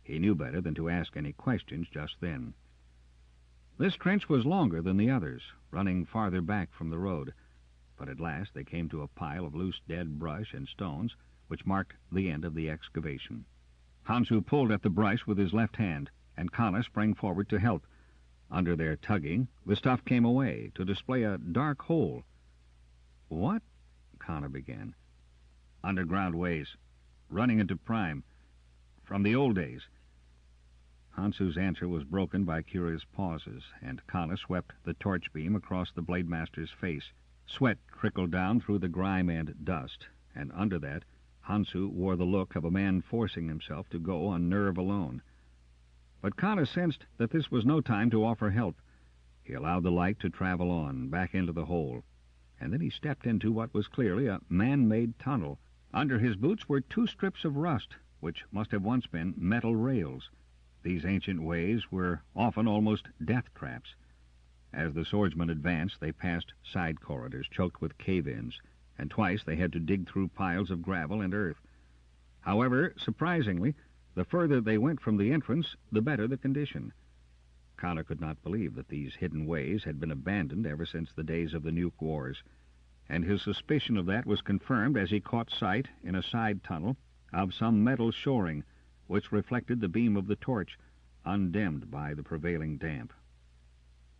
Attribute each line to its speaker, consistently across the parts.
Speaker 1: He knew better than to ask any questions just then. This trench was longer than the others, running farther back from the road, but at last they came to a pile of loose dead brush and stones, which marked the end of the excavation. Hansu pulled at the brush with his left hand, and Kana sprang forward to help. Under their tugging, the stuff came away, to display a dark hole. "What?" Kana began. "Underground ways, running into Prime, from the old days." Hansu's answer was broken by curious pauses, and Kana swept the torch beam across the blade master's face. Sweat trickled down through the grime and dust, and under that Hansu wore the look of a man forcing himself to go on nerve alone. But Kana sensed that this was no time to offer help. He allowed the light to travel on, back into the hole, and then he stepped into what was clearly a man-made tunnel. Under his boots were 2 strips of rust, which must have once been metal rails. These ancient ways were often almost death traps. As the swordsmen advanced, they passed side corridors choked with cave-ins, and twice they had to dig through piles of gravel and earth. However, surprisingly, the further they went from the entrance, the better the condition. Kana could not believe that these hidden ways had been abandoned ever since the days of the Nuke Wars, and his suspicion of that was confirmed as he caught sight, in a side tunnel, of some metal shoring, which reflected the beam of the torch, undimmed by the prevailing damp.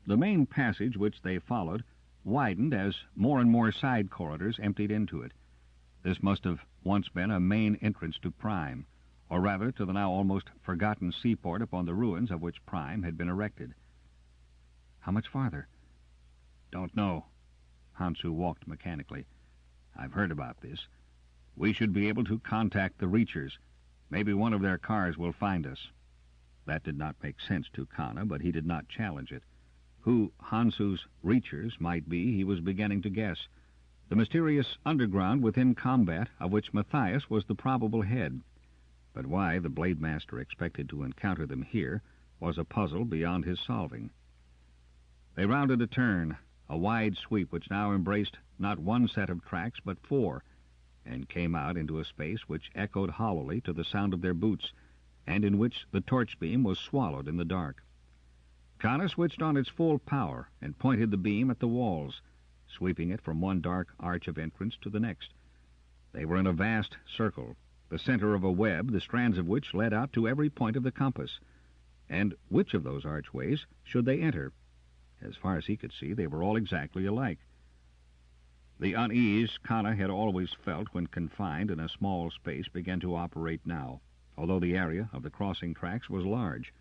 Speaker 1: The main passage which they followed widened as more and more side corridors emptied into it. This must have once been a main entrance to Prime, or rather to the now almost forgotten seaport upon the ruins of which Prime had been erected. "How much farther?" "Don't know." Hansu walked mechanically. "I've heard about this. We should be able to contact the Reachers. Maybe one of their cars will find us." That did not make sense to Kana, but he did not challenge it. Who Hansu's Reachers might be, he was beginning to guess. The mysterious underground within combat, of which Matthias was the probable head. But why the Blade Master expected to encounter them here was a puzzle beyond his solving. They rounded a turn, a wide sweep which now embraced not one set of tracks but 4, and came out into a space which echoed hollowly to the sound of their boots, and in which the torch beam was swallowed in the dark. Kana switched on its full power and pointed the beam at the walls, sweeping it from one dark arch of entrance to the next. They were in a vast circle, the center of a web, the strands of which led out to every point of the compass. And which of those archways should they enter? As far as he could see, they were all exactly alike. The unease Kana had always felt when confined in a small space began to operate now, although the area of the crossing tracks was large.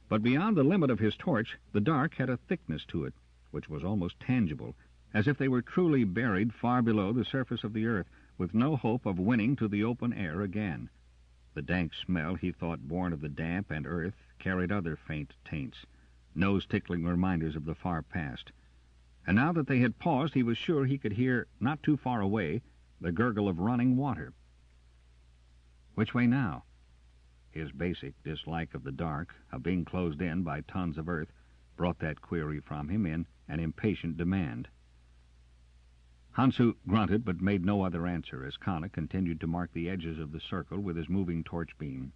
Speaker 1: But beyond the limit of his torch, the dark had a thickness to it, which was almost tangible, as if they were truly buried far below the surface of the earth, with no hope of winning to the open air again. The dank smell, he thought, born of the damp and earth, carried other faint taints, nose-tickling reminders of the far past. And now that they had paused, he was sure he could hear, not too far away, the gurgle of running water. Which way now? His basic dislike of the dark, of being closed in by tons of earth, brought that query from him in an impatient demand. Hansu grunted, but made no other answer as Kana continued to mark the edges of the circle with his moving torch beam.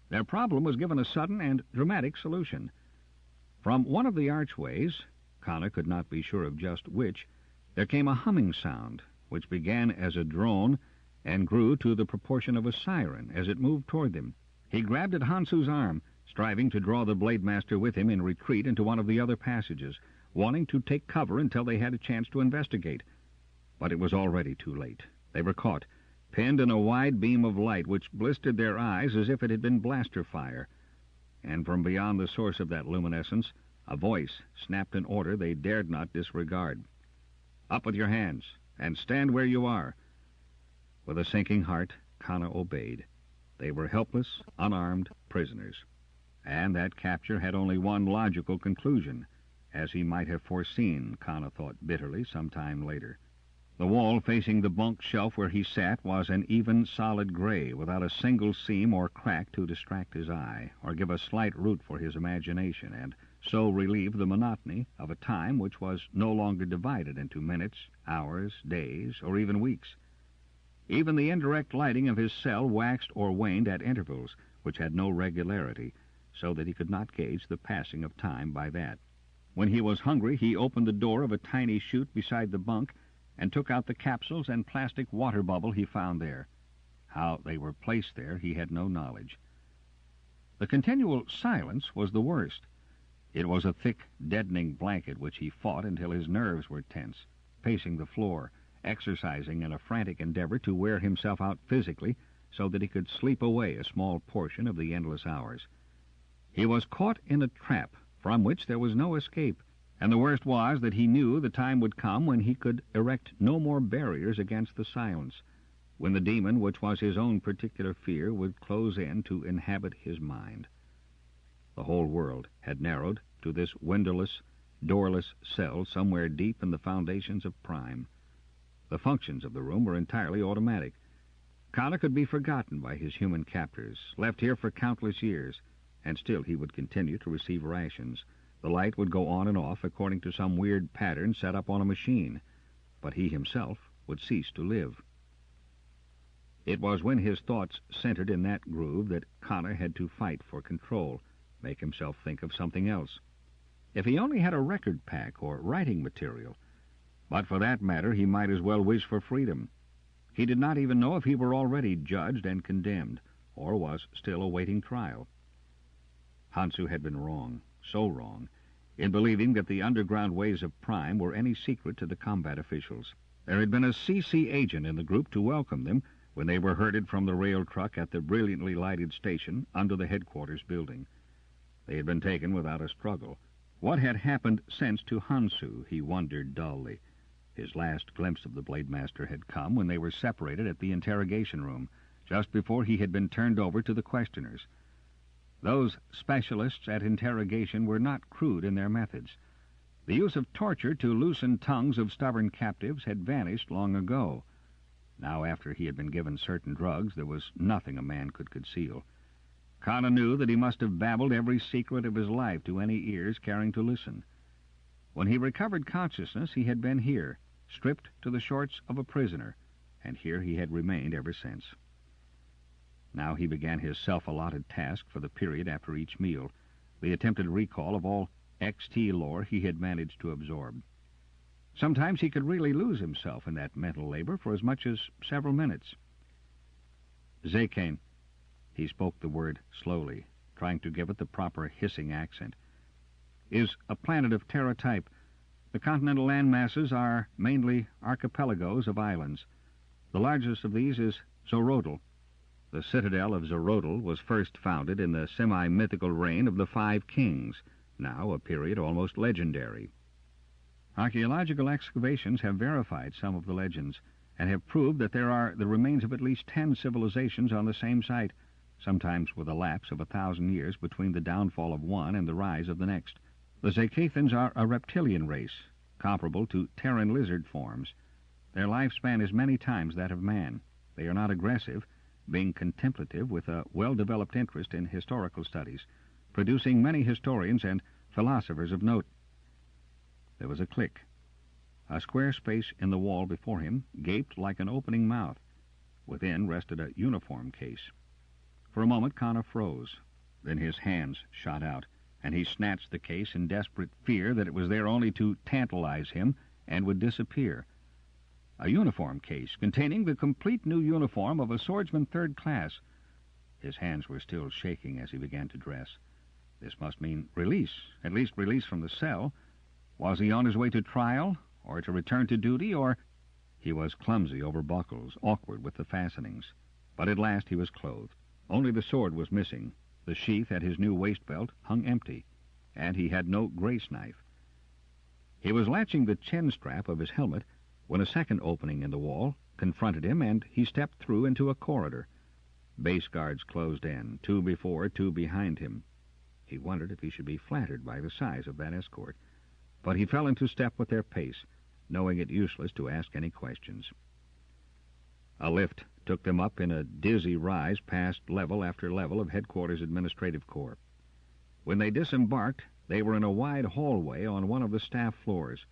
Speaker 1: Their problem was given a sudden and dramatic solution. From one of the archways, Kana could not be sure of just which, there came a humming sound, which began as a drone and grew to the proportion of a siren as it moved toward them. He grabbed at Hansu's arm, striving to draw the Blade Master with him in retreat into one of the other passages, wanting to take cover until they had a chance to investigate. But it was already too late. They were caught, pinned in a wide beam of light which blistered their eyes as if it had been blaster fire. And from beyond the source of that luminescence, a voice snapped an order they dared not disregard. "Up with your hands, and stand where you are." With a sinking heart, Kana obeyed. They were helpless, unarmed prisoners. And that capture had only one logical conclusion, as he might have foreseen, Kana thought bitterly some time later. The wall facing the bunk shelf where he sat was an even, solid gray, without a single seam or crack to distract his eye, or give a slight root for his imagination, and so relieve the monotony of a time which was no longer divided into minutes, hours, days, or even weeks. Even the indirect lighting of his cell waxed or waned at intervals, which had no regularity, so that he could not gauge the passing of time by that. When he was hungry, he opened the door of a tiny chute beside the bunk and took out the capsules and plastic water bubble he found there. How they were placed there, he had no knowledge. The continual silence was the worst. It was a thick, deadening blanket which he fought until his nerves were tense, pacing the floor, exercising in a frantic endeavor to wear himself out physically so that he could sleep away a small portion of the endless hours. He was caught in a trap from which there was no escape, and the worst was that he knew the time would come when he could erect no more barriers against the silence, when the demon which was his own particular fear would close in to inhabit his mind. The whole world had narrowed to this windowless, doorless cell somewhere deep in the foundations of Prime. The functions of the room were entirely automatic. Connor could be forgotten by his human captors, left here for countless years, and still he would continue to receive rations. The light would go on and off according to some weird pattern set up on a machine, but he himself would cease to live. It was when his thoughts centered in that groove that Connor had to fight for control, make himself think of something else. If he only had a record pack or writing material, but for that matter he might as well wish for freedom. He did not even know if he were already judged and condemned, or was still awaiting trial. Hansu had been wrong, so wrong, in believing that the underground ways of Prime were any secret to the combat officials. There had been a CC agent in the group to welcome them when they were herded from the rail truck at the brilliantly lighted station under the headquarters building. They had been taken without a struggle. What had happened since to Hansu, he wondered dully. His last glimpse of the Blade Master had come when they were separated at the interrogation room, just before he had been turned over to the questioners. Those specialists at interrogation were not crude in their methods. The use of torture to loosen tongues of stubborn captives had vanished long ago. Now, after he had been given certain drugs, there was nothing a man could conceal. Connor knew that he must have babbled every secret of his life to any ears caring to listen. When he recovered consciousness, he had been here, stripped to the shorts of a prisoner, and here he had remained ever since. Now he began his self-allotted task for the period after each meal, the attempted recall of all XT lore he had managed to absorb. Sometimes he could really lose himself in that mental labor for as much as several minutes. Zekane. He spoke the word slowly, trying to give it the proper hissing accent. Is a planet of Terra type. The continental land masses are mainly archipelagos of islands. The largest of these is Zorodal. The citadel of Zorodal was first founded in the semi-mythical reign of the Five Kings, now a period almost legendary. Archaeological excavations have verified some of the legends, and have proved that there are the remains of at least 10 civilizations on the same site, sometimes with a lapse of 1,000 years between the downfall of one and the rise of the next. The Zakathans are a reptilian race, comparable to Terran lizard forms. Their lifespan is many times that of man. They are not aggressive, being contemplative with a well-developed interest in historical studies, producing many historians and philosophers of note. There was a click. A square space in the wall before him gaped like an opening mouth. Within rested a uniform case. For a moment Connor froze. Then his hands shot out, and he snatched the case in desperate fear that it was there only to tantalize him and would disappear. A uniform case containing the complete new uniform of a swordsman third class. His hands were still shaking as he began to dress. This must mean release, at least release from the cell. Was he on his way to trial, or to return to duty, or... He was clumsy over buckles, awkward with the fastenings. But at last he was clothed. Only the sword was missing. The sheath at his new waist belt hung empty, and he had no grace knife. He was latching the chin strap of his helmet when a second opening in the wall confronted him, and he stepped through into a corridor. Base guards closed in, 2 before, 2 behind him. He wondered if he should be flattered by the size of that escort, but he fell into step with their pace, knowing it useless to ask any questions. A lift took them up in a dizzy rise past level after level of Headquarters Administrative Corps. When they disembarked, they were in a wide hallway on one of the staff floors.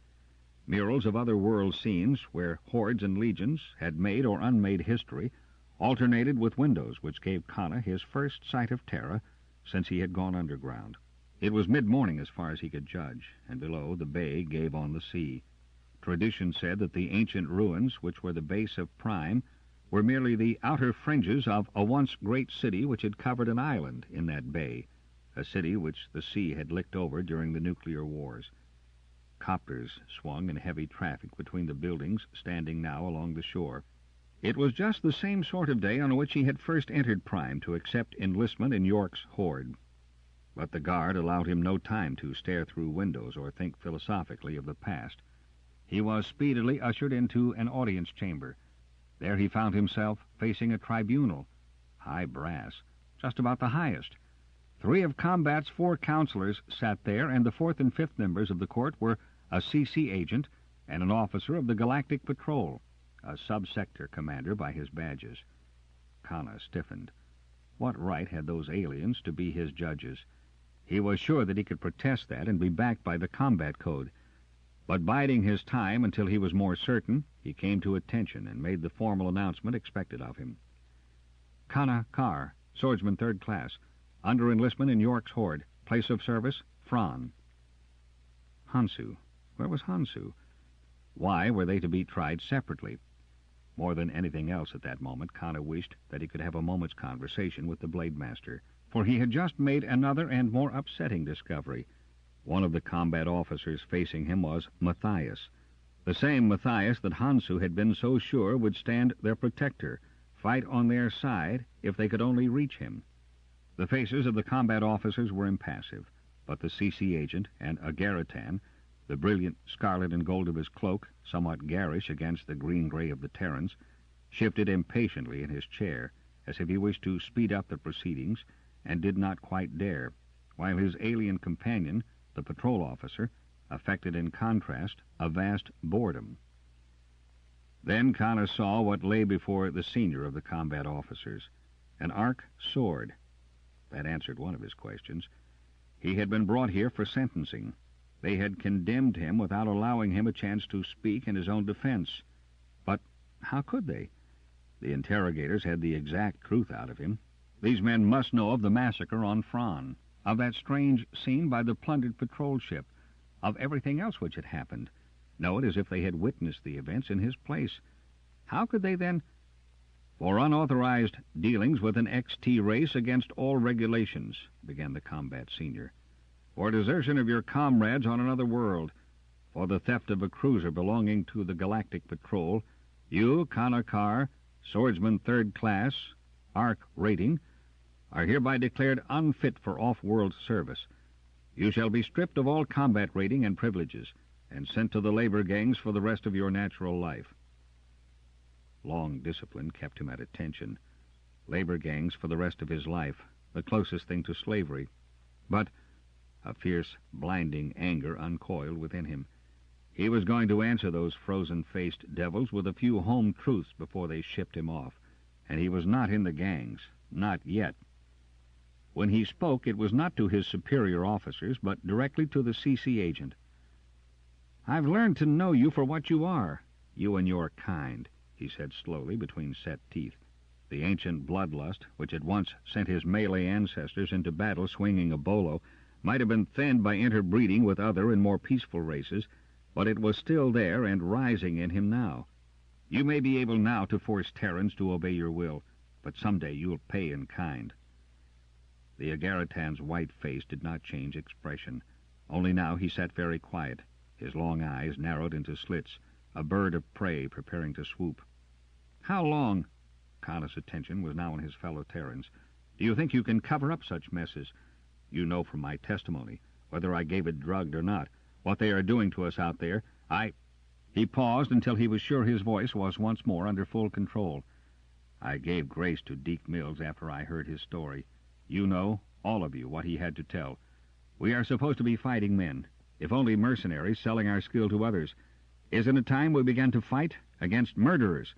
Speaker 1: Murals of other world scenes where hordes and legions had made or unmade history, alternated with windows, which gave Connor his first sight of terror since he had gone underground. It was mid-morning as far as he could judge, and below the bay gave on the sea. Tradition said that the ancient ruins, which were the base of Prime, were merely the outer fringes of a once great city which had covered an island in that bay, a city which the sea had licked over during the nuclear wars. Copters swung in heavy traffic between the buildings standing now along the shore. It was just the same sort of day on which he had first entered Prime to accept enlistment in York's horde. But the guard allowed him no time to stare through windows or think philosophically of the past. He was speedily ushered into an audience chamber. There he found himself facing a tribunal, high brass, just about the highest. 3 of combat's 4 counselors sat there, and the 4th and 5th members of the court were a CC agent and an officer of the Galactic Patrol, a sub-sector commander by his badges. Connor stiffened. What right had those aliens to be his judges? He was sure that he could protest that and be backed by the combat code. But biding his time until he was more certain, he came to attention and made the formal announcement expected of him. Connor Carr, swordsman 3rd class, under enlistment in York's horde, place of service, Fran. Hansu. Where was Hansu? Why were they to be tried separately? More than anything else at that moment, Connor wished that he could have a moment's conversation with the Blade Master, for he had just made another and more upsetting discovery. One of the combat officers facing him was Matthias, the same Matthias that Hansu had been so sure would stand their protector, fight on their side if they could only reach him. The faces of the combat officers were impassive, but the CC agent and Agaritan, the brilliant scarlet and gold of his cloak, somewhat garish against the green-gray of the Terrans, shifted impatiently in his chair, as if he wished to speed up the proceedings, and did not quite dare, while his alien companion, the patrol officer, affected in contrast a vast boredom. Then Connor saw what lay before the senior of the combat officers, an arc sword. That answered one of his questions. He had been brought here for sentencing. They had condemned him without allowing him a chance to speak in his own defense. But how could they? The interrogators had the exact truth out of him. These men must know of the massacre on Fran, of that strange scene by the plundered patrol ship, of everything else which had happened, know it as if they had witnessed the events in his place. How could they then... For unauthorized dealings with an XT race against all regulations, began the combat senior. For desertion of your comrades on another world, for the theft of a cruiser belonging to the Galactic Patrol, you, Connor Carr, swordsman 3rd class, arc rating, are hereby declared unfit for off-world service. You shall be stripped of all combat rating and privileges, and sent to the labor gangs for the rest of your natural life. Long discipline kept him at attention. Labor gangs for the rest of his life, the closest thing to slavery. But a fierce, blinding anger uncoiled within him. He was going to answer those frozen-faced devils with a few home truths before they shipped him off, and he was not in the gangs, not yet. When he spoke, it was not to his superior officers, but directly to the CC agent. "I've learned to know you for what you are, you and your kind," he said slowly between set teeth. The ancient bloodlust, which had once sent his Malay ancestors into battle swinging a bolo, might have been thinned by interbreeding with other and more peaceful races, but it was still there and rising in him now. You may be able now to force Terrans to obey your will, but someday you'll pay in kind. The Agaritan's white face did not change expression. Only now he sat very quiet, his long eyes narrowed into slits, a bird of prey preparing to swoop. "How long?" Connor's attention was now on his fellow Terrans. "Do you think you can cover up such messes? You know from my testimony, whether I gave it drugged or not, what they are doing to us out there. He paused until he was sure his voice was once more under full control. "I gave grace to Deke Mills after I heard his story. You know, all of you, what he had to tell. We are supposed to be fighting men, if only mercenaries selling our skill to others. Isn't it time we began to fight against murderers?"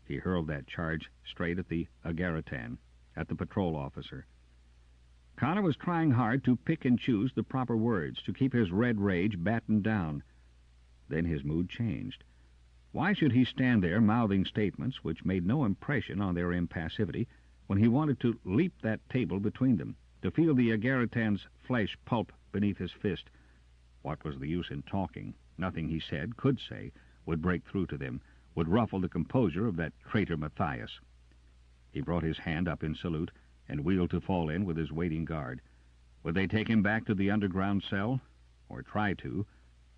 Speaker 1: He hurled that charge straight at the Agaritan, at the patrol officer. Connor was trying hard to pick and choose the proper words, to keep his red rage battened down. Then his mood changed. Why should he stand there mouthing statements which made no impression on their impassivity when he wanted to leap that table between them, to feel the Agaritan's flesh pulp beneath his fist? What was the use in talking? Nothing he said, could say, would break through to them, would ruffle the composure of that traitor Matthias. He brought his hand up in salute and wheeled to fall in with his waiting guard. Would they take him back to the underground cell? Or try to,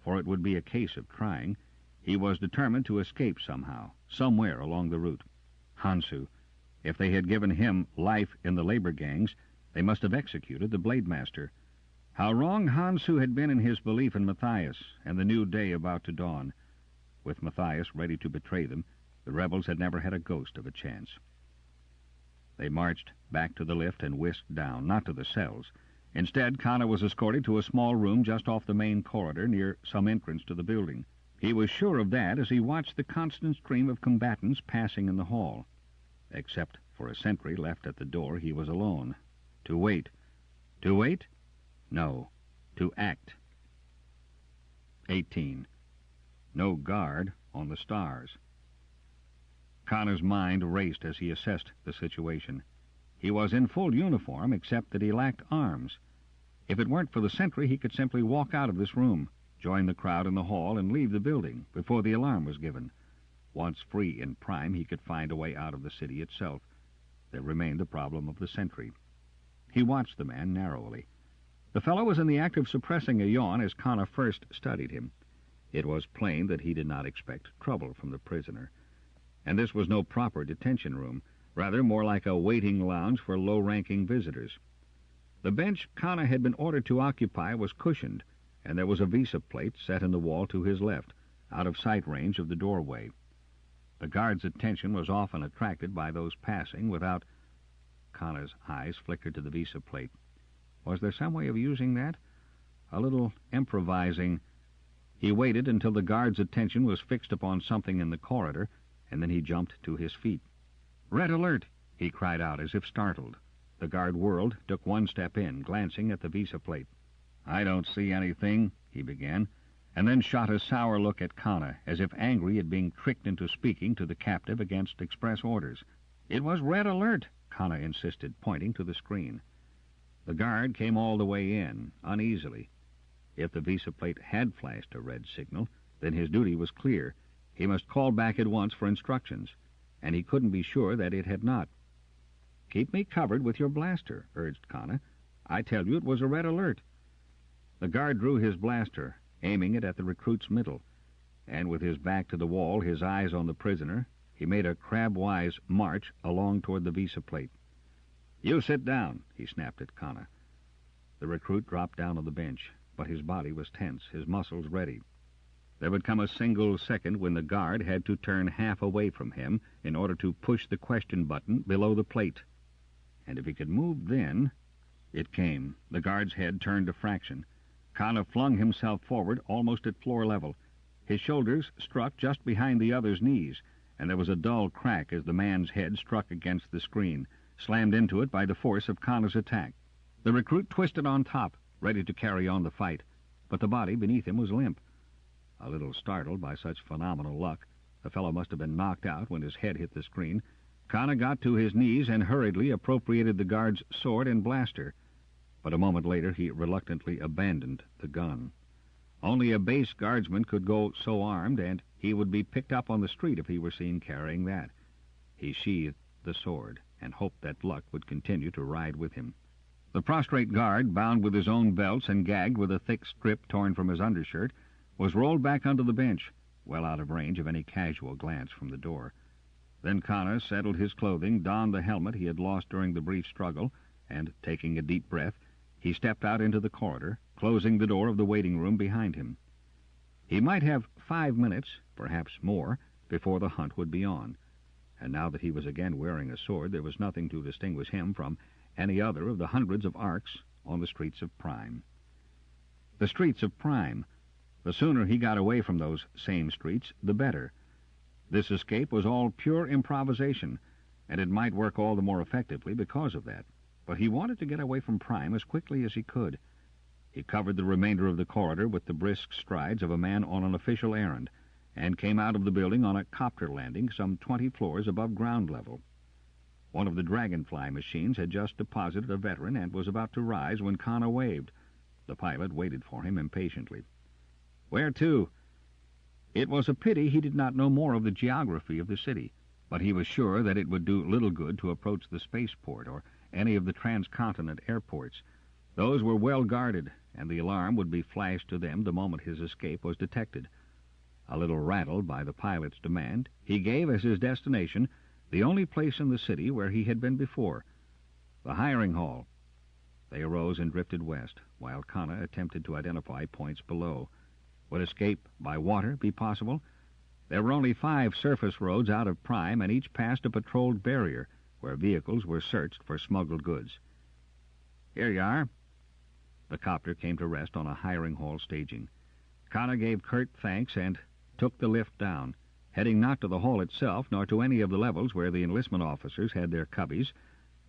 Speaker 1: for it would be a case of trying. He was determined to escape somehow, somewhere along the route. Hansu. If they had given him life in the labor gangs, they must have executed the Blade Master. How wrong Hansu had been in his belief in Matthias and the new day about to dawn. With Matthias ready to betray them, the rebels had never had a ghost of a chance. They marched back to the lift and whisked down, not to the cells. Instead, Connor was escorted to a small room just off the main corridor near some entrance to the building. He was sure of that as he watched the constant stream of combatants passing in the hall. Except for a sentry left at the door, he was alone. To wait. To wait? No. To act. 18. No guard on the stars. Connor's mind raced as he assessed the situation. He was in full uniform, except that he lacked arms. If it weren't for the sentry, he could simply walk out of this room, join the crowd in the hall, and leave the building before the alarm was given. Once free in Prime, he could find a way out of the city itself. There remained the problem of the sentry. He watched the man narrowly. The fellow was in the act of suppressing a yawn as Connor first studied him. It was plain that he did not expect trouble from the prisoner. And this was no proper detention room, rather more like a waiting lounge for low-ranking visitors. The bench Connor had been ordered to occupy was cushioned, and there was a visa plate set in the wall to his left, out of sight range of the doorway. The guard's attention was often attracted by those passing without... Connor's eyes flickered to the visa plate. Was there some way of using that? A little improvising. He waited until the guard's attention was fixed upon something in the corridor, and then he jumped to his feet. "Red alert!" he cried out as if startled. The guard whirled, took one step in, glancing at the visa plate. "I don't see anything," he began, and then shot a sour look at Connor, as if angry at being tricked into speaking to the captive against express orders. "It was red alert," Connor insisted, pointing to the screen. The guard came all the way in, uneasily. If the visa plate had flashed a red signal, then his duty was clear. He must call back at once for instructions, and he couldn't be sure that it had not. "Keep me covered with your blaster," urged Connor. "I tell you it was a red alert." The guard drew his blaster, aiming it at the recruit's middle, and with his back to the wall, his eyes on the prisoner, he made a crab-wise march along toward the visa plate. "You sit down," he snapped at Connor. The recruit dropped down on the bench, but his body was tense, his muscles ready. There would come a single second when the guard had to turn half away from him in order to push the question button below the plate. And if he could move then... It came. The guard's head turned a fraction. Connor flung himself forward almost at floor level. His shoulders struck just behind the other's knees, and there was a dull crack as the man's head struck against the screen, slammed into it by the force of Connor's attack. The recruit twisted on top, ready to carry on the fight, but the body beneath him was limp. A little startled by such phenomenal luck, the fellow must have been knocked out when his head hit the screen. Connor got to his knees and hurriedly appropriated the guard's sword and blaster, but a moment later he reluctantly abandoned the gun. Only a base guardsman could go so armed, and he would be picked up on the street if he were seen carrying that. He sheathed the sword and hoped that luck would continue to ride with him. The prostrate guard, bound with his own belts and gagged with a thick strip torn from his undershirt, was rolled back onto the bench, well out of range of any casual glance from the door. Then Connor settled his clothing, donned the helmet he had lost during the brief struggle, and, taking a deep breath, he stepped out into the corridor, closing the door of the waiting room behind him. He might have 5 minutes, perhaps more, before the hunt would be on, and now that he was again wearing a sword, there was nothing to distinguish him from any other of the hundreds of arcs on the streets of Prime. The streets of Prime. The sooner he got away from those same streets, the better. This escape was all pure improvisation, and it might work all the more effectively because of that. But he wanted to get away from Prime as quickly as he could. He covered the remainder of the corridor with the brisk strides of a man on an official errand, and came out of the building on a copter landing some 20 floors above ground level. One of the Dragonfly machines had just deposited a veteran and was about to rise when Connor waved. The pilot waited for him impatiently. "Where to?" It was a pity he did not know more of the geography of the city, but he was sure that it would do little good to approach the spaceport or any of the transcontinent airports. Those were well guarded, and the alarm would be flashed to them the moment his escape was detected. A little rattled by the pilot's demand, he gave as his destination the only place in the city where he had been before, the hiring hall. They arose and drifted west, while Connor attempted to identify points below. Would escape by water be possible? There were only 5 surface roads out of Prime, and each passed a patrolled barrier, where vehicles were searched for smuggled goods. "Here you are." The copter came to rest on a hiring hall staging. Connor gave curt thanks and took the lift down, heading not to the hall itself, nor to any of the levels where the enlistment officers had their cubbies,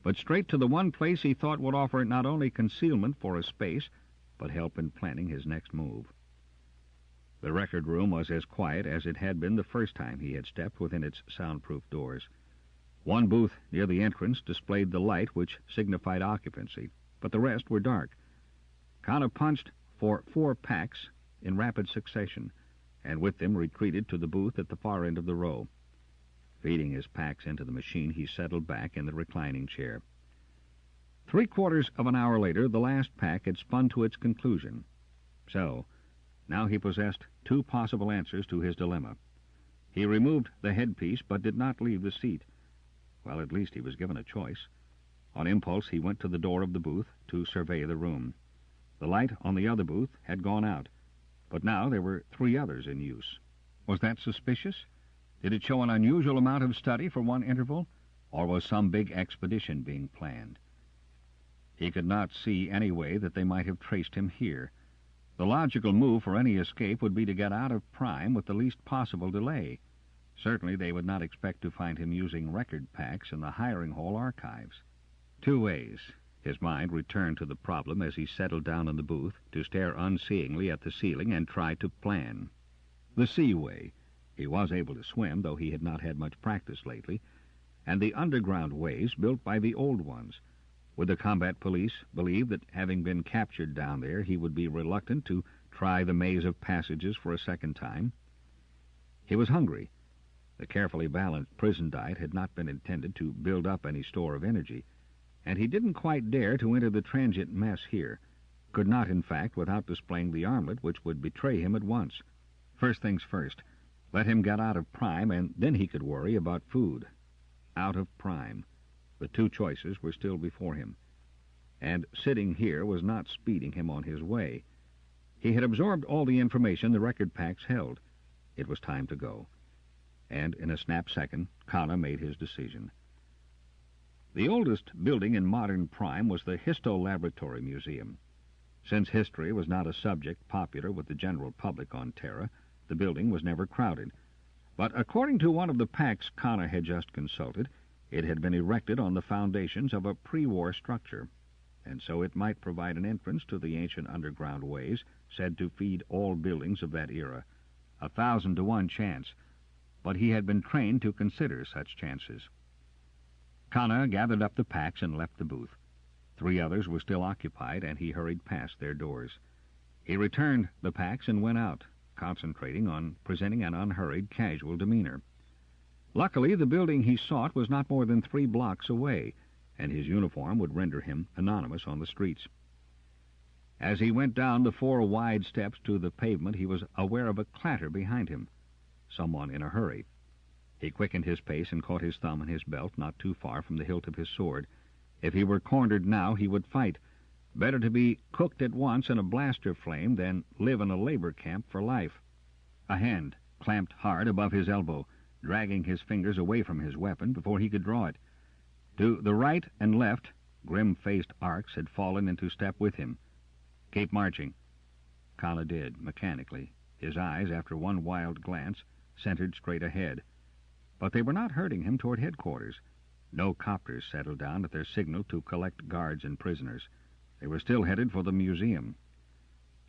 Speaker 1: but straight to the one place he thought would offer not only concealment for a space, but help in planning his next move. The record room was as quiet as it had been the first time he had stepped within its soundproof doors. One booth near the entrance displayed the light which signified occupancy, but the rest were dark. Connor punched for 4 packs in rapid succession, and with them retreated to the booth at the far end of the row. Feeding his packs into the machine, he settled back in the reclining chair. 3/4 of an hour later, the last pack had spun to its conclusion. So, now he possessed 2 possible answers to his dilemma. He removed the headpiece, but did not leave the seat. Well, at least he was given a choice. On impulse, he went to the door of the booth to survey the room. The light on the other booth had gone out, but now there were 3 others in use. Was that suspicious? Did it show an unusual amount of study for one interval, or was some big expedition being planned? He could not see any way that they might have traced him here. The logical move for any escape would be to get out of Prime with the least possible delay. Certainly they would not expect to find him using record packs in the hiring hall archives. 2 ways. His mind returned to the problem as he settled down in the booth to stare unseeingly at the ceiling and try to plan. The sea way. He was able to swim, though he had not had much practice lately, and the underground ways built by the old ones. Would the combat police believe that, having been captured down there, he would be reluctant to try the maze of passages for a second time? He was hungry. The carefully balanced prison diet had not been intended to build up any store of energy, and he didn't quite dare to enter the transient mess here. Could not, in fact, without displaying the armlet, which would betray him at once. First things first. Let him get out of Prime, and then he could worry about food. Out of Prime. The 2 choices were still before him. And sitting here was not speeding him on his way. He had absorbed all the information the record packs held. It was time to go. And in a snap second, Connor made his decision. The oldest building in modern Prime was the Histolaboratory Museum. Since history was not a subject popular with the general public on Terra, the building was never crowded. But according to one of the packs Connor had just consulted, it had been erected on the foundations of a pre-war structure, and so it might provide an entrance to the ancient underground ways said to feed all buildings of that era. 1,000 to 1 chance, but he had been trained to consider such chances. Connor gathered up the packs and left the booth. 3 others were still occupied, and he hurried past their doors. He returned the packs and went out, concentrating on presenting an unhurried, casual demeanor. Luckily, the building he sought was not more than 3 blocks away, and his uniform would render him anonymous on the streets. As he went down the 4 wide steps to the pavement, he was aware of a clatter behind him. Someone in a hurry. He quickened his pace and caught his thumb in his belt not too far from the hilt of his sword. If he were cornered now, he would fight. Better to be cooked at once in a blaster flame than live in a labor camp for life. A hand clamped hard above his elbow, dragging his fingers away from his weapon before he could draw it. To the right and left, grim-faced arcs had fallen into step with him. "Keep marching." Connor did, mechanically, his eyes, after one wild glance, centered straight ahead. But they were not herding him toward headquarters. No copters settled down at their signal to collect guards and prisoners. They were still headed for the museum.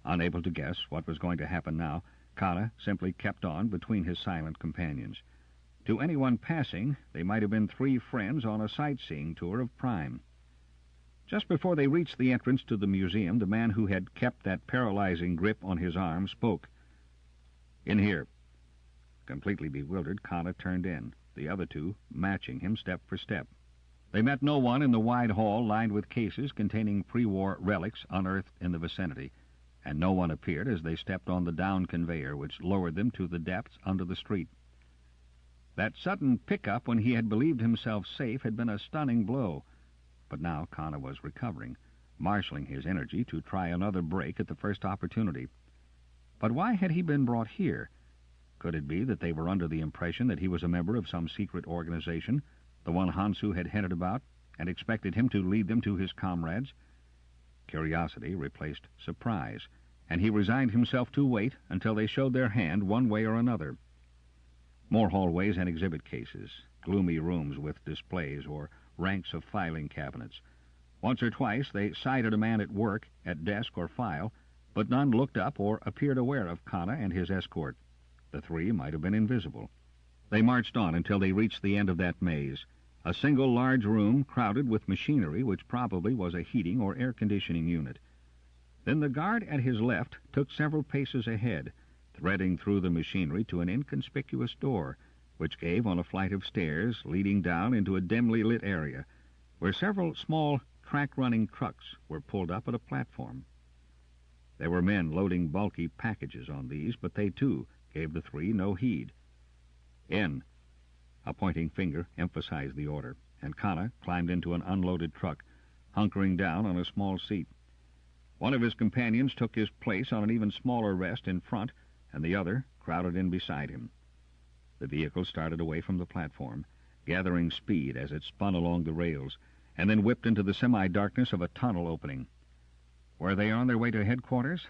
Speaker 1: Unable to guess what was going to happen now, Kana simply kept on between his silent companions. To anyone passing, they might have been three friends on a sightseeing tour of Prime. Just before they reached the entrance to the museum, the man who had kept that paralyzing grip on his arm spoke. "In here." Completely bewildered, Kana turned in, the other two matching him step for step. They met no one in the wide hall lined with cases containing pre-war relics unearthed in the vicinity, and no one appeared as they stepped on the down conveyor which lowered them to the depths under the street. That sudden pickup when he had believed himself safe had been a stunning blow, but now Kana was recovering, marshaling his energy to try another break at the first opportunity. But why had he been brought here? Could it be that they were under the impression that he was a member of some secret organization, the one Hansu had hinted about, and expected him to lead them to his comrades? Curiosity replaced surprise, and he resigned himself to wait until they showed their hand one way or another. More hallways and exhibit cases, gloomy rooms with displays or ranks of filing cabinets. Once or twice they sighted a man at work at desk or file, but none looked up or appeared aware of Kana and his escort. The three might have been invisible. They marched on until they reached the end of that maze, a single large room crowded with machinery which probably was a heating or air conditioning unit. Then the guard at his left took several paces ahead, threading through the machinery to an inconspicuous door, which gave on a flight of stairs leading down into a dimly lit area, where several small track-running trucks were pulled up at a platform. There were men loading bulky packages on these, but they, too, gave the three no heed. "In." A pointing finger emphasized the order, and Kana climbed into an unloaded truck, hunkering down on a small seat. One of his companions took his place on an even smaller rest in front, and the other crowded in beside him. The vehicle started away from the platform, gathering speed as it spun along the rails, and then whipped into the semi-darkness of a tunnel opening. Were they on their way to headquarters?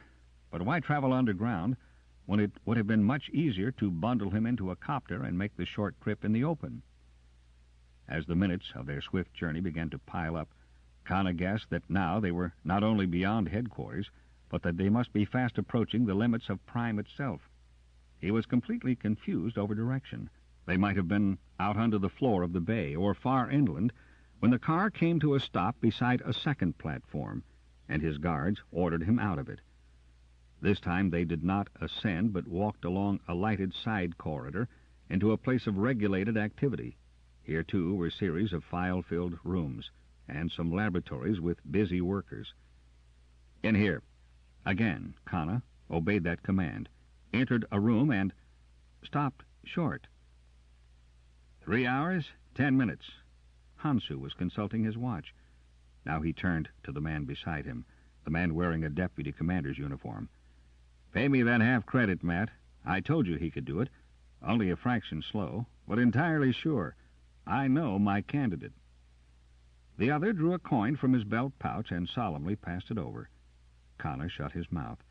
Speaker 1: But why travel underground when it would have been much easier to bundle him into a copter and make the short trip in the open? As the minutes of their swift journey began to pile up, Kana guessed that now they were not only beyond headquarters, but that they must be fast approaching the limits of Prime itself. He was completely confused over direction. They might have been out under the floor of the bay, or far inland, when the car came to a stop beside a second platform, and his guards ordered him out of it. This time they did not ascend, but walked along a lighted side corridor into a place of regulated activity. Here, too, were series of file-filled rooms, and some laboratories with busy workers. "In here." Again, Kana obeyed that command, entered a room, and stopped short. 3 hours, 10 minutes. Hansu was consulting his watch. Now he turned to the man beside him, the man wearing a deputy commander's uniform. "Pay me that half credit, Matt. I told you he could do it. Only a fraction slow, but entirely sure. I know my candidate." The other drew a coin from his belt pouch and solemnly passed it over. Kana shut his mouth,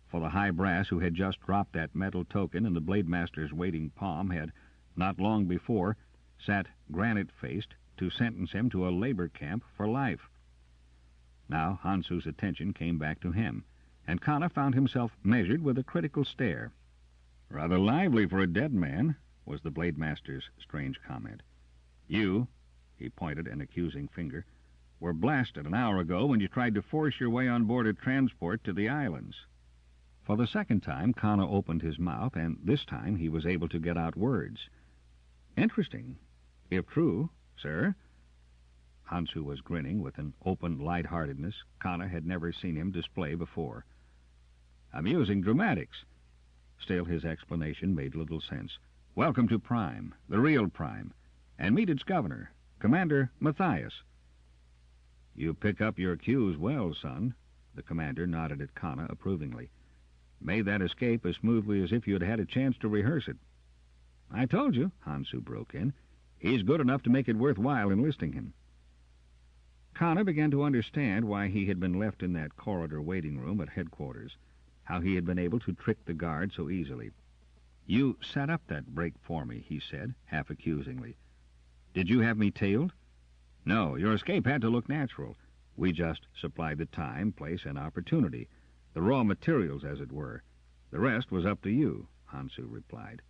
Speaker 1: for the high brass who had just dropped that metal token in the blade master's waiting palm had, not long before, sat granite-faced to sentence him to a labor camp for life. Now Hansu's attention came back to him, and Kana found himself measured with a critical stare. "Rather lively for a dead man," was the blade master's strange comment. "You," he pointed an accusing finger, "were blasted an hour ago when you tried to force your way on board a transport to the islands." For the second time Kana opened his mouth, and this time he was able to get out words. "Interesting. If true, sir." Hansu was grinning with an open light-heartedness Kana had never seen him display before. "Amusing dramatics." Still his explanation made little sense. "Welcome to Prime, the real Prime, and meet its governor, Commander Matthias." "You pick up your cues well, son." The commander nodded at Kana approvingly. "Made that escape as smoothly as if you had had a chance to rehearse it." "I told you," Hansu broke in. "He's good enough to make it worthwhile enlisting him." Kana began to understand why he had been left in that corridor waiting room at headquarters, how he had been able to trick the guard so easily. "You set up that break for me," he said, half accusingly. "Did you have me tailed?" "No, your escape had to look natural. We just supplied the time, place, and opportunity, the raw materials, as it were. The rest was up to you, Hansu replied.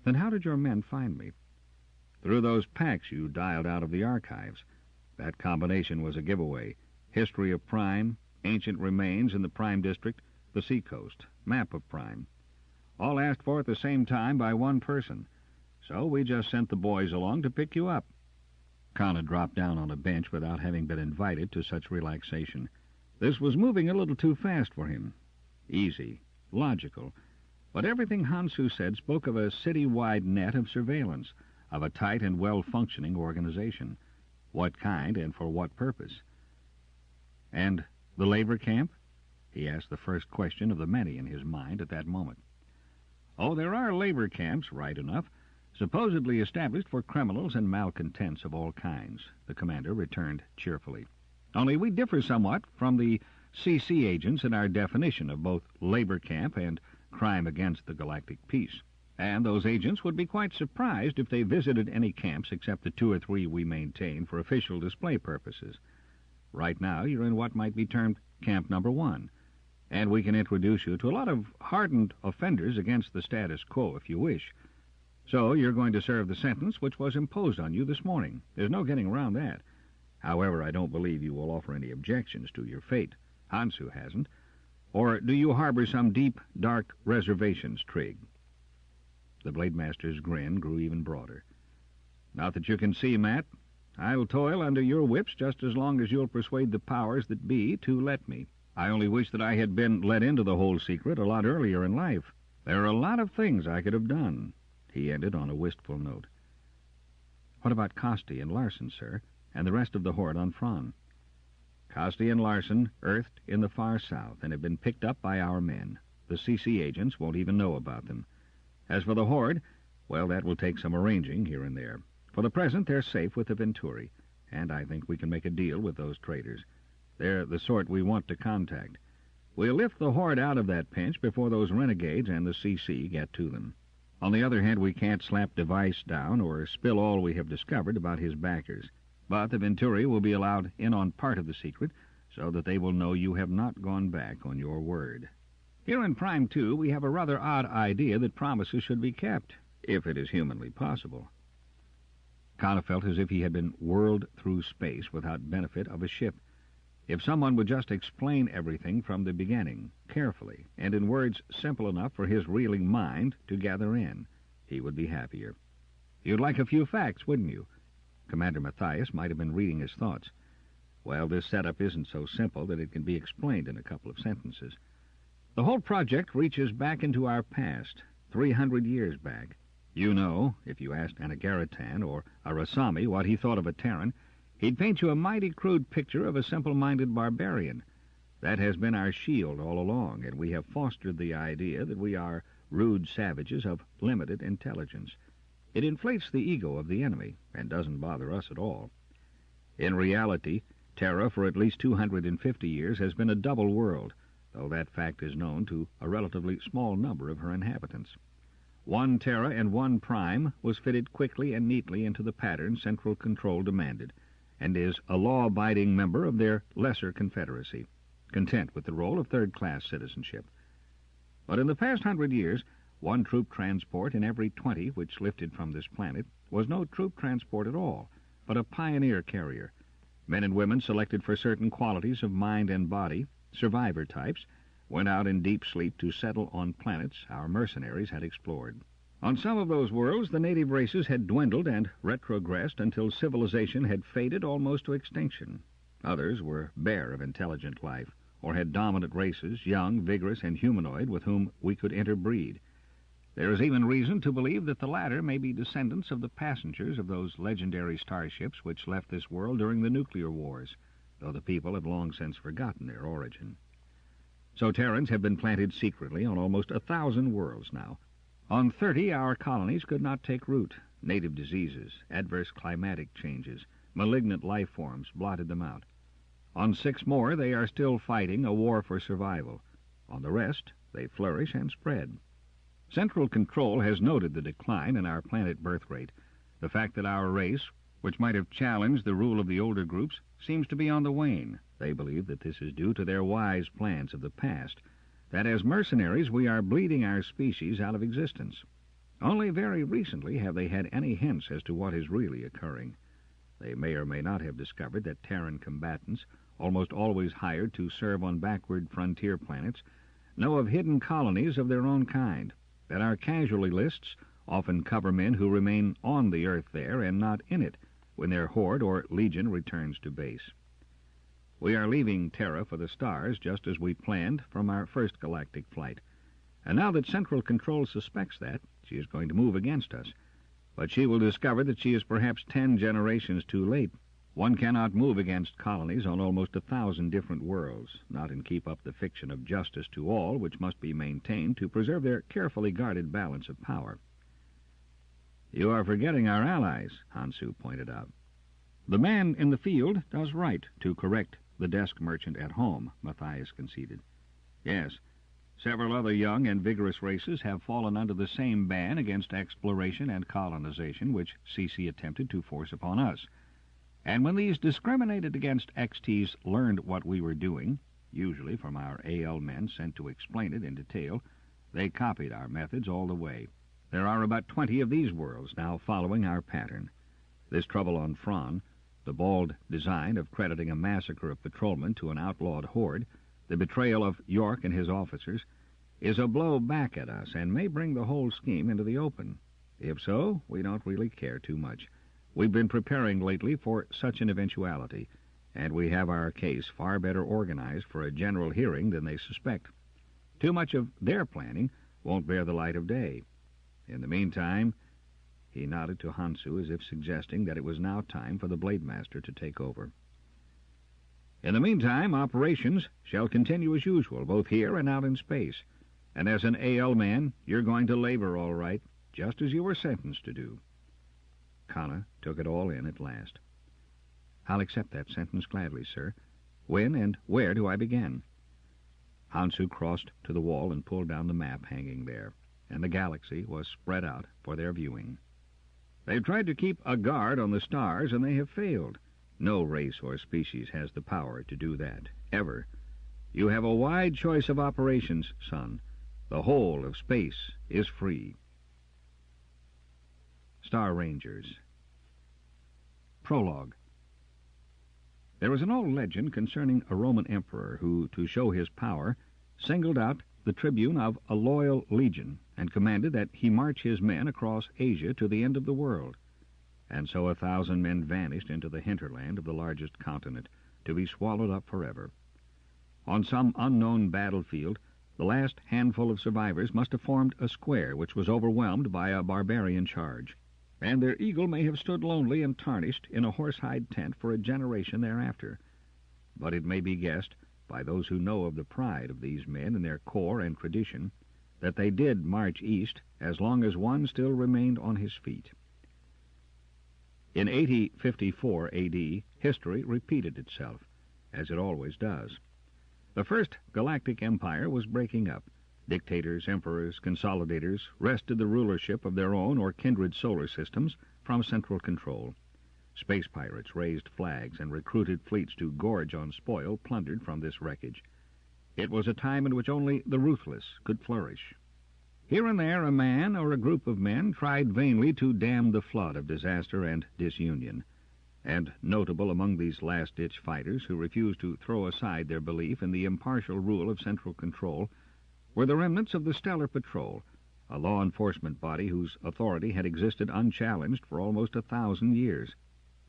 Speaker 1: Then how did your men find me? Through those packs you dialed out of the archives. That combination was a giveaway. History of Prime, ancient remains in the Prime District, the seacoast, map of Prime. All asked for at the same time by one person. So we just sent the boys along to pick you up. Kana dropped down on a bench without having been invited to such relaxation. This was moving a little too fast for him. Easy, logical. But everything Hansu said spoke of a city-wide net of surveillance, of a tight and well-functioning organization. What kind and for what purpose? And the labor camp? He asked the first question of the many in his mind at that moment. Oh, there are labor camps, right enough, supposedly established for criminals and malcontents of all kinds, the commander returned cheerfully. Only we differ somewhat from the CC agents in our definition of both labor camp and crime against the galactic peace. And those agents would be quite surprised if they visited any camps except the 2 or 3 we maintain for official display purposes. Right now, you're in what might be termed Camp Number 1, and we can introduce you to a lot of hardened offenders against the status quo if you wish. So you're going to serve the sentence which was imposed on you this morning. There's no getting around that. However, I don't believe you will offer any objections to your fate. Hansu hasn't. Or do you harbor some deep, dark reservations, Trigg? The Blade Master's grin grew even broader. Not that you can see, Matt. I'll toil under your whips just as long as you'll persuade the powers that be to let me. I only wish that I had been let into the whole secret a lot earlier in life. There are a lot of things I could have done, he ended on a wistful note. What about Costi and Larson, sir, and the rest of the horde on Fron? Costi and Larson earthed in the far south and have been picked up by our men. The CC agents won't even know about them. As for the horde, well, that will take some arranging here and there. For the present, they're safe with the Venturi, and I think we can make a deal with those traitors. They're the sort we want to contact. We'll lift the horde out of that pinch before those renegades and the CC get to them. On the other hand, we can't slap Device down or spill all we have discovered about his backers. But the Venturi will be allowed in on part of the secret, so that they will know you have not gone back on your word. Here in Prime 2, we have a rather odd idea that promises should be kept, if it is humanly possible. Kana felt as if he had been whirled through space without benefit of a ship. If someone would just explain everything from the beginning, carefully, and in words simple enough for his reeling mind to gather in, he would be happier. You'd like a few facts, wouldn't you? Commander Matthias might have been reading his thoughts. Well, this setup isn't so simple that it can be explained in a couple of sentences. The whole project reaches back into our past, 300 years back. You know, if you asked Anagaritan or Arasami what he thought of a Terran, he'd paint you a mighty crude picture of a simple-minded barbarian. That has been our shield all along, and we have fostered the idea that we are rude savages of limited intelligence. It inflates the ego of the enemy and doesn't bother us at all. In reality, Terra for at least 250 years has been a double world, though that fact is known to a relatively small number of her inhabitants. One Terra and one Prime was fitted quickly and neatly into the pattern Central Control demanded, and is a law-abiding member of their lesser confederacy, content with the role of third-class citizenship. But in the past 100 years, one troop transport in every 20 which lifted from this planet was no troop transport at all, but a pioneer carrier. Men and women selected for certain qualities of mind and body, survivor types, went out in deep sleep to settle on planets our mercenaries had explored. On some of those worlds, the native races had dwindled and retrogressed until civilization had faded almost to extinction. Others were bare of intelligent life, or had dominant races, young, vigorous, and humanoid, with whom we could interbreed. There is even reason to believe that the latter may be descendants of the passengers of those legendary starships which left this world during the nuclear wars, though the people have long since forgotten their origin. So Terrans have been planted secretly on almost 1,000 worlds now. On 30, our colonies could not take root. Native diseases, adverse climatic changes, malignant life forms blotted them out. On 6 more, they are still fighting a war for survival. On the rest, they flourish and spread. Central Control has noted the decline in our planet birth rate. The fact that our race, which might have challenged the rule of the older groups, seems to be on the wane. They believe that this is due to their wise plans of the past. that as mercenaries we are bleeding our species out of existence. Only very recently have they had any hints as to what is really occurring. They may or may not have discovered that Terran combatants, almost always hired to serve on backward frontier planets, know of hidden colonies of their own kind, that our casualty lists often cover men who remain on the Earth there and not in it when their horde or legion returns to base. We are leaving Terra for the stars just as we planned from our first galactic flight, and now that Central Control suspects that, she is going to move against us. But she will discover that she is perhaps 10 generations too late. One cannot move against colonies on almost 1,000 different worlds, not and keep up the fiction of justice to all, which must be maintained to preserve their carefully guarded balance of power. You are forgetting our allies, Hansu pointed out. The man in the field does right to correct the desk merchant at home, Matthias conceded. Yes, several other young and vigorous races have fallen under the same ban against exploration and colonization which CC attempted to force upon us. And when these discriminated against XTs learned what we were doing, usually from our AL men sent to explain it in detail, they copied our methods all the way. There are about 20 of these worlds now following our pattern. This trouble on Fron, the bald design of crediting a massacre of patrolmen to an outlawed horde, the betrayal of York and his officers, is a blow back at us and may bring the whole scheme into the open. If so, we don't really care too much. We've been preparing lately for such an eventuality, and we have our case far better organized for a general hearing than they suspect. Too much of their planning won't bear the light of day. In the meantime, he nodded to Hansu as if suggesting that it was now time for the Blade Master to take over. In the meantime, operations shall continue as usual, both here and out in space. And as an AL man, you're going to labor all right, just as you were sentenced to do. Kana took it all in at last. I'll accept that sentence gladly, sir. When and where do I begin? Hansu crossed to the wall and pulled down the map hanging there, and the galaxy was spread out for their viewing. They've tried to keep a guard on the stars, and they have failed. No race or species has the power to do that, ever. You have a wide choice of operations, son. The whole of space is free. Star Rangers. Prologue. There is an old legend concerning a Roman emperor who, to show his power, singled out the tribune of a loyal legion and commanded that he march his men across Asia to the end of the world. And so 1,000 men vanished into the hinterland of the largest continent, to be swallowed up forever. On some unknown battlefield, the last handful of survivors must have formed a square which was overwhelmed by a barbarian charge, and their eagle may have stood lonely and tarnished in a horsehide tent for a generation thereafter. But it may be guessed, by those who know of the pride of these men in their core and tradition, that they did march east as long as one still remained on his feet. In 8054 A.D., history repeated itself, as it always does. The first galactic empire was breaking up. Dictators, emperors, consolidators wrested the rulership of their own or kindred solar systems from central control. Space pirates raised flags and recruited fleets to gorge on spoil plundered from this wreckage. It was a time in which only the ruthless could flourish. Here and there a man or a group of men tried vainly to dam the flood of disaster and disunion. And notable among these last-ditch fighters who refused to throw aside their belief in the impartial rule of central control were the remnants of the Stellar Patrol, a law enforcement body whose authority had existed unchallenged for almost 1,000 years.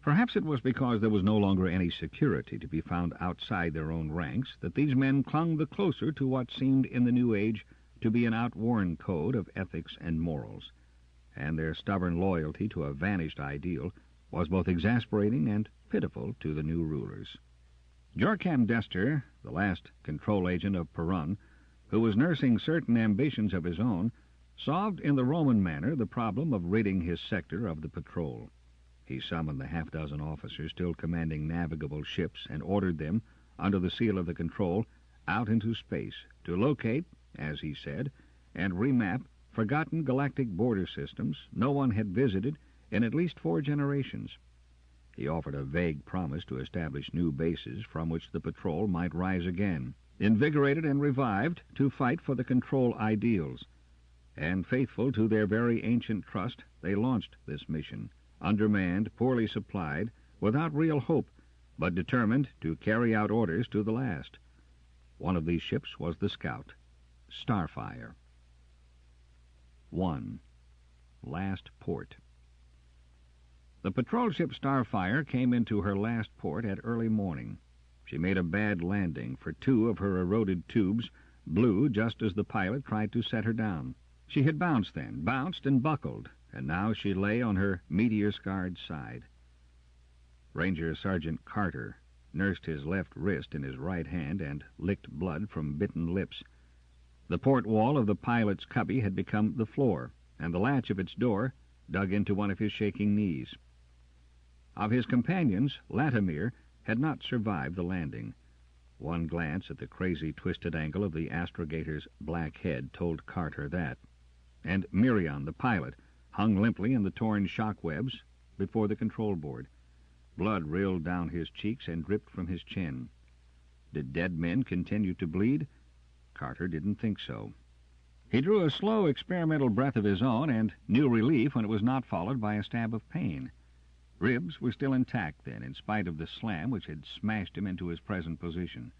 Speaker 1: Perhaps it was because there was no longer any security to be found outside their own ranks that these men clung the closer to what seemed in the New Age to be an outworn code of ethics and morals, and their stubborn loyalty to a vanished ideal was both exasperating and pitiful to the new rulers. Jorkan Dester, the last control agent of Perun, who was nursing certain ambitions of his own, solved in the Roman manner the problem of ridding his sector of the patrol. He summoned the half-dozen officers still commanding navigable ships and ordered them, under the seal of the control, out into space to locate, as he said, and remap forgotten galactic border systems no one had visited in at least 4 generations. He offered a vague promise to establish new bases from which the patrol might rise again, invigorated and revived to fight for the control ideals. And faithful to their very ancient trust, they launched this mission, undermanned, poorly supplied, without real hope, but determined to carry out orders to the last. One of these ships was the scout, Starfire. 1. Last Port. The patrol ship Starfire came into her last port at early morning. She made a bad landing, for 2 of her eroded tubes blew just as the pilot tried to set her down. She had bounced then, bounced and buckled, and now she lay on her meteor-scarred side. Ranger Sergeant Carter nursed his left wrist in his right hand and licked blood from bitten lips. The port wall of the pilot's cubby had become the floor, and the latch of its door dug into one of his shaking knees. Of his companions, Latimer had not survived the landing. One glance at the crazy twisted angle of the astrogator's black head told Carter that. And Miriam, the pilot, hung limply in the torn shock webs before the control board. Blood rilled down his cheeks and dripped from his chin. Did dead men continue to bleed? Carter didn't think so. He drew a slow experimental breath of his own and knew relief when it was not followed by a stab of pain. Ribs were still intact then, in spite of the slam which had smashed him into his present position.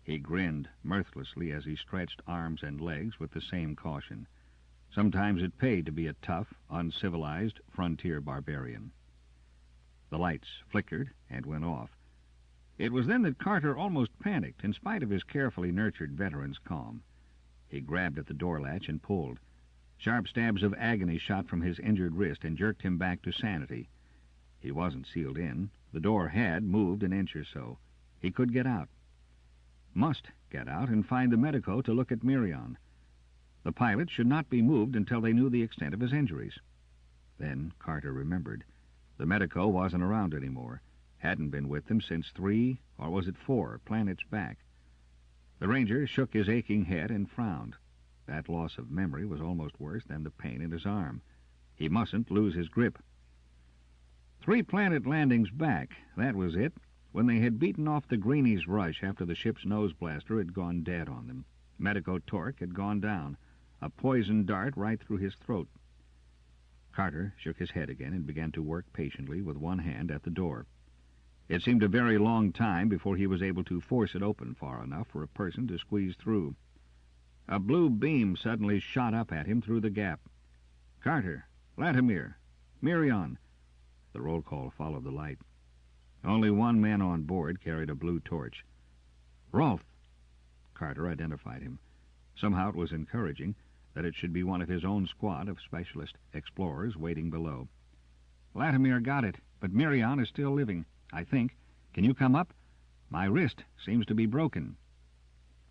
Speaker 1: He grinned mirthlessly as he stretched arms and legs with the same caution. Sometimes it paid to be a tough, uncivilized frontier barbarian. The lights flickered and went off. It was then that Carter almost panicked, in spite of his carefully nurtured veteran's calm. He grabbed at the door latch and pulled. Sharp stabs of agony shot from his injured wrist and jerked him back to sanity. He wasn't sealed in. The door had moved an inch or so. He could get out. Must get out and find the medico to look at Miriam. The pilot should not be moved until they knew the extent of his injuries. Then Carter remembered. The medico wasn't around anymore. Hadn't been with them since 3, or was it 4, planets back. The ranger shook his aching head and frowned. That loss of memory was almost worse than the pain in his arm. He mustn't lose his grip. 3 planet landings back, that was it, when they had beaten off the Greenies' rush after the ship's nose blaster had gone dead on them. Medico torque had gone down, a poison dart right through his throat. Carter shook his head again and began to work patiently with one hand at the door. It seemed a very long time before he was able to force it open far enough for a person to squeeze through. A blue beam suddenly shot up at him through the gap. Carter, Latimer, Miriam. The roll call followed the light. Only one man on board carried a blue torch. Rolf. Carter identified him. Somehow it was encouraging that it should be one of his own squad of specialist explorers waiting below. Latimer got it, but Miriam is still living, I think. Can you come up? My wrist seems to be broken.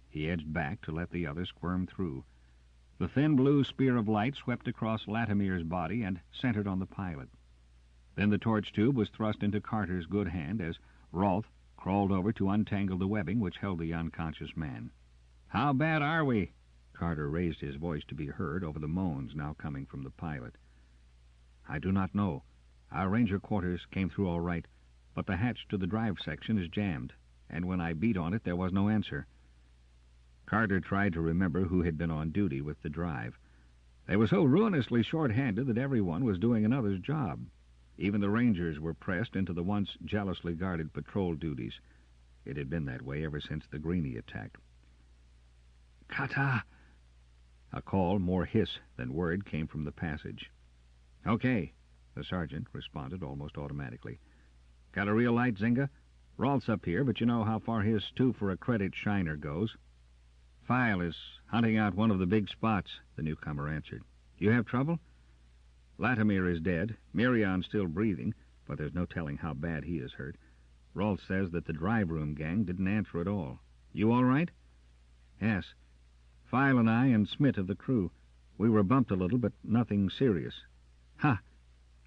Speaker 1: He edged back to let the other squirm through. The thin blue spear of light swept across Latimer's body and centered on the pilot. Then the torch tube was thrust into Carter's good hand as Rolf crawled over to untangle the webbing which held the unconscious man. How bad are we? Carter raised his voice to be heard over the moans now coming from the pilot. I do not know. Our ranger quarters came through all right, but the hatch to the drive section is jammed, and when I beat on it there was no answer. Carter tried to remember who had been on duty with the drive. They were so ruinously short-handed that everyone was doing another's job. Even the rangers were pressed into the once jealously guarded patrol duties. It had been that way ever since the Greenie attack. Kata! A call, more hiss than word, came from the passage. Okay, the sergeant responded almost automatically. Got a real light, Zinga? Rolf's up here, but you know how far his 2 for a credit shiner goes. File is hunting out one of the big spots, the newcomer answered. You have trouble? Latimer is dead. Miriam's still breathing, but there's no telling how bad he is hurt. Rolf says that the drive room gang didn't answer at all. You all right? Yes. File and I and Smith of the crew. We were bumped a little, but nothing serious. Ha!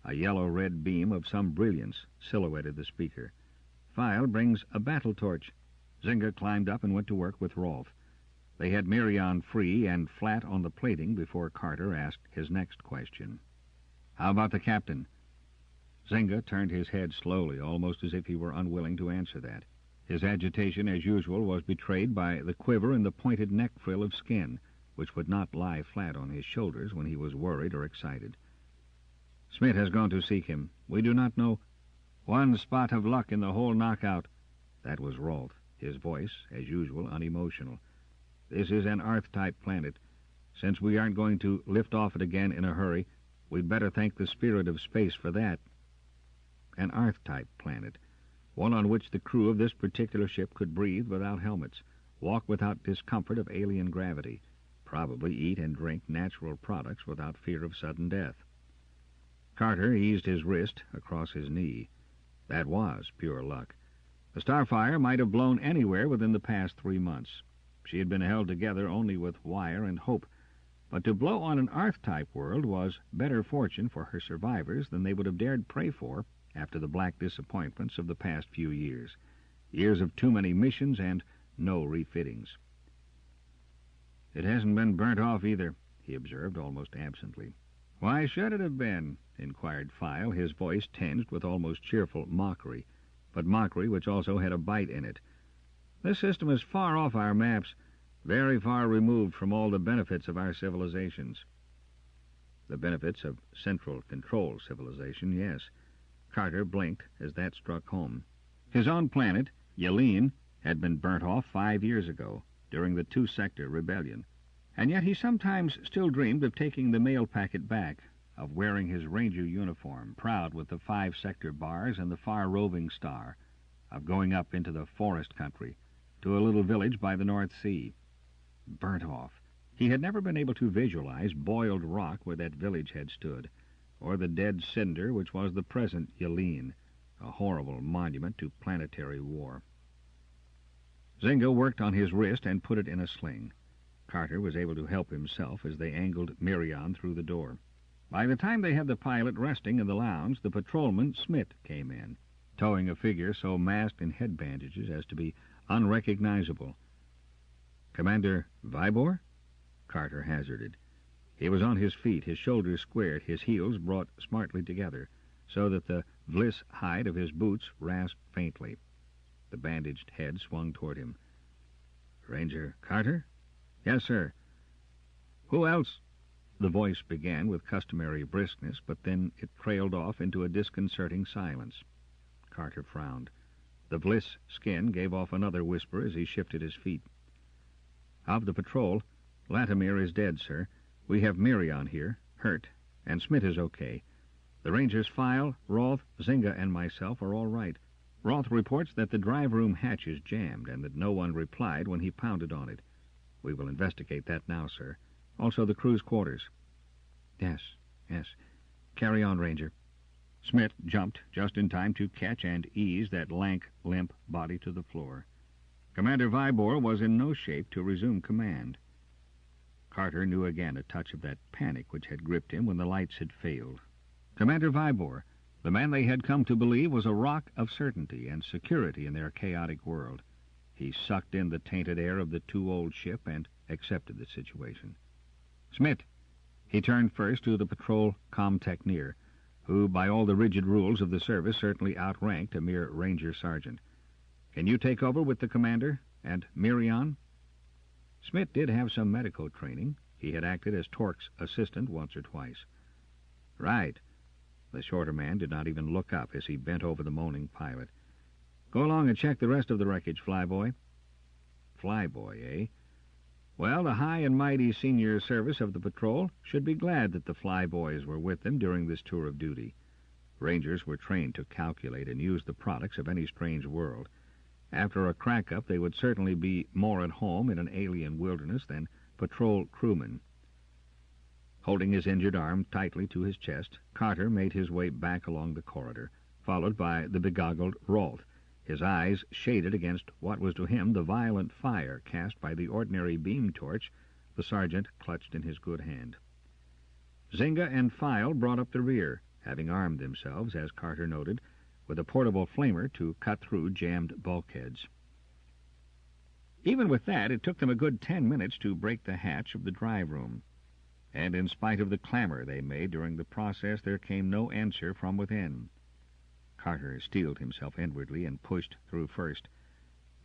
Speaker 1: A yellow-red beam of some brilliance silhouetted the speaker. File brings a battle torch. Zinga climbed up and went to work with Rolf. They had Miriam free and flat on the plating before Carter asked his next question. How about the captain? Zinga turned his head slowly, almost as if he were unwilling to answer that. His agitation, as usual, was betrayed by the quiver in the pointed neck frill of skin, which would not lie flat on his shoulders when he was worried or excited. "Smith has gone to seek him. We do not know one spot of luck in the whole knockout." That was Rolf, his voice, as usual, unemotional. "This is an Earth-type planet. Since we aren't going to lift off it again in a hurry, we'd better thank the spirit of space for that." An Earth-type planet, one on which the crew of this particular ship could breathe without helmets, walk without discomfort of alien gravity, probably eat and drink natural products without fear of sudden death. Carter eased his wrist across his knee. That was pure luck. The Starfire might have blown anywhere within the past 3 months. She had been held together only with wire and hope, but to blow on an Earth-type world was better fortune for her survivors than they would have dared pray for after the black disappointments of the past few years. Years of too many missions and no refittings. "It hasn't been burnt off either," he observed almost absently. "Why should it have been?" inquired File, his voice tinged with almost cheerful mockery, but mockery which also had a bite in it. "This system is far off our maps, very far removed from all the benefits of our civilizations." The benefits of central control civilization, yes. Carter blinked as that struck home. His own planet, Yelene, had been burnt off 5 years ago, during the two-sector rebellion, and yet he sometimes still dreamed of taking the mail packet back, of wearing his ranger uniform, proud with the 5-sector bars and the far-roving star, of going up into the forest country, to a little village by the North Sea. Burnt off. He had never been able to visualize boiled rock where that village had stood, or the dead cinder which was the present Yelene, a horrible monument to planetary war. Zynga worked on his wrist and put it in a sling. Carter was able to help himself as they angled Miriam through the door. By the time they had the pilot resting in the lounge, the patrolman, Smith, came in, towing a figure so masked in head bandages as to be unrecognizable. "Commander Vibor?" Carter hazarded. He was on his feet, his shoulders squared, his heels brought smartly together, so that the Vliss hide of his boots rasped faintly. The bandaged head swung toward him. "Ranger Carter?" "Yes, sir." "Who else?" The voice began with customary briskness, but then it trailed off into a disconcerting silence. Carter frowned. The Vliss skin gave off another whisper as he shifted his feet. "Of the patrol, Latimer is dead, sir. We have Miriam here, hurt, and Smith is okay. The Rangers File, Roth, Zynga, and myself are all right. Roth reports that the drive-room hatch is jammed and that no one replied when he pounded on it. We will investigate that now, sir. Also the crew's quarters." Yes. Carry on, Ranger." Smith jumped just in time to catch and ease that lank, limp body to the floor. Commander Vibor was in no shape to resume command. Carter knew again a touch of that panic which had gripped him when the lights had failed. Commander Vibor, the man they had come to believe was a rock of certainty and security in their chaotic world. He sucked in the tainted air of the too-old ship and accepted the situation. "Smith!" He turned first to the patrol comtechneer, who, by all the rigid rules of the service, certainly outranked a mere ranger sergeant. "Can you take over with the commander and Miriam?" Smith did have some medical training. He had acted as Torque's assistant once or twice. "Right." The shorter man did not even look up as he bent over the moaning pilot. "Go along and check the rest of the wreckage, Flyboy." Flyboy, eh? Well, the high and mighty senior service of the patrol should be glad that the Flyboys were with them during this tour of duty. Rangers were trained to calculate and use the products of any strange world. After a crack-up, they would certainly be more at home in an alien wilderness than patrol crewmen. Holding his injured arm tightly to his chest, Carter made his way back along the corridor, followed by the begoggled Rolf, his eyes shaded against what was to him the violent fire cast by the ordinary beam torch the sergeant clutched in his good hand. Zynga and File brought up the rear, having armed themselves, as Carter noted, with a portable flamer to cut through jammed bulkheads. Even with that, it took them a good 10 minutes to break the hatch of the drive-room, and in spite of the clamor they made during the process, there came no answer from within. Carter steeled himself inwardly and pushed through first.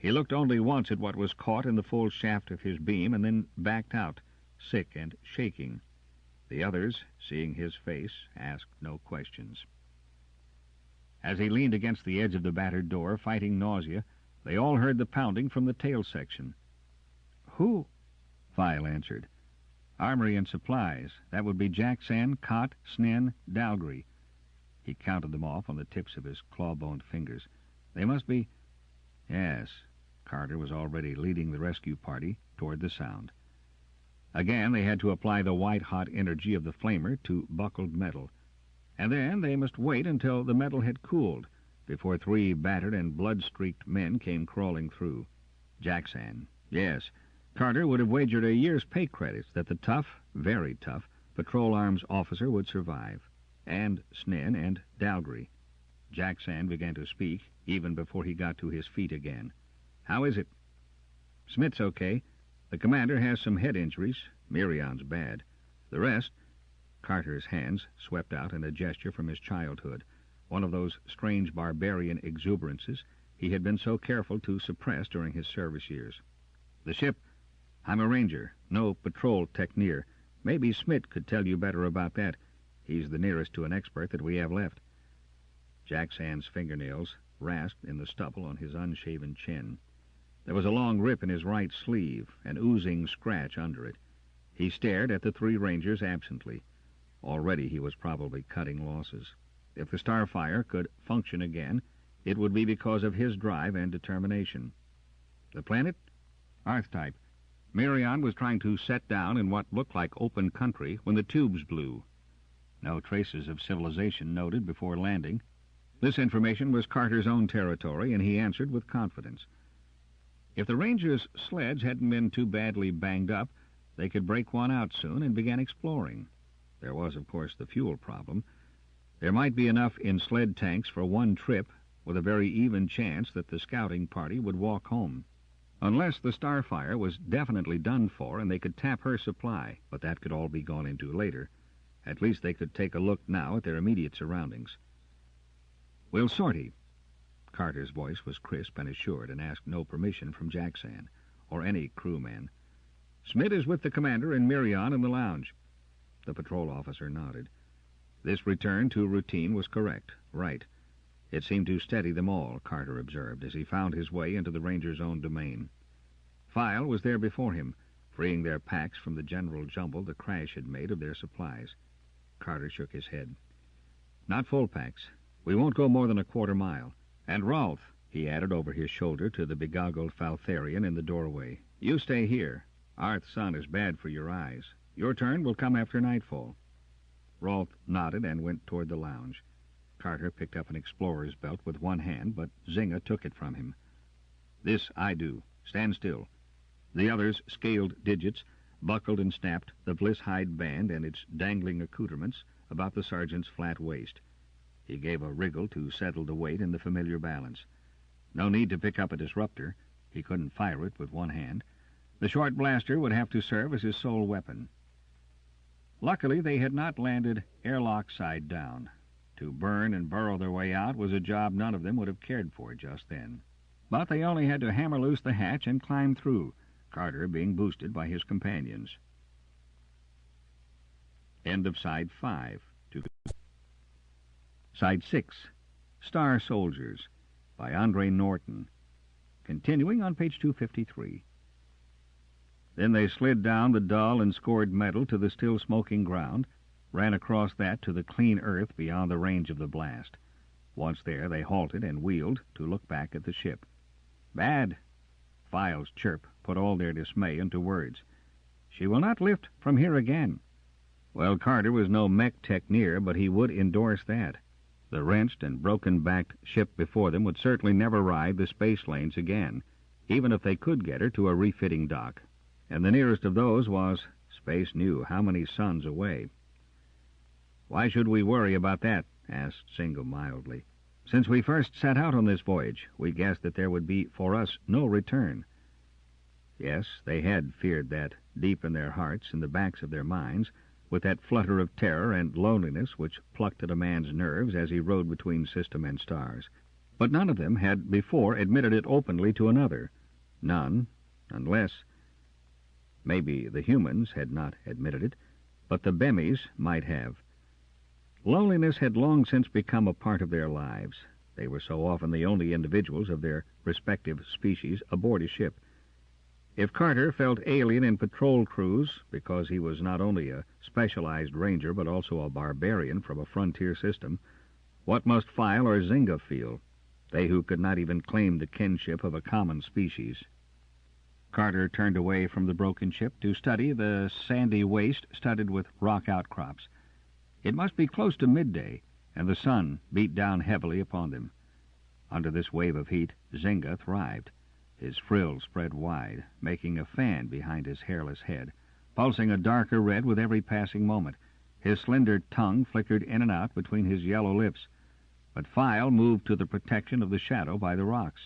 Speaker 1: He looked only once at what was caught in the full shaft of his beam and then backed out, sick and shaking. The others, seeing his face, asked no questions. As he leaned against the edge of the battered door, fighting nausea, they all heard the pounding from the tail section. "Who?" File answered. "Armory and supplies. That would be Jackson, Cott, Snen, Dalgry." He counted them off on the tips of his claw-boned fingers. "They must be—" Yes, Carter was already leading the rescue party toward the sound. Again they had to apply the white-hot energy of the flamer to buckled metal. And then they must wait until the metal had cooled before 3 battered and blood-streaked men came crawling through. Jackson, yes. Carter would have wagered a year's pay credits that the tough, very tough, patrol arms officer would survive. And Snen and Dalgry. Jackson began to speak even before he got to his feet again. "How is it?" "Smith's okay. The commander has some head injuries. Mirion's bad. The rest—" Carter's hands swept out in a gesture from his childhood, one of those strange barbarian exuberances he had been so careful to suppress during his service years. "The ship? I'm a ranger, no patrol techneer. Maybe Smith could tell you better about that. He's the nearest to an expert that we have left." Jackson's fingernails rasped in the stubble on his unshaven chin. There was a long rip in his right sleeve, an oozing scratch under it. He stared at the 3 rangers absently. Already he was probably cutting losses. If the Starfire could function again, it would be because of his drive and determination. "The planet?" "Arth-type. Mirion was trying to set down in what looked like open country when the tubes blew. No traces of civilization noted before landing." This information was Carter's own territory, and he answered with confidence. If the Rangers' sleds hadn't been too badly banged up, they could break one out soon and begin exploring. There was, of course, the fuel problem. There might be enough in sled tanks for one trip, with a very even chance that the scouting party would walk home. Unless the Starfire was definitely done for and they could tap her supply, but that could all be gone into later. At least they could take a look now at their immediate surroundings. "We'll sortie." Carter's voice was crisp and assured and asked no permission from Jackson or any crewman. "Smith is with the commander and Mirion in the lounge." The patrol officer nodded. This return to routine was correct, right. It seemed to steady them all, Carter observed, as he found his way into the ranger's own domain. File was there before him, freeing their packs from the general jumble the crash had made of their supplies. Carter shook his head. "Not full packs. We won't go more than a quarter mile. And Rolf," he added over his shoulder to the begoggled Faltharian in the doorway, "you stay here. Arth's sun is bad for your eyes. Your turn will come after nightfall." Rolf nodded and went toward the lounge. Carter picked up an explorer's belt with one hand, but Zinga took it from him. "This I do. Stand still." The others scaled digits, buckled and snapped the bliss hide band and its dangling accoutrements about the sergeant's flat waist. He gave a wriggle to settle the weight in the familiar balance. No need to pick up a disruptor. He couldn't fire it with one hand. The short blaster would have to serve as his sole weapon. Luckily, they had not landed airlock side down. To burn and burrow their way out was a job none of them would have cared for just then. But they only had to hammer loose the hatch and climb through, Carter being boosted by his companions. End of Side 5. Side 6, Star Soldiers, by Andre Norton. Continuing on page 253. Then they slid down the dull and scored metal to the still smoking ground, ran across that to the clean earth beyond the range of the blast. Once there, they halted and wheeled to look back at the ship. "Bad." File's chirp put all their dismay into words. "She will not lift from here again." Well, Carter was no mech techneer, but he would endorse that. The wrenched and broken-backed ship before them would certainly never ride the space lanes again, even if they could get her to a refitting dock. And the nearest of those was, space knew how many suns away. "Why should we worry about that?" asked Singo mildly. "Since we first set out on this voyage, we guessed that there would be, for us, no return." Yes, they had feared that, deep in their hearts, in the backs of their minds, with that flutter of terror and loneliness which plucked at a man's nerves as he rode between system and stars. But none of them had before admitted it openly to another. None, unless maybe the humans had not admitted it, but the Bemis might have. Loneliness had long since become a part of their lives. They were so often the only individuals of their respective species aboard a ship. If Carter felt alien in patrol crews because he was not only a specialized ranger but also a barbarian from a frontier system, what must File or Zynga feel, they who could not even claim the kinship of a common species? Carter turned away from the broken ship to study the sandy waste studded with rock outcrops. It must be close to midday, and the sun beat down heavily upon them. Under this wave of heat, Zynga thrived. His frills spread wide, making a fan behind his hairless head, pulsing a darker red with every passing moment. His slender tongue flickered in and out between his yellow lips, but File moved to the protection of the shadow by the rocks.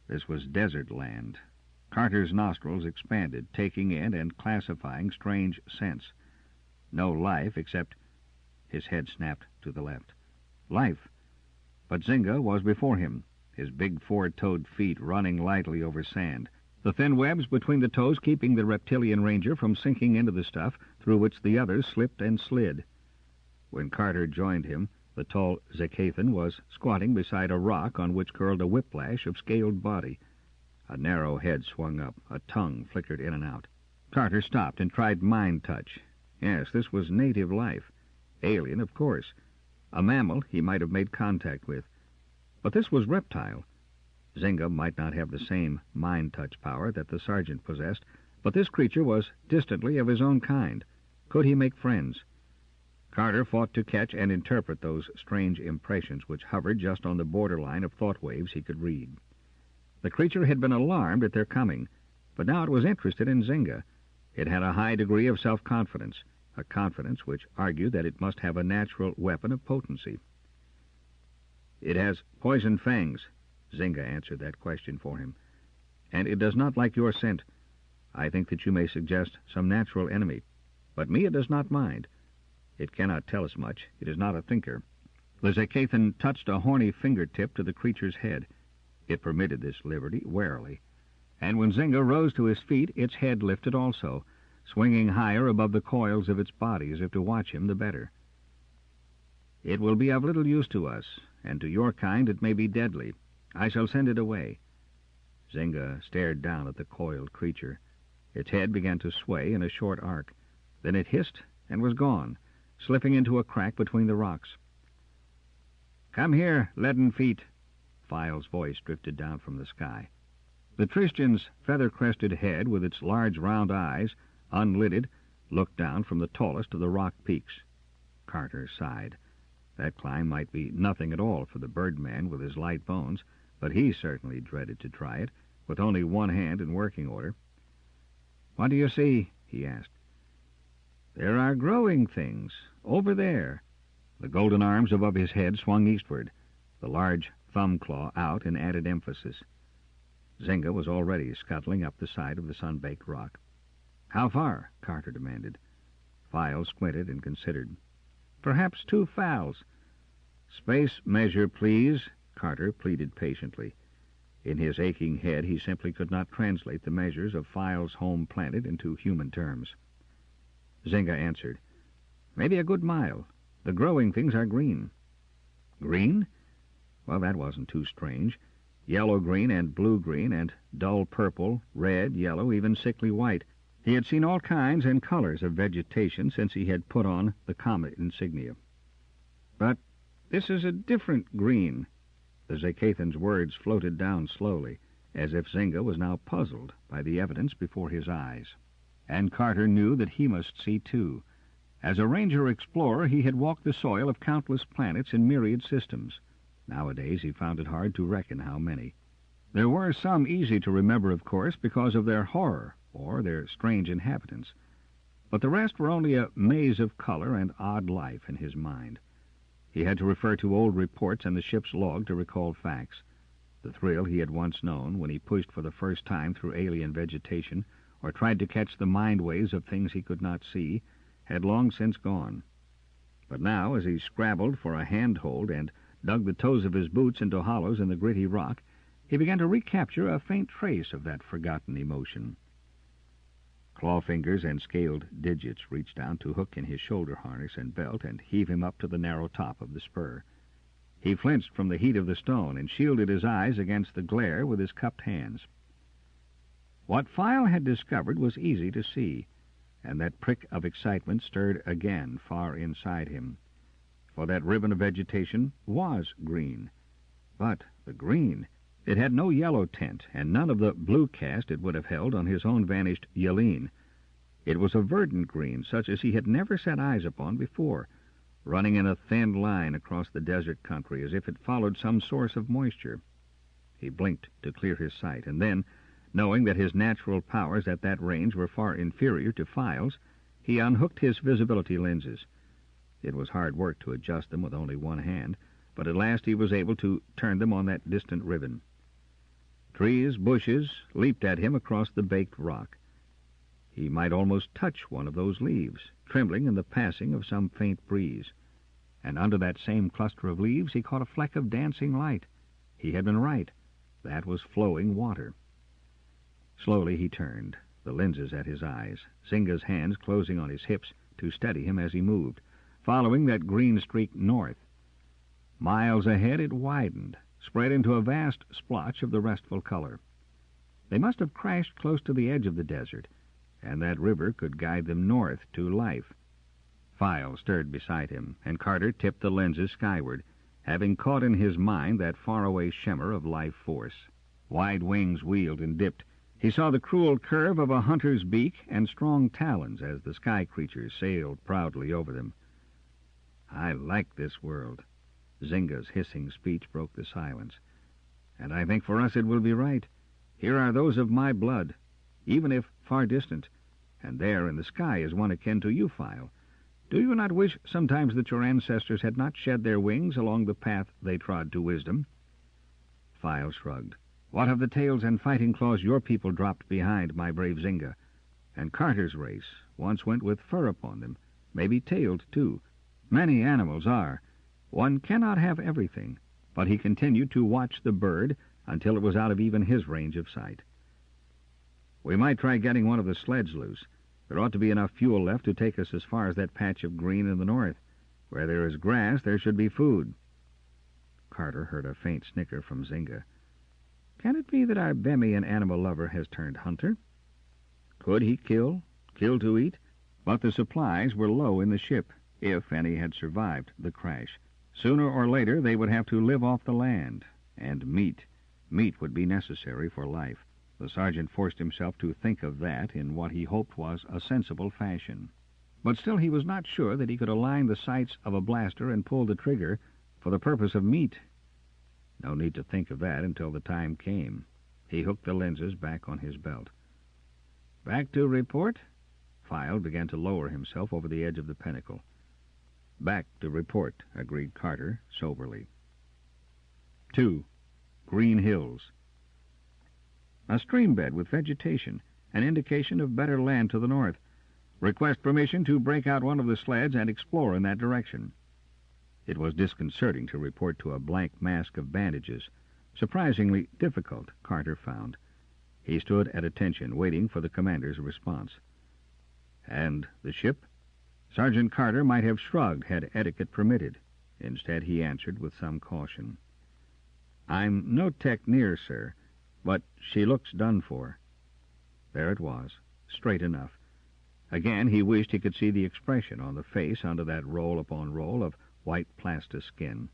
Speaker 1: This was desert land. Carter's nostrils expanded, taking in and classifying strange scents. No life except... His head snapped to the left. Life. But Zynga was before him, his big four-toed feet running lightly over sand, the thin webs between the toes keeping the reptilian ranger from sinking into the stuff through which the others slipped and slid. When Carter joined him, the tall Zakathan was squatting beside a rock on which curled a whiplash of scaled body. A narrow head swung up, a tongue flickered in and out. Carter stopped and tried mind touch. Yes, this was native life. Alien, of course. A mammal he might have made contact with. But this was reptile. Zynga might not have the same mind-touch power that the sergeant possessed, but this creature was distantly of his own kind. Could he make friends? Carter fought to catch and interpret those strange impressions which hovered just on the borderline of thought waves he could read. The creature had been alarmed at their coming, but now it was interested in Zynga. It had a high degree of self-confidence, a confidence which argued that it must have a natural weapon of potency. "It has poison fangs," Zynga answered that question for him, "and it does not like your scent. I think that you may suggest some natural enemy, but me it does not mind. It cannot tell us much. It is not a thinker." The Zakathan touched a horny fingertip to the creature's head. It permitted this liberty warily, and when Zynga rose to his feet, its head lifted also, swinging higher above the coils of its body as if to watch him the better. "It will be of little use to us, and to your kind it may be deadly. I shall send it away." Zynga stared down at the coiled creature. Its head began to sway in a short arc. Then it hissed and was gone, slipping into a crack between the rocks. "Come here, leaden feet." File's voice drifted down from the sky. The Tristian's feather-crested head, with its large round eyes, unlidded, looked down from the tallest of the rock peaks. Carter sighed. That climb might be nothing at all for the birdman with his light bones, but he certainly dreaded to try it, with only one hand in working order. "What do you see?" he asked. "There are growing things, over there." The golden arms above his head swung eastward, the large thumb claw out in added emphasis. Zynga was already scuttling up the side of the sun-baked rock. "How far?" Carter demanded. File squinted and considered. "Perhaps 2 fals." "Space measure, please," Carter pleaded patiently. In his aching head he simply could not translate the measures of File's home planet into human terms. Zynga answered, "Maybe a good mile. The growing things are green." "Green?" Well, that wasn't too strange. Yellow-green and blue-green and dull purple, red, yellow, even sickly white. He had seen all kinds and colors of vegetation since he had put on the comet insignia. "But this is a different green." The Zakathan's words floated down slowly, as if Zynga was now puzzled by the evidence before his eyes. And Carter knew that he must see too. As a ranger-explorer, he had walked the soil of countless planets in myriad systems. Nowadays he found it hard to reckon how many. There were some easy to remember, of course, because of their horror or their strange inhabitants. But the rest were only a maze of color and odd life in his mind. He had to refer to old reports and the ship's log to recall facts. The thrill he had once known when he pushed for the first time through alien vegetation or tried to catch the mind waves of things he could not see had long since gone. But now, as he scrabbled for a handhold and dug the toes of his boots into hollows in the gritty rock, he began to recapture a faint trace of that forgotten emotion. Claw fingers and scaled digits reached down to hook in his shoulder harness and belt and heave him up to the narrow top of the spur. He flinched from the heat of the stone and shielded his eyes against the glare with his cupped hands. What File had discovered was easy to see, and that prick of excitement stirred again far inside him. For that ribbon of vegetation was green. But the green, it had no yellow tint, and none of the blue cast it would have held on his own vanished Yeleen. It was a verdant green, such as he had never set eyes upon before, running in a thin line across the desert country as if it followed some source of moisture. He blinked to clear his sight, and then, knowing that his natural powers at that range were far inferior to File's, he unhooked his visibility lenses. It was hard work to adjust them with only one hand, but at last he was able to turn them on that distant ribbon. Trees, bushes, leaped at him across the baked rock. He might almost touch one of those leaves, trembling in the passing of some faint breeze. And under that same cluster of leaves he caught a fleck of dancing light. He had been right. That was flowing water. Slowly he turned, the lenses at his eyes, Zynga's hands closing on his hips to steady him as he moved, following that green streak north. Miles ahead it widened, spread into a vast splotch of the restful color. They must have crashed close to the edge of the desert, and that river could guide them north to life. File stirred beside him, and Carter tipped the lenses skyward, having caught in his mind that faraway shimmer of life force. Wide wings wheeled and dipped. He saw the cruel curve of a hunter's beak and strong talons as the sky creatures sailed proudly over them. "I like this world." Zynga's hissing speech broke the silence. "And I think for us it will be right. Here are those of my blood, even if far distant, and there in the sky is one akin to you, File. Do you not wish sometimes that your ancestors had not shed their wings along the path they trod to wisdom?" File shrugged. "What of the tails and fighting claws your people dropped behind, my brave Zynga? And Carter's race once went with fur upon them, maybe tailed too. Many animals are. One cannot have everything." But he continued to watch the bird until it was out of even his range of sight. "We might try getting one of the sleds loose. There ought to be enough fuel left to take us as far as that patch of green in the north. Where there is grass, there should be food." Carter heard a faint snicker from Zynga. "Can it be that our Bemian animal lover has turned hunter? Could he kill to eat?" But the supplies were low in the ship, if any had survived the crash. Sooner or later they would have to live off the land, and meat would be necessary for life. The sergeant forced himself to think of that in what he hoped was a sensible fashion. But still he was not sure that he could align the sights of a blaster and pull the trigger for the purpose of meat. No need to think of that until the time came. He hooked the lenses back on his belt. "Back to report?" File began to lower himself over the edge of the pinnacle. "Back to report," agreed Carter soberly. 2. Green Hills. A stream bed with vegetation, an indication of better land to the north. Request permission to break out one of the sleds and explore in that direction. It was disconcerting to report to a blank mask of bandages. Surprisingly difficult, Carter found. He stood at attention, waiting for the commander's response. "And the ship?" Sergeant Carter might have shrugged had etiquette permitted. Instead, he answered with some caution. "I'm no tech near, sir, but she looks done for." There it was, straight enough. Again, he wished he could see the expression on the face under that roll upon roll of white plastic skin.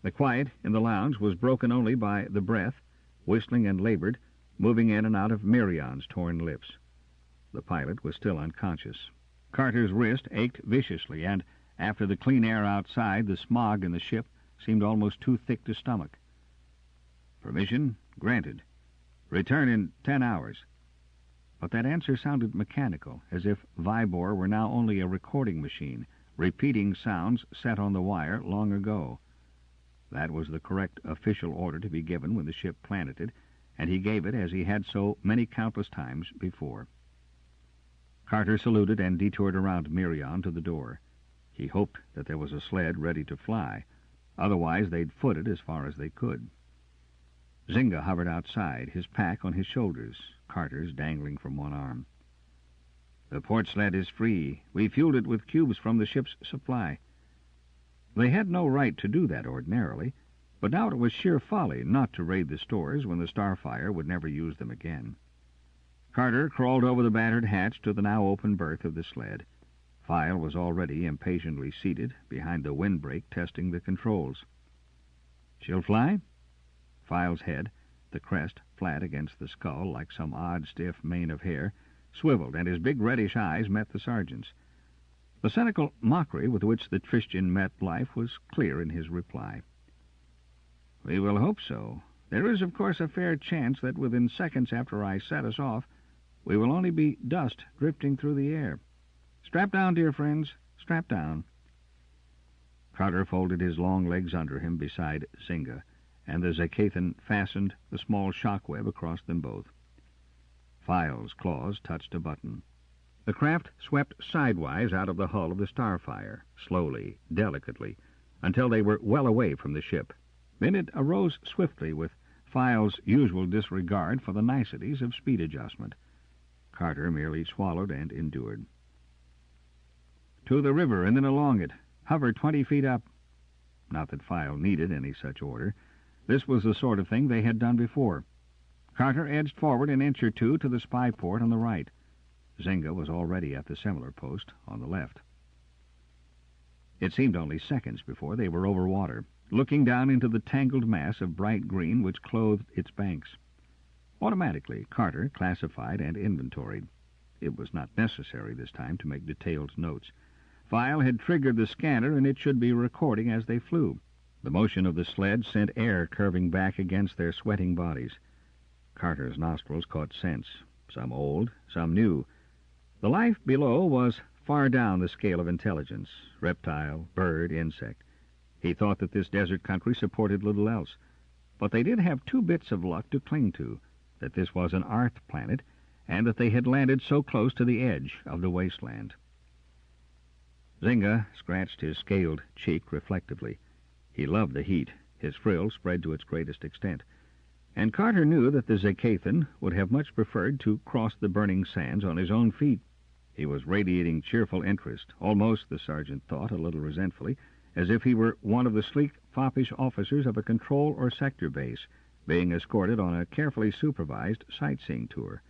Speaker 1: The quiet in the lounge was broken only by the breath, whistling and labored, moving in and out of Mirion's torn lips. The pilot was still unconscious. Carter's wrist ached viciously, and after the clean air outside, the smog in the ship seemed almost too thick to stomach. "Permission granted. Return in 10 hours. But that answer sounded mechanical, as if Vybor were now only a recording machine, repeating sounds set on the wire long ago. That was the correct official order to be given when the ship planeted, and he gave it as he had so many countless times before. Carter saluted and detoured around Mirion to the door. He hoped that there was a sled ready to fly. Otherwise, they'd foot it as far as they could. Zynga hovered outside, his pack on his shoulders, Carter's dangling from one arm. "The port sled is free. We fueled it with cubes from the ship's supply." They had no right to do that ordinarily, but now it was sheer folly not to raid the stores when the Starfire would never use them again. Carter crawled over the battered hatch to the now open berth of the sled. File was already impatiently seated behind the windbreak testing the controls. "She'll fly?" File's head, the crest flat against the skull like some odd stiff mane of hair, swiveled, and his big reddish eyes met the sergeant's. The cynical mockery with which the Tristian met life was clear in his reply. "We will hope so. There is, of course, a fair chance that within seconds after I set us off, we will only be dust drifting through the air. Strap down, dear friends, strap down." Carter folded his long legs under him beside Zynga, and the Zakathan fastened the small shock web across them both. File's claws touched a button. The craft swept sidewise out of the hull of the Starfire, slowly, delicately, until they were well away from the ship. Then it arose swiftly with File's usual disregard for the niceties of speed adjustment. Carter merely swallowed and endured. "To the river and then along it. Hover 20 feet up." Not that File needed any such order. This was the sort of thing they had done before. Carter edged forward an inch or two to the spy port on the right. Zynga was already at the similar post on the left. It seemed only seconds before they were over water, looking down into the tangled mass of bright green which clothed its banks. Automatically, Carter classified and inventoried. It was not necessary this time to make detailed notes. File had triggered the scanner, and it should be recording as they flew. The motion of the sled sent air curving back against their sweating bodies. Carter's nostrils caught scents, some old, some new. The life below was far down the scale of intelligence, reptile, bird, insect. He thought that this desert country supported little else. But they did have two bits of luck to cling to, that this was an Earth planet, and that they had landed so close to the edge of the wasteland. Zynga scratched his scaled cheek reflectively. He loved the heat, his frill spread to its greatest extent. And Carter knew that the Zakathan would have much preferred to cross the burning sands on his own feet. He was radiating cheerful interest, almost, the sergeant thought, a little resentfully, as if he were one of the sleek, foppish officers of a control or sector base, being escorted on a carefully supervised sightseeing tour.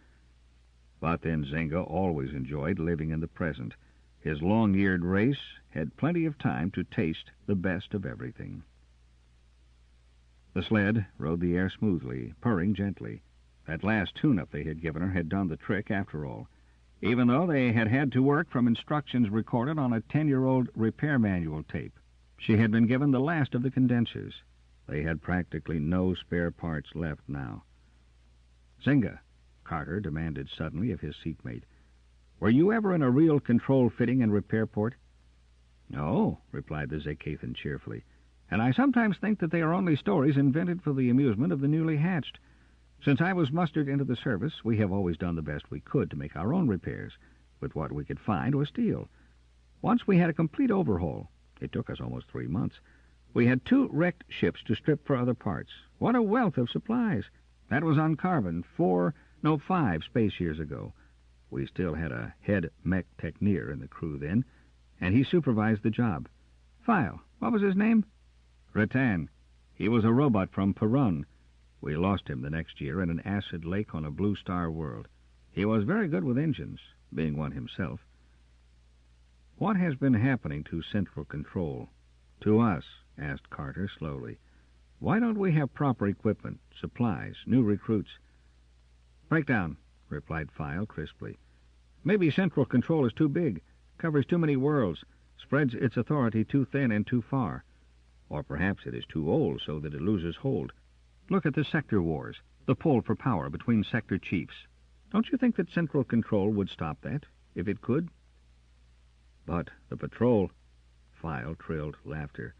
Speaker 1: But then Zynga always enjoyed living in the present. His long-eared race had plenty of time to taste the best of everything. The sled rode the air smoothly, purring gently. That last tune-up they had given her had done the trick after all, even though they had had to work from instructions recorded on a 10-year-old repair manual tape. She had been given the last of the condensers. They had practically no spare parts left now. "Zynga," Carter demanded suddenly of his seatmate, "were you ever in a real control fitting and repair port?" "No," replied the Zakathan cheerfully, "and I sometimes think that they are only stories invented for the amusement of the newly hatched. Since I was mustered into the service, we have always done the best we could to make our own repairs, with what we could find or steal. Once we had a complete overhaul. It took us almost 3 months. We had 2 wrecked ships to strip for other parts. What a wealth of supplies! That was on Carbon 5 space years ago. We still had a head mech techneer in the crew then, and he supervised the job. File, what was his name?" "Rattan. He was a robot from Perun. We lost him the next year in an acid lake on a blue star world. He was very good with engines, being one himself." "What has been happening to Central Control? To us?" asked Carter slowly. "Why don't we have proper equipment, supplies, new recruits?" "Breakdown," replied File crisply. "Maybe Central Control is too big, covers too many worlds, spreads its authority too thin and too far. Or perhaps it is too old so that it loses hold. Look at the sector wars, the pull for power between sector chiefs. Don't you think that Central Control would stop that, if it could?" "But the patrol—" File trilled laughter.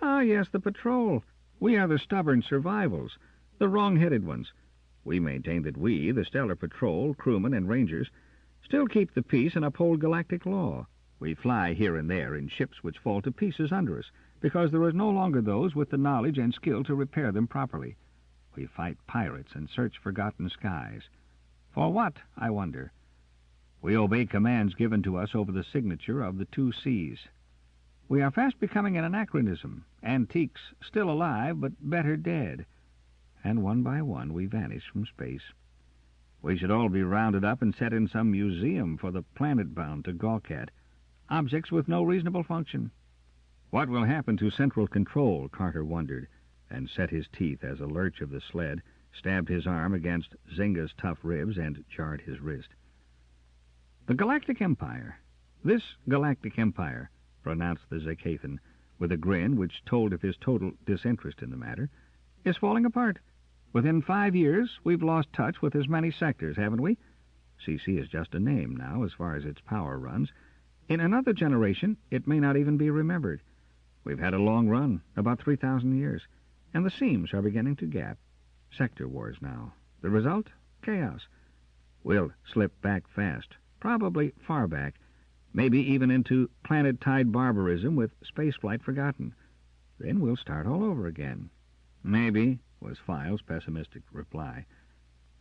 Speaker 1: "Ah, yes, the patrol. We are the stubborn survivals, the wrong-headed ones. We maintain that we, the stellar patrol, crewmen and rangers, still keep the peace and uphold galactic law. We fly here and there in ships which fall to pieces under us, because there is no longer those with the knowledge and skill to repair them properly. We fight pirates and search forgotten skies. For what, I wonder? We obey commands given to us over the signature of the 2 C's. We are fast becoming an anachronism, antiques still alive but better dead. And one by one we vanish from space. We should all be rounded up and set in some museum for the planet-bound to gawk at. Objects with no reasonable function. What will happen to central control, Carter wondered, and set his teeth as a lurch of the sled stabbed his arm against Zynga's tough ribs and jarred his wrist. The Galactic Empire. This Galactic Empire, pronounced the Zacathan, with a grin which told of his total disinterest in the matter, is falling apart. Within 5 years, we've lost touch with as many sectors, haven't we? CC is just a name now, as far as its power runs. In another generation, it may not even be remembered. We've had a long run, about 3,000 years, and the seams are beginning to gap. Sector wars now. The result? Chaos. We'll slip back fast, probably far back, maybe even into planet-tide barbarism with spaceflight forgotten. Then we'll start all over again. Maybe, was Files' pessimistic reply.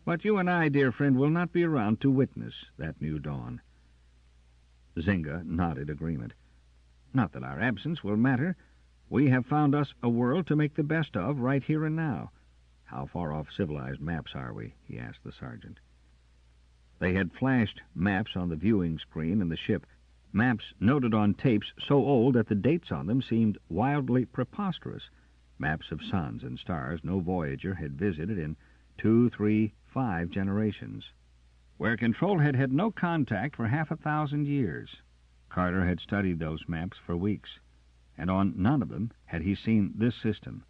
Speaker 1: But you and I, dear friend, will not be around to witness that new dawn. Zynga nodded agreement. Not that our absence will matter. We have found us a world to make the best of right here and now. How far off civilized maps are we? He asked the sergeant. They had flashed maps on the viewing screen in the ship, maps noted on tapes so old that the dates on them seemed wildly preposterous, maps of suns and stars no Voyager had visited in 2, 3, 5 generations, where Control had had no contact for 500 years. Carter had studied those maps for weeks, and on none of them had he seen this system.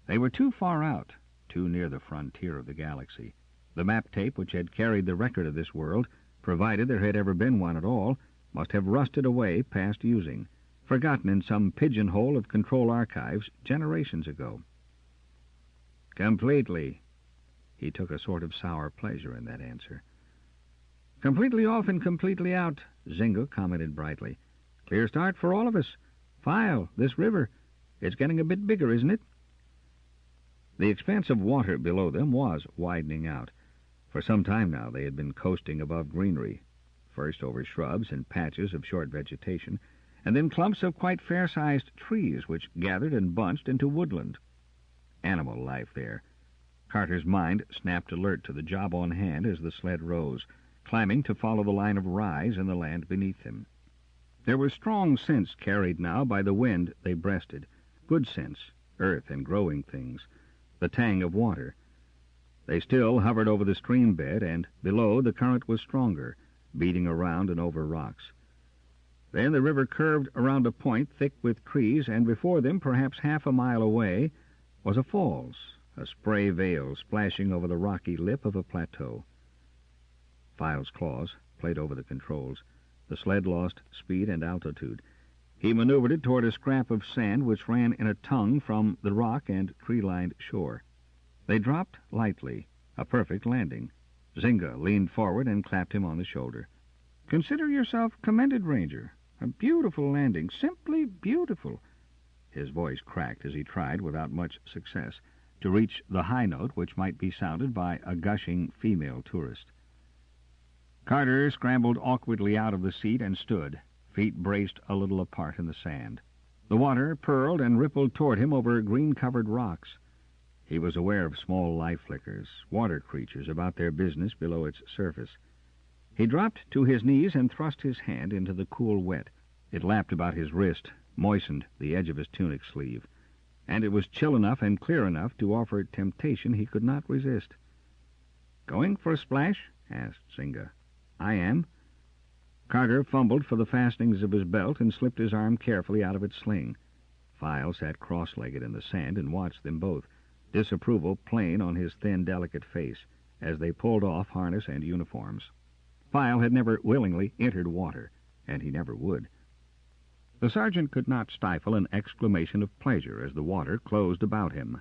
Speaker 1: They were too far out, too near the frontier of the galaxy. The map tape which had carried the record of this world, provided there had ever been one at all, must have rusted away past using, forgotten in some pigeonhole of Control archives generations ago. Completely. He took a sort of sour pleasure in that answer. Completely off and completely out, Zynga commented brightly. Clear start for all of us. File, this river. It's getting a bit bigger, isn't it? The expanse of water below them was widening out. For some time now they had been coasting above greenery, first over shrubs and patches of short vegetation, and then clumps of quite fair-sized trees which gathered and bunched into woodland. Animal life there. Carter's mind snapped alert to the job on hand as the sled rose, climbing to follow the line of rise in the land beneath him. There was strong scents carried now by the wind they breasted, good scents, earth and growing things, the tang of water. They still hovered over the stream bed, and below the current was stronger, beating around and over rocks. Then the river curved around a point thick with trees, and before them, perhaps half a mile away, was a falls, a spray veil splashing over the rocky lip of a plateau. Files' claws played over the controls. The sled lost speed and altitude. He maneuvered it toward a scrap of sand which ran in a tongue from the rock and tree-lined shore. They dropped lightly, a perfect landing. Zynga leaned forward and clapped him on the shoulder. Consider yourself commended, Ranger. A beautiful landing, simply beautiful. His voice cracked as he tried, without much success, to reach the high note which might be sounded by a gushing female tourist. Carter scrambled awkwardly out of the seat and stood, feet braced a little apart in the sand. The water purled and rippled toward him over green-covered rocks. He was aware of small life flickers, water creatures about their business below its surface. He dropped to his knees and thrust his hand into the cool wet. It lapped about his wrist, moistened the edge of his tunic sleeve, and it was chill enough and clear enough to offer temptation he could not resist. "Going for a splash?" asked Zynga. "I am." Carter fumbled for the fastenings of his belt and slipped his arm carefully out of its sling. File sat cross-legged in the sand and watched them both, disapproval plain on his thin, delicate face, as they pulled off harness and uniforms. File had never willingly entered water, and he never would. The sergeant could not stifle an exclamation of pleasure as the water closed about him,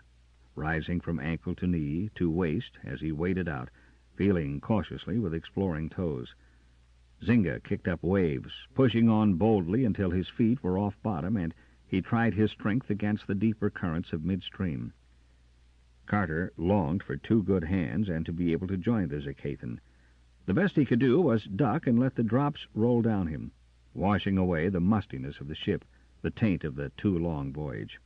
Speaker 1: rising from ankle to knee to waist as he waded out, feeling cautiously with exploring toes. Zynga kicked up waves, pushing on boldly until his feet were off bottom, and he tried his strength against the deeper currents of midstream. Carter longed for two good hands and to be able to join the Zakathan. The best he could do was duck and let the drops roll down him, washing away the mustiness of the ship, the taint of the too long voyage.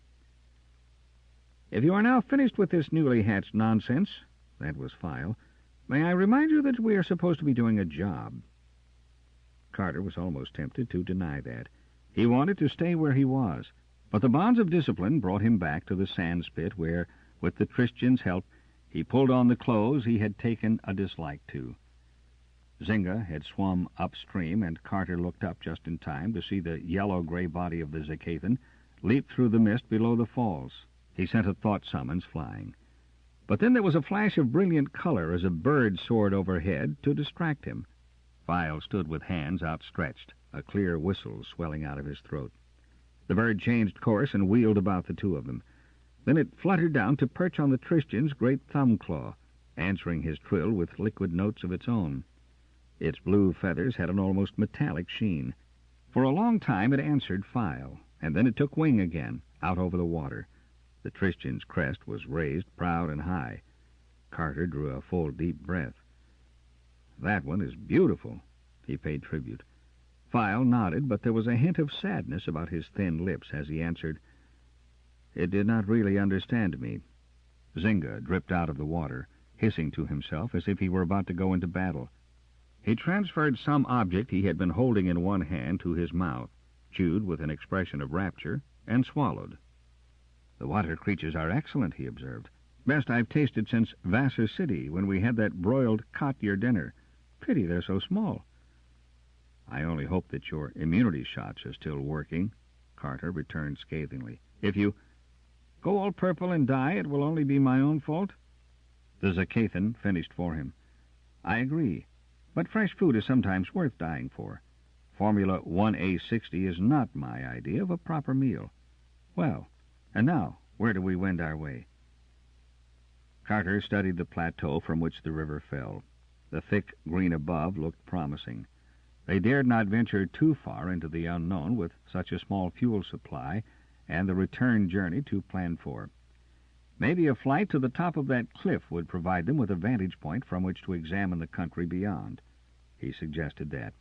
Speaker 1: "If you are now finished with this newly hatched nonsense," that was File, "may I remind you that we are supposed to be doing a job?" Carter was almost tempted to deny that. He wanted to stay where he was, but the bonds of discipline brought him back to the sand spit where, with the Christian's help, he pulled on the clothes he had taken a dislike to. Zynga had swum upstream, and Carter looked up just in time to see the yellow-gray body of the Zakathan leap through the mist below the falls. He sent a thought summons flying. But then there was a flash of brilliant color as a bird soared overhead to distract him. File stood with hands outstretched, a clear whistle swelling out of his throat. The bird changed course and wheeled about the two of them. Then it fluttered down to perch on the Tristan's great thumb claw, answering his trill with liquid notes of its own. Its blue feathers had an almost metallic sheen. For a long time it answered File, and then it took wing again, out over the water. The Tristan's crest was raised proud and high. Carter drew a full, deep breath. "That one is beautiful," he paid tribute. File nodded, but there was a hint of sadness about his thin lips as he answered, "It did not really understand me." Zynga dripped out of the water, hissing to himself as if he were about to go into battle. He transferred some object he had been holding in one hand to his mouth, chewed with an expression of rapture, and swallowed. "The water creatures are excellent," he observed. "Best I've tasted since Vassar City, when we had that broiled Kotyer dinner. Pity they're so small." "I only hope that your immunity shots are still working," Carter returned scathingly. "If you go all purple and die, it will only be my own fault." The Zakathan finished for him. "I agree, but fresh food is sometimes worth dying for. Formula 1A60 is not my idea of a proper meal. Well, and now, where do we wend our way?" Carter studied the plateau from which the river fell. The thick green above looked promising. They dared not venture too far into the unknown with such a small fuel supply and the return journey to plan for. Maybe a flight to the top of that cliff would provide them with a vantage point from which to examine the country beyond. He suggested that.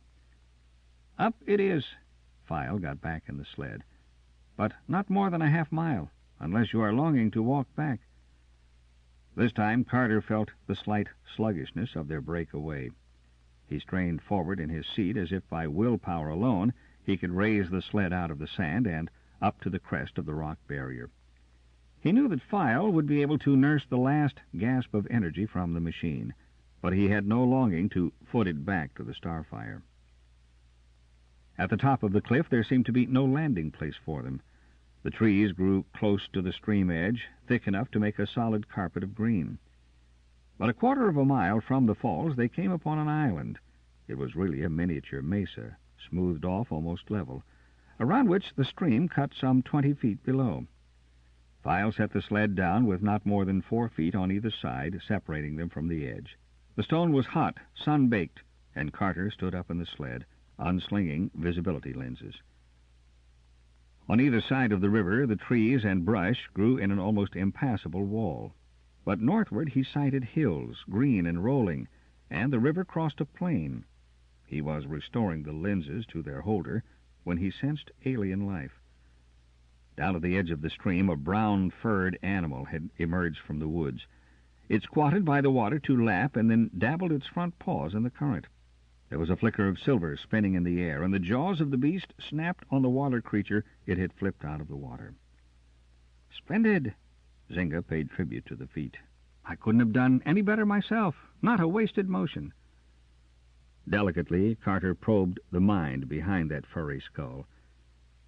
Speaker 1: "Up it is." File got back in the sled. "But not more than a half-mile, unless you are longing to walk back." This time Carter felt the slight sluggishness of their breakaway. He strained forward in his seat as if by willpower alone he could raise the sled out of the sand and up to the crest of the rock barrier. He knew that File would be able to nurse the last gasp of energy from the machine, but he had no longing to foot it back to the starfire. At the top of the cliff there seemed to be no landing place for them. The trees grew close to the stream edge, thick enough to make a solid carpet of green. But a quarter of a mile from the falls they came upon an island. It was really a miniature mesa, smoothed off almost level, around which the stream cut some 20 feet below. File set the sled down with not more than 4 feet on either side, separating them from the edge. The stone was hot, sun-baked, and Carter stood up in the sled, unslinging visibility lenses. On either side of the river, the trees and brush grew in an almost impassable wall. But northward he sighted hills, green and rolling, and the river crossed a plain. He was restoring the lenses to their holder when he sensed alien life. Down at the edge of the stream, a brown-furred animal had emerged from the woods. It squatted by the water to lap and then dabbled its front paws in the current. There was a flicker of silver spinning in the air, and the jaws of the beast snapped on the water creature it had flipped out of the water. "Splendid!" Zynga paid tribute to the feat. "I couldn't have done any better myself. Not a wasted motion." Delicately, Carter probed the mind behind that furry skull.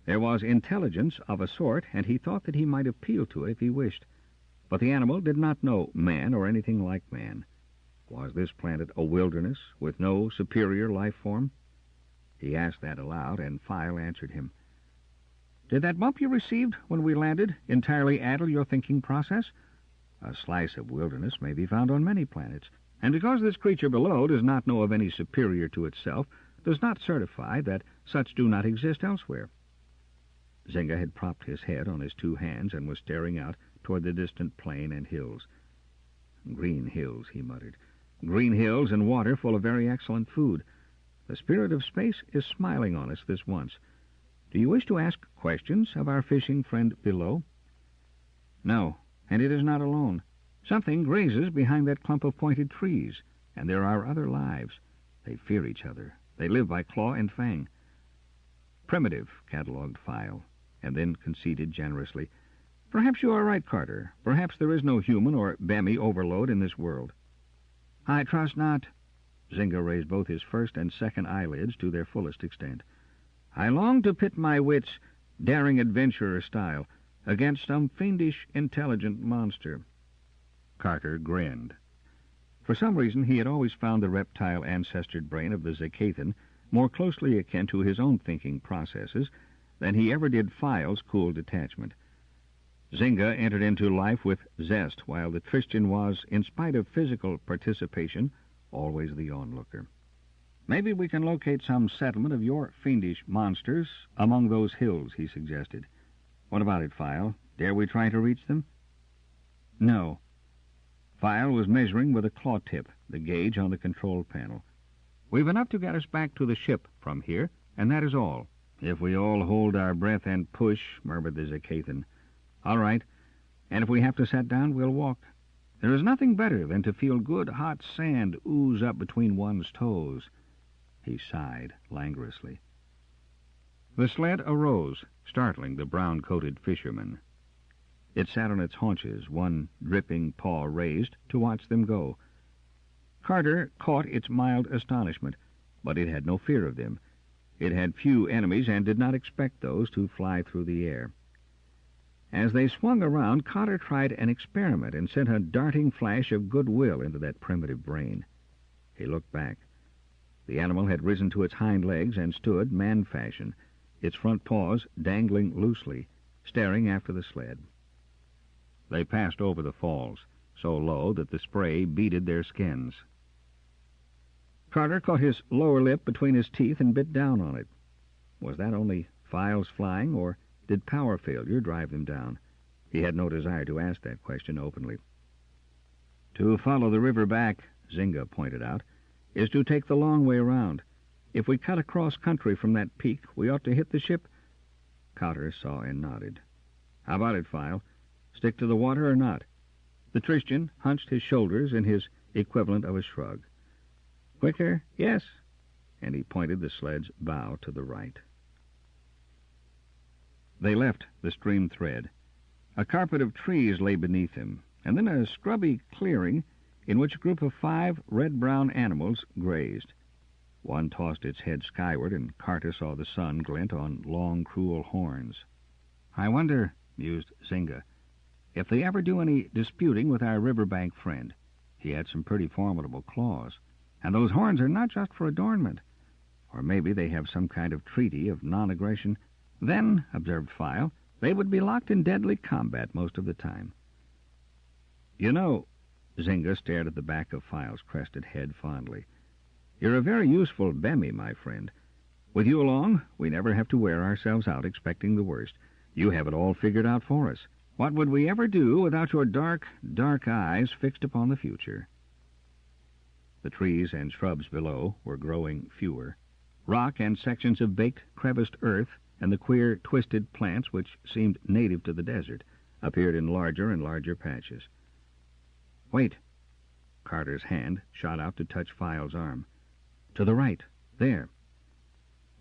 Speaker 1: There was intelligence of a sort, and he thought that he might appeal to it if he wished. But the animal did not know man or anything like man. Was this planet a wilderness with no superior life form? He asked that aloud, and File answered him. "Did that bump you received when we landed entirely addle your thinking process? A slice of wilderness may be found on many planets, and because this creature below does not know of any superior to itself, does not certify that such do not exist elsewhere." Zynga had propped his head on his two hands and was staring out toward the distant plain and hills. "Green hills," he muttered. "Green hills and water full of very excellent food. The spirit of space is smiling on us this once. Do you wish to ask questions of our fishing friend below?" "No, and it is not alone. Something grazes behind that clump of pointed trees, and there are other lives. They fear each other. They live by claw and fang." "Primitive," catalogued File, and then conceded generously, "Perhaps you are right, Carter. Perhaps there is no human or Bemmy overload in this world." "I trust not." Zynga raised both his first and second eyelids to their fullest extent. "I long to pit my wits, daring adventurer style, against some fiendish, intelligent monster." Carter grinned. For some reason he had always found the reptile-ancestored brain of the Zacathan more closely akin to his own thinking processes than he ever did File's cool detachment. Zynga entered into life with zest, while the Christian was, in spite of physical participation, always the onlooker. "Maybe we can locate some settlement of your fiendish monsters among those hills," he suggested. "What about it, File? Dare we try to reach them?" "No." File was measuring with a claw tip the gauge on the control panel. "We've enough to get us back to the ship from here, and that is all." "If we all hold our breath and push," murmured the Zacathan. "All right, and if we have to sit down, we'll walk. There is nothing better than to feel good hot sand ooze up between one's toes." He sighed languorously. The sled arose, startling the brown-coated fisherman. It sat on its haunches, one dripping paw raised, to watch them go. Carter caught its mild astonishment, but it had no fear of them. It had few enemies and did not expect those to fly through the air. As they swung around, Carter tried an experiment and sent a darting flash of goodwill into that primitive brain. He looked back. The animal had risen to its hind legs and stood, man-fashion, its front paws dangling loosely, staring after the sled. They passed over the falls, so low that the spray beaded their skins. Carter caught his lower lip between his teeth and bit down on it. Was that only Files flying, or did power failure drive them down? He had no desire to ask that question openly. "To follow the river back," Zynga pointed out, "is to take the long way around. If we cut across country from that peak, we ought to hit the ship." Carter saw and nodded. "How about it, File? Stick to the water or not?" The Christian hunched his shoulders in his equivalent of a shrug. "Quicker, yes," and he pointed the sled's bow to the right. They left the stream thread. A carpet of trees lay beneath them, and then a scrubby clearing in which a group of 5 red-brown animals grazed. One tossed its head skyward, and Carter saw the sun glint on long, cruel horns. "I wonder," mused Zynga, "if they ever do any disputing with our riverbank friend. He had some pretty formidable claws, and those horns are not just for adornment. Or maybe they have some kind of treaty of non-aggression. Then," observed File, "they would be locked in deadly combat most of the time." "You know," Zynga stared at the back of File's crested head fondly, "you're a very useful Bemmy, my friend. With you along, we never have to wear ourselves out expecting the worst. You have it all figured out for us. What would we ever do without your dark, dark eyes fixed upon the future?" The trees and shrubs below were growing fewer. Rock and sections of baked, creviced earth and the queer, twisted plants which seemed native to the desert appeared in larger and larger patches. "Wait." Carter's hand shot out to touch File's arm. "To the right. There."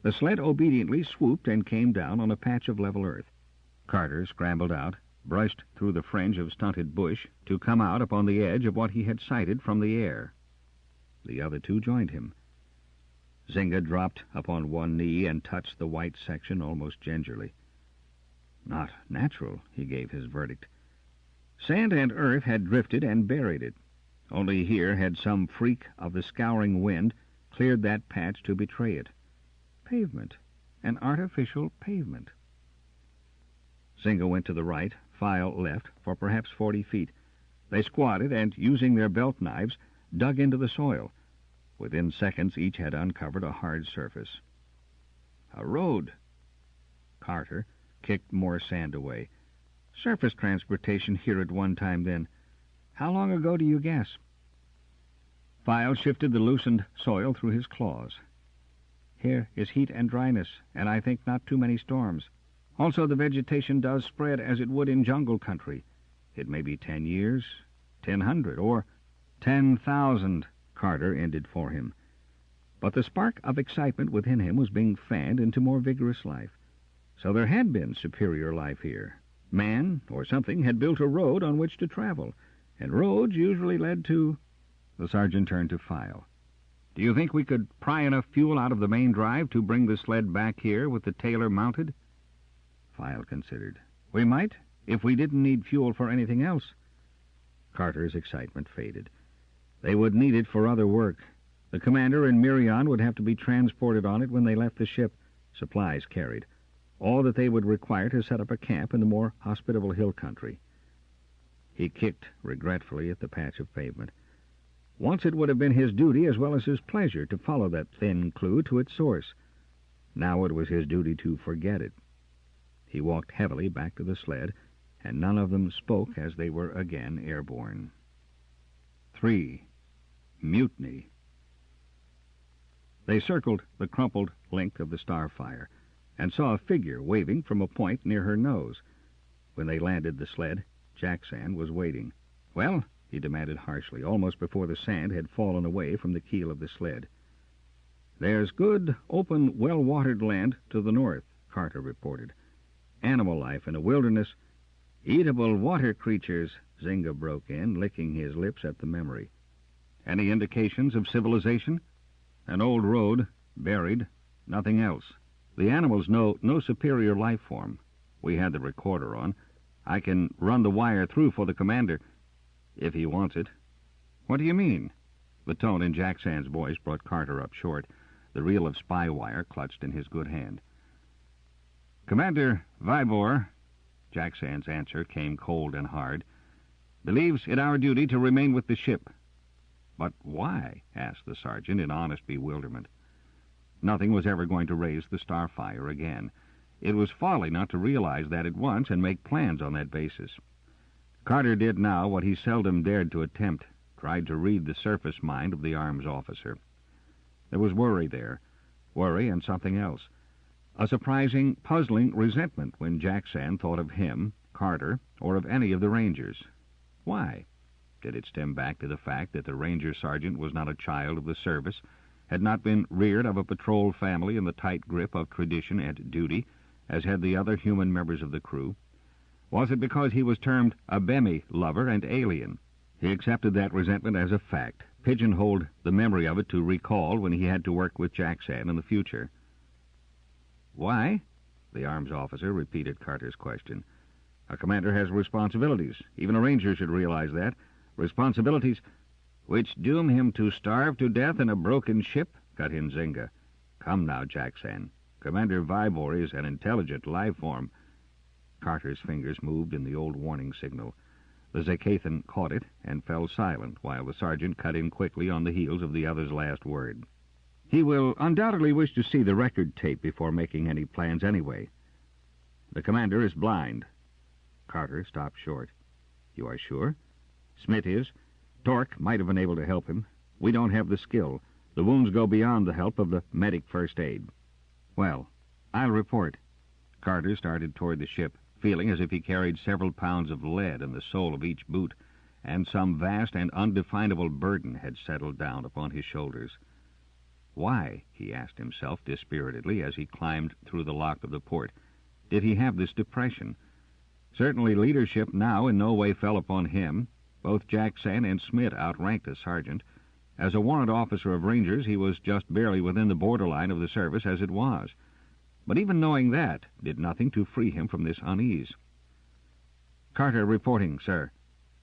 Speaker 1: The sled obediently swooped and came down on a patch of level earth. Carter scrambled out, brushed through the fringe of stunted bush to come out upon the edge of what he had sighted from the air. The other two joined him. Zynga dropped upon one knee and touched the white section almost gingerly. "Not natural," he gave his verdict. Sand and earth had drifted and buried it. Only here had some freak of the scouring wind cleared that patch to betray it. Pavement. An artificial pavement. Zynga went to the right, File left, for perhaps 40 feet. They squatted and, using their belt knives, dug into the soil. Within seconds, each had uncovered a hard surface. "A road." Carter, kicked more sand away. "Surface transportation here at one time, then. How long ago do you guess?" File shifted the loosened soil through his claws. "Here is heat and dryness, and I think not too many storms. Also, the vegetation does spread as it would in jungle country. It may be 10 years, 1,000, or 10,000, Carter ended for him. But the spark of excitement within him was being fanned into more vigorous life. So there had been superior life here. Man, or something, had built a road on which to travel, and roads usually led to... The sergeant turned to File. "Do you think we could pry enough fuel out of the main drive to bring the sled back here with the Taylor mounted?" File considered. "We might, if we didn't need fuel for anything else." Carter's excitement faded. They would need it for other work. The commander and Miriam would have to be transported on it when they left the ship, supplies carried, all that they would require to set up a camp in the more hospitable hill country. He kicked regretfully at the patch of pavement. Once it would have been his duty as well as his pleasure to follow that thin clue to its source. Now it was his duty to forget it. He walked heavily back to the sled, and none of them spoke as they were again airborne. 3. Mutiny. They circled the crumpled length of the Starfire and saw a figure waving from a point near her nose. When they landed the sled, Jackson was waiting. "Well?" he demanded harshly, almost before the sand had fallen away from the keel of the sled. "There's good, open, well-watered land to the north," Carter reported. "Animal life in a wilderness." "Eatable water creatures," Zynga broke in, licking his lips at the memory. "Any indications of civilization?" "An old road, buried, nothing else. The animals know no superior life form. We had the recorder on. I can run the wire through for the commander, if he wants it." "What do you mean?" The tone in Jackson's voice brought Carter up short, the reel of spy wire clutched in his good hand. "Commander Vibor," Jackson's answer came cold and hard, "believes it our duty to remain with the ship." "But why?" asked the sergeant in honest bewilderment. Nothing was ever going to raise the Starfire again. It was folly not to realize that at once and make plans on that basis. Carter did now what he seldom dared to attempt, tried to read the surface mind of the arms officer. There was worry there, worry and something else. A surprising, puzzling resentment when Jackson thought of him, Carter, or of any of the Rangers. Why? Did it stem back to the fact that the Ranger sergeant was not a child of the service, had not been reared of a patrol family in the tight grip of tradition and duty, as had the other human members of the crew? Was it because he was termed a Bemi lover and alien? He accepted that resentment as a fact, pigeonholed the memory of it to recall when he had to work with Jackson in the future. "Why?" The arms officer repeated Carter's question. "A commander has responsibilities. Even a ranger should realize that. Responsibilities—" "Which doom him to starve to death in a broken ship," cut in Zynga. "Come now, Jackson. Commander Vibor is an intelligent life form." Carter's fingers moved in the old warning signal. The Zacathan caught it and fell silent while the sergeant cut in quickly on the heels of the other's last word. "He will undoubtedly wish to see the record tape before making any plans anyway." "The commander is blind." Carter stopped short. "You are sure?" "Smith is. Torque might have been able to help him. We don't have the skill. The wounds go beyond the help of the medic first aid." "Well, I'll report." Carter started toward the ship, feeling as if he carried several pounds of lead in the sole of each boot, and some vast and undefinable burden had settled down upon his shoulders. Why, he asked himself dispiritedly as he climbed through the lock of the port, did he have this depression? Certainly leadership now in no way fell upon him. Both Jackson and Smith outranked the sergeant. As a warrant officer of Rangers, he was just barely within the borderline of the service as it was. But even knowing that did nothing to free him from this unease. "Carter reporting, sir."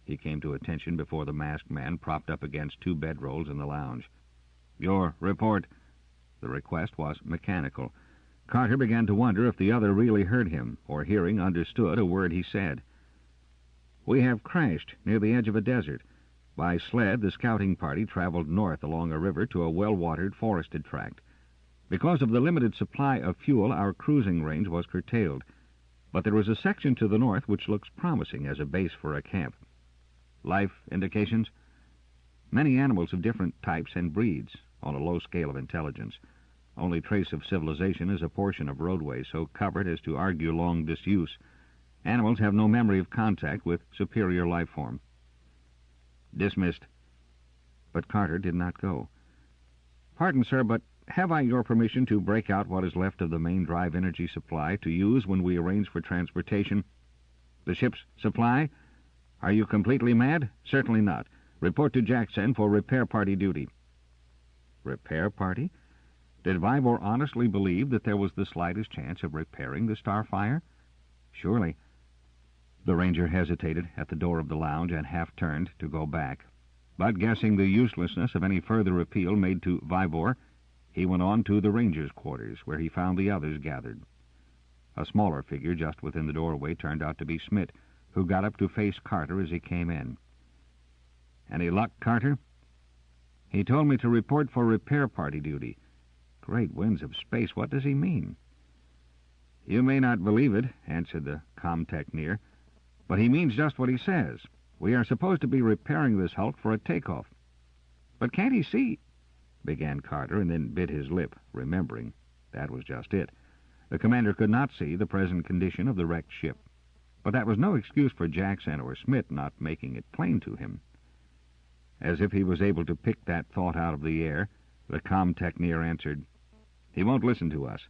Speaker 1: He came to attention before the masked man propped up against two bedrolls in the lounge. "Your report." The request was mechanical. Carter began to wonder if the other really heard him, or hearing understood a word he said. "We have crashed near the edge of a desert. By sled, the scouting party traveled north along a river to a well-watered, forested tract. Because of the limited supply of fuel, our cruising range was curtailed. but there is a section to the north which looks promising as a base for a camp. Life indications? Many animals of different types and breeds, on a low scale of intelligence. Only trace of civilization is a portion of roadway so covered as to argue long disuse. Animals have no memory of contact with superior life form. Dismissed. But Carter did not go. Pardon, sir, but have I your permission to break out what is left of the main drive energy supply to use when we arrange for transportation? The ship's supply? Are you completely mad? Certainly not. Report to Jackson for repair party duty. Repair party? Did Vibor honestly believe that there was the slightest chance of repairing the Starfire? Surely. The ranger hesitated at the door of the lounge and half-turned to go back. But guessing the uselessness of any further appeal made to Vibor, he went on to the ranger's quarters, where he found the others gathered. A smaller figure just within the doorway turned out to be Smith, who got up to face Carter as he came in. Any luck, Carter? He told me to report for repair party duty. Great winds of space, what does he mean? You may not believe it, answered the comtechneer, but he means just what he says. We are supposed to be repairing this hulk for a takeoff. But can't he see? Began Carter, and then bit his lip, remembering. That was just it. The commander could not see the present condition of the wrecked ship. But that was no excuse for Jackson or Smith not making it plain to him. As if he was able to pick that thought out of the air, the comtechneer answered, He won't listen to us.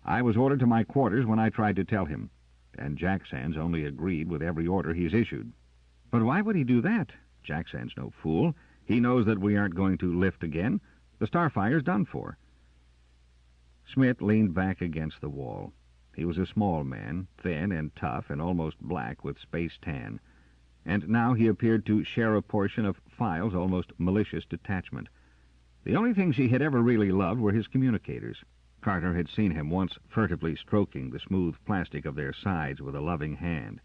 Speaker 1: I was ordered to my quarters when I tried to tell him, and Jackson's only agreed with every order he's issued. But why would he do that? Jackson's no fool. He knows that we aren't going to lift again. The Starfire's done for. Smith leaned back against the wall. He was a small man, thin and tough and almost black with space tan. And now he appeared to share a portion of File's almost malicious detachment. The only things he had ever really loved were his communicators. Carter had seen him once furtively stroking the smooth plastic of their sides with a loving hand.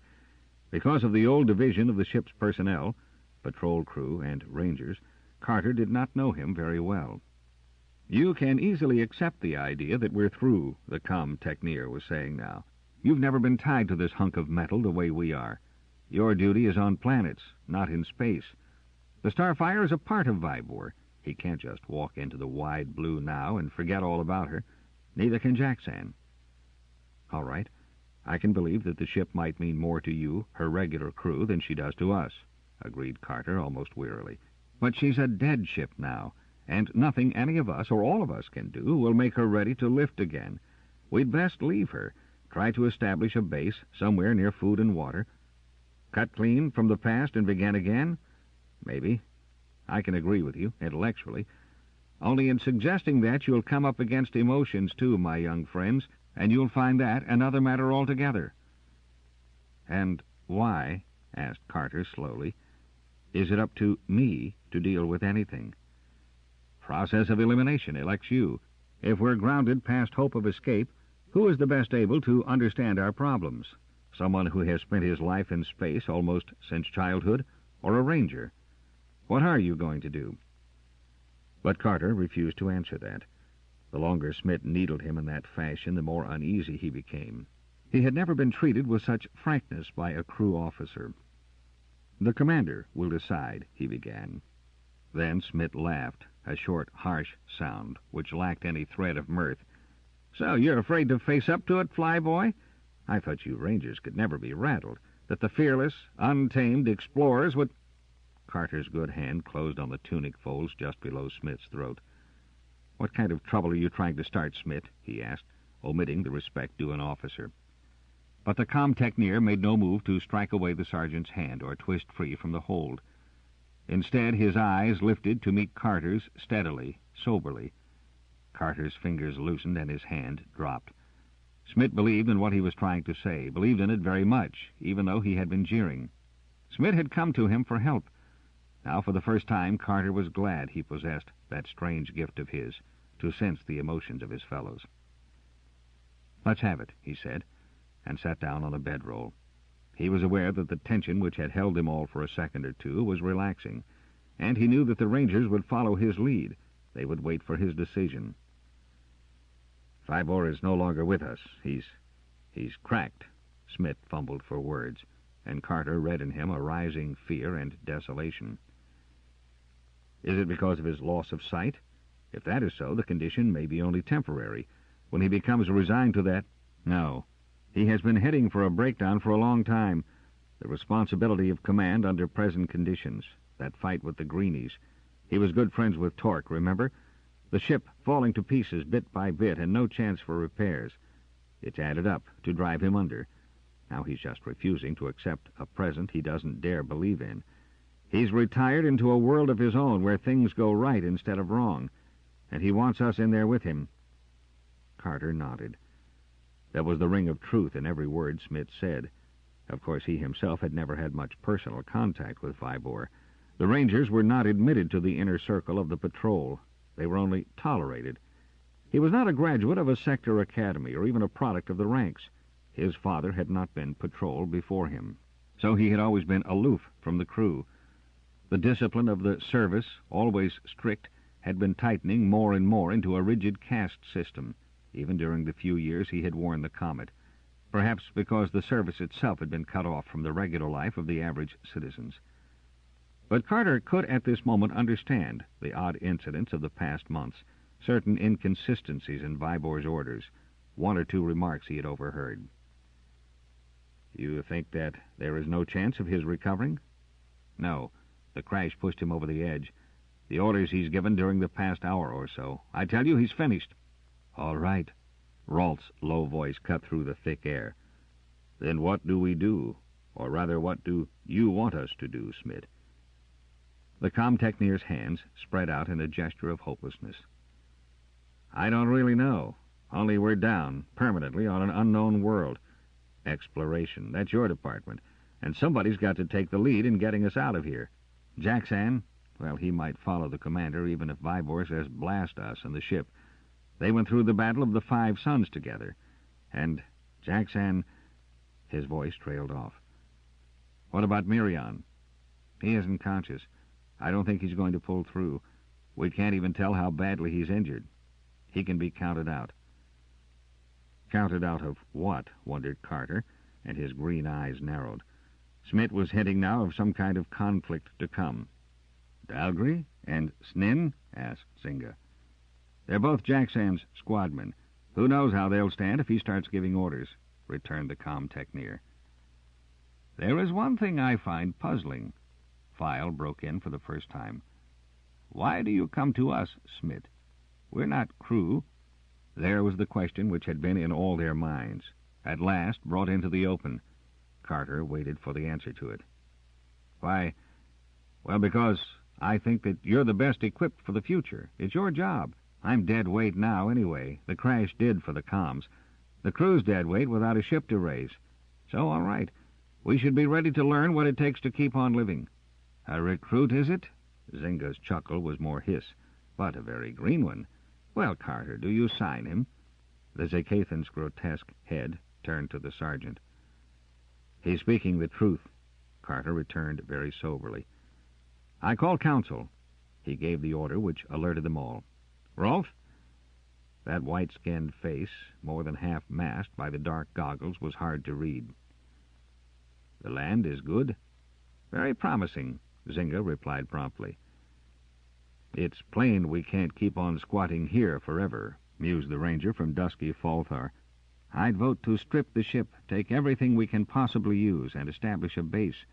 Speaker 1: Because of the old division of the ship's personnel, patrol crew and rangers, Carter did not know him very well. You can easily accept the idea that we're through, the comtechneer was saying now. You've never been tied to this hunk of metal the way we are. Your duty is on planets, not in space. The Starfire is a part of Vibor. He can't just walk into the wide blue now and forget all about her. Neither can Jackson. All right. I can believe that the ship might mean more to you, her regular crew, than she does to us, agreed Carter almost wearily. But she's a dead ship now, and nothing any of us or all of us can do will make her ready to lift again. We'd best leave her, try to establish a base somewhere near food and water. Cut clean from the past and begin again? Maybe. I can agree with you, intellectually. Only in suggesting that you'll come up against emotions, too, my young friends, and you'll find that another matter altogether. And why, asked Carter slowly, is it up to me to deal with anything? Process of elimination elects you. If we're grounded past hope of escape, who is the best able to understand our problems? Someone who has spent his life in space almost since childhood, or a ranger? What are you going to do? But Carter refused to answer that. The longer Smith needled him in that fashion, the more uneasy he became. He had never been treated with such frankness by a crew officer. The commander will decide, he began. Then Smith laughed, a short, harsh sound, which lacked any thread of mirth. So you're afraid to face up to it, flyboy? I thought you rangers could never be rattled, that the fearless, untamed explorers would... Carter's good hand closed on the tunic folds just below Smith's throat. What kind of trouble are you trying to start, Smith? He asked, omitting the respect due an officer. But the comtechneer made no move to strike away the sergeant's hand or twist free from the hold. Instead, his eyes lifted to meet Carter's steadily, soberly. Carter's fingers loosened and his hand dropped. Smith believed in what he was trying to say, believed in it very much, even though he had been jeering. Smith had come to him for help. Now, for the first time, Carter was glad he possessed that strange gift of his, to sense the emotions of his fellows. Let's have it, he said, and sat down on a bedroll. He was aware that the tension which had held them all for a second or two was relaxing, and he knew that the Rangers would follow his lead. They would wait for his decision. Vibor is no longer with us. He's cracked. Smith fumbled for words, and Carter read in him a rising fear and desolation. Is it because of his loss of sight? If that is so, the condition may be only temporary. When he becomes resigned to that... No. He has been heading for a breakdown for a long time. The responsibility of command under present conditions. That fight with the Greenies. He was good friends with Torque, remember? The ship falling to pieces bit by bit and no chance for repairs. It's added up to drive him under. Now he's just refusing to accept a present he doesn't dare believe in. He's retired into a world of his own where things go right instead of wrong, and he wants us in there with him. Carter nodded. There was the ring of truth in every word Smith said. Of course, he himself had never had much personal contact with Vibor. The Rangers were not admitted to the inner circle of the patrol. They were only tolerated. He was not a graduate of a sector academy or even a product of the ranks. His father had not been patrolled before him, so he had always been aloof from the crew. The discipline of the service, always strict, had been tightening more and more into a rigid caste system, even during the few years he had worn the Comet, perhaps because the service itself had been cut off from the regular life of the average citizens. But Carter could at this moment understand the odd incidents of the past months, certain inconsistencies in Vibor's orders, one or two remarks he had overheard. You think that there is no chance of his recovering? No. The crash pushed him over the edge. The orders he's given during the past hour or so. I tell you, he's finished. All right. Rolf's low voice cut through the thick air. Then what do we do? Or rather, what do you want us to do, Smith? The com-techneer's hands spread out in a gesture of hopelessness. I don't really know. Only we're down, permanently, on an unknown world. Exploration, that's your department. And somebody's got to take the lead in getting us out of here. Jackson, well, he might follow the commander even if Vibor says blast us and the ship. They went through the Battle of the Five Suns together. And Jackson... His voice trailed off. What about Mirion? He isn't conscious. I don't think he's going to pull through. We can't even tell how badly he's injured. He can be counted out. Counted out of what, wondered Carter, and his green eyes narrowed. Smith was hinting now of some kind of conflict to come. Dalgry and Snin? Asked Zinga. They're both Jackson's squadmen. Who knows how they'll stand if he starts giving orders, returned the com-techneer. There is one thing I find puzzling. File broke in for the first time. Why do you come to us, Smith? We're not crew. There was the question which had been in all their minds, at last brought into the open. Carter waited for the answer to it. Why, well, because I think that you're the best equipped for the future. It's your job. I'm dead weight now, anyway. The crash did for the comms. The crew's dead weight without a ship to raise. So, all right. We should be ready to learn what it takes to keep on living. A recruit, is it? Zinga's chuckle was more hiss, but a very green one. Well, Carter, do you sign him? The Zacathan's grotesque head turned to the sergeant. He's speaking the truth, Carter returned very soberly. I call council. He gave the order which alerted them all. Rolf? That white-skinned face, more than half masked by the dark goggles, was hard to read. The land is good? Very promising, Zinga replied promptly. It's plain we can't keep on squatting here forever, mused the ranger from dusky Falthar. I'd vote to strip the ship, take everything we can possibly use, and establish a base,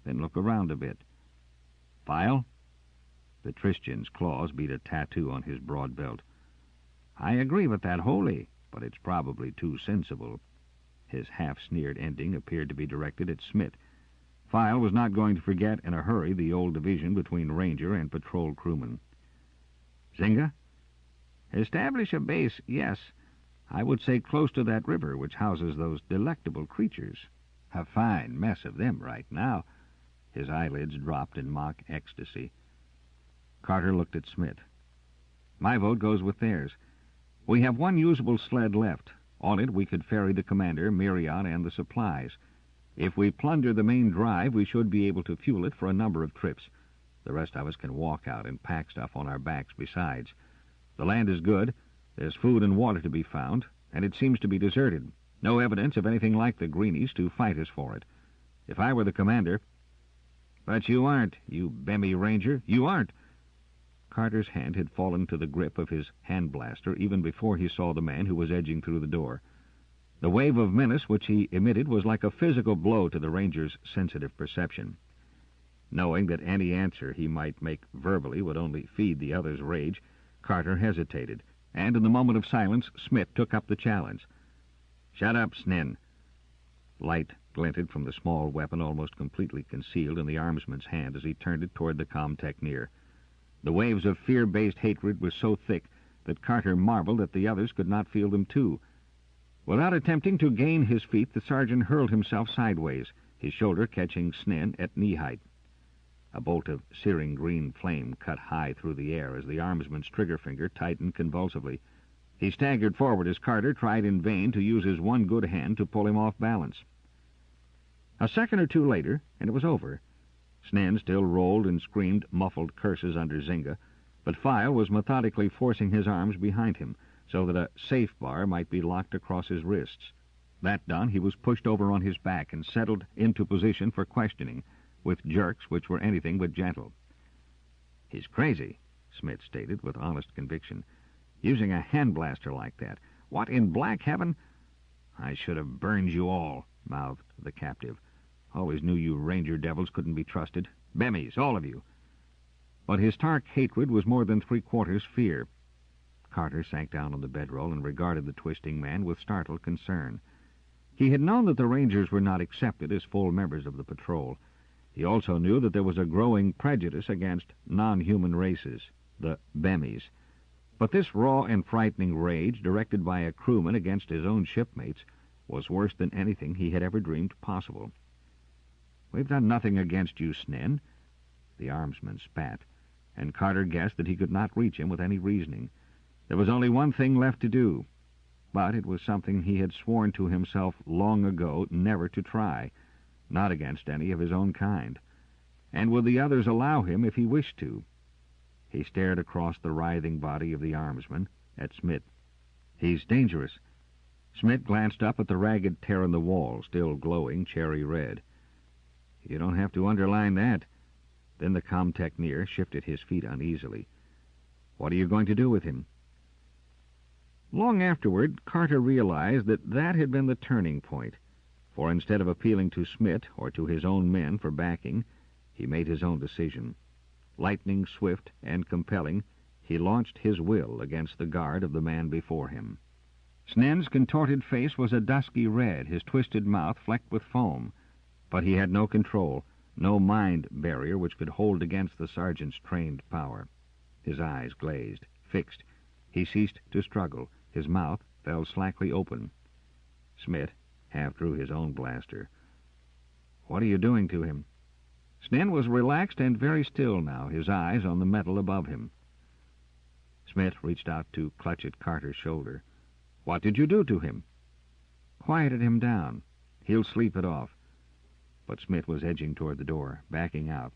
Speaker 1: then look around a bit. File? The Tristian's claws beat a tattoo on his broad belt. I agree with that wholly, but it's probably too sensible. His half-sneered ending appeared to be directed at Smith. File was not going to forget in a hurry the old division between ranger and patrol crewman. Zinga? Establish a base, yes. I would say close to that river which houses those delectable creatures. A fine mess of them right now. His eyelids dropped in mock ecstasy. Carter looked at Smith. My vote goes with theirs. We have one usable sled left. On it we could ferry the commander, Mirion, and the supplies. If we plunder the main drive, we should be able to fuel it for a number of trips. The rest of us can walk out and pack stuff on our backs besides. The land is good. There's food and water to be found, and it seems to be deserted. No evidence of anything like the greenies to fight us for it. If I were the commander... But you aren't, you Bemmy Ranger. You aren't. Carter's hand had fallen to the grip of his hand blaster even before he saw the man who was edging through the door. The wave of menace which he emitted was like a physical blow to the Ranger's sensitive perception. Knowing that any answer he might make verbally would only feed the other's rage, Carter hesitated, and in the moment of silence, Smith took up the challenge. "Shut up, Snen." Light glinted from the small weapon almost completely concealed in the armsman's hand as he turned it toward the comtechneer. The waves of fear-based hatred were so thick that Carter marveled that the others could not feel them too. Without attempting to gain his feet, the sergeant hurled himself sideways, his shoulder catching Snen at knee-height. A bolt of searing green flame cut high through the air as the armsman's trigger finger tightened convulsively. He staggered forward as Carter tried in vain to use his one good hand to pull him off balance. A second or two later, and it was over. Snen still rolled and screamed muffled curses under Zynga, but File was methodically forcing his arms behind him so that a safe bar might be locked across his wrists. That done, he was pushed over on his back and settled into position for questioning, with jerks which were anything but gentle. "He's crazy," Smith stated with honest conviction. "Using a hand blaster like that. What in black heaven—" "I should have burned you all," mouthed the captive. "Always knew you Ranger devils couldn't be trusted. Bemmies, all of you." But his stark hatred was more than three-quarters fear. Carter sank down on the bedroll and regarded the twisting man with startled concern. He had known that the Rangers were not accepted as full members of the patrol. He also knew that there was a growing prejudice against non-human races, the Bemmies. But this raw and frightening rage, directed by a crewman against his own shipmates, was worse than anything he had ever dreamed possible. "We've done nothing against you, Snen." The armsman spat, and Carter guessed that he could not reach him with any reasoning. There was only one thing left to do, but it was something he had sworn to himself long ago never to try, not against any of his own kind. And would the others allow him if he wished to? He stared across the writhing body of the armsman at Smith. "He's dangerous." Smith glanced up at the ragged tear in the wall, still glowing cherry red. "You don't have to underline that." Then the comtechneer shifted his feet uneasily. "What are you going to do with him?" Long afterward, Carter realized that that had been the turning point, for instead of appealing to Smith or to his own men for backing, he made his own decision. Lightning swift and compelling, he launched his will against the guard of the man before him. Snen's contorted face was a dusky red, his twisted mouth flecked with foam. But he had no control, no mind barrier which could hold against the sergeant's trained power. His eyes glazed, fixed. He ceased to struggle. His mouth fell slackly open. Smith half drew his own blaster. "What are you doing to him?" Snen was relaxed and very still now, his eyes on the metal above him. Smith reached out to clutch at Carter's shoulder. "What did you do to him?" "Quieted him down. He'll sleep it off." But Smith was edging toward the door, backing out.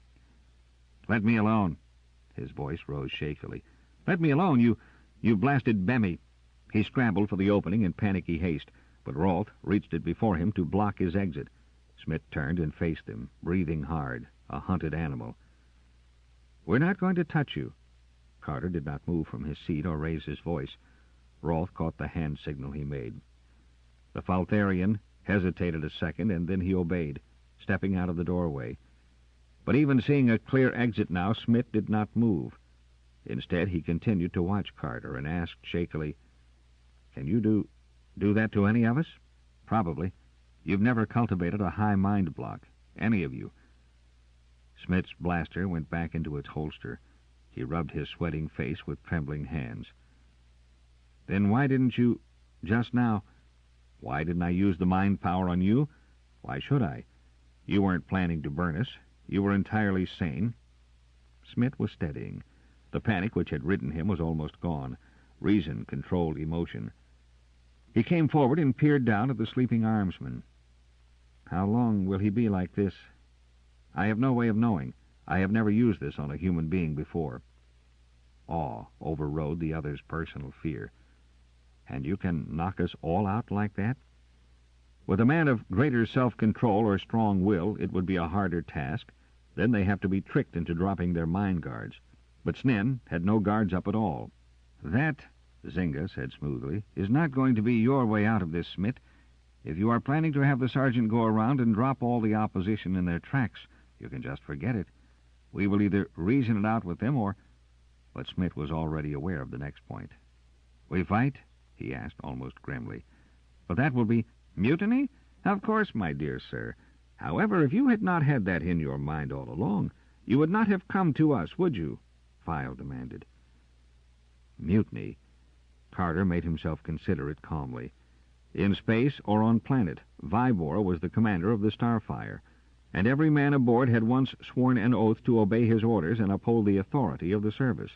Speaker 1: "Let me alone." His voice rose shakily. "Let me alone, you blasted Bemmy." He scrambled for the opening in panicky haste, but Rolfe reached it before him to block his exit. Smith turned and faced him, breathing hard, a hunted animal. "We're not going to touch you." Carter did not move from his seat or raise his voice. Rolfe caught the hand signal he made. The Faltharian hesitated a second, and then he obeyed, stepping out of the doorway. But even seeing a clear exit now, Smith did not move. Instead, he continued to watch Carter and asked shakily, "Can you do that to any of us?" "Probably. You've never cultivated a high mind block, any of you." Smith's blaster went back into its holster. He rubbed his sweating face with trembling hands. "Then why didn't you, just now—" "Why didn't I use the mind power on you? Why should I? You weren't planning to burn us. You were entirely sane." Smith was steadying. The panic which had ridden him was almost gone. Reason controlled emotion. He came forward and peered down at the sleeping armsman. "How long will he be like this?" "I have no way of knowing. I have never used this on a human being before." Awe overrode the other's personal fear. "And you can knock us all out like that?" With a man of greater self-control or strong will, it would be a harder task. Then they have to be tricked into dropping their mine guards. But Snen had no guards up at all. "That," Zynga said smoothly, "is not going to be your way out of this, Smith. If you are planning to have the sergeant go around and drop all the opposition in their tracks, you can just forget it. We will either reason it out with them or—" But Smith was already aware of the next point. "We fight?" he asked almost grimly. "But that will be mutiny? Of course, my dear sir. However, if you had not had that in your mind all along, you would not have come to us, would you?" File demanded. Mutiny. Carter made himself consider it calmly. In space or on planet, Vybor was the commander of the Starfire, and every man aboard had once sworn an oath to obey his orders and uphold the authority of the service.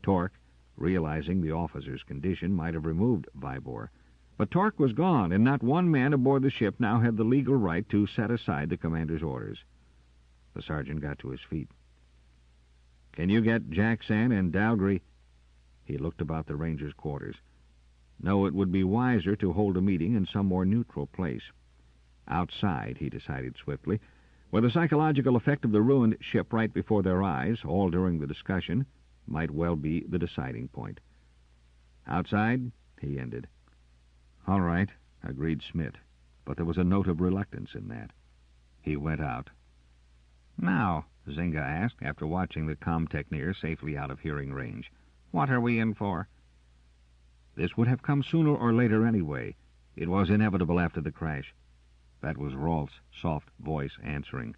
Speaker 1: Torque, realizing the officer's condition, might have removed Vybor. But Torque was gone, and not one man aboard the ship now had the legal right to set aside the commander's orders. The sergeant got to his feet. "Can you get Jackson and Dalgry?" He looked about the ranger's quarters. No, it would be wiser to hold a meeting in some more neutral place. Outside, he decided swiftly, where the psychological effect of the ruined ship right before their eyes, all during the discussion, might well be the deciding point. "Outside?" he ended. "All right," agreed Smith, but there was a note of reluctance in that. He went out. "Now," Zynga asked, after watching the comtechneer safely out of hearing range, "what are we in for?" This would have come sooner or later anyway. It was inevitable after the crash. That was Rolf's soft voice answering.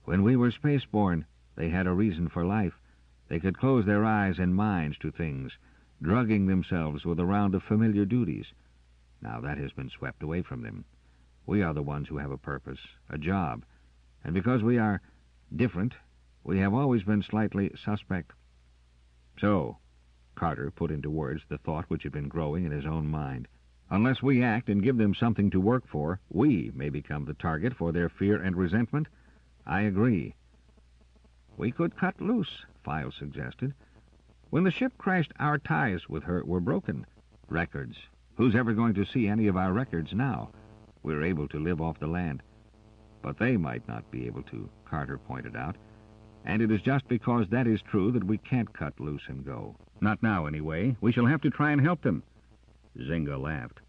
Speaker 1: "When we were spaceborne, they had a reason for life. They could close their eyes and minds to things, drugging themselves with a round of familiar duties. Now that has been swept away from them. We are the ones who have a purpose, a job, and because we are different, we have always been slightly suspect." "So," Carter put into words the thought which had been growing in his own mind, "unless we act and give them something to work for, we may become the target for their fear and resentment?" "I agree." "We could cut loose," Files suggested. "When the ship crashed, our ties with her were broken. Records. Who's ever going to see any of our records now? We're able to live off the land." "But they might not be able to," Carter pointed out. "And it is just because that is true that we can't cut loose and go. Not now, anyway. We shall have to try and help them." Zynga laughed.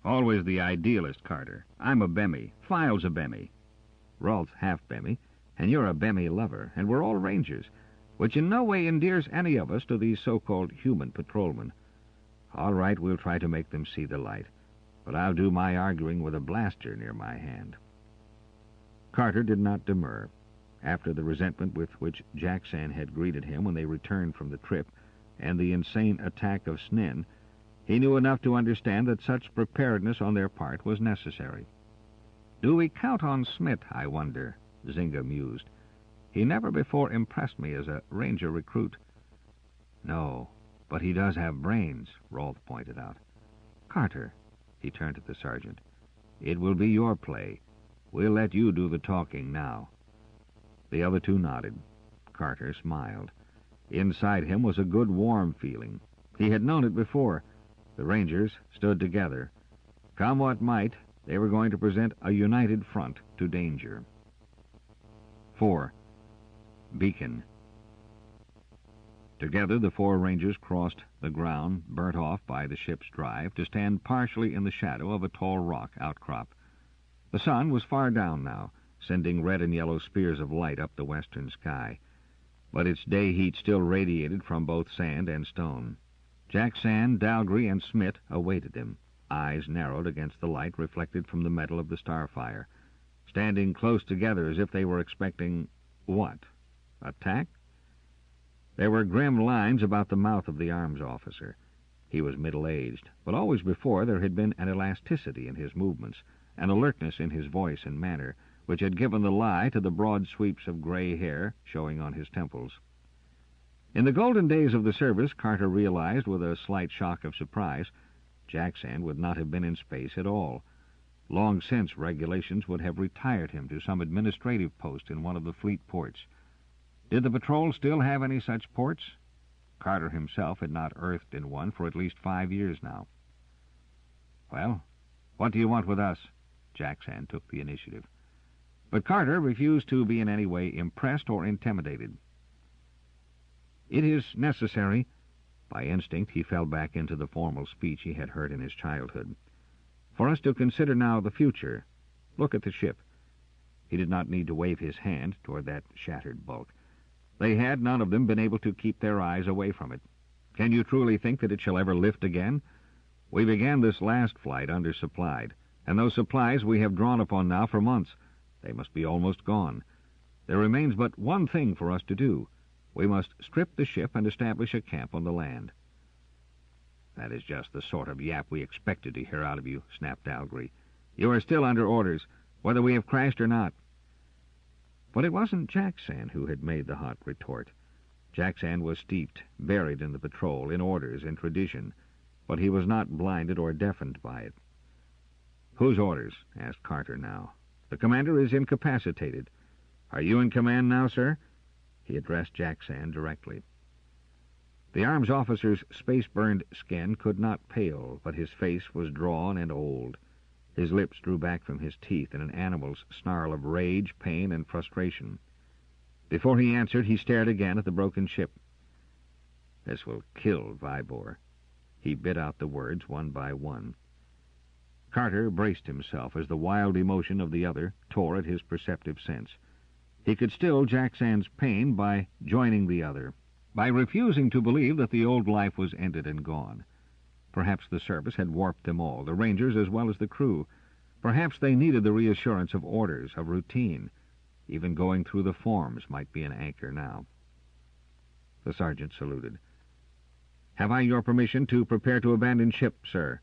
Speaker 1: "Always the idealist, Carter. I'm a Bemmy. File's a Bemmy. Rolf's half Bemmy, and you're a Bemmy lover, and we're all Rangers, which in no way endears any of us to these so-called human patrolmen. All right, we'll try to make them see the light, but I'll do my arguing with a blaster near my hand." Carter did not demur. After the resentment with which Jackson had greeted him when they returned from the trip, and the insane attack of Snen, he knew enough to understand that such preparedness on their part was necessary. "Do we count on Smith, I wonder?" Zynga mused. "He never before impressed me as a Ranger recruit." "No, but he does have brains," Rolf pointed out. "Carter," he turned to the sergeant, "it will be your play. We'll let you do the talking now." The other two nodded. Carter smiled. Inside him was a good, warm feeling. He had known it before. The Rangers stood together. Come what might, they were going to present a united front to danger. 4. Beacon. Together the four Rangers crossed the ground burnt off by the ship's drive to stand partially in the shadow of a tall rock outcrop. The sun was far down now, sending red and yellow spears of light up the western sky, but its day heat still radiated from both sand and stone. Jackson, Dalgry, and Smith awaited them, eyes narrowed against the light reflected from the metal of the Starfire, standing close together as if they were expecting what? Attack? There were grim lines about the mouth of the arms officer. He was middle-aged, but always before there had been an elasticity in his movements, an alertness in his voice and manner, which had given the lie to the broad sweeps of gray hair showing on his temples. In the golden days of the service, Carter realized with a slight shock of surprise, Jackson would not have been in space at all. Long since, regulations would have retired him to some administrative post in one of the fleet ports. Did the patrol still have any such ports? Carter himself had not earthed in one for at least 5 years now. "Well, what do you want with us?" Jackson took the initiative. But Carter refused to be in any way impressed or intimidated. "It is necessary." By instinct, he fell back into the formal speech he had heard in his childhood. "For us to consider now the future. Look at the ship." He did not need to wave his hand toward that shattered bulk. They had, none of them, been able to keep their eyes away from it. "Can you truly think that it shall ever lift again? We began this last flight undersupplied, and those supplies we have drawn upon now for months. They must be almost gone. There remains but one thing for us to do. We must strip the ship and establish a camp on the land." "That is just the sort of yap we expected to hear out of you," snapped Algery. "You are still under orders, whether we have crashed or not." But it wasn't Jackson who had made the hot retort. Jackson was steeped, buried in the patrol, in orders, in tradition, but he was not blinded or deafened by it. "Whose orders?" asked Carter now. "The commander is incapacitated. Are you in command now, sir?" He addressed Jackson directly. The arms officer's space-burned skin could not pale, but his face was drawn and old. His lips drew back from his teeth in an animal's snarl of rage, pain, and frustration. Before he answered, he stared again at the broken ship. "This will kill Vibor." He bit out the words one by one. Carter braced himself as the wild emotion of the other tore at his perceptive sense. He could still Jackson's pain by joining the other, by refusing to believe that the old life was ended and gone. Perhaps the service had warped them all, the Rangers as well as the crew. Perhaps they needed the reassurance of orders, of routine. Even going through the forms might be an anchor now. The sergeant saluted. "Have I your permission to prepare to abandon ship, sir?"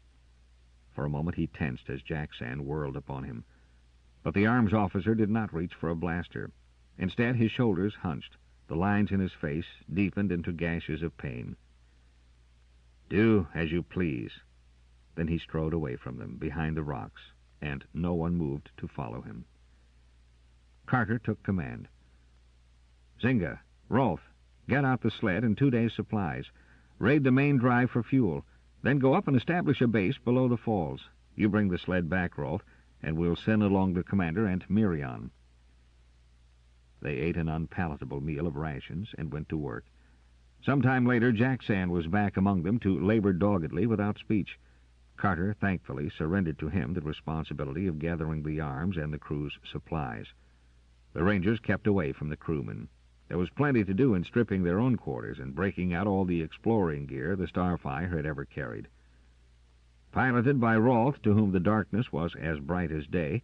Speaker 1: For a moment he tensed as Jackson whirled upon him. But the arms officer did not reach for a blaster. Instead, his shoulders hunched, the lines in his face deepened into gashes of pain. "Do as you please." Then he strode away from them, behind the rocks, and no one moved to follow him. Carter took command. "Zinga, Rolf, get out the sled and 2 days' supplies. Raid the main drive for fuel. Then go up and establish a base below the falls. You bring the sled back, Rolf, and we'll send along the commander and Miriam." They ate an unpalatable meal of rations and went to work. Some time later, Jackson was back among them to labor doggedly without speech. Carter, thankfully, surrendered to him the responsibility of gathering the arms and the crew's supplies. The Rangers kept away from the crewmen. There was plenty to do in stripping their own quarters and breaking out all the exploring gear the Starfire had ever carried. Piloted by Rolf, to whom the darkness was as bright as day,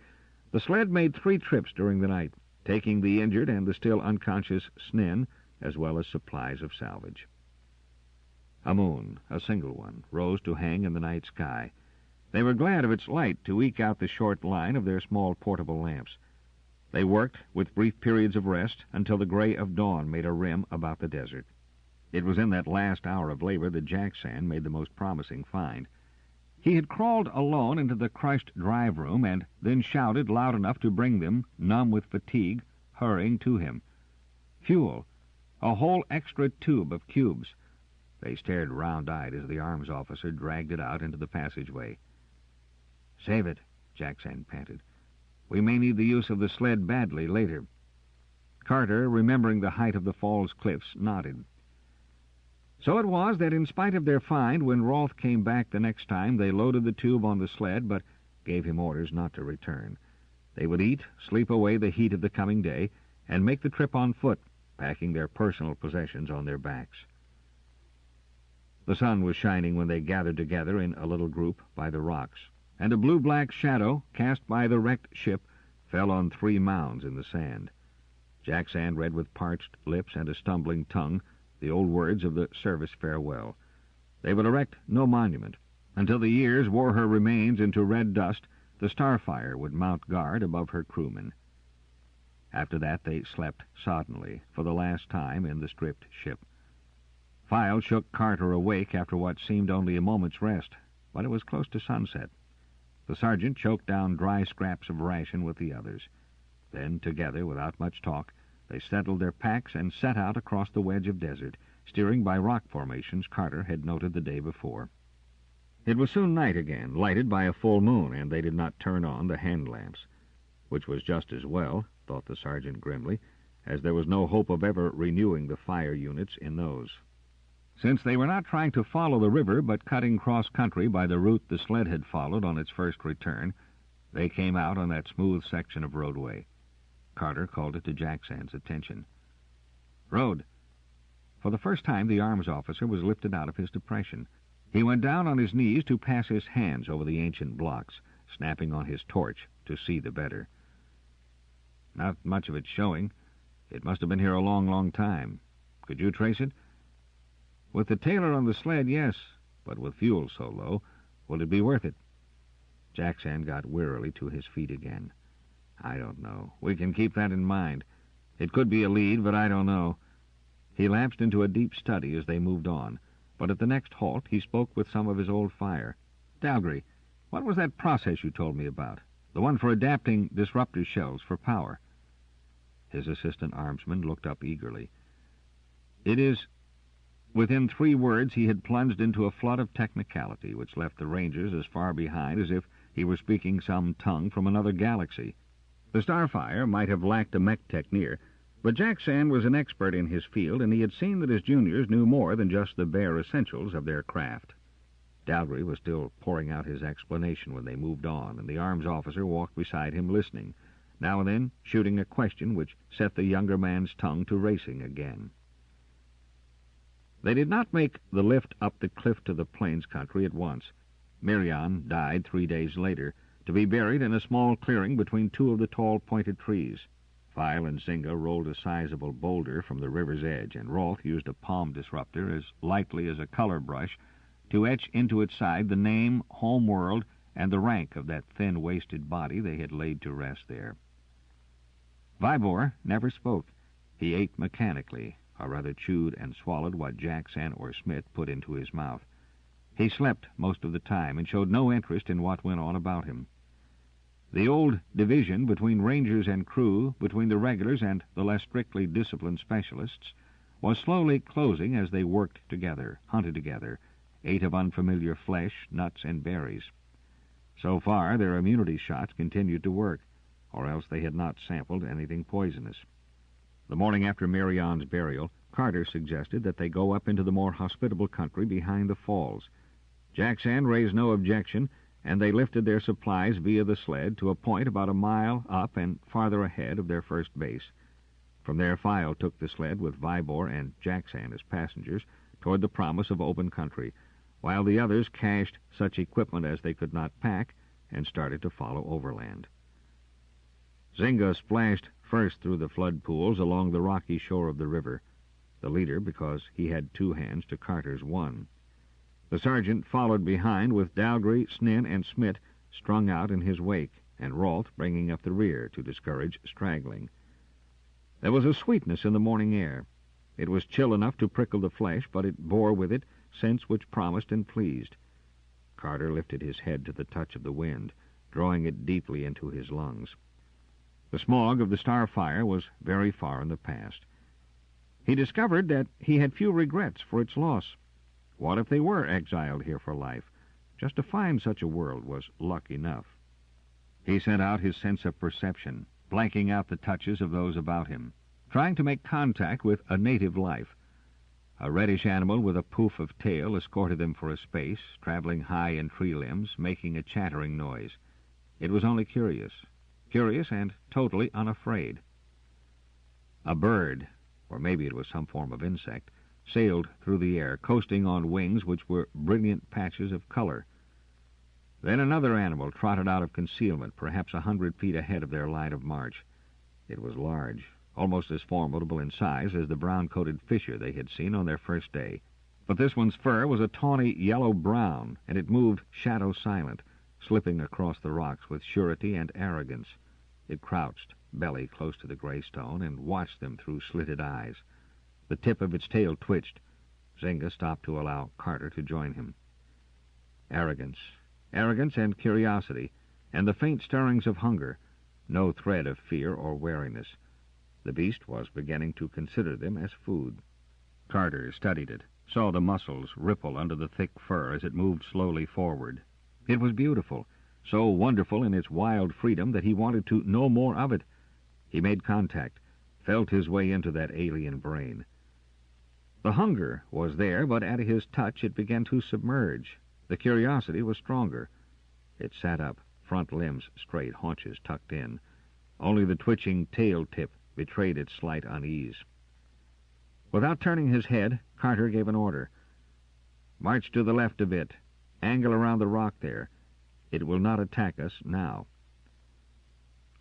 Speaker 1: the sled made 3 trips during the night, taking the injured and the still unconscious Snin, as well as supplies of salvage. A moon, a single one, rose to hang in the night sky. They were glad of its light to eke out the short line of their small portable lamps. They worked, with brief periods of rest, until the gray of dawn made a rim about the desert. It was in that last hour of labor that Jackson made the most promising find. He had crawled alone into the crushed drive room and then shouted loud enough to bring them, numb with fatigue, hurrying to him. Fuel. A whole extra tube of cubes. They stared round-eyed as the arms officer dragged it out into the passageway. "Save it," Jackson panted. "We may need the use of the sled badly later." Carter, remembering the height of the fall's cliffs, nodded. So it was that in spite of their find, when Rolf came back the next time, they loaded the tube on the sled, but gave him orders not to return. They would eat, sleep away the heat of the coming day, and make the trip on foot, packing their personal possessions on their backs. The sun was shining when they gathered together in a little group by the rocks, and a blue-black shadow, cast by the wrecked ship, fell on 3 mounds in the sand. Jackson read with parched lips and a stumbling tongue the old words of the service farewell. They would erect no monument. Until the years wore her remains into red dust, the Starfire would mount guard above her crewmen. After that they slept soddenly, for the last time, in the stripped ship. File shook Carter awake after what seemed only a moment's rest, but it was close to sunset. The sergeant choked down dry scraps of ration with the others. Then, together, without much talk, they settled their packs and set out across the wedge of desert, steering by rock formations Carter had noted the day before. It was soon night again, lighted by a full moon, and they did not turn on the hand lamps, which was just as well, thought the sergeant grimly, as there was no hope of ever renewing the fire units in those. Since they were not trying to follow the river, but cutting cross-country by the route the sled had followed on its first return, they came out on that smooth section of roadway. Carter called it to Jack Sand's attention. "Road." For the first time, the arms officer was lifted out of his depression. He went down on his knees to pass his hands over the ancient blocks, snapping on his torch to see the better. "Not much of it showing. It must have been here a long, long time. Could you trace it?" "With the tailor on the sled, yes, but with fuel so low, will it be worth it?" Jack Sand got wearily to his feet again. "I don't know. We can keep that in mind. It could be a lead, but I don't know." He lapsed into a deep study as they moved on, but at the next halt he spoke with some of his old fire. "Dalgry, what was that process you told me about? The one for adapting disruptor shells for power?" His assistant armsman looked up eagerly. "It is—" Within 3 words he had plunged into a flood of technicality, which left the Rangers as far behind as if he were speaking some tongue from another galaxy. The Starfire might have lacked a mech techneer, but Jack Sand was an expert in his field, and he had seen that his juniors knew more than just the bare essentials of their craft. Dalgry was still pouring out his explanation when they moved on, and the arms officer walked beside him listening, now and then shooting a question which set the younger man's tongue to racing again. They did not make the lift up the cliff to the plains country at once. Miriam died 3 days later, to be buried in a small clearing between 2 of the tall pointed trees. File and Zynga rolled a sizable boulder from the river's edge, and Rolf used a palm disruptor as lightly as a color brush to etch into its side the name, home world, and the rank of that thin-waisted body they had laid to rest there. Vibor never spoke. He ate mechanically, or rather chewed and swallowed what Jack Sand or Smith put into his mouth. He slept most of the time and showed no interest in what went on about him. The old division between Rangers and crew, between the regulars and the less strictly disciplined specialists, was slowly closing as they worked together, hunted together, ate of unfamiliar flesh, nuts, and berries. So far, their immunity shots continued to work, or else they had not sampled anything poisonous. The morning after Marion's burial, Carter suggested that they go up into the more hospitable country behind the falls. Jack Sand raised no objection, and they lifted their supplies via the sled to a point about a mile up and farther ahead of their first base. From there, File took the sled with Vibor and Jack Sand as passengers toward the promise of open country, while the others cached such equipment as they could not pack and started to follow overland. Zynga splashed first through the flood pools along the rocky shore of the river, the leader because he had 2 hands to Carter's 1. The sergeant followed behind with Dalgry, Snin, and Smith strung out in his wake, and Rolf bringing up the rear to discourage straggling. There was a sweetness in the morning air. It was chill enough to prickle the flesh, but it bore with it scents which promised and pleased. Carter lifted his head to the touch of the wind, drawing it deeply into his lungs. The smog of the Starfire was very far in the past. He discovered that he had few regrets for its loss. What if they were exiled here for life? Just to find such a world was luck enough. He sent out his sense of perception, blanking out the touches of those about him, trying to make contact with a native life. A reddish animal with a poof of tail escorted them for a space, traveling high in tree limbs, making a chattering noise. It was only curious and totally unafraid. A bird, or maybe it was some form of insect, sailed through the air, coasting on wings which were brilliant patches of color. Then another animal trotted out of concealment, perhaps 100 feet ahead of their line of march. It was large, almost as formidable in size as the brown-coated fisher they had seen on their first day. But this one's fur was a tawny yellow-brown, and it moved shadow-silent, slipping across the rocks with surety and arrogance. It crouched, belly close to the gray stone, and watched them through slitted eyes. The tip of its tail twitched. Zynga stopped to allow Carter to join him. Arrogance and curiosity, and the faint stirrings of hunger, no thread of fear or wariness. The beast was beginning to consider them as food. Carter studied it, saw the muscles ripple under the thick fur as it moved slowly forward. It was beautiful, so wonderful in its wild freedom that he wanted to know more of it. He made contact, felt his way into that alien brain. The hunger was there, but at his touch it began to submerge. The curiosity was stronger. It sat up, front limbs straight, haunches tucked in. Only the twitching tail tip betrayed its slight unease. Without turning his head, Carter gave an order. "March to the left a bit. Angle around the rock there. It will not attack us now."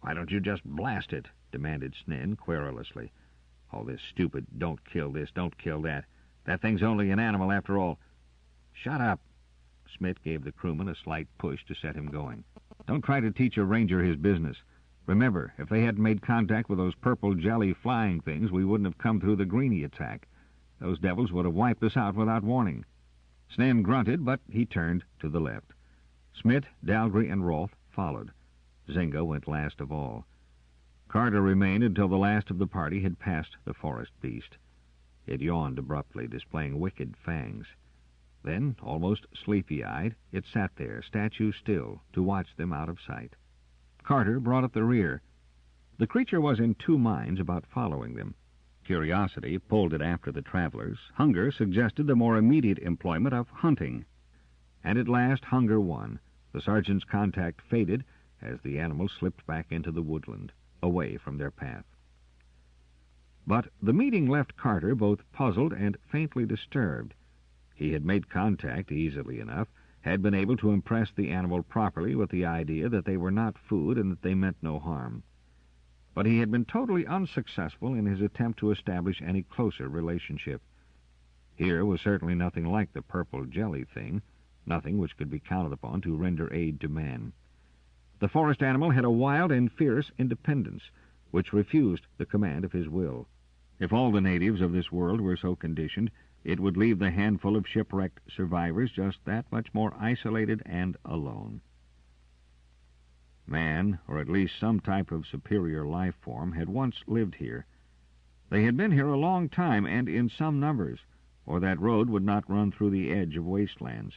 Speaker 1: "Why don't you just blast it?" demanded Snen querulously. "All this stupid, don't kill this, don't kill that. That thing's only an animal after all." "Shut up." Smith gave the crewman a slight push to set him going. "Don't try to teach a ranger his business. Remember, if they hadn't made contact with those purple jelly flying things, we wouldn't have come through the Greenie attack. Those devils would have wiped us out without warning." Snen grunted, but he turned to the left. Smith, Dalgry, and Rolfe followed. Zinga went last of all. Carter remained until the last of the party had passed the forest beast. It yawned abruptly, displaying wicked fangs. Then, almost sleepy-eyed, it sat there, statue still, to watch them out of sight. Carter brought up the rear. The creature was in two minds about following them. Curiosity pulled it after the travelers. Hunger suggested the more immediate employment of hunting. And at last hunger won. The sergeant's contact faded as the animals slipped back into the woodland, away from their path. But the meeting left Carter both puzzled and faintly disturbed. He had made contact easily enough, had been able to impress the animal properly with the idea that they were not food and that they meant no harm. But he had been totally unsuccessful in his attempt to establish any closer relationship. Here was certainly nothing like the purple jelly thing, nothing which could be counted upon to render aid to man. The forest animal had a wild and fierce independence, which refused the command of his will. If all the natives of this world were so conditioned, it would leave the handful of shipwrecked survivors just that much more isolated and alone. Man, or at least some type of superior life form, had once lived here. They had been here a long time and in some numbers, or that road would not run through the edge of wastelands.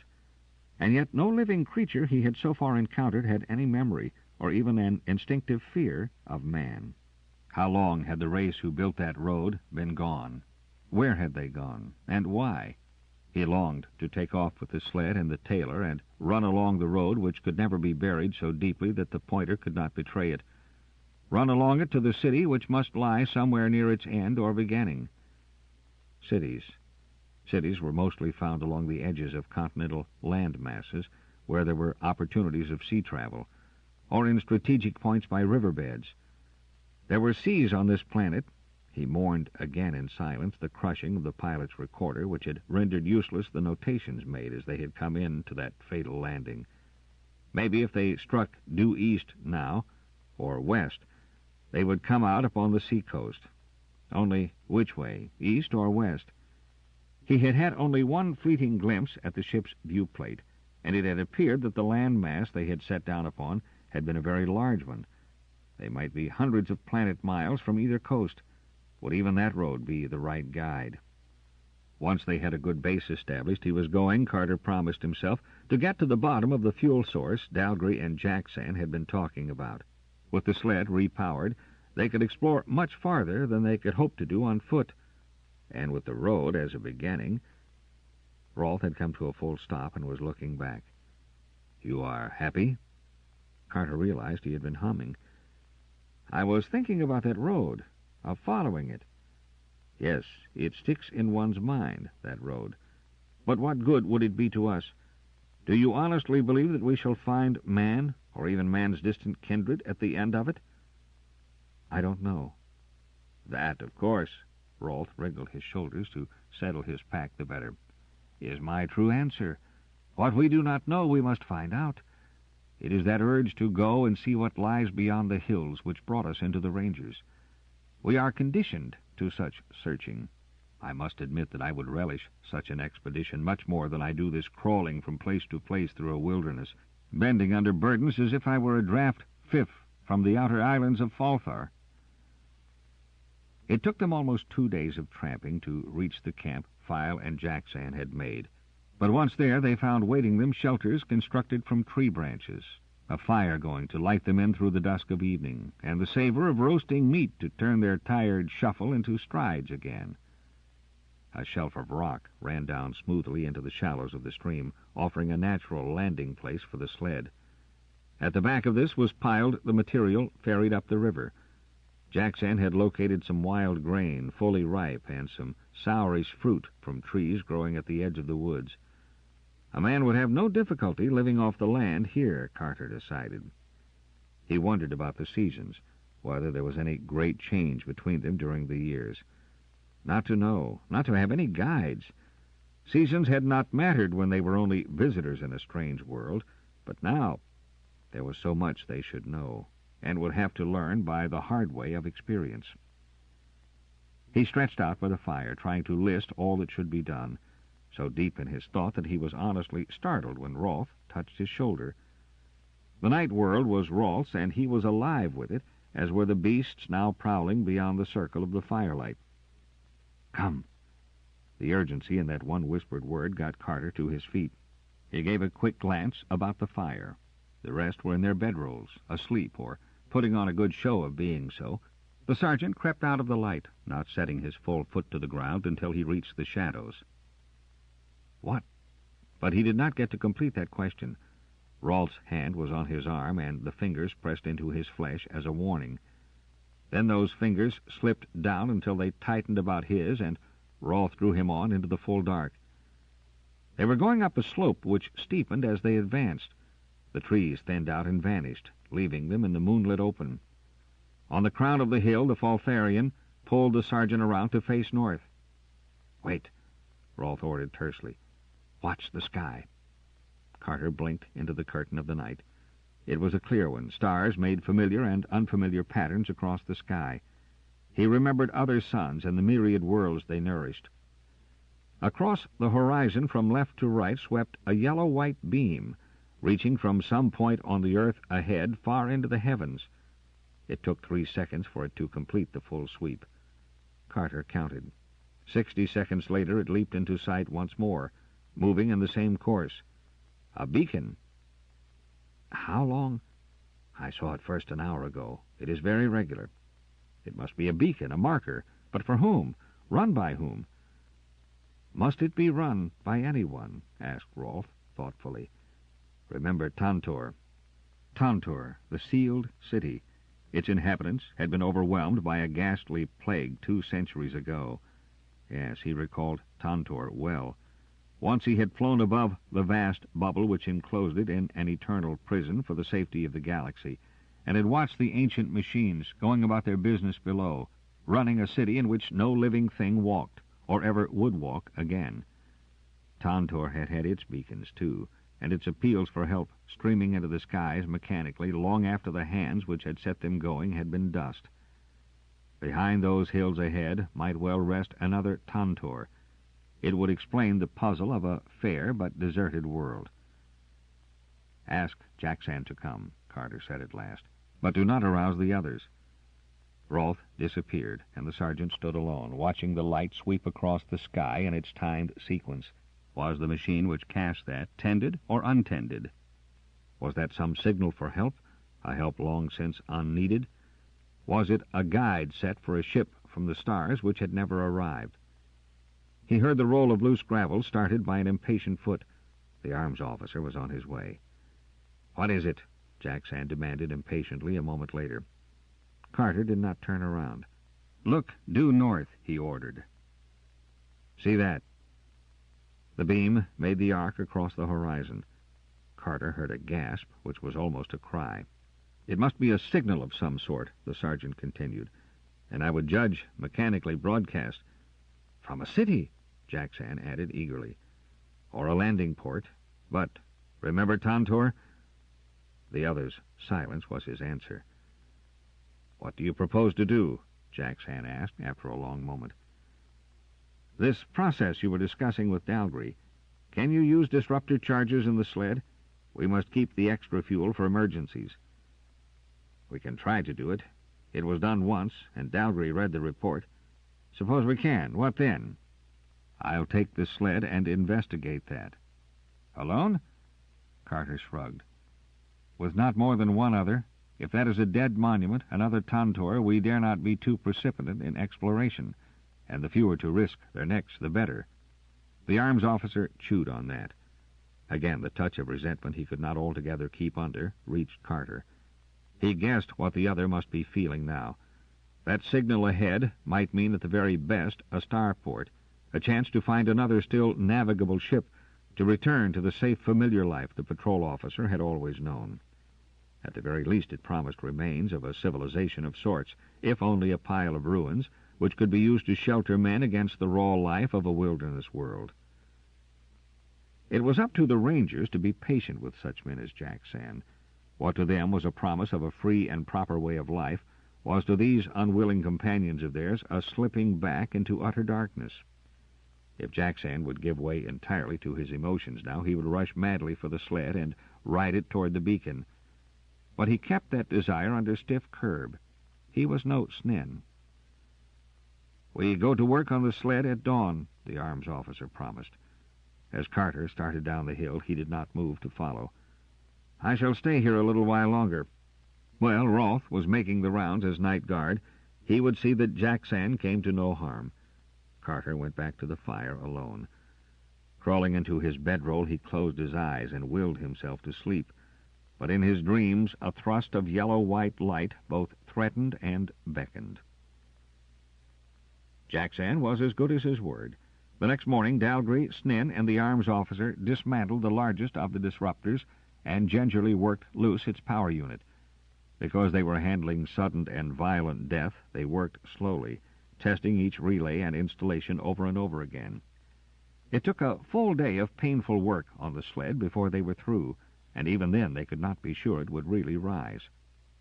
Speaker 1: And yet no living creature he had so far encountered had any memory, or even an instinctive fear, of man. How long had the race who built that road been gone? Where had they gone, and why? He longed to take off with the sled and the tailor and run along the road which could never be buried so deeply that the pointer could not betray it. Run along it to the city which must lie somewhere near its end or beginning. Cities. Cities were mostly found along the edges of continental land masses, where there were opportunities of sea travel, or in strategic points by riverbeds. There were seas on this planet. He mourned again in silence the crushing of the pilot's recorder, which had rendered useless the notations made as they had come in to that fatal landing. Maybe if they struck due east now, or west, they would come out upon the seacoast. Only which way, east or west? He had had only one fleeting glimpse at the ship's viewplate, and it had appeared that the land mass they had set down upon had been a very large one. They might be hundreds of planet miles from either coast. Would even that road be the right guide? Once they had a good base established, he was going, Carter promised himself, to get to the bottom of the fuel source Dalgry and Jackson had been talking about. With the sled repowered, they could explore much farther than they could hope to do on foot. And with the road as a beginning... Rolfe had come to a full stop and was looking back. "You are happy?" Carter realized he had been humming. "I was thinking about that road, of following it." "Yes, it sticks in one's mind, that road. But what good would it be to us? Do you honestly believe that we shall find man, or even man's distant kindred, at the end of it?" "I don't know." "That, of course," Rolfe wriggled his shoulders to settle his pack the better, "is my true answer. What we do not know we must find out. It is that urge to go and see what lies beyond the hills which brought us into the ranges. We are conditioned to such searching. I must admit that I would relish such an expedition much more than I do this crawling from place to place through a wilderness, bending under burdens as if I were a draft fifth from the outer islands of Falthar." It took them almost 2 days of tramping to reach the camp File and Jackson had made. But once there, they found waiting them shelters constructed from tree branches, a fire going to light them in through the dusk of evening, and the savor of roasting meat to turn their tired shuffle into strides again. A shelf of rock ran down smoothly into the shallows of the stream, offering a natural landing place for the sled. At the back of this was piled the material ferried up the river. Jackson had located some wild grain, fully ripe, and some sourish fruit from trees growing at the edge of the woods. A man would have no difficulty living off the land here, Carter decided. He wondered about the seasons, whether there was any great change between them during the years. Not to know, not to have any guides. Seasons had not mattered when they were only visitors in a strange world, but now there was so much they should know, and would have to learn by the hard way of experience. He stretched out by the fire, trying to list all that should be done, so deep in his thought that he was honestly startled when Rolfe touched his shoulder. The night world was Rolfe's, and he was alive with it, as were the beasts now prowling beyond the circle of the firelight. "Come." The urgency in that one whispered word got Carter to his feet. He gave a quick glance about the fire. The rest were in their bedrolls, asleep, or putting on a good show of being so. The sergeant crept out of the light, not setting his full foot to the ground until he reached the shadows. What? But he did not get to complete that question. Rolfe's hand was on his arm, and the fingers pressed into his flesh as a warning. Then those fingers slipped down until they tightened about his, and Rolfe drew him on into the full dark. They were going up a slope which steepened as they advanced. The trees thinned out and vanished, leaving them in the moonlit open. On the crown of the hill, the falfarian pulled the sergeant around to face north. "Wait," Rolfe ordered tersely. "Watch the sky." Carter blinked into the curtain of the night. It was a clear one. Stars made familiar and unfamiliar patterns across the sky. He remembered other suns and the myriad worlds they nourished. Across the horizon from left to right swept a yellow-white beam, reaching from some point on the earth ahead far into the heavens. It took 3 seconds for it to complete the full sweep. Carter counted. 60 seconds later it leaped into sight once more, moving in the same course. A beacon. How long? I saw it first an hour ago. It is very regular. It must be a beacon, a marker. But for whom? Run by whom? Must it be run by anyone? Asked Rolfe thoughtfully. Remember Tantor. Tantor, the sealed city. Its inhabitants had been overwhelmed by a ghastly plague 2 centuries ago. Yes, he recalled Tantor well. Once he had flown above the vast bubble which enclosed it in an eternal prison for the safety of the galaxy, and had watched the ancient machines going about their business below, running a city in which no living thing walked, or ever would walk again. Tantor had had its beacons, too, and its appeals for help streaming into the skies mechanically long after the hands which had set them going had been dust. Behind those hills ahead might well rest another Tantor. It would explain the puzzle of a fair but deserted world. "Ask Jackson to come," Carter said at last, "but do not arouse the others." Rolfe disappeared, and the sergeant stood alone, watching the light sweep across the sky in its timed sequence. Was the machine which cast that tended or untended? Was that some signal for help, a help long since unneeded? Was it a guide set for a ship from the stars which had never arrived? He heard the roll of loose gravel started by an impatient foot. The arms officer was on his way. "What is it?" Jackson demanded impatiently a moment later. Carter did not turn around. "Look due north," he ordered. "See that?" The beam made the arc across the horizon. Carter heard a gasp, which was almost a cry. "It must be a signal of some sort," the sergeant continued, "and I would judge mechanically broadcast." "From a city," Jackson added eagerly. "Or a landing port. But, remember Tantor?" The other's silence was his answer. "What do you propose to do?" Jackson asked after a long moment. "This process you were discussing with Dalgry. Can you use disruptor charges in the sled? We must keep the extra fuel for emergencies." "We can try to do it. It was done once, and Dalgry read the report. Suppose we can. What then?" I'll take the sled and investigate that." "Alone?" Carter shrugged. "With not more than one other. If that is a dead monument, another Tantor, we dare not be too precipitate in exploration, and the fewer to risk their necks, the better." The arms officer chewed on that. Again, the touch of resentment he could not altogether keep under reached Carter. He guessed what the other must be feeling now. That signal ahead might mean at the very best a starport, a chance to find another still navigable ship, to return to the safe, familiar life the patrol officer had always known. At the very least it promised remains of a civilization of sorts, if only a pile of ruins, which could be used to shelter men against the raw life of a wilderness world. It was up to the Rangers to be patient with such men as Jack Sand. What to them was a promise of a free and proper way of life was to these unwilling companions of theirs a slipping back into utter darkness. If Jack Sand would give way entirely to his emotions now, he would rush madly for the sled and ride it toward the beacon. But he kept that desire under stiff curb. He was no Snen. "We go to work on the sled at dawn," the arms officer promised. As Carter started down the hill, he did not move to follow. "I shall stay here a little while longer." Well, Rolfe was making the rounds as night guard. He would see that Jack Sand came to no harm. Carter went back to the fire alone. Crawling into his bedroll, he closed his eyes and willed himself to sleep. But in his dreams, a thrust of yellow-white light both threatened and beckoned. Jack Sand was as good as his word. The next morning, Dalgry, Snen, and the arms officer dismantled the largest of the disruptors and gingerly worked loose its power unit. Because they were handling sudden and violent death, they worked slowly, testing each relay and installation over and over again. It took a full day of painful work on the sled before they were through, and even then they could not be sure it would really rise.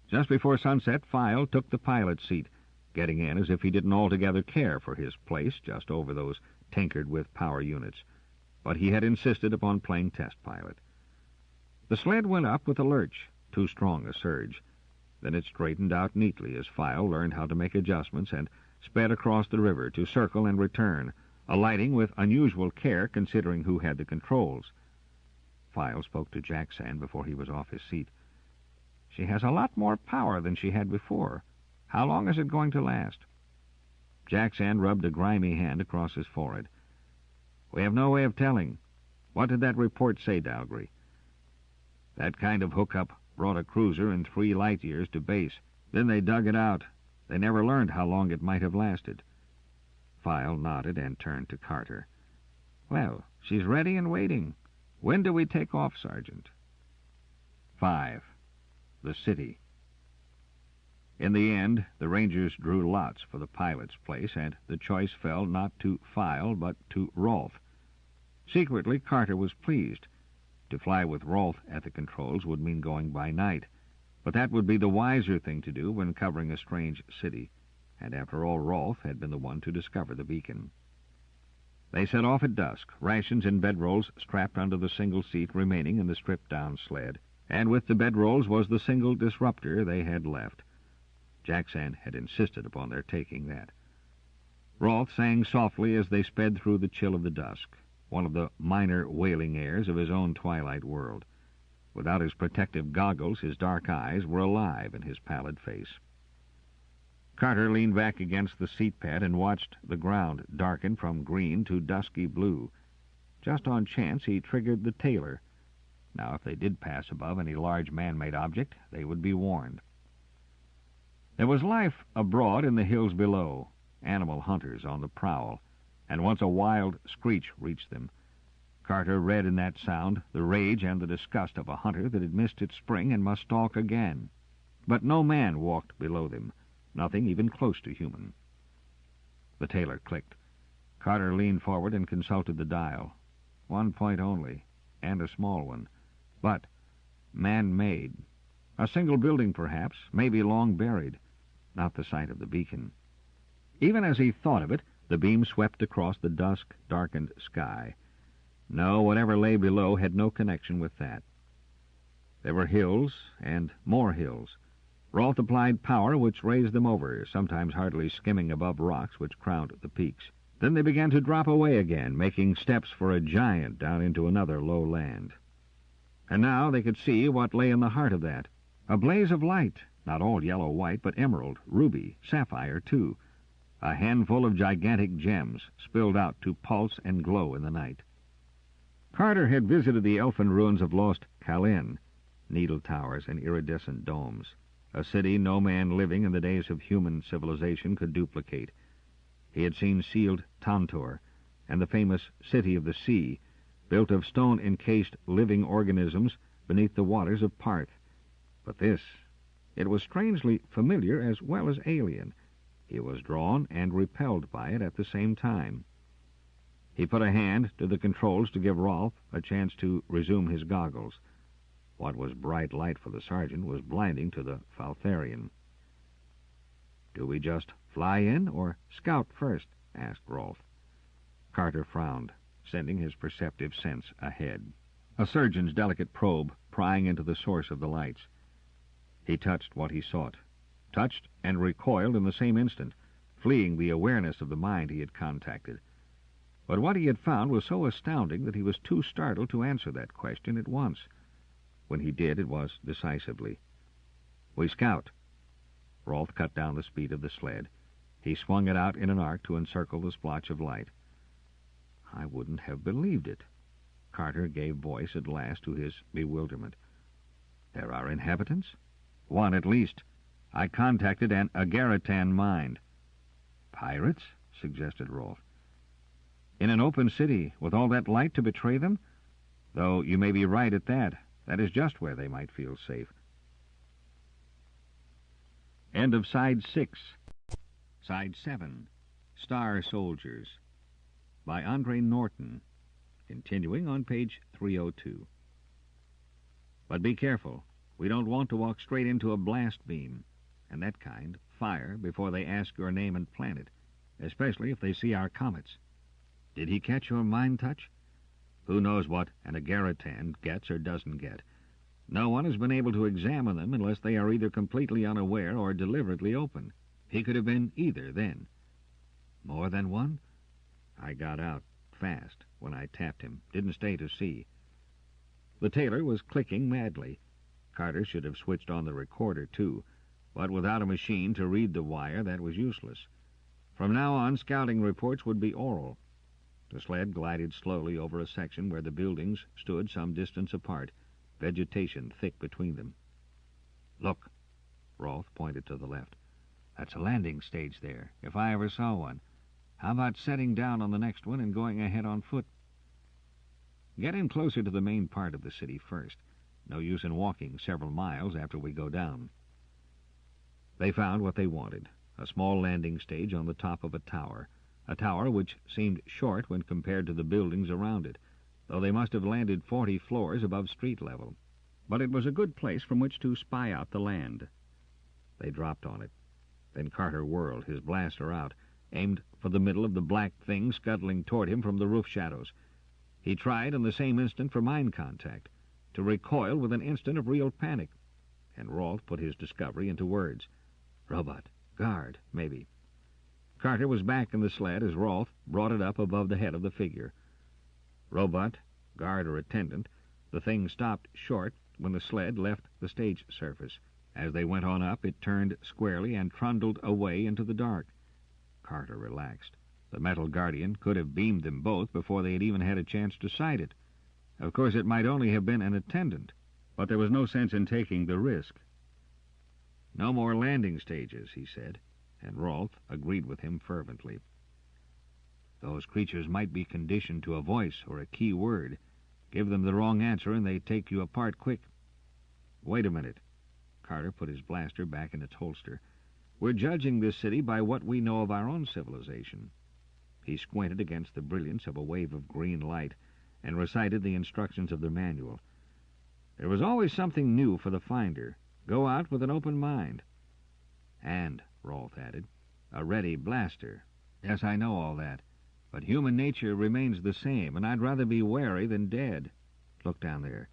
Speaker 1: Just before sunset, File took the pilot's seat, getting in as if he didn't altogether care for his place just over those tinkered-with power units. But he had insisted upon playing test pilot. The sled went up with a lurch, too strong a surge. Then it straightened out neatly as File learned how to make adjustments and sped across the river to circle and return, alighting with unusual care considering who had the controls. File spoke to Jack Sand before he was off his seat. "She has a lot more power than she had before. How long is it going to last?" Jack Sand rubbed a grimy hand across his forehead. "We have no way of telling. What did that report say, Dalgry?" "That kind of hookup brought a cruiser in 3 light years to base. Then they dug it out. They never learned how long it might have lasted." File nodded and turned to Carter. "Well, she's ready and waiting. When do we take off, Sergeant?" 5. The City. In the end, the Rangers drew lots for the pilot's place, and the choice fell not to File, but to Rolfe. Secretly, Carter was pleased. To fly with Rolfe at the controls would mean going by night, but that would be the wiser thing to do when covering a strange city, and after all, Rolfe had been the one to discover the beacon. They set off at dusk, rations and bedrolls strapped under the single seat remaining in the stripped-down sled, and with the bedrolls was the single disruptor they had left. Jack Sand had insisted upon their taking that. Rolfe sang softly as they sped through the chill of the dusk, one of the minor wailing airs of his own twilight world. Without his protective goggles, his dark eyes were alive in his pallid face. Carter leaned back against the seat pad and watched the ground darken from green to dusky blue. Just on chance, he triggered the tailer. Now, if they did pass above any large man-made object, they would be warned. There was life abroad in the hills below, animal hunters on the prowl, and once a wild screech reached them. Carter read in that sound the rage and the disgust of a hunter that had missed its spring and must stalk again. But no man walked below them, nothing even close to human. The tailer clicked. Carter leaned forward and consulted the dial. 1 point only, and a small one. But man-made. A single building, perhaps, maybe long buried. Not the site of the beacon. Even as he thought of it, the beam swept across the dusk-darkened sky. No, whatever lay below had no connection with that. There were hills, and more hills. Rolfe applied power which raised them over, sometimes hardly skimming above rocks which crowned the peaks. Then they began to drop away again, making steps for a giant down into another low land. And now they could see what lay in the heart of that. A blaze of light, not all yellow-white, but emerald, ruby, sapphire, too. A handful of gigantic gems spilled out to pulse and glow in the night. Carter had visited the elfin ruins of lost Kalin, needle towers and iridescent domes, a city no man living in the days of human civilization could duplicate. He had seen sealed Tantor and the famous City of the Sea, built of stone-encased living organisms beneath the waters of Parth. But this, it was strangely familiar as well as alien. He was drawn and repelled by it at the same time. He put a hand to the controls to give Rolf a chance to resume his goggles. What was bright light for the sergeant was blinding to the Faltharian. "Do we just fly in or scout first?" asked Rolf. Carter frowned, sending his perceptive sense ahead. A surgeon's delicate probe prying into the source of the lights. He touched what he sought, touched and recoiled in the same instant, fleeing the awareness of the mind he had contacted. But what he had found was so astounding that he was too startled to answer that question at once. When he did, it was decisively. "We scout." Rolf cut down the speed of the sled. He swung it out in an arc to encircle the splotch of light. "I wouldn't have believed it." Carter gave voice at last to his bewilderment. "There are inhabitants?" "One at least. I contacted an Agaritan mind." "Pirates?" suggested Rolf. "In an open city, with all that light to betray them? Though you may be right at that. That is just where they might feel safe." End of Side 6. Side 7, Star Soldiers, by Andre Norton, continuing on page 302. But be careful. We don't want to walk straight into a blast beam, and that kind, fire, before they ask your name and planet, especially if they see our comets. Did he catch your mind touch? Who knows what an Agaritan gets or doesn't get? No one has been able to examine them unless they are either completely unaware or deliberately open. He could have been either then. More than one? I got out fast when I tapped him. Didn't stay to see. The tailor was clicking madly. Carter should have switched on the recorder, too, but without a machine to read the wire, that was useless. From now on, scouting reports would be oral. The sled glided slowly over a section where the buildings stood some distance apart, vegetation thick between them. "Look," Rolf pointed to the left. "That's a landing stage there, if I ever saw one. How about setting down on the next one and going ahead on foot?" "Get in closer to the main part of the city first. No use in walking several miles after we go down." They found what they wanted, a small landing stage on the top of a tower which seemed short when compared to the buildings around it, though they must have landed 40 floors above street level. But it was a good place from which to spy out the land. They dropped on it. Then Carter whirled, his blaster out, aimed for the middle of the black thing scuttling toward him from the roof shadows. He tried in the same instant for mind contact, to recoil with an instant of real panic, and Rolf put his discovery into words. "Robot. Guard, maybe." Carter was back in the sled as Rolf brought it up above the head of the figure. Robot, guard or attendant, the thing stopped short when the sled left the stage surface. As they went on up, it turned squarely and trundled away into the dark. Carter relaxed. The metal guardian could have beamed them both before they had even had a chance to sight it. Of course, it might only have been an attendant, but there was no sense in taking the risk. "No more landing stages," he said, and Rolf agreed with him fervently. "Those creatures might be conditioned to a voice or a key word. Give them the wrong answer and they take you apart quick." "Wait a minute." Carter put his blaster back in its holster. "We're judging this city by what we know of our own civilization." He squinted against the brilliance of a wave of green light and recited the instructions of the manual. "There was always something new for the finder. Go out with an open mind." "And," Rolf added, "a ready blaster." "Yes, I know all that. But human nature remains the same, and I'd rather be wary than dead. Look down there.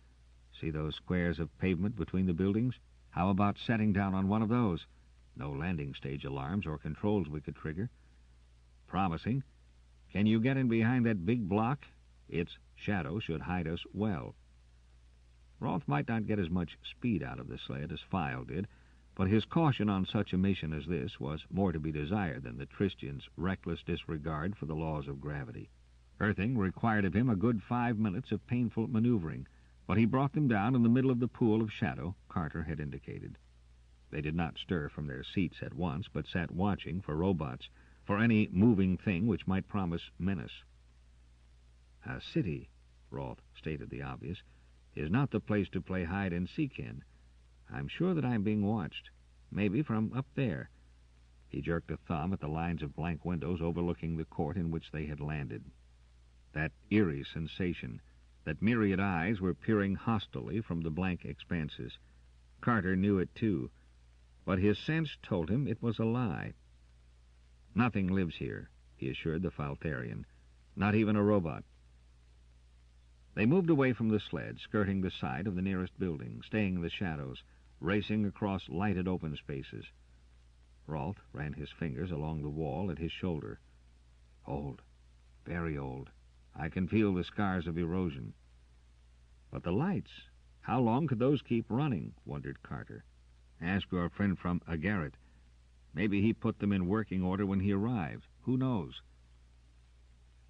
Speaker 1: See those squares of pavement between the buildings? How about setting down on one of those? No landing stage alarms or controls we could trigger." "Promising. Can you get in behind that big block? Its shadow should hide us well." Rolf might not get as much speed out of the sled as File did, but his caution on such a mission as this was more to be desired than the Tristian's reckless disregard for the laws of gravity. Earthing required of him a good 5 minutes of painful maneuvering, but he brought them down in the middle of the pool of shadow Carter had indicated. They did not stir from their seats at once, but sat watching for robots, for any moving thing which might promise menace. "A city," Rolf stated the obvious, "is not the place to play hide-and-seek in. I'm sure that I'm being watched. Maybe from up there." He jerked a thumb at the lines of blank windows overlooking the court in which they had landed. That eerie sensation, that myriad eyes were peering hostilely from the blank expanses. Carter knew it too, but his sense told him it was a lie. "Nothing lives here," he assured the Faltharian. "Not even a robot." They moved away from the sled, skirting the side of the nearest building, staying in the shadows, racing across lighted open spaces. Rolf ran his fingers along the wall at his shoulder. "Old, very old. I can feel the scars of erosion." "But the lights, how long could those keep running?" wondered Carter. "Ask your friend from Agarit. Maybe he put them in working order when he arrived. Who knows?"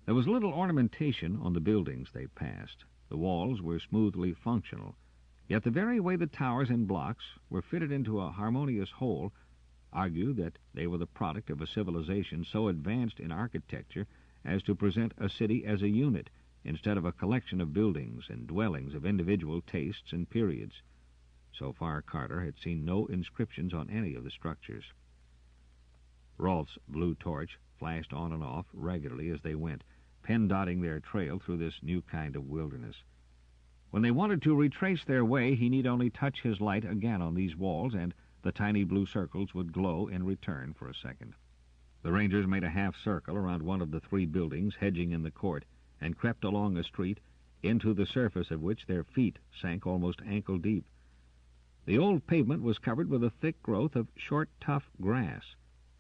Speaker 1: There was little ornamentation on the buildings they passed. The walls were smoothly functional, yet the very way the towers and blocks were fitted into a harmonious whole argued that they were the product of a civilization so advanced in architecture as to present a city as a unit, instead of a collection of buildings and dwellings of individual tastes and periods. So far, Carter had seen no inscriptions on any of the structures. Rolf's blue torch flashed on and off regularly as they went, pen-dotting their trail through this new kind of wilderness. When they wanted to retrace their way, he need only touch his light again on these walls, and the tiny blue circles would glow in return for a second. The Rangers made a half-circle around one of the 3 buildings hedging in the court, and crept along a street, into the surface of which their feet sank almost ankle-deep. The old pavement was covered with a thick growth of short, tough grass.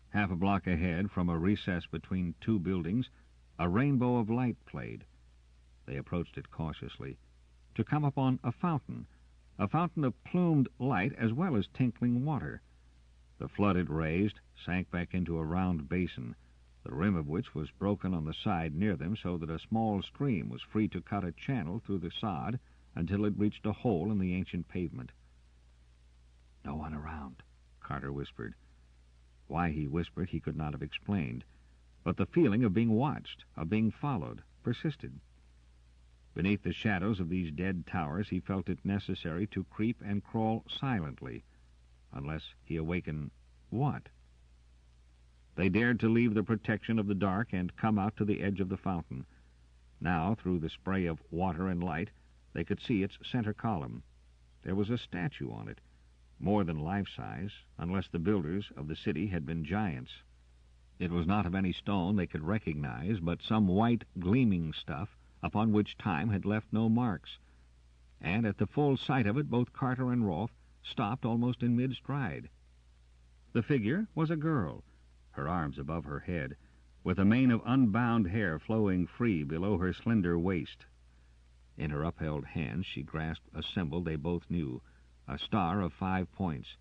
Speaker 1: Half a block ahead, from a recess between 2 buildings, a rainbow of light played. They approached it cautiously, to come upon a fountain of plumed light as well as tinkling water. The flood it raised sank back into a round basin, the rim of which was broken on the side near them so that a small stream was free to cut a channel through the sod until it reached a hole in the ancient pavement. "No one around," Carter whispered. Why he whispered he could not have explained, but the feeling of being watched, of being followed, persisted. Beneath the shadows of these dead towers he felt it necessary to creep and crawl silently, unless he awakened what? They dared to leave the protection of the dark and come out to the edge of the fountain. Now, through the spray of water and light, they could see its center column. There was a statue on it, more than life-size, unless the builders of the city had been giants. It was not of any stone they could recognize, but some white, gleaming stuff upon which time had left no marks. And at the full sight of it, both Carter and Rolf stopped almost in mid-stride. The figure was a girl, her arms above her head, with a mane of unbound hair flowing free below her slender waist. In her upheld hands she grasped a symbol they both knew, a star of 5 points,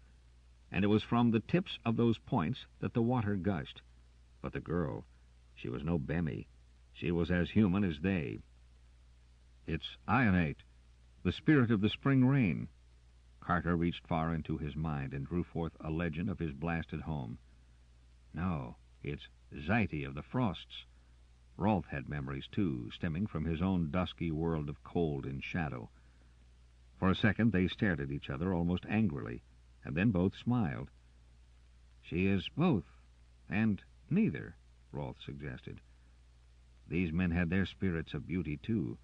Speaker 1: and it was from the tips of those points that the water gushed. But the girl, she was no Bemmy. She was as human as they. "It's Ionate, the spirit of the spring rain." Carter reached far into his mind and drew forth a legend of his blasted home. "No, it's Zaiti of the frosts." Rolf had memories, too, stemming from his own dusky world of cold and shadow. For a second they stared at each other almost angrily, and then both smiled. "She is both, and neither," Rolf suggested. "These men had their spirits of beauty, too,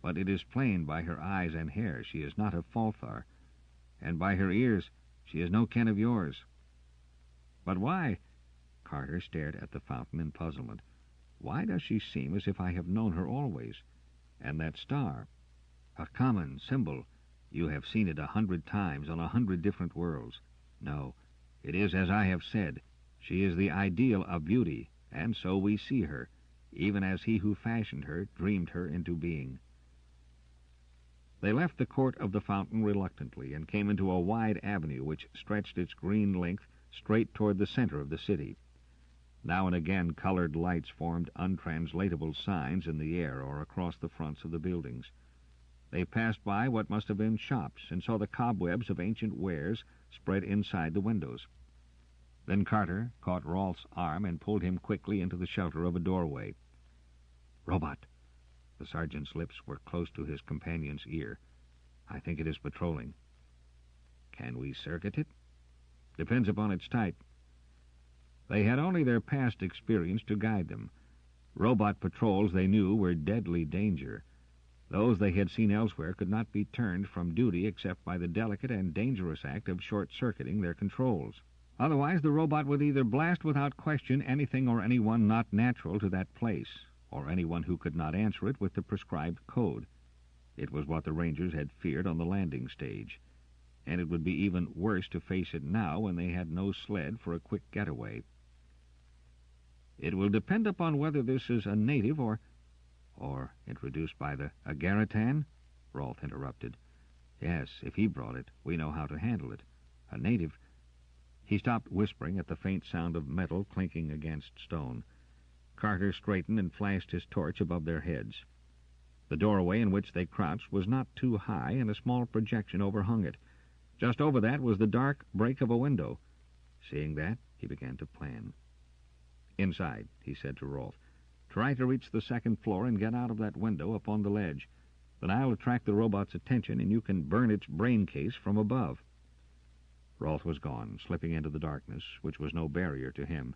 Speaker 1: but it is plain by her eyes and hair she is not of Falthar, and by her ears she is no kin of yours." "But why?" Carter stared at the fountain in puzzlement. "Why does she seem as if I have known her always? And that star, a common symbol, you have seen it 100 times on 100 different worlds. No, it is as I have said. She is the ideal of beauty, and so we see her. even as he who fashioned her dreamed her into being. They left the court of the fountain reluctantly and came into a wide avenue which stretched its green length straight toward the center of the city. Now and again colored lights formed untranslatable signs in the air or across the fronts of the buildings. They passed by what must have been shops and saw the cobwebs of ancient wares spread inside the windows. Then Carter caught Rolf's arm and pulled him quickly into the shelter of a doorway. "Robot." The sergeant's lips were close to his companion's ear. "I think it is patrolling." "Can we circuit it?" "Depends upon its type." They had only their past experience to guide them. Robot patrols, they knew, were deadly danger. Those they had seen elsewhere could not be turned from duty except by the delicate and dangerous act of short-circuiting their controls. Otherwise, the robot would either blast without question anything or anyone not natural to that place, or anyone who could not answer it with the prescribed code. It was what the Rangers had feared on the landing stage, and it would be even worse to face it now when they had no sled for a quick getaway. "It will depend upon whether this is a native or introduced by the Agaritan," Rolf interrupted. "Yes, if he brought it, we know how to handle it. A native—" He stopped whispering at the faint sound of metal clinking against stone. Carter straightened and flashed his torch above their heads. The doorway in which they crouched was not too high, and a small projection overhung it. Just over that was the dark break of a window. Seeing that, he began to plan. "Inside," he said to Rolf. "Try to reach the second floor and get out of that window upon the ledge. Then I'll attract the robot's attention, and you can burn its brain case from above." Rolf was gone, slipping into the darkness, which was no barrier to him.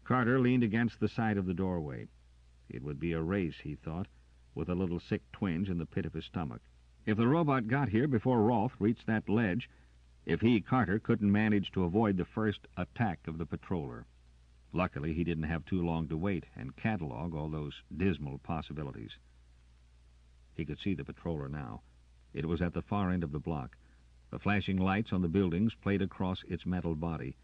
Speaker 1: Carter leaned against the side of the doorway. It would be a race, he thought, with a little sick twinge in the pit of his stomach. If the robot got here before Rolf reached that ledge, if he, Carter, couldn't manage to avoid the first attack of the patroller. Luckily, he didn't have too long to wait and catalog all those dismal possibilities. He could see the patroller now. It was at the far end of the block. The flashing lights on the buildings played across its metal body.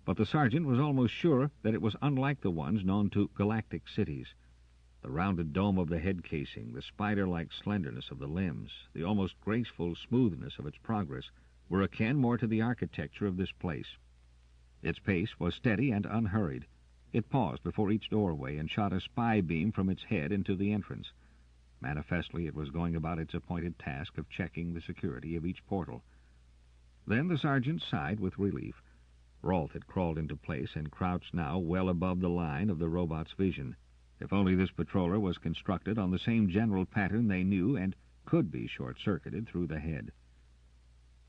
Speaker 1: But the sergeant was almost sure that it was unlike the ones known to galactic cities. The rounded dome of the head casing, the spider-like slenderness of the limbs, the almost graceful smoothness of its progress, were akin more to the architecture of this place. Its pace was steady and unhurried. It paused before each doorway and shot a spy beam from its head into the entrance. Manifestly, it was going about its appointed task of checking the security of each portal. Then the sergeant sighed with relief. Rolf had crawled into place and crouched now well above the line of the robot's vision. If only this patroller was constructed on the same general pattern they knew and could be short-circuited through the head.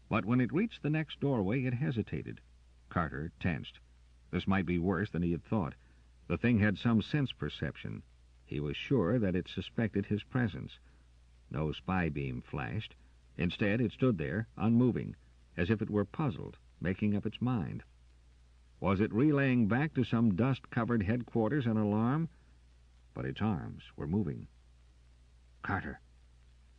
Speaker 1: But when it reached the next doorway, it hesitated. Carter tensed. This might be worse than he had thought. The thing had some sense perception. He was sure that it suspected his presence. No spy beam flashed. Instead, it stood there, unmoving, as if it were puzzled, making up its mind. Was it relaying back to some dust-covered headquarters an alarm? But its arms were moving. "Carter!"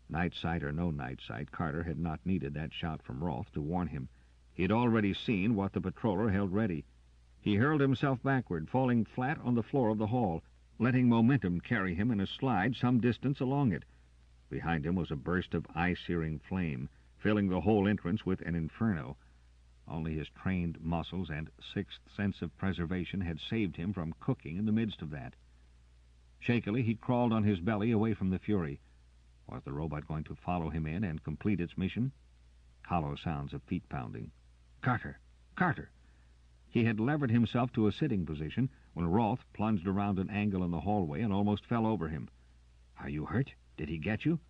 Speaker 1: Night sight or no night sight, Carter had not needed that shout from Rolf to warn him. He had already seen what the patroller held ready. He hurled himself backward, falling flat on the floor of the hall, letting momentum carry him in a slide some distance along it. Behind him was a burst of eye-searing flame, filling the whole entrance with an inferno. Only his trained muscles and sixth sense of preservation had saved him from cooking in the midst of that. Shakily, he crawled on his belly away from the fury. Was the robot going to follow him in and complete its mission? Hollow sounds of feet pounding. "Carter! Carter!" He had levered himself to a sitting position when Rolf plunged around an angle in the hallway and almost fell over him. "Are you hurt? Did he get you?"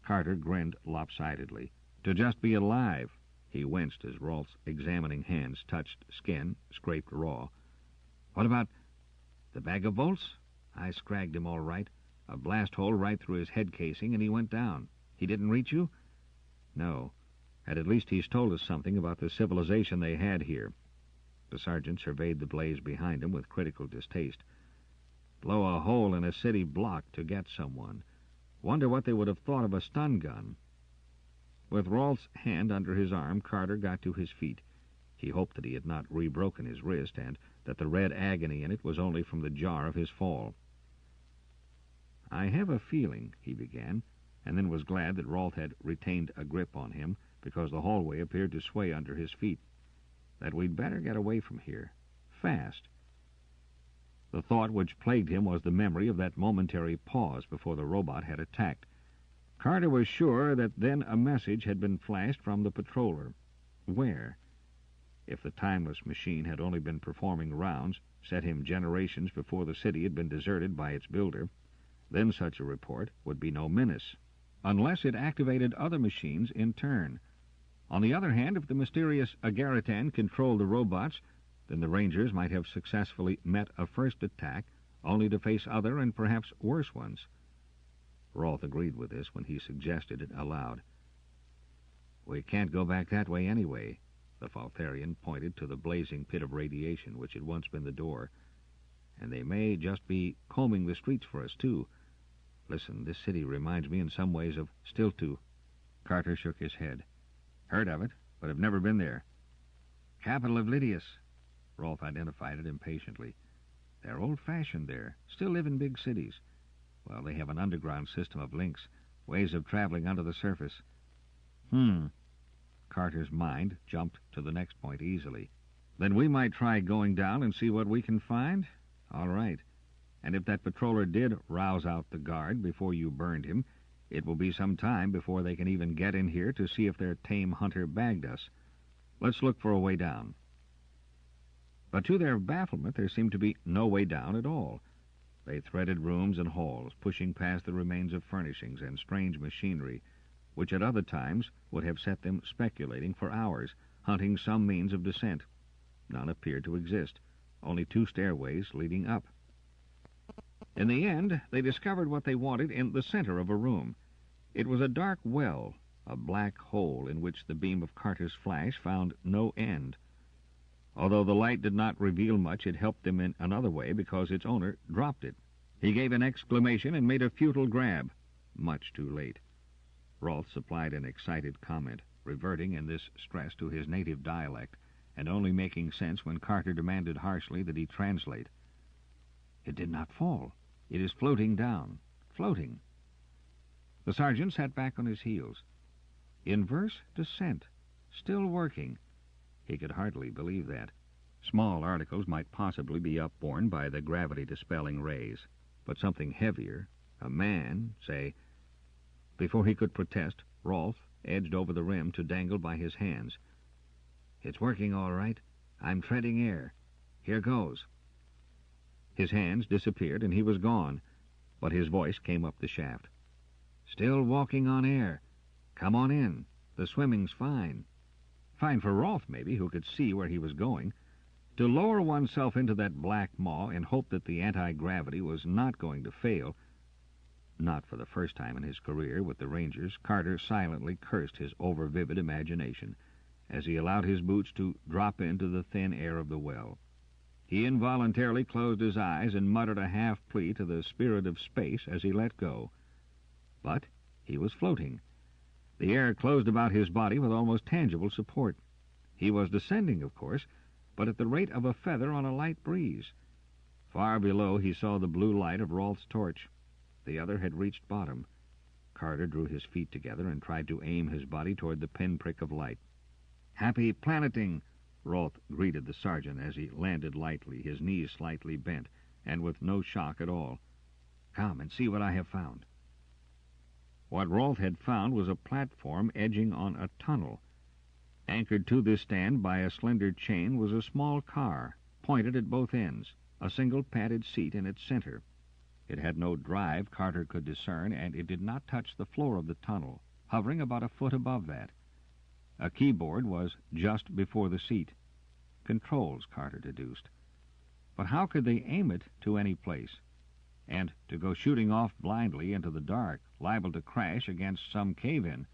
Speaker 1: Carter grinned lopsidedly. To just be alive. He winced as Rolf's examining hands touched skin, scraped raw. "What about the bag of bolts? I scragged him all right. A blast hole right through his head casing, and he went down. He didn't reach you?" "No. And at least he's told us something about the civilization they had here." The sergeant surveyed the blaze behind him with critical distaste. "Blow a hole in a city block to get someone. Wonder what they would have thought of a stun gun." With Rolf's hand under his arm, Carter got to his feet. He hoped that he had not re-broken his wrist, and that the red agony in it was only from the jar of his fall. "I have a feeling," he began, and then was glad that Rolf had retained a grip on him, because the hallway appeared to sway under his feet, "that we'd better get away from here. Fast." The thought which plagued him was the memory of that momentary pause before the robot had attacked. Carter was sure that then a message had been flashed from the patroller. Where? If the timeless machine had only been performing rounds, set him generations before the city had been deserted by its builder, then such a report would be no menace, unless it activated other machines in turn. On the other hand, if the mysterious Agaritan controlled the robots, then the Rangers might have successfully met a first attack, only to face other and perhaps worse ones. Rolf agreed with this when he suggested it aloud. "We can't go back that way anyway." The Faltharian pointed to the blazing pit of radiation which had once been the door. "And they may just be combing the streets for us, too. Listen, this city reminds me in some ways of Stiltu." Carter shook his head. "Heard of it, but have never been there." "Capital of Lydius." Rolf identified it impatiently. "They're old-fashioned there, still live in big cities. Well, they have an underground system of links, ways of traveling under the surface." Carter's mind jumped to the next point easily. "Then we might try going down and see what we can find? All right. And if that patroller did rouse out the guard before you burned him, it will be some time before they can even get in here to see if their tame hunter bagged us. Let's look for a way down." But to their bafflement, there seemed to be no way down at all. They threaded rooms and halls, pushing past the remains of furnishings and strange machinery, which at other times would have set them speculating for hours, hunting some means of descent. None appeared to exist, only 2 stairways leading up. In the end, they discovered what they wanted in the center of a room. It was a dark well, a black hole in which the beam of Carter's flash found no end. Although the light did not reveal much, it helped them in another way because its owner dropped it. He gave an exclamation and made a futile grab. Much too late. Rolf supplied an excited comment, reverting in this stress to his native dialect, and only making sense when Carter demanded harshly that he translate. "It did not fall. It is floating down. Floating." The sergeant sat back on his heels. Inverse descent. Still working. He could hardly believe that. Small articles might possibly be upborne by the gravity-dispelling rays, but something heavier, a man, say... Before he could protest, Rolf edged over the rim to dangle by his hands. "It's working all right. I'm treading air. Here goes." His hands disappeared and he was gone, but his voice came up the shaft. "Still walking on air. Come on in. The swimming's fine." Fine for Rolf, maybe, who could see where he was going. To lower oneself into that black maw and hope that the anti-gravity was not going to fail. Not for the first time in his career with the Rangers, Carter silently cursed his over-vivid imagination as he allowed his boots to drop into the thin air of the well. He involuntarily closed his eyes and muttered a half-plea to the spirit of space as he let go. But he was floating. The air closed about his body with almost tangible support. He was descending, of course, but at the rate of a feather on a light breeze. Far below he saw the blue light of Rolf's torch. The other had reached bottom. Carter drew his feet together and tried to aim his body toward the pinprick of light. "Happy planeting!" Rolf greeted the sergeant as he landed lightly, his knees slightly bent, and with no shock at all. "Come and see what I have found." What Rolf had found was a platform edging on a tunnel. Anchored to this stand by a slender chain was a small car, pointed at both ends, a single padded seat in its center. It had no drive Carter could discern, and it did not touch the floor of the tunnel, hovering about a foot above that. A keyboard was just before the seat. Controls, Carter deduced. But how could they aim it to any place? And to go shooting off blindly into the dark, liable to crash against some cave-in.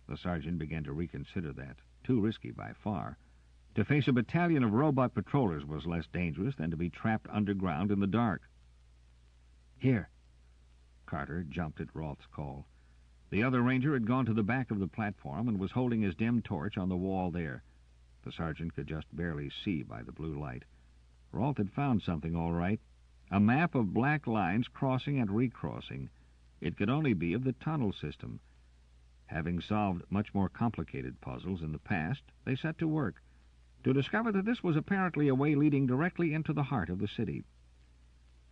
Speaker 1: The sergeant began to reconsider that. Too risky by far. To face a battalion of robot patrollers was less dangerous than to be trapped underground in the dark. "Here." Carter jumped at Rolf's call. The other ranger had gone to the back of the platform and was holding his dim torch on the wall there. The sergeant could just barely see by the blue light. Rolf had found something all right. A map of black lines crossing and recrossing. It could only be of the tunnel system. Having solved much more complicated puzzles in the past, they set to work to discover that this was apparently a way leading directly into the heart of the city.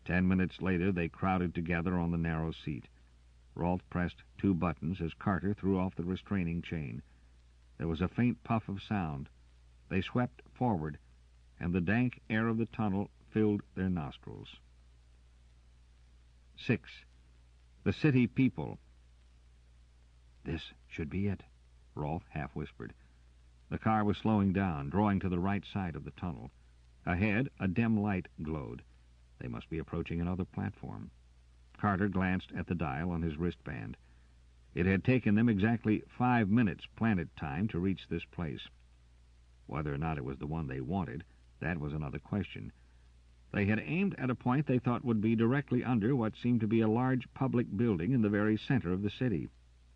Speaker 1: 10 minutes later, they crowded together on the narrow seat. Rolf pressed 2 buttons as Carter threw off the restraining chain. There was a faint puff of sound. They swept forward, and the dank air of the tunnel filled their nostrils. 6. The city people. "This should be it," Rolf half-whispered. The car was slowing down, drawing to the right side of the tunnel. Ahead, a dim light glowed. They must be approaching another platform. Carter glanced at the dial on his wristband. It had taken them exactly 5 minutes planet time to reach this place. Whether or not it was the one they wanted, that was another question. They had aimed at a point they thought would be directly under what seemed to be a large public building in the very center of the city.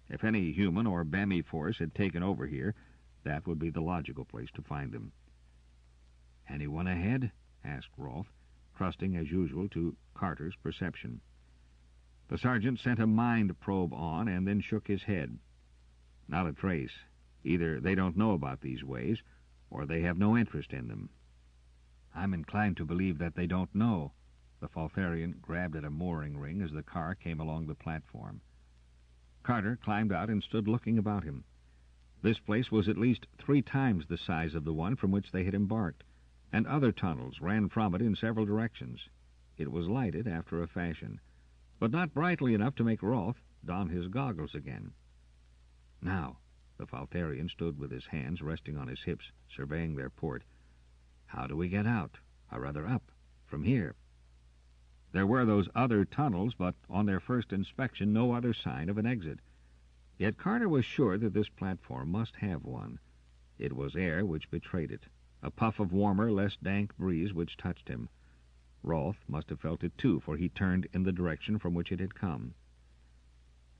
Speaker 1: If any human or Bammy force had taken over here, that would be the logical place to find them. "Anyone ahead?" asked Rolf, trusting as usual to Carter's perception. The sergeant sent a mind probe on and then shook his head. "Not a trace. Either they don't know about these ways, or they have no interest in them." "I'm inclined to believe that they don't know." The Faltharian grabbed at a mooring ring as the car came along the platform. Carter climbed out and stood looking about him. This place was at least 3 times the size of the one from which they had embarked, and other tunnels ran from it in several directions. It was lighted after a fashion, but not brightly enough to make Rolf don his goggles again. "Now," the Faltharian stood with his hands resting on his hips, surveying their port. "How do we get out, or rather up, from here?" There were those other tunnels, but on their first inspection no other sign of an exit. Yet Carter was sure that this platform must have one. It was air which betrayed it, a puff of warmer, less dank breeze which touched him. Rolf must have felt it too, for he turned in the direction from which it had come.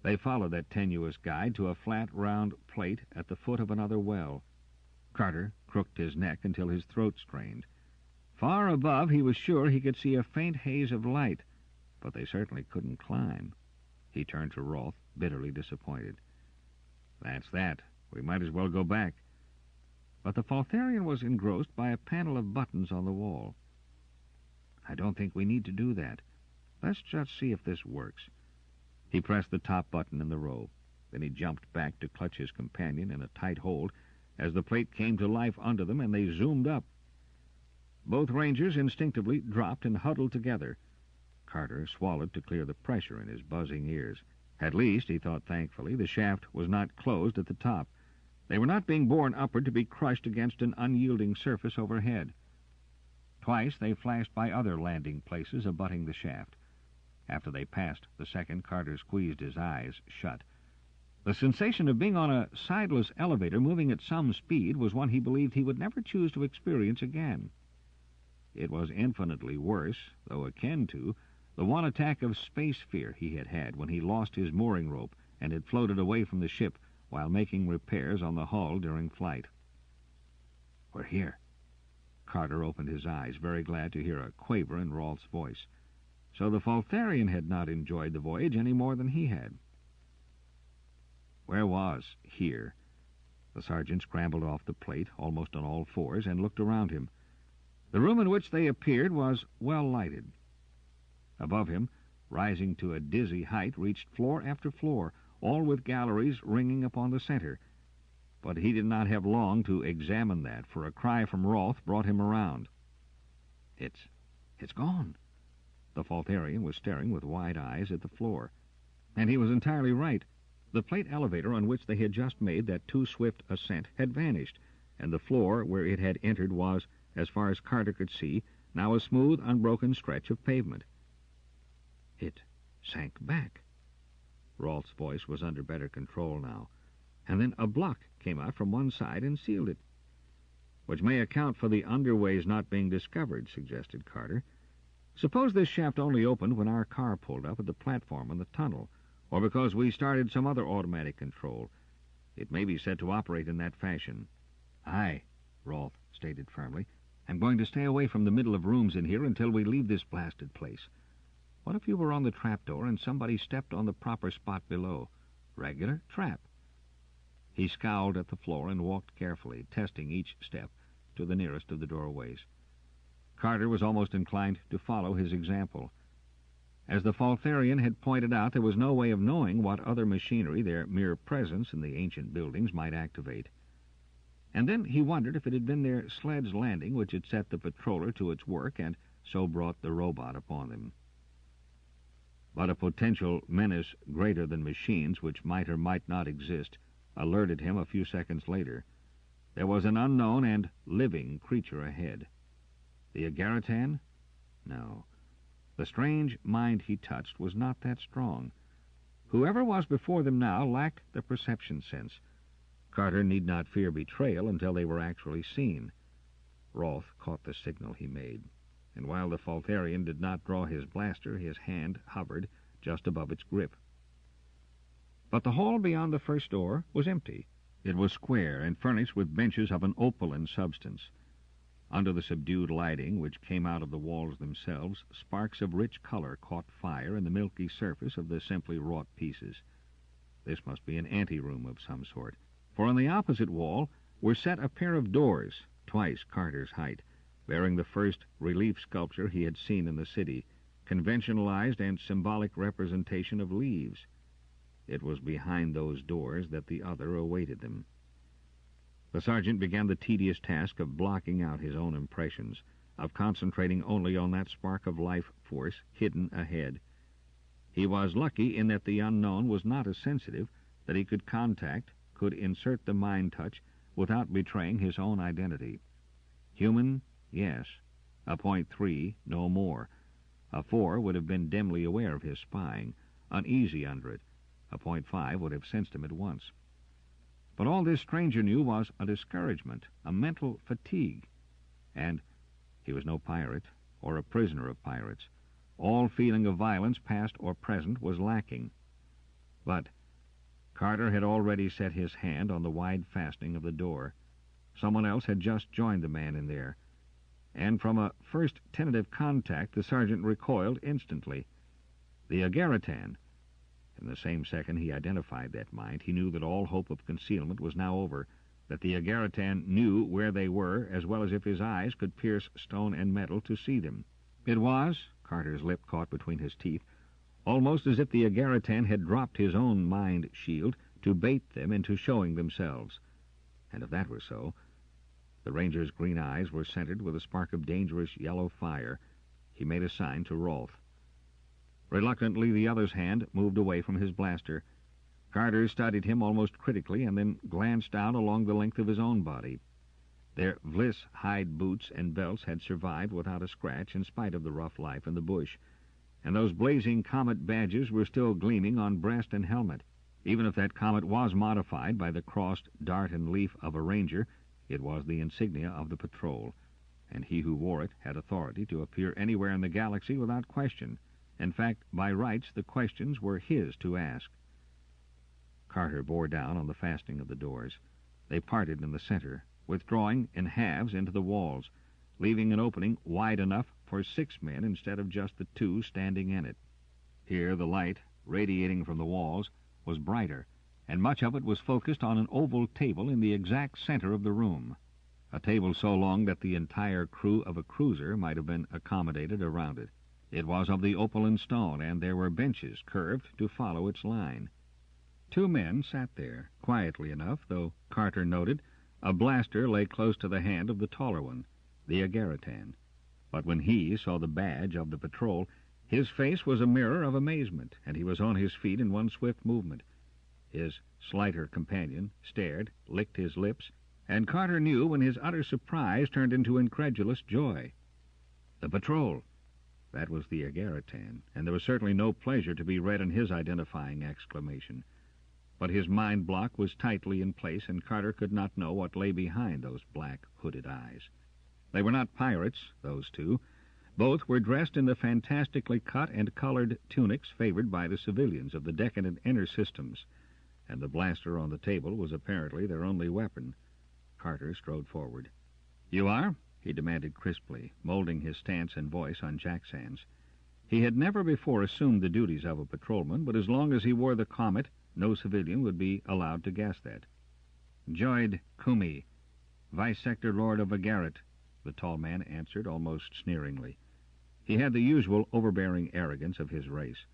Speaker 1: They followed that tenuous guide to a flat, round plate at the foot of another well. Carter crooked his neck until his throat strained. Far above, he was sure he could see a faint haze of light, but they certainly couldn't climb. He turned to Rolf, bitterly disappointed. "That's that. We might as well go back." But the Faltharian was engrossed by a panel of buttons on the wall. "I don't think we need to do that. Let's just see if this works." He pressed the top button in the row. Then he jumped back to clutch his companion in a tight hold as the plate came to life under them and they zoomed up. Both rangers instinctively dropped and huddled together. Carter swallowed to clear the pressure in his buzzing ears. At least, he thought thankfully, the shaft was not closed at the top. They were not being borne upward to be crushed against an unyielding surface overhead. Twice they flashed by other landing places abutting the shaft. After they passed the second, Carter squeezed his eyes shut. The sensation of being on a sideless elevator moving at some speed was one he believed he would never choose to experience again. It was infinitely worse, though akin to, the one attack of space fear he had had when he lost his mooring rope and had floated away from the ship while making repairs on the hull during flight. "We're here." Carter opened his eyes, very glad to hear a quaver in Rolf's voice. So the Faltharian had not enjoyed the voyage any more than he had. Where was here? The sergeant scrambled off the plate, almost on all fours, and looked around him. The room in which they appeared was well lighted. Above him, rising to a dizzy height, reached floor after floor, all with galleries ringing upon the center. But he did not have long to examine that, for a cry from Rolf brought him around. It's gone." The Faltharian was staring with wide eyes at the floor. And he was entirely right. The plate elevator on which they had just made that too swift ascent had vanished, and the floor where it had entered was, as far as Carter could see, now a smooth, unbroken stretch of pavement. It sank back. Rolf's voice was under better control now. And then a block came out from one side and sealed it. "Which may account for the underways not being discovered," suggested Carter. "Suppose this shaft only opened when our car pulled up at the platform in the tunnel, or because we started some other automatic control. It may be said to operate in that fashion." "Aye," Rolf stated firmly, I'm going to stay away from the middle of rooms in here until we leave this blasted place. What if you were on the trapdoor and somebody stepped on the proper spot below? Regular trap. He scowled at the floor and walked carefully, testing each step, to the nearest of the doorways. Carter was almost inclined to follow his example. As the Faltharian had pointed out, there was no way of knowing what other machinery their mere presence in the ancient buildings might activate. And then he wondered if it had been their sled's landing which had set the patroller to its work and so brought the robot upon them. But a potential menace greater than machines, which might or might not exist, alerted him a few seconds later. There was an unknown and living creature ahead. The Agaritan? No. The strange mind he touched was not that strong. Whoever was before them now lacked the perception sense. Carter need not fear betrayal until they were actually seen. Rolfe caught the signal he made, and while the Faltharian did not draw his blaster, his hand hovered just above its grip. But the hall beyond the first door was empty. It was square and furnished with benches of an opaline substance. Under the subdued lighting which came out of the walls themselves, sparks of rich color caught fire in the milky surface of the simply wrought pieces. This must be an anteroom of some sort, for on the opposite wall were set a pair of doors, twice Carter's height, bearing the first relief sculpture he had seen in the city, conventionalized and symbolic representation of leaves. It was behind those doors that the other awaited them. The sergeant began the tedious task of blocking out his own impressions, of concentrating only on that spark of life force hidden ahead. He was lucky in that the unknown was not as sensitive, that he could insert the mind touch without betraying his own identity. Human, yes. A .3, no more. A 4 would have been dimly aware of his spying, uneasy under it. A .5 would have sensed him at once. But all this stranger knew was a discouragement, a mental fatigue. And he was no pirate, or a prisoner of pirates. All feeling of violence, past or present, was lacking. But Carter had already set his hand on the wide fastening of the door. Someone else had just joined the man in there. And from a first tentative contact, the sergeant recoiled instantly. The Agaritan. In the same second he identified that mind, he knew that all hope of concealment was now over, that the Agaritan knew where they were as well as if his eyes could pierce stone and metal to see them. It was, Carter's lip caught between his teeth, almost as if the Agaritan had dropped his own mind shield to bait them into showing themselves. And if that were so, the ranger's green eyes were centered with a spark of dangerous yellow fire. He made a sign to Rolfe. Reluctantly, the other's hand moved away from his blaster. Carter studied him almost critically and then glanced down along the length of his own body. Their Vliss hide boots and belts had survived without a scratch in spite of the rough life in the bush, and those blazing comet badges were still gleaming on breast and helmet. Even if that comet was modified by the crossed dart and leaf of a ranger, it was the insignia of the patrol, and he who wore it had authority to appear anywhere in the galaxy without question. In fact, by rights, the questions were his to ask. Carter bore down on the fastening of the doors. They parted in the center, withdrawing in halves into the walls, leaving an opening wide enough for 6 men instead of just the 2 standing in it. Here the light, radiating from the walls, was brighter, and much of it was focused on an oval table in the exact center of the room, a table so long that the entire crew of a cruiser might have been accommodated around it. It was of the opaline stone, and there were benches curved to follow its line. 2 men sat there, quietly enough, though Carter noted a blaster lay close to the hand of the taller one, the Agaritan. But when he saw the badge of the patrol, his face was a mirror of amazement, and he was on his feet in one swift movement. His slighter companion stared, licked his lips, and Carter knew when his utter surprise turned into incredulous joy. The patrol! That was the Agaritan, and there was certainly no pleasure to be read in his identifying exclamation. But his mind block was tightly in place, and Carter could not know what lay behind those black, hooded eyes. They were not pirates, those 2. Both were dressed in the fantastically cut and colored tunics favored by the civilians of the decadent inner systems, and the blaster on the table was apparently their only weapon. Carter strode forward. "You are?" he demanded crisply, molding his stance and voice on Jack's hands. He had never before assumed the duties of a patrolman, but as long as he wore the comet, no civilian would be allowed to guess that. "Joyd Kumi, Vice Sector Lord of Agarit," the tall man answered almost sneeringly. He had the usual overbearing arrogance of his race.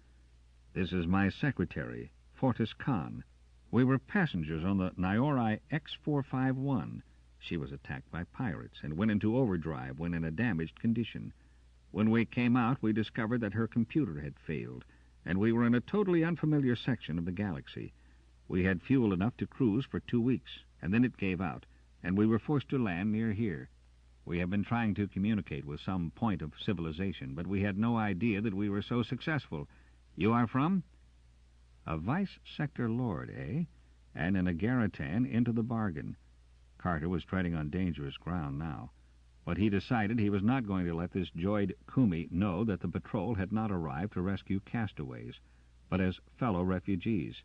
Speaker 1: "This is my secretary, Fortis Khan. We were passengers on the Nyori X-451. She was attacked by pirates and went into overdrive when in a damaged condition. When we came out, we discovered that her computer had failed, and we were in a totally unfamiliar section of the galaxy. We had fuel enough to cruise for 2 weeks, and then it gave out, and we were forced to land near here. We have been trying to communicate with some point of civilization, but we had no idea that we were so successful. You are from?" "A Vice Sector Lord, eh? And an Agaritan into the bargain." Carter was treading on dangerous ground now. But he decided he was not going to let this Joyd Kumi know that the patrol had not arrived to rescue castaways, but as fellow refugees.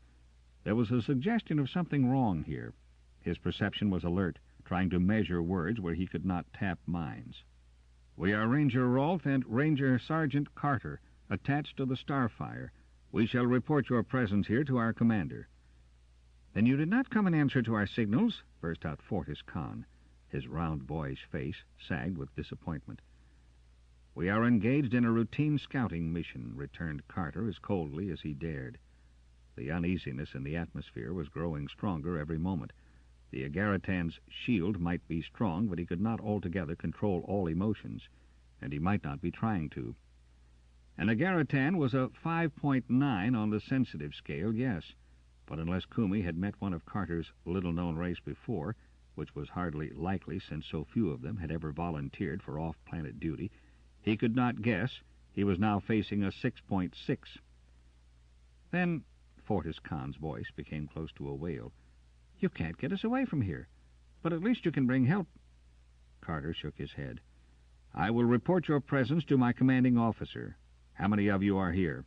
Speaker 1: There was a suggestion of something wrong here. His perception was alert, trying to measure words where he could not tap minds. "We are Ranger Rolfe and Ranger Sergeant Carter, attached to the Starfire. We shall report your presence here to our commander." "Then you did not come in answer to our signals?" burst out Fortis Khan. His round boyish face sagged with disappointment. "We are engaged in a routine scouting mission," returned Carter as coldly as he dared. The uneasiness in the atmosphere was growing stronger every moment. The Agaritan's shield might be strong, but he could not altogether control all emotions, and he might not be trying to. An Agaritan was a 5.9 on the sensitive scale, yes, but unless Kumi had met one of Carter's little-known race before, which was hardly likely since so few of them had ever volunteered for off-planet duty, he could not guess he was now facing a 6.6. "Then," Fortis Khan's voice became close to a wail, "you can't get us away from here. But at least you can bring help." Carter shook his head. "I will report your presence to my commanding officer. How many of you are here?"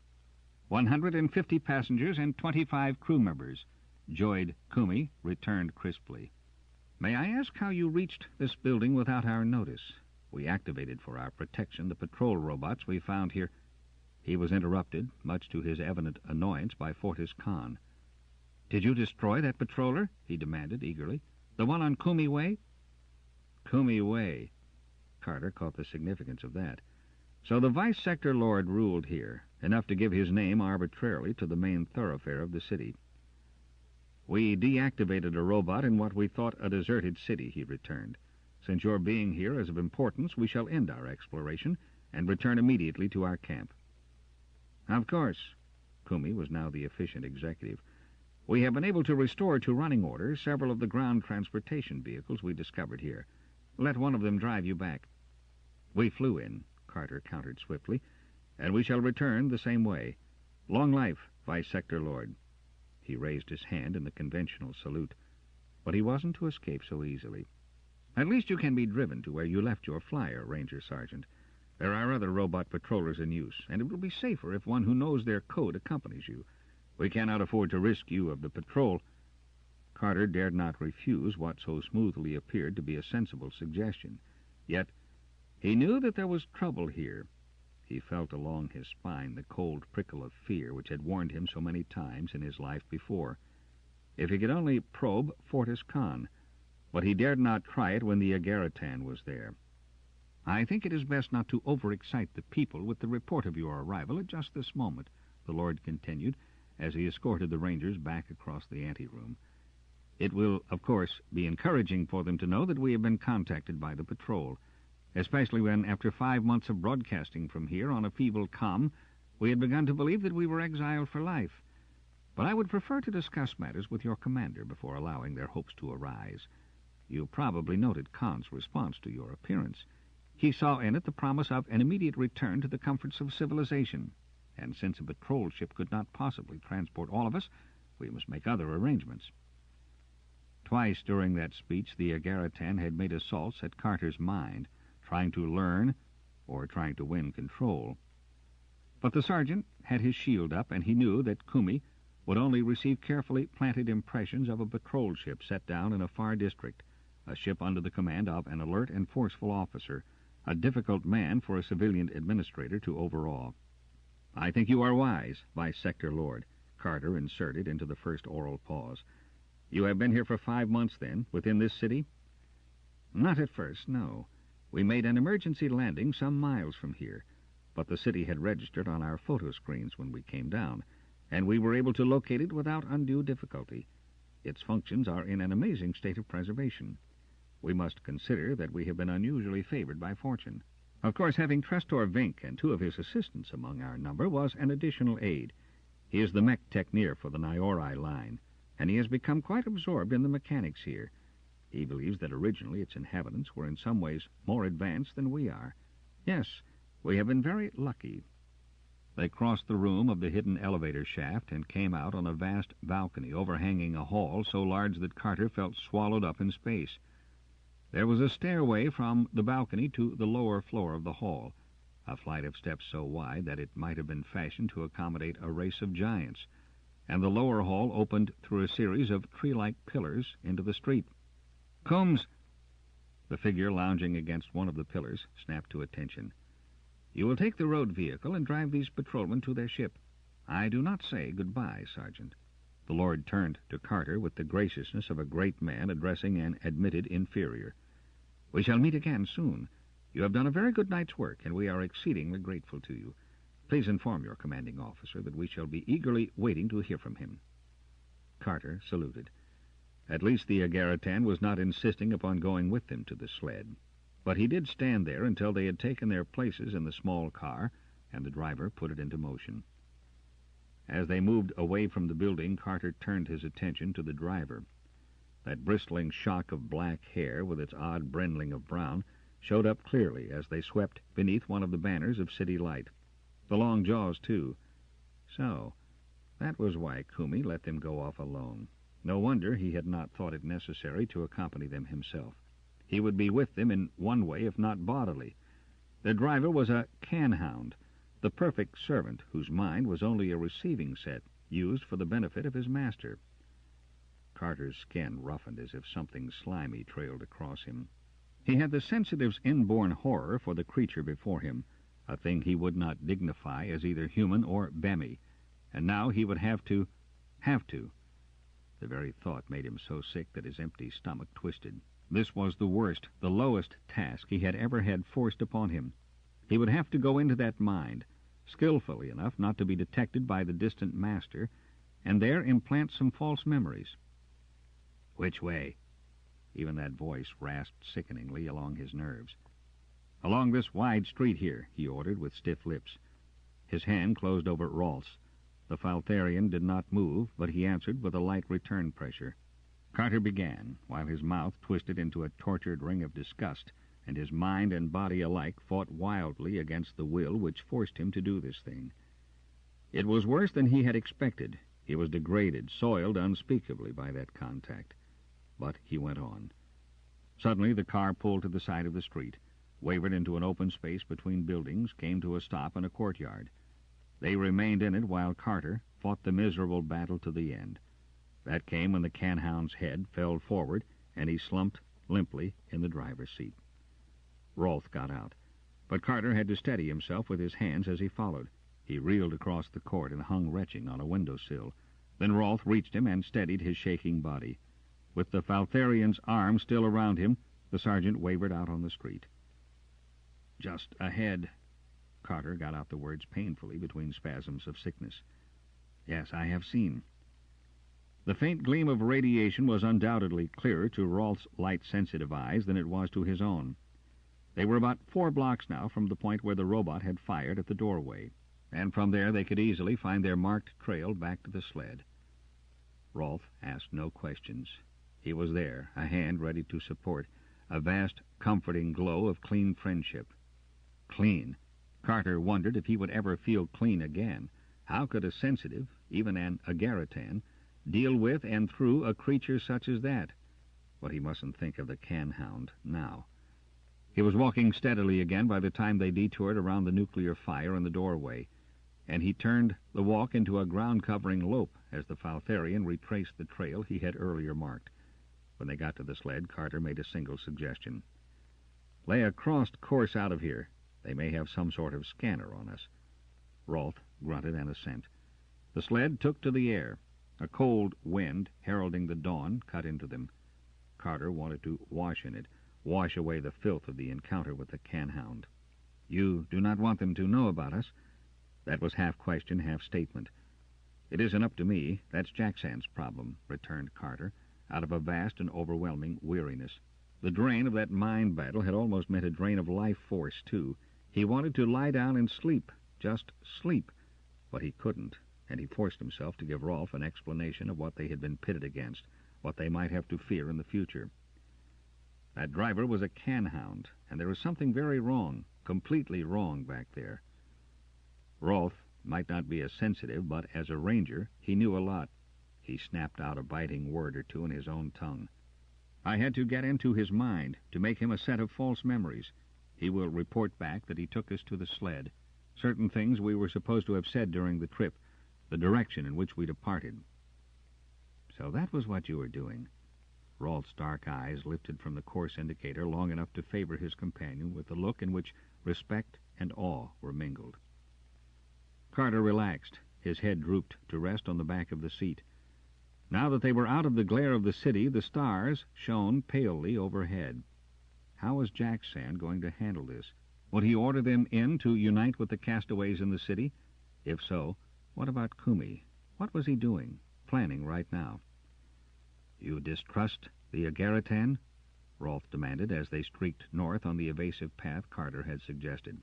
Speaker 1: 150 passengers and 25 crew members," Joyd Kumi returned crisply. "May I ask how you reached this building without our notice? We activated for our protection the patrol robots we found here." He was interrupted, much to his evident annoyance, by Fortis Khan. "Did you destroy that patroller?" he demanded eagerly. "The one on Kumi Way?" Kumi Way. Carter caught the significance of that. So the Vice Sector Lord ruled here, enough to give his name arbitrarily to the main thoroughfare of the city. "We deactivated a robot in what we thought a deserted city," he returned. "Since your being here is of importance, we shall end our exploration and return immediately to our camp." "Of course." Kumi was now the efficient executive. "We have been able to restore to running order several of the ground transportation vehicles we discovered here. Let one of them drive you back." "We flew in," Carter countered swiftly, "and we shall return the same way. Long life, Vice Sector Lord." He raised his hand in the conventional salute. But he wasn't to escape so easily. "At least you can be driven to where you left your flyer, Ranger Sergeant. There are other robot patrollers in use, and it will be safer if one who knows their code accompanies you. We cannot afford to risk you of the patrol." Carter dared not refuse what so smoothly appeared to be a sensible suggestion. Yet he knew that there was trouble here. He felt along his spine the cold prickle of fear which had warned him so many times in his life before. If he could only probe Fortis Khan, but he dared not try it when the Agaritan was there. "I think it is best not to overexcite the people with the report of your arrival at just this moment," the Lord continued, as he escorted the Rangers back across the anteroom. "It will, of course, be encouraging for them to know that we have been contacted by the patrol, especially when, after 5 months of broadcasting from here on a feeble comm, we had begun to believe that we were exiled for life. But I would prefer to discuss matters with your commander before allowing their hopes to arise. You probably noted Khan's response to your appearance. He saw in it the promise of an immediate return to the comforts of civilization, and since a patrol ship could not possibly transport all of us, we must make other arrangements." Twice during that speech the Agaritan had made assaults at Carter's mind, trying to learn or trying to win control. But the sergeant had his shield up, and he knew that Kumi would only receive carefully planted impressions of a patrol ship set down in a far district, a ship under the command of an alert and forceful officer, a difficult man for a civilian administrator to overawe. "I think you are wise, Vice Sector Lord," Carter inserted into the first oral pause. "You have been here for 5 months, then, within this city?" "Not at first, no. We made an emergency landing some miles from here, but the city had registered on our photo screens when we came down, and we were able to locate it without undue difficulty. Its functions are in an amazing state of preservation. We must consider that we have been unusually favored by fortune. Of course, having Trestor Vink and 2 of his assistants among our number was an additional aid. He is the mech techneer for the Niori line, and he has become quite absorbed in the mechanics here. He believes that originally its inhabitants were in some ways more advanced than we are. Yes, we have been very lucky." They crossed the room of the hidden elevator shaft and came out on a vast balcony overhanging a hall so large that Carter felt swallowed up in space. There was a stairway from the balcony to the lower floor of the hall, a flight of steps so wide that it might have been fashioned to accommodate a race of giants, and the lower hall opened through a series of tree-like pillars into the street. "Combs!" The figure lounging against one of the pillars snapped to attention. "You will take the road vehicle and drive these patrolmen to their ship. I do not say goodbye, Sergeant." The Lord turned to Carter with the graciousness of a great man addressing an admitted inferior. "We shall meet again soon. You have done a very good night's work, and we are exceedingly grateful to you. Please inform your commanding officer that we shall be eagerly waiting to hear from him." Carter saluted. At least the Agaritan was not insisting upon going with them to the sled. But he did stand there until they had taken their places in the small car, and the driver put it into motion. As they moved away from the building, Carter turned his attention to the driver. That bristling shock of black hair, with its odd brindling of brown, showed up clearly as they swept beneath one of the banners of city light. The long jaws, too. So, that was why Kumi let them go off alone. No wonder he had not thought it necessary to accompany them himself. He would be with them in one way, if not bodily. Their driver was a can-hound, the perfect servant whose mind was only a receiving set, used for the benefit of his master. Carter's skin roughened as if something slimy trailed across him. He had the sensitive's inborn horror for the creature before him, a thing he would not dignify as either human or Bemi, and now he would have to. The very thought made him so sick that his empty stomach twisted. This was the worst, the lowest task he had ever had forced upon him. He would have to go into that mind, skillfully enough not to be detected by the distant master, and there implant some false memories. "Which way?" Even that voice rasped sickeningly along his nerves. "Along this wide street here," he ordered with stiff lips. His hand closed over Rolf's. The Faltharian did not move, but he answered with a light return pressure. Carter began, while his mouth twisted into a tortured ring of disgust, and his mind and body alike fought wildly against the will which forced him to do this thing. It was worse than he had expected. He was degraded, soiled unspeakably by that contact. But he went on. Suddenly the car pulled to the side of the street, wavered into an open space between buildings, came to a stop in a courtyard. They remained in it while Carter fought the miserable battle to the end. That came when the can-hound's head fell forward, and he slumped limply in the driver's seat. Rolf got out, but Carter had to steady himself with his hands as he followed. He reeled across the court and hung retching on a windowsill. Then Rolf reached him and steadied his shaking body. With the Faltharian's arm still around him, the sergeant wavered out on the street. "Just ahead." Carter got out the words painfully between spasms of sickness. "Yes, I have seen." The faint gleam of radiation was undoubtedly clearer to Rolf's light-sensitive eyes than it was to his own. They were about 4 blocks now from the point where the robot had fired at the doorway, and from there they could easily find their marked trail back to the sled. Rolf asked no questions. He was there, a hand ready to support, a vast, comforting glow of clean friendship. Clean. Carter wondered if he would ever feel clean again. How could a sensitive, even an Agaritan, deal with and through a creature such as that? But he mustn't think of the can-hound now. He was walking steadily again by the time they detoured around the nuclear fire in the doorway, and he turned the walk into a ground-covering lope as the Faltharian retraced the trail he had earlier marked. When they got to the sled, Carter made a single suggestion. "Lay a crossed course out of here. They may have some sort of scanner on us." Rolfe grunted an assent. The sled took to the air. A cold wind, heralding the dawn, cut into them. Carter wanted to wash in it, wash away the filth of the encounter with the can-hound. "You do not want them to know about us?" That was half question, half statement. "It isn't up to me. That's Jackson's problem," returned Carter, out of a vast and overwhelming weariness. The drain of that mind battle had almost meant a drain of life force, too. He wanted to lie down and sleep, just sleep, but he couldn't, and he forced himself to give Rolfe an explanation of what they had been pitted against, what they might have to fear in the future. That driver was a can-hound, and there was something very wrong, completely wrong back there. Rolfe might not be as sensitive, but as a ranger, he knew a lot. He snapped out a biting word or two in his own tongue. "I had to get into his mind, to make him a set of false memories. He will report back that he took us to the sled, certain things we were supposed to have said during the trip, the direction in which we departed." "So that was what you were doing." Rolfe's dark eyes lifted from the course indicator long enough to favor his companion with a look in which respect and awe were mingled. Carter relaxed. His head drooped to rest on the back of the seat. Now that they were out of the glare of the city, the stars shone palely overhead. How was Jackson going to handle this? Would he order them in to unite with the castaways in the city? If so, what about Kumi? What was he doing, planning right now? "You distrust the Agaritan?" Rolfe demanded as they streaked north on the evasive path Carter had suggested.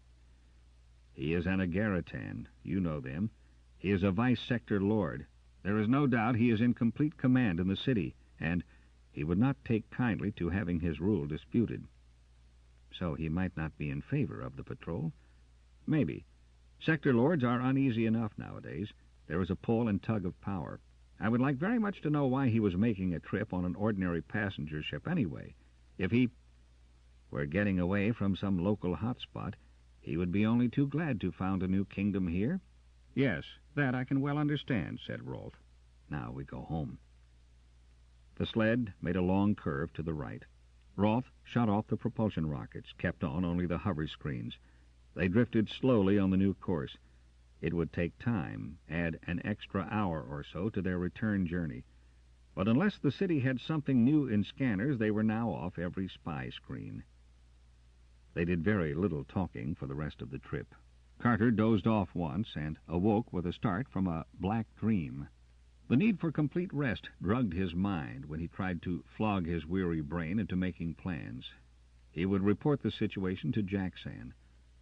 Speaker 1: "He is an Agaritan. You know them. He is a vice-sector lord. There is no doubt he is in complete command in the city, and he would not take kindly to having his rule disputed." "So he might not be in favor of the patrol?" "Maybe. Sector lords are uneasy enough nowadays. There is a pull and tug of power. I would like very much to know why he was making a trip on an ordinary passenger ship anyway. If he were getting away from some local hotspot, he would be only too glad to found a new kingdom here." "Yes, that I can well understand," said Rolfe. "Now we go home." The sled made a long curve to the right. Rolfe shut off the propulsion rockets, kept on only the hover screens. They drifted slowly on the new course. It would take time, add an extra hour or so to their return journey. But unless the city had something new in scanners, they were now off every spy screen. They did very little talking for the rest of the trip. Carter dozed off once and awoke with a start from a black dream. The need for complete rest drugged his mind when he tried to flog his weary brain into making plans. He would report the situation to Jackson.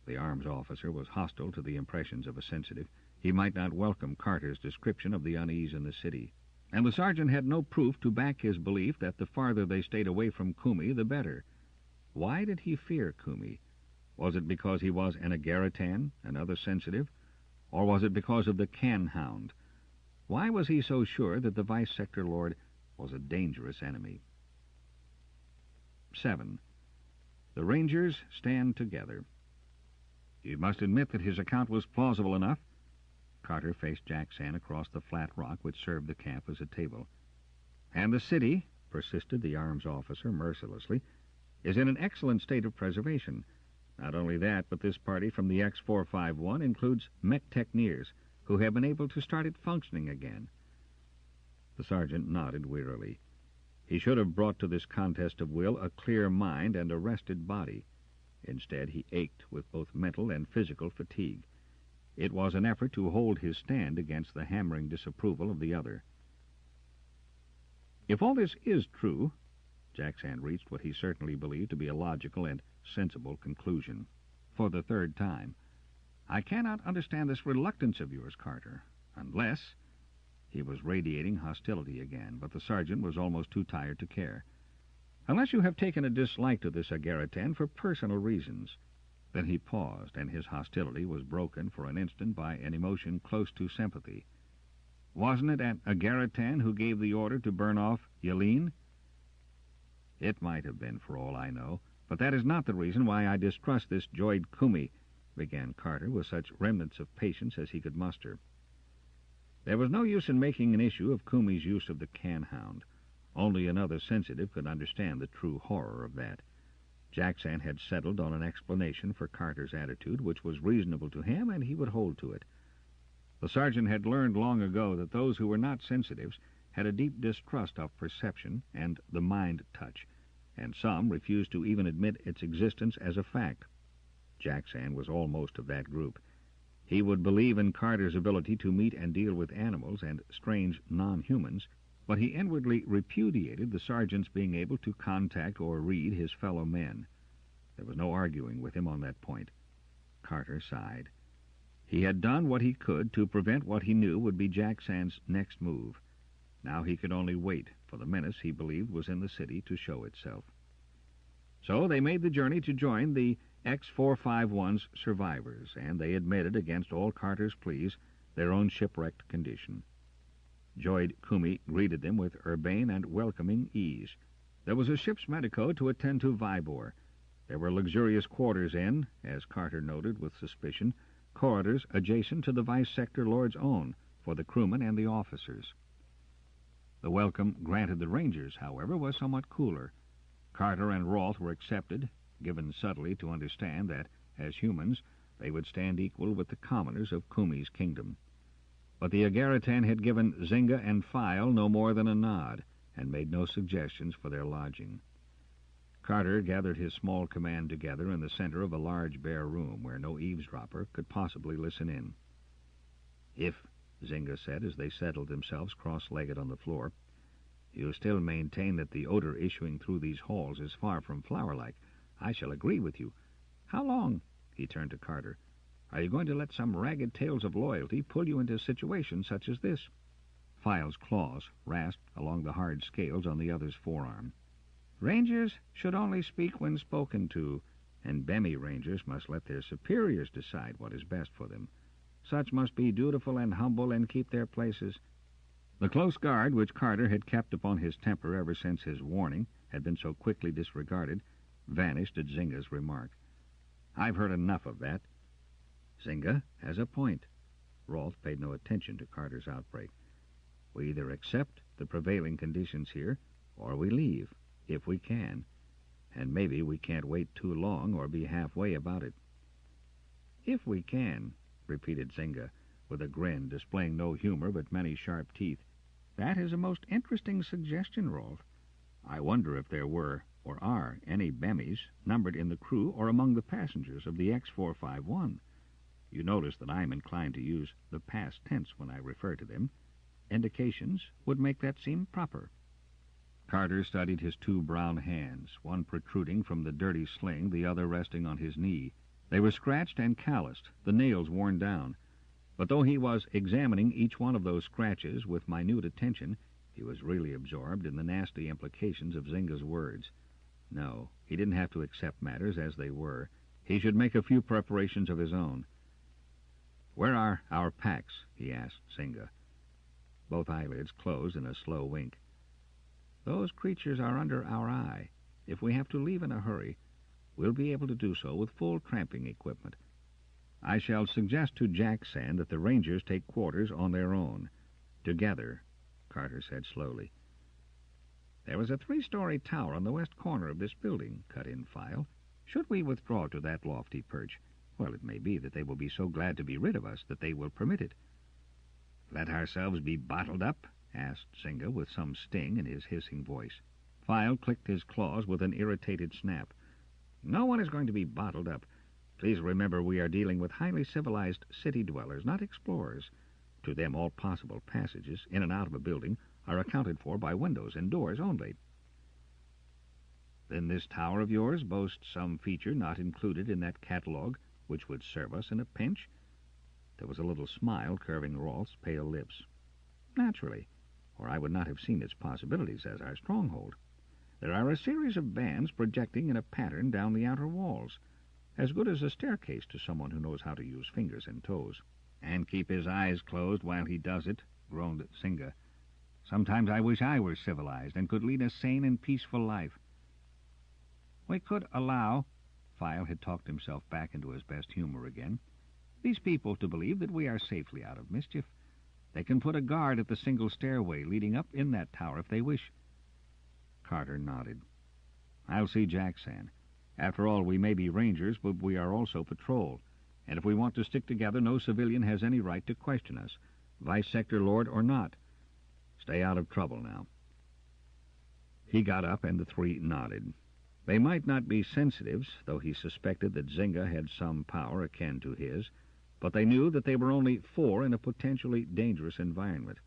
Speaker 1: The arms officer was hostile to the impressions of a sensitive. He might not welcome Carter's description of the unease in the city. And the sergeant had no proof to back his belief that the farther they stayed away from Kumi, the better. Why did he fear Kumi? Was it because he was an Agaritan, another sensitive? Or was it because of the can-hound? Why was he so sure that the vice-sector lord was a dangerous enemy? 7. The Rangers stand together. "You must admit that his account was plausible enough." Carter faced Jackson across the flat rock which served the camp as a table. "And the city," persisted the arms officer mercilessly, "is in an excellent state of preservation. Not only that, but this party from the X-451 includes mech-techneers who have been able to start it functioning again." The sergeant nodded wearily. He should have brought to this contest of will a clear mind and a rested body. Instead, he ached with both mental and physical fatigue. It was an effort to hold his stand against the hammering disapproval of the other. "If all this is true," Jackson reached what he certainly believed to be a logical and sensible conclusion, for the third time, "I cannot understand this reluctance of yours, Carter, unless—" He was radiating hostility again, but the sergeant was almost too tired to care. "Unless you have taken a dislike to this Agaritan for personal reasons." Then he paused, and his hostility was broken for an instant by an emotion close to sympathy. "Wasn't it an Agaritan who gave the order to burn off Yaleen?" "It might have been, for all I know, but that is not the reason why I distrust this Joyd Kumi," began Carter with such remnants of patience as he could muster. There was no use in making an issue of Kumi's use of the can-hound. Only another sensitive could understand the true horror of that. Jackson had settled on an explanation for Carter's attitude, which was reasonable to him, and he would hold to it. The sergeant had learned long ago that those who were not sensitives had a deep distrust of perception and the mind touch, and some refused to even admit its existence as a fact. Jackson was almost of that group. He would believe in Carter's ability to meet and deal with animals and strange non-humans, but he inwardly repudiated the sergeant's being able to contact or read his fellow men. There was no arguing with him on that point. Carter sighed. He had done what he could to prevent what he knew would be Jackson's next move. Now he could only wait for the menace he believed was in the city to show itself. So they made the journey to join the X-451's survivors, and they admitted, against all Carter's pleas, their own shipwrecked condition. Joyd Kumi greeted them with urbane and welcoming ease. There was a ship's medico to attend to Vibor. There were luxurious quarters in, as Carter noted with suspicion, corridors adjacent to the Vice Sector Lord's own for the crewmen and the officers. The welcome granted the Rangers, however, was somewhat cooler. Carter and Roth were accepted, given subtly to understand that, as humans, they would stand equal with the commoners of Kumi's kingdom. But the Agaritan had given Zynga and File no more than a nod, and made no suggestions for their lodging. Carter gathered his small command together in the center of a large bare room where no eavesdropper could possibly listen in. "If," Zynga said as they settled themselves cross-legged on the floor, "you still maintain that the odor issuing through these halls is far from flower-like, I shall agree with you. How long," he turned to Carter, "are you going to let some ragged tales of loyalty pull you into situations such as this?" File's claws rasped along the hard scales on the other's forearm. "Rangers should only speak when spoken to, and Bemi Rangers must let their superiors decide what is best for them. Such must be dutiful and humble and keep their places." The close guard which Carter had kept upon his temper ever since his warning had been so quickly disregarded vanished at Zynga's remark. "I've heard enough of that." "Zynga has a point." Rolf paid no attention to Carter's outbreak. "We either accept the prevailing conditions here, or we leave, if we can. And maybe we can't wait too long or be halfway about it." "If we can," repeated Zynga, with a grin displaying no humor but many sharp teeth. "That is a most interesting suggestion, Rolf. I wonder if there were or are any Bemis numbered in the crew or among the passengers of the X-451. You notice that I am inclined to use the past tense when I refer to them. Indications would make that seem proper." Carter studied his two brown hands, one protruding from the dirty sling, the other resting on his knee. They were scratched and calloused, the nails worn down. But though he was examining each one of those scratches with minute attention, he was really absorbed in the nasty implications of Zynga's words. No, he didn't have to accept matters as they were. He should make a few preparations of his own. "Where are our packs?" he asked Zynga. Both eyelids closed in a slow wink. "Those creatures are under our eye. If we have to leave in a hurry, we'll be able to do so with full tramping equipment. I shall suggest to Jackson that the Rangers take quarters on their own. Together," Carter said slowly. "There is a 3-story tower on the west corner of this building," cut in File. "Should we withdraw to that lofty perch, well, it may be that they will be so glad to be rid of us that they will permit it." "Let ourselves be bottled up?" asked Zynga with some sting in his hissing voice. File clicked his claws with an irritated snap. "No one is going to be bottled up. Please remember we are dealing with highly civilized city dwellers, not explorers. To them all possible passages in and out of a building are accounted for by windows and doors only." "Then this tower of yours boasts some feature not included in that catalogue which would serve us in a pinch?" There was a little smile curving Rolf's pale lips. "Naturally, or I would not have seen its possibilities as our stronghold. There are a series of bands projecting in a pattern down the outer walls, as good as a staircase to someone who knows how to use fingers and toes." "And keep his eyes closed while he does it," groaned Zynga. "Sometimes I wish I were civilized and could lead a sane and peaceful life." "We could allow," File had talked himself back into his best humor again, "these people to believe that we are safely out of mischief. They can put a guard at the single stairway leading up in that tower if they wish. Carter nodded. "I'll see Jackson. After all, we may be rangers, but we are also patrol. And if we want to stick together, no civilian has any right to question us, Vice Sector Lord or not. Stay out of trouble now." He got up, and the three nodded. They might not be sensitives, though he suspected that Zynga had some power akin to his, but they knew that they were only four in a potentially dangerous environment,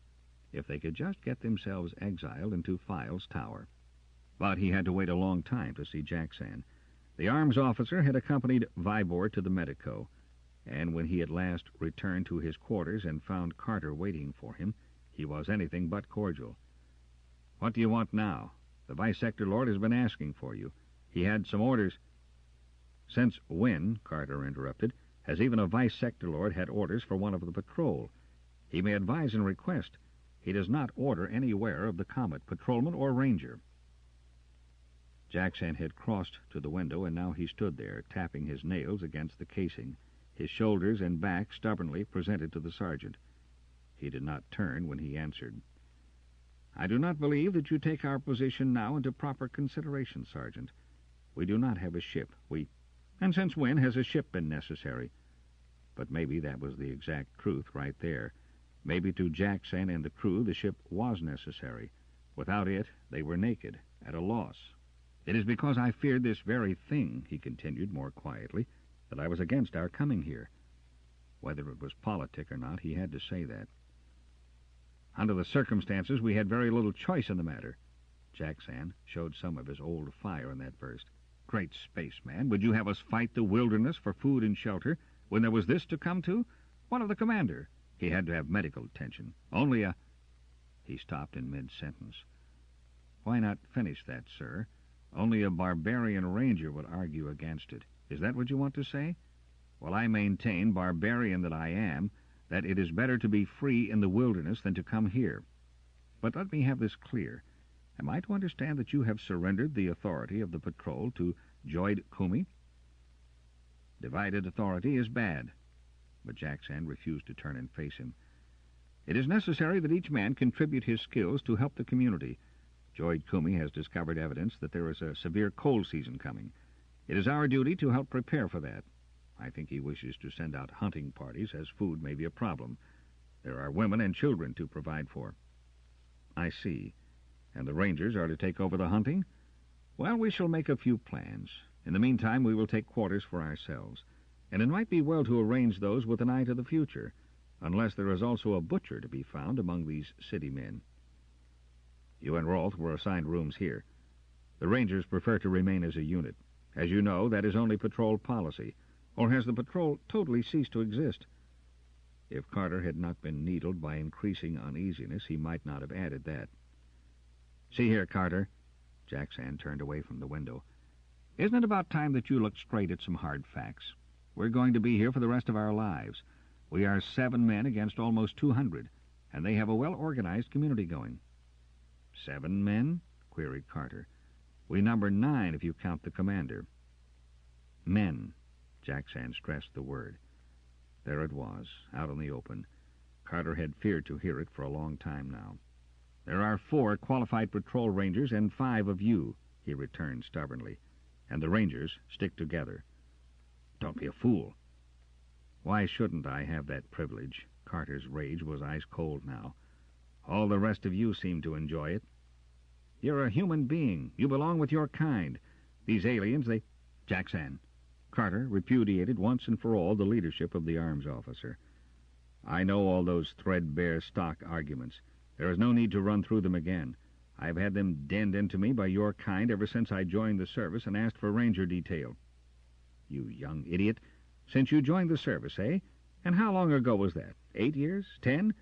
Speaker 1: if they could just get themselves exiled into File's tower. But he had to wait a long time to see Jackson. The arms officer had accompanied Vibor to the Medico, and when he at last returned to his quarters and found Carter waiting for him, he was anything but cordial. "What do you want now? The Vice Sector Lord has been asking for you. He had some orders." "Since when," Carter interrupted, "has even a Vice Sector Lord had orders for one of the patrol? He may advise and request. He does not order anywhere of the Comet, patrolman or ranger." Jackson had crossed to the window, and now he stood there, tapping his nails against the casing, his shoulders and back stubbornly presented to the sergeant. He did not turn when he answered. "I do not believe that you take our position now into proper consideration, Sergeant. We do not have a ship. And since when has a ship been necessary?" But maybe that was the exact truth right there. Maybe to Jackson and the crew the ship was necessary. Without it, they were naked, at a loss. "It is because I feared this very thing," he continued more quietly, "that I was against our coming here." Whether it was politic or not, he had to say that. "Under the circumstances, we had very little choice in the matter." Jackson showed some of his old fire in that burst. "Great space, man. Would you have us fight the wilderness for food and shelter when there was this to come to? What of the commander? He had to have medical attention. Only a—" He stopped in mid-sentence. "Why not finish that, sir? Only a barbarian ranger would argue against it. Is that what you want to say? Well, I maintain, barbarian that I am, that it is better to be free in the wilderness than to come here. But let me have this clear. Am I to understand that you have surrendered the authority of the patrol to Joyd Kumi?" "Divided authority is bad." But Jackson refused to turn and face him. "It is necessary that each man contribute his skills to help the community. Joyd Kumi has discovered evidence that there is a severe cold season coming. It is our duty to help prepare for that. I think he wishes to send out hunting parties, as food may be a problem. There are women and children to provide for." "I see. And the rangers are to take over the hunting?" "Well, we shall make a few plans. In the meantime, we will take quarters for ourselves. And it might be well to arrange those with an eye to the future, unless there is also a butcher to be found among these city men." "You and Rolth were assigned rooms here. The rangers prefer to remain as a unit. As you know, that is only patrol policy. Or has the patrol totally ceased to exist?" If Carter had not been needled by increasing uneasiness, he might not have added that. "See here, Carter." Jackson turned away from the window. "Isn't it about time that you looked straight at some hard facts? We're going to be here for the rest of our lives. We are 7 men against almost 200, and they have a well-organized community going." "7 men?" queried Carter. "We number 9 if you count the commander." "Men." Jackson stressed the word. There it was, out in the open. Carter had feared to hear it for a long time now. "There are 4 qualified patrol rangers and 5 of you," he returned stubbornly. "And the rangers stick together." "Don't be a fool." "Why shouldn't I have that privilege?" Carter's rage was ice-cold now. "All the rest of you seem to enjoy it. You're a human being. You belong with your kind. These aliens, they—" "Jackson." Carter repudiated once and for all the leadership of the arms officer. "I know all those threadbare stock arguments. There is no need to run through them again. I've had them denned into me by your kind ever since I joined the service and asked for ranger detail." "You young idiot. Since you joined the service, eh? And how long ago was that? 8 years? 10?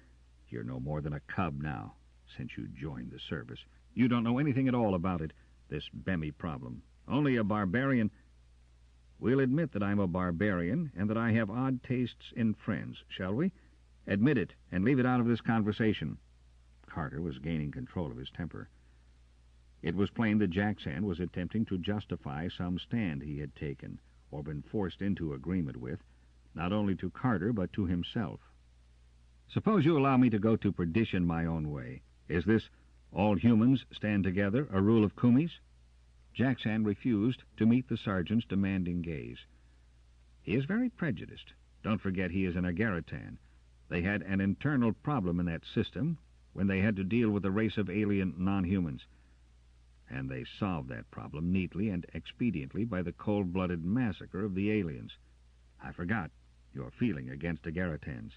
Speaker 1: You're no more than a cub now. Since you joined the service. You don't know anything at all about it, this Bemi problem. Only a barbarian—" "We'll admit that I'm a barbarian and that I have odd tastes in friends, shall we? Admit it and leave it out of this conversation." Carter was gaining control of his temper. It was plain that Jackson was attempting to justify some stand he had taken, or been forced into agreement with, not only to Carter but to himself. "Suppose you allow me to go to perdition my own way. Is this—" All humans stand together, a rule of Kumi's? Jackson refused to meet the sergeant's demanding gaze. He is very prejudiced. Don't forget he is an Agaritan. They had an internal problem in that system when they had to deal with a race of alien non-humans. And they solved that problem neatly and expediently by the cold-blooded massacre of the aliens. I forgot your feeling against Agaritans.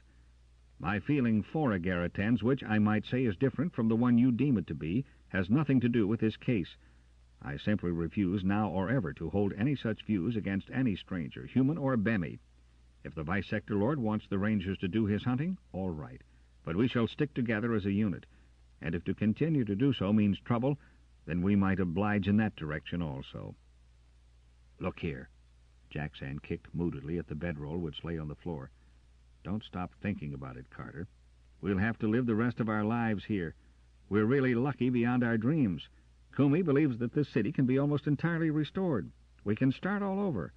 Speaker 1: My feeling for Agaritans, which I might say is different from the one you deem it to be, has nothing to do with this case. I simply refuse now or ever to hold any such views against any stranger, human or Bemi. If the Vice Sector Lord wants the Rangers to do his hunting, all right. But we shall stick together as a unit. And if to continue to do so means trouble, then we might oblige in that direction also. Look here. Jackson kicked moodily at the bedroll which lay on the floor. Don't stop thinking about it, Carter. We'll have to live the rest of our lives here. We're really lucky beyond our dreams. Kumi believes that this city can be almost entirely restored. We can start all over.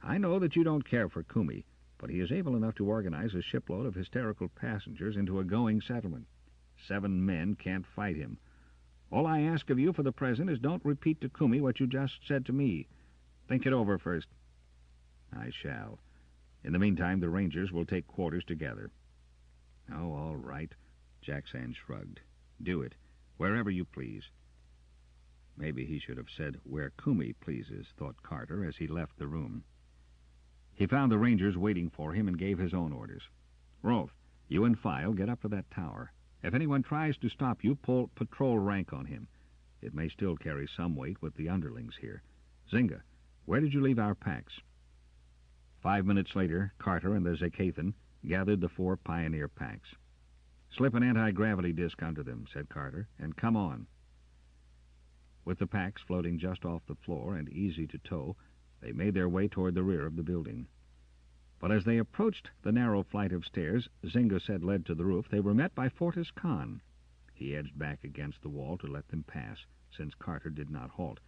Speaker 1: I know that you don't care for Kumi, but he is able enough to organize a shipload of hysterical passengers into a going settlement. 7 men can't fight him. All I ask of you for the present is don't repeat to Kumi what you just said to me. Think it over first. I shall. In the meantime, the Rangers will take quarters together. Oh, all right, Jackson shrugged. Do it, wherever you please. Maybe he should have said, where Kumi pleases, thought Carter as he left the room. He found the Rangers waiting for him and gave his own orders. Rolf, you and File get up to that tower. If anyone tries to stop you, pull patrol rank on him. It may still carry some weight with the underlings here. Zinga, where did you leave our packs? 5 minutes later, Carter and the Zakathan gathered the 4 Pioneer packs. Slip an anti-gravity disc under them, said Carter, and come on. With the packs floating just off the floor and easy to tow, they made their way toward the rear of the building. But as they approached the narrow flight of stairs Zinga said led to the roof, they were met by Fortis Khan. He edged back against the wall to let them pass, since Carter did not halt.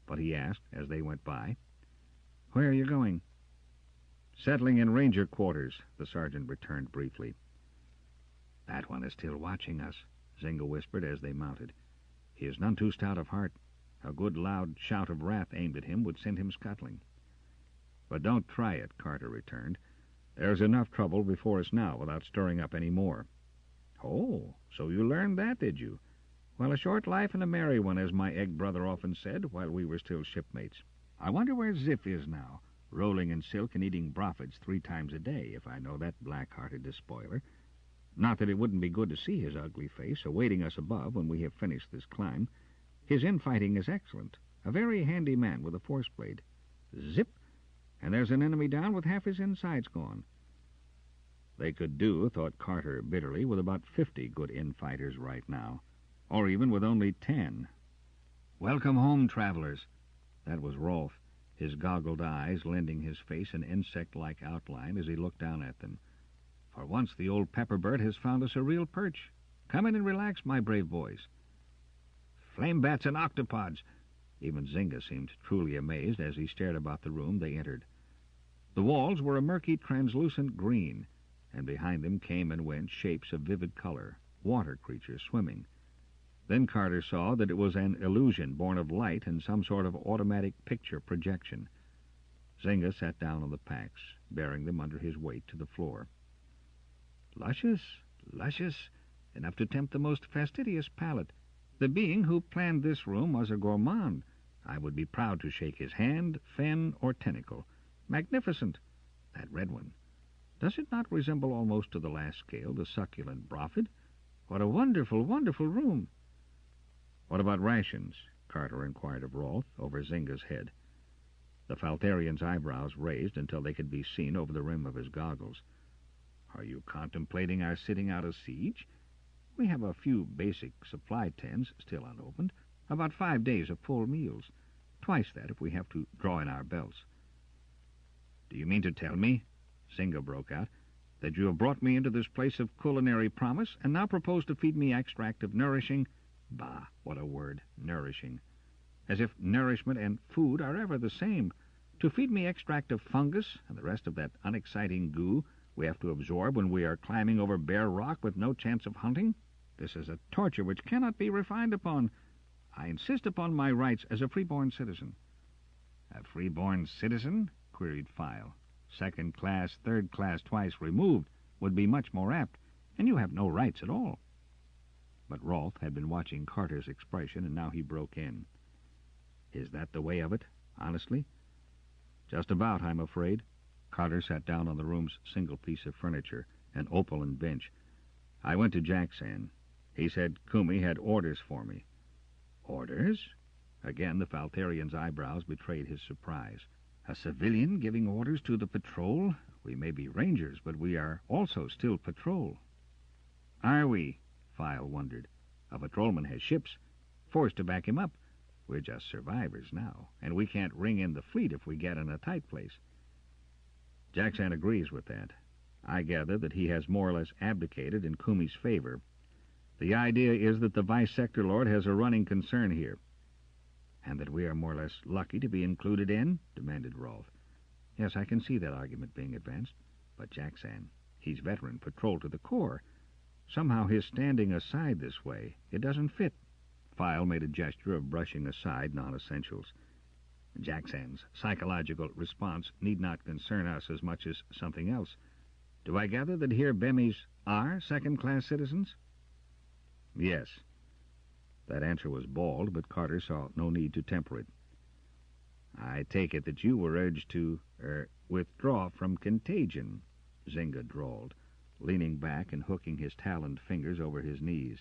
Speaker 1: But he asked, as they went by, "Where are you going?" "Settling in Ranger quarters," the sergeant returned briefly. "That one is still watching us," Zinga whispered as they mounted. "He is none too stout of heart. A good loud shout of wrath aimed at him would send him scuttling." "But don't try it," Carter returned. "There's enough trouble before us now without stirring up any more." "Oh, so you learned that, did you? Well, a short life and a merry one, as my egg brother often said while we were still shipmates. I wonder where Zip is now, rolling in silk and eating broffids 3 times a day, if I know that black-hearted despoiler. Not that it wouldn't be good to see his ugly face awaiting us above when we have finished this climb. His infighting is excellent, a very handy man with a force blade. Zip! And there's an enemy down with half his insides gone." They could do, thought Carter bitterly, with about 50 good infighters right now, or even with only 10. "Welcome home, travelers." That was Rolf, his goggled eyes lending his face an insect-like outline as he looked down at them. "For once the old pepperbird has found us a real perch. Come in and relax, my brave boys." "Flame bats and octopods!" Even Zinga seemed truly amazed as he stared about the room they entered. The walls were a murky, translucent green, and behind them came and went shapes of vivid color, water creatures swimming. Then Carter saw that it was an illusion born of light and some sort of automatic picture projection. Zinga sat down on the packs, bearing them under his weight to the floor. "Luscious, luscious, enough to tempt the most fastidious palate. The being who planned this room was a gourmand. I would be proud to shake his hand, fin, or tentacle. Magnificent! That red one. Does it not resemble almost to the last scale the succulent broffid? What a wonderful, wonderful room!" "What about rations?" Carter inquired of Rolf, over Zinga's head. The Faltharian's eyebrows raised until they could be seen over the rim of his goggles. "Are you contemplating our sitting out a siege? We have a few basic supply tents still unopened, about 5 days of full meals, twice that if we have to draw in our belts." "Do you mean to tell me," Zinga broke out, "that you have brought me into this place of culinary promise and now propose to feed me extract of nourishing—" Bah, what a word, nourishing. As if nourishment and food are ever the same. To feed me extract of fungus and the rest of that unexciting goo we have to absorb when we are climbing over bare rock with no chance of hunting? This is a torture which cannot be refined upon. I insist upon my rights as a freeborn citizen." "A freeborn citizen?" queried File. "Second class, third class, twice removed would be much more apt, and you have no rights at all." But Rolfe had been watching Carter's expression, and now he broke in. "Is that the way of it, honestly?" "Just about, I'm afraid." Carter sat down on the room's single piece of furniture, an opaline bench. "I went to Jackson. He said Kumi had orders for me." "Orders?" Again the Faltharian's eyebrows betrayed his surprise. "A civilian giving orders to the patrol? We may be rangers, but we are also still patrol." "Are we?" File wondered. "A patrolman has ships, forced to back him up. We're just survivors now, and we can't ring in the fleet if we get in a tight place." "Jackson agrees with that. I gather that he has more or less abdicated in Kumi's favor. The idea is that the Vice Sector Lord has a running concern here." "And that we are more or less lucky to be included in?" demanded Rolfe. "Yes, I can see that argument being advanced. But Jackson, he's veteran patrol to the core. Somehow his standing aside this way, it doesn't fit." File made a gesture of brushing aside non-essentials. "Jackson's psychological response need not concern us as much as something else. Do I gather that here Bemis are second-class citizens?" "Yes." That answer was bald, but Carter saw no need to temper it. "I take it that you were urged to, withdraw from contagion," Zynga drawled, leaning back and hooking his taloned fingers over his knees.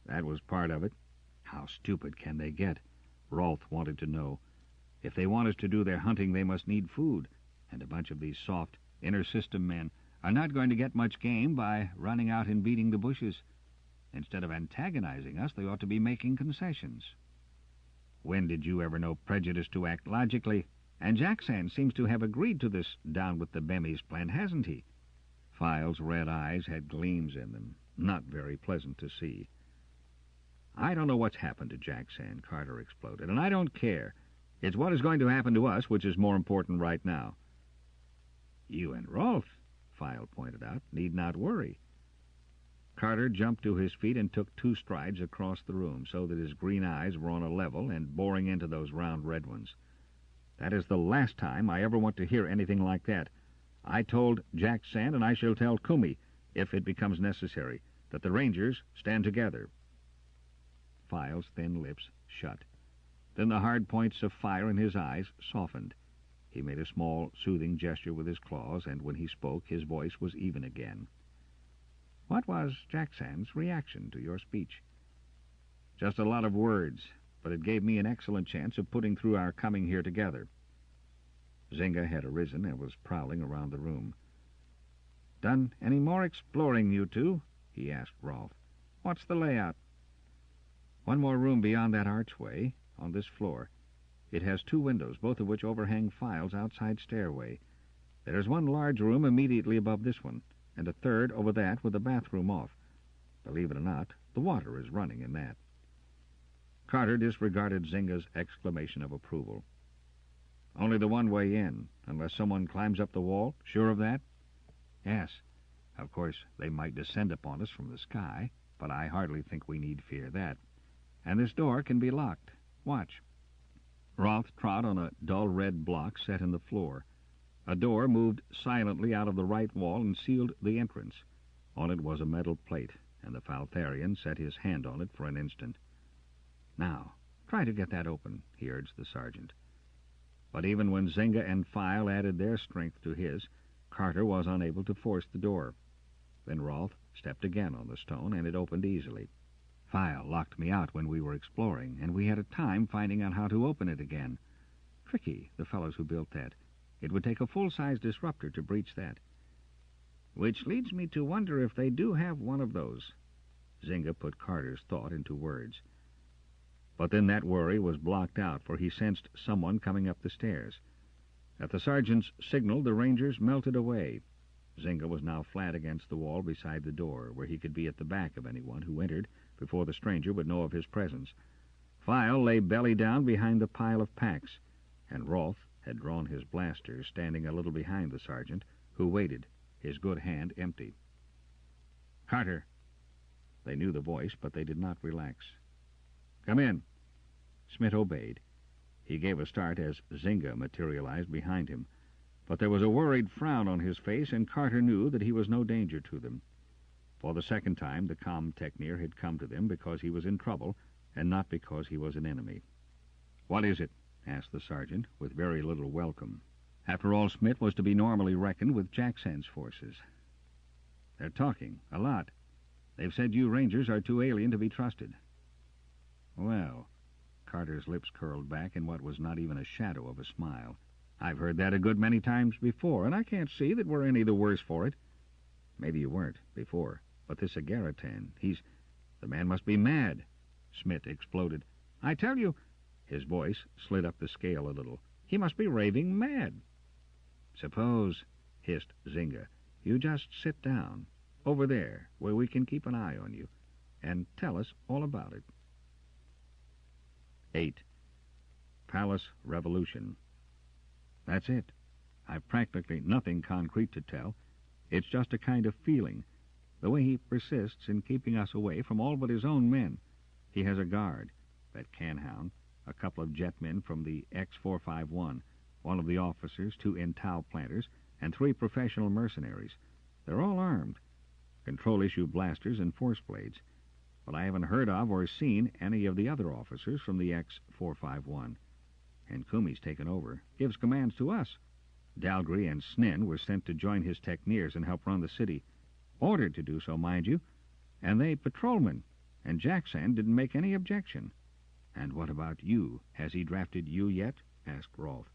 Speaker 1: "That was part of it." "How stupid can they get?" Rolfe wanted to know. "If they want us to do their hunting, they must need food, and a bunch of these soft, inner-system men are not going to get much game by running out and beating the bushes. Instead of antagonizing us, they ought to be making concessions." "When did you ever know prejudice to act logically? And Jackson seems to have agreed to this down-with-the-Bemis plan, hasn't he?" File's red eyes had gleams in them, not very pleasant to see. "I don't know what's happened to Jackson," Carter exploded, "and I don't care. It's what is going to happen to us which is more important right now." "You and Rolfe," File pointed out, "need not worry." Carter jumped to his feet and took 2 strides across the room, so that his green eyes were on a level and boring into those round red ones. "That is the last time I ever want to hear anything like that. I told Jack Sand, and I shall tell Kumi, if it becomes necessary, that the Rangers stand together." File's thin lips shut. Then the hard points of fire in his eyes softened. He made a small, soothing gesture with his claws, and when he spoke, his voice was even again. "What was Jackson's reaction to your speech?" "Just a lot of words, but it gave me an excellent chance of putting through our coming here together." Zynga had arisen and was prowling around the room. "Done any more exploring, you two?" he asked Rolfe. "What's the layout?" "One more room beyond that archway, on this floor. It has 2 windows, both of which overhang File's outside stairway. There is one large room immediately above this one, and a third over that with the bathroom off. Believe it or not, the water is running in that." Carter disregarded Zynga's exclamation of approval. "Only the one way in, unless someone climbs up the wall? Sure of that?" "Yes. Of course, they might descend upon us from the sky, but I hardly think we need fear that. And this door can be locked. Watch." Rolfe trod on a dull red block set in the floor. A door moved silently out of the right wall and sealed the entrance. On it was a metal plate, and the Faltharian set his hand on it for an instant. "Now, try to get that open," he urged the sergeant. But even when Zynga and File added their strength to his, Carter was unable to force the door. Then Rolfe stepped again on the stone, and it opened easily. "File locked me out when we were exploring, and we had a time finding out how to open it again. Tricky, the fellows who built that. It would take a full-size disruptor to breach that." "Which leads me to wonder if they do have one of those." Zynga put Carter's thought into words. But then that worry was blocked out, for he sensed someone coming up the stairs. At the sergeant's signal, the Rangers melted away. Zynga was now flat against the wall beside the door, where he could be at the back of anyone who entered before the stranger would know of his presence. File lay belly down behind the pile of packs, and Rolfe had drawn his blaster, standing a little behind the sergeant, who waited, his good hand empty. "Carter." They knew the voice, but they did not relax. "Come in." Smith obeyed. He gave a start as Zynga materialized behind him, but there was a worried frown on his face, and Carter knew that he was no danger to them. For the second time, the com-techneer had come to them because he was in trouble, and not because he was an enemy. "What is it?" asked the sergeant, with very little welcome. After all, Smith was to be normally reckoned with Jackson's forces. "They're talking, a lot. They've said you Rangers are too alien to be trusted." "Well," Carter's lips curled back in what was not even a shadow of a smile, "I've heard that a good many times before, and I can't see that we're any the worse for it." "Maybe you weren't, before, but this Agaritan, the man must be mad," Smith exploded. "I tell you—" His voice slid up the scale a little. "He must be raving mad." "Suppose," hissed Zynga, "you just sit down, over there, where we can keep an eye on you, and tell us all about it." 8. Palace Revolution. That's it. I've practically nothing concrete to tell. It's just a kind of feeling, the way he persists in keeping us away from all but his own men. He has a guard, that can-hound, a couple of jetmen from the X-451, one of the officers, 2 Intal planters, and 3 professional mercenaries. They're all armed, control-issue blasters and force blades. But I haven't heard of or seen any of the other officers from the X-451. And Kumi's taken over, gives commands to us. Dalgry and Snin were sent to join his techneers and help run the city. Ordered to do so, mind you. And they patrolmen, and Jackson didn't make any objection. "And what about you? Has he drafted you yet?" asked Rolfe.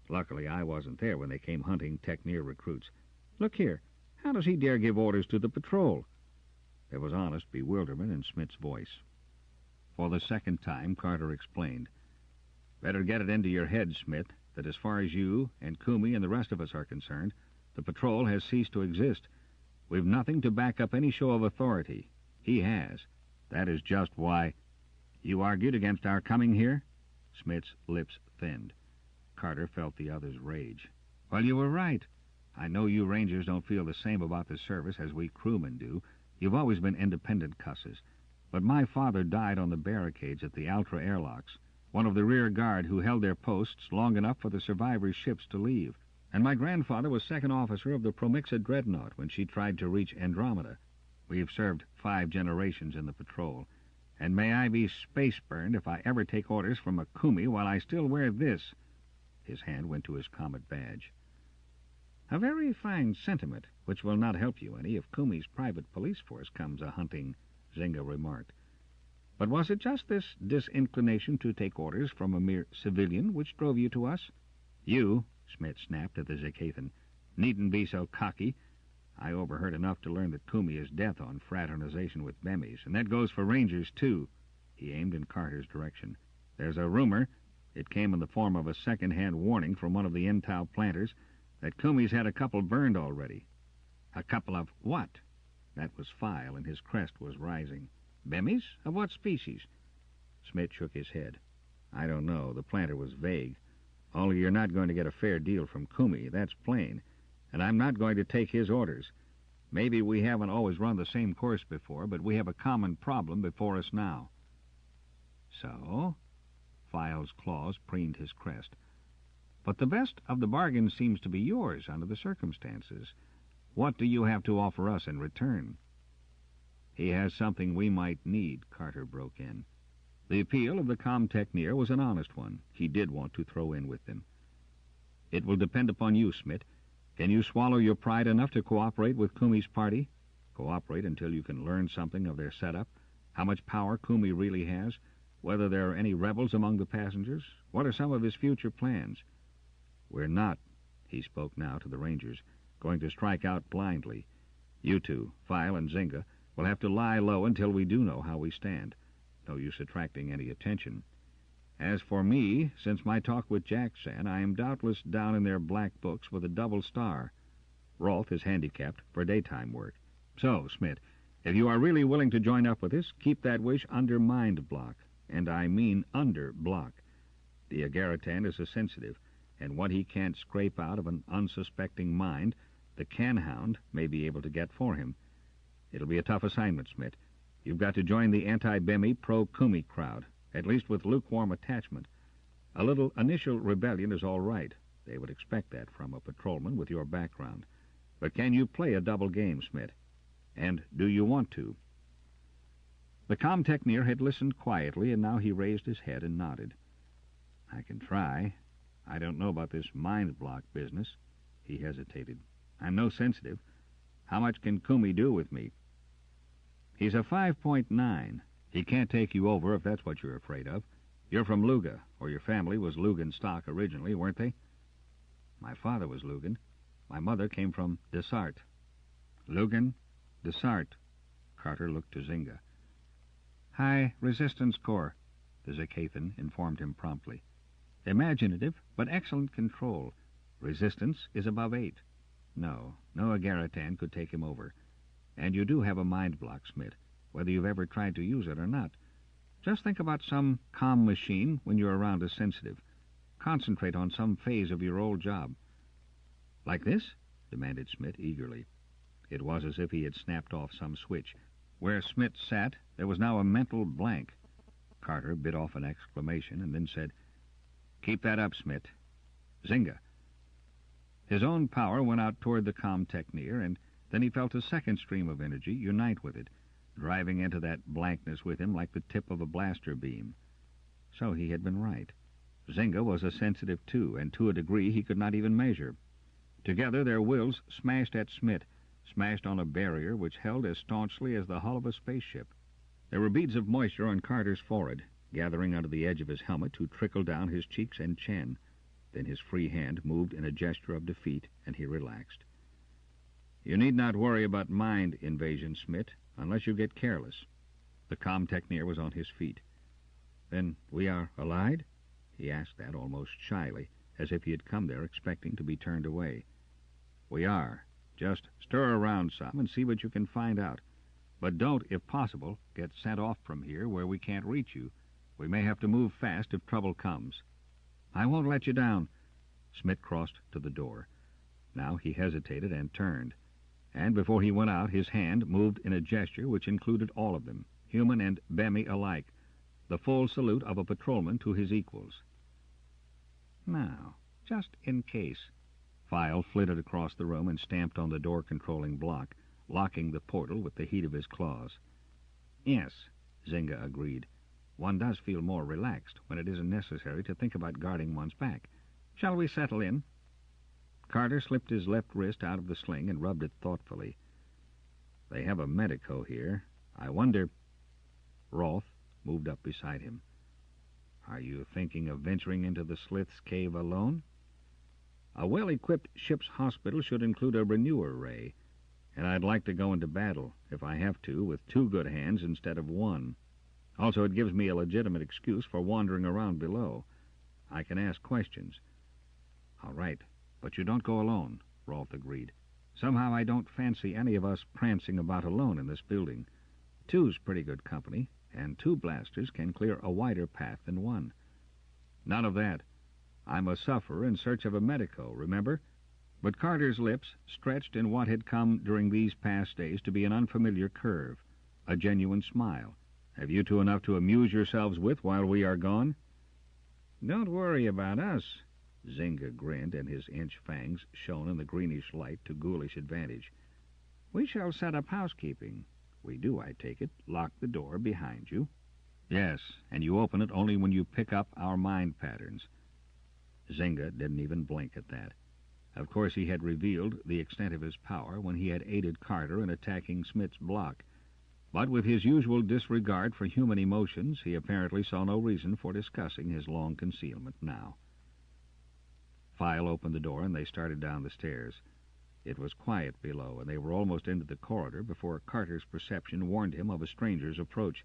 Speaker 1: "Luckily I wasn't there when they came hunting techneer recruits. Look here, how does he dare give orders to the patrol?" There was honest bewilderment in Smith's voice. For the second time, Carter explained. "Better get it into your head, Smith, that as far as you and Kumi and the rest of us are concerned, the patrol has ceased to exist. We've nothing to back up any show of authority. He has. That is just why—" "You argued against our coming here?" Smith's lips thinned. Carter felt the other's rage. "Well, you were right. I know you Rangers don't feel the same about the service as we crewmen do. You've always been independent cusses. But my father died on the barricades at the Altra airlocks, one of the rear guard who held their posts long enough for the survivors' ships to leave. And my grandfather was second officer of the Promixa dreadnought when she tried to reach Andromeda. We've served 5 generations in the patrol. And may I be space-burned if I ever take orders from a Kumi while I still wear this." His hand went to his comet badge. "A very fine sentiment, which will not help you any if Kumi's private police force comes a-hunting," Zynga remarked. "But was it just this disinclination to take orders from a mere civilian which drove you to us?" "You," Smith snapped at the Zicathan, "needn't be so cocky. I overheard enough to learn that Kumi is death on fraternization with Bemis, and that goes for Rangers, too." He aimed in Carter's direction. "There's a rumor, it came in the form of a second-hand warning from one of the Intal planters, that Kumi's had a couple burned already." "A couple of what?" That was File, and his crest was rising. "Bemis? Of what species?" Smith shook his head. "I don't know. The planter was vague. Only you're not going to get a fair deal from Kumi, that's plain. And I'm not going to take his orders. Maybe we haven't always run the same course before, but we have a common problem before us now." "So?" File's claws preened his crest. "But the best of the bargain seems to be yours under the circumstances. What do you have to offer us in return?" "He has something we might need," Carter broke in. The appeal of the com-techneer was an honest one. He did want to throw in with them. "It will depend upon you, Smith. Can you swallow your pride enough to cooperate with Kumi's party? Cooperate until you can learn something of their setup, how much power Kumi really has, whether there are any rebels among the passengers, what are some of his future plans. We're not," he spoke now to the Rangers, "going to strike out blindly. You two, File and Zynga, will have to lie low until we do know how we stand. No use attracting any attention. As for me, since my talk with Jackson, I am doubtless down in their black books with a double star. Rolfe is handicapped for daytime work. So, Smith, if you are really willing to join up with us, keep that wish under mind block. And I mean under block. The Agaritan is a sensitive, and what he can't scrape out of an unsuspecting mind, the can-hound may be able to get for him. It'll be a tough assignment, Smith. You've got to join the anti-Bemi, pro-Kumi crowd, at least with lukewarm attachment. A little initial rebellion is all right. They would expect that from a patrolman with your background. But can you play a double game, Smith? And do you want to? The com-techneer had listened quietly, and now he raised his head and nodded. I can try. I don't know about this mind block business. He hesitated. I'm no sensitive. How much can Kumi do with me? He's a 5.9. He can't take you over if that's what you're afraid of. You're from Luga, or your family was Lugan stock originally, weren't they? My father was Lugan. My mother came from Desart. Lugan? Desart. Carter looked to Zynga. High Resistance Corps, the Zakathan informed him promptly. Imaginative, but excellent control. Resistance is above 8. No Agaratan could take him over. And you do have a mind block, Smith, whether you've ever tried to use it or not. Just think about some comm machine when you're around a sensitive. Concentrate on some phase of your old job. Like this? Demanded Smith eagerly. It was as if he had snapped off some switch. Where Smith sat, there was now a mental blank. Carter bit off an exclamation and then said, Keep that up, Smith. Zynga. His own power went out toward the com-techneer, and then he felt a second stream of energy unite with it, driving into that blankness with him like the tip of a blaster beam. So he had been right. Zynga was a sensitive too, and to a degree he could not even measure. Together their wills smashed at Smith, smashed on a barrier which held as staunchly as the hull of a spaceship. There were beads of moisture on Carter's forehead, gathering under the edge of his helmet to trickle down his cheeks and chin. Then his free hand moved in a gesture of defeat, and he relaxed. You need not worry about mind invasion, Smith, unless you get careless. The com-techneer was on his feet. Then we are allied? He asked that almost shyly, as if he had come there expecting to be turned away. We are. Just stir around some and see what you can find out. But don't, if possible, get sent off from here where we can't reach you. We may have to move fast if trouble comes. I won't let you down. Smith crossed to the door. Now he hesitated and turned. And before he went out, his hand moved in a gesture which included all of them, human and Bemi alike, the full salute of a patrolman to his equals. Now, just in case. File flitted across the room and stamped on the door-controlling block, locking the portal with the heat of his claws. Yes, Zynga agreed. One does feel more relaxed when it isn't necessary to think about guarding one's back. Shall we settle in? Carter slipped his left wrist out of the sling and rubbed it thoughtfully. They have a medico here. I wonder... Rolf moved up beside him. Are you thinking of venturing into the Slith's cave alone? A well-equipped ship's hospital should include a renewer ray, and I'd like to go into battle, if I have to, with 2 good hands instead of 1. Also, it gives me a legitimate excuse for wandering around below. I can ask questions. All right, but you don't go alone, Rolf agreed. Somehow I don't fancy any of us prancing about alone in this building. 2's pretty good company, and 2 blasters can clear a wider path than 1. None of that. I'm a sufferer in search of a medico, remember? But Carter's lips stretched in what had come during these past days to be an unfamiliar curve, a genuine smile. Have you 2 enough to amuse yourselves with while we are gone? Don't worry about us. Zynga grinned, and his inch fangs shone in the greenish light to ghoulish advantage. We shall set up housekeeping. We do, I take it, lock the door behind you. Yes, and you open it only when you pick up our mind patterns. Zynga didn't even blink at that. Of course, he had revealed the extent of his power when he had aided Carter in attacking Smith's block. But with his usual disregard for human emotions, he apparently saw no reason for discussing his long concealment now. File opened the door, and they started down the stairs. It was quiet below, and they were almost into the corridor before Carter's perception warned him of a stranger's approach.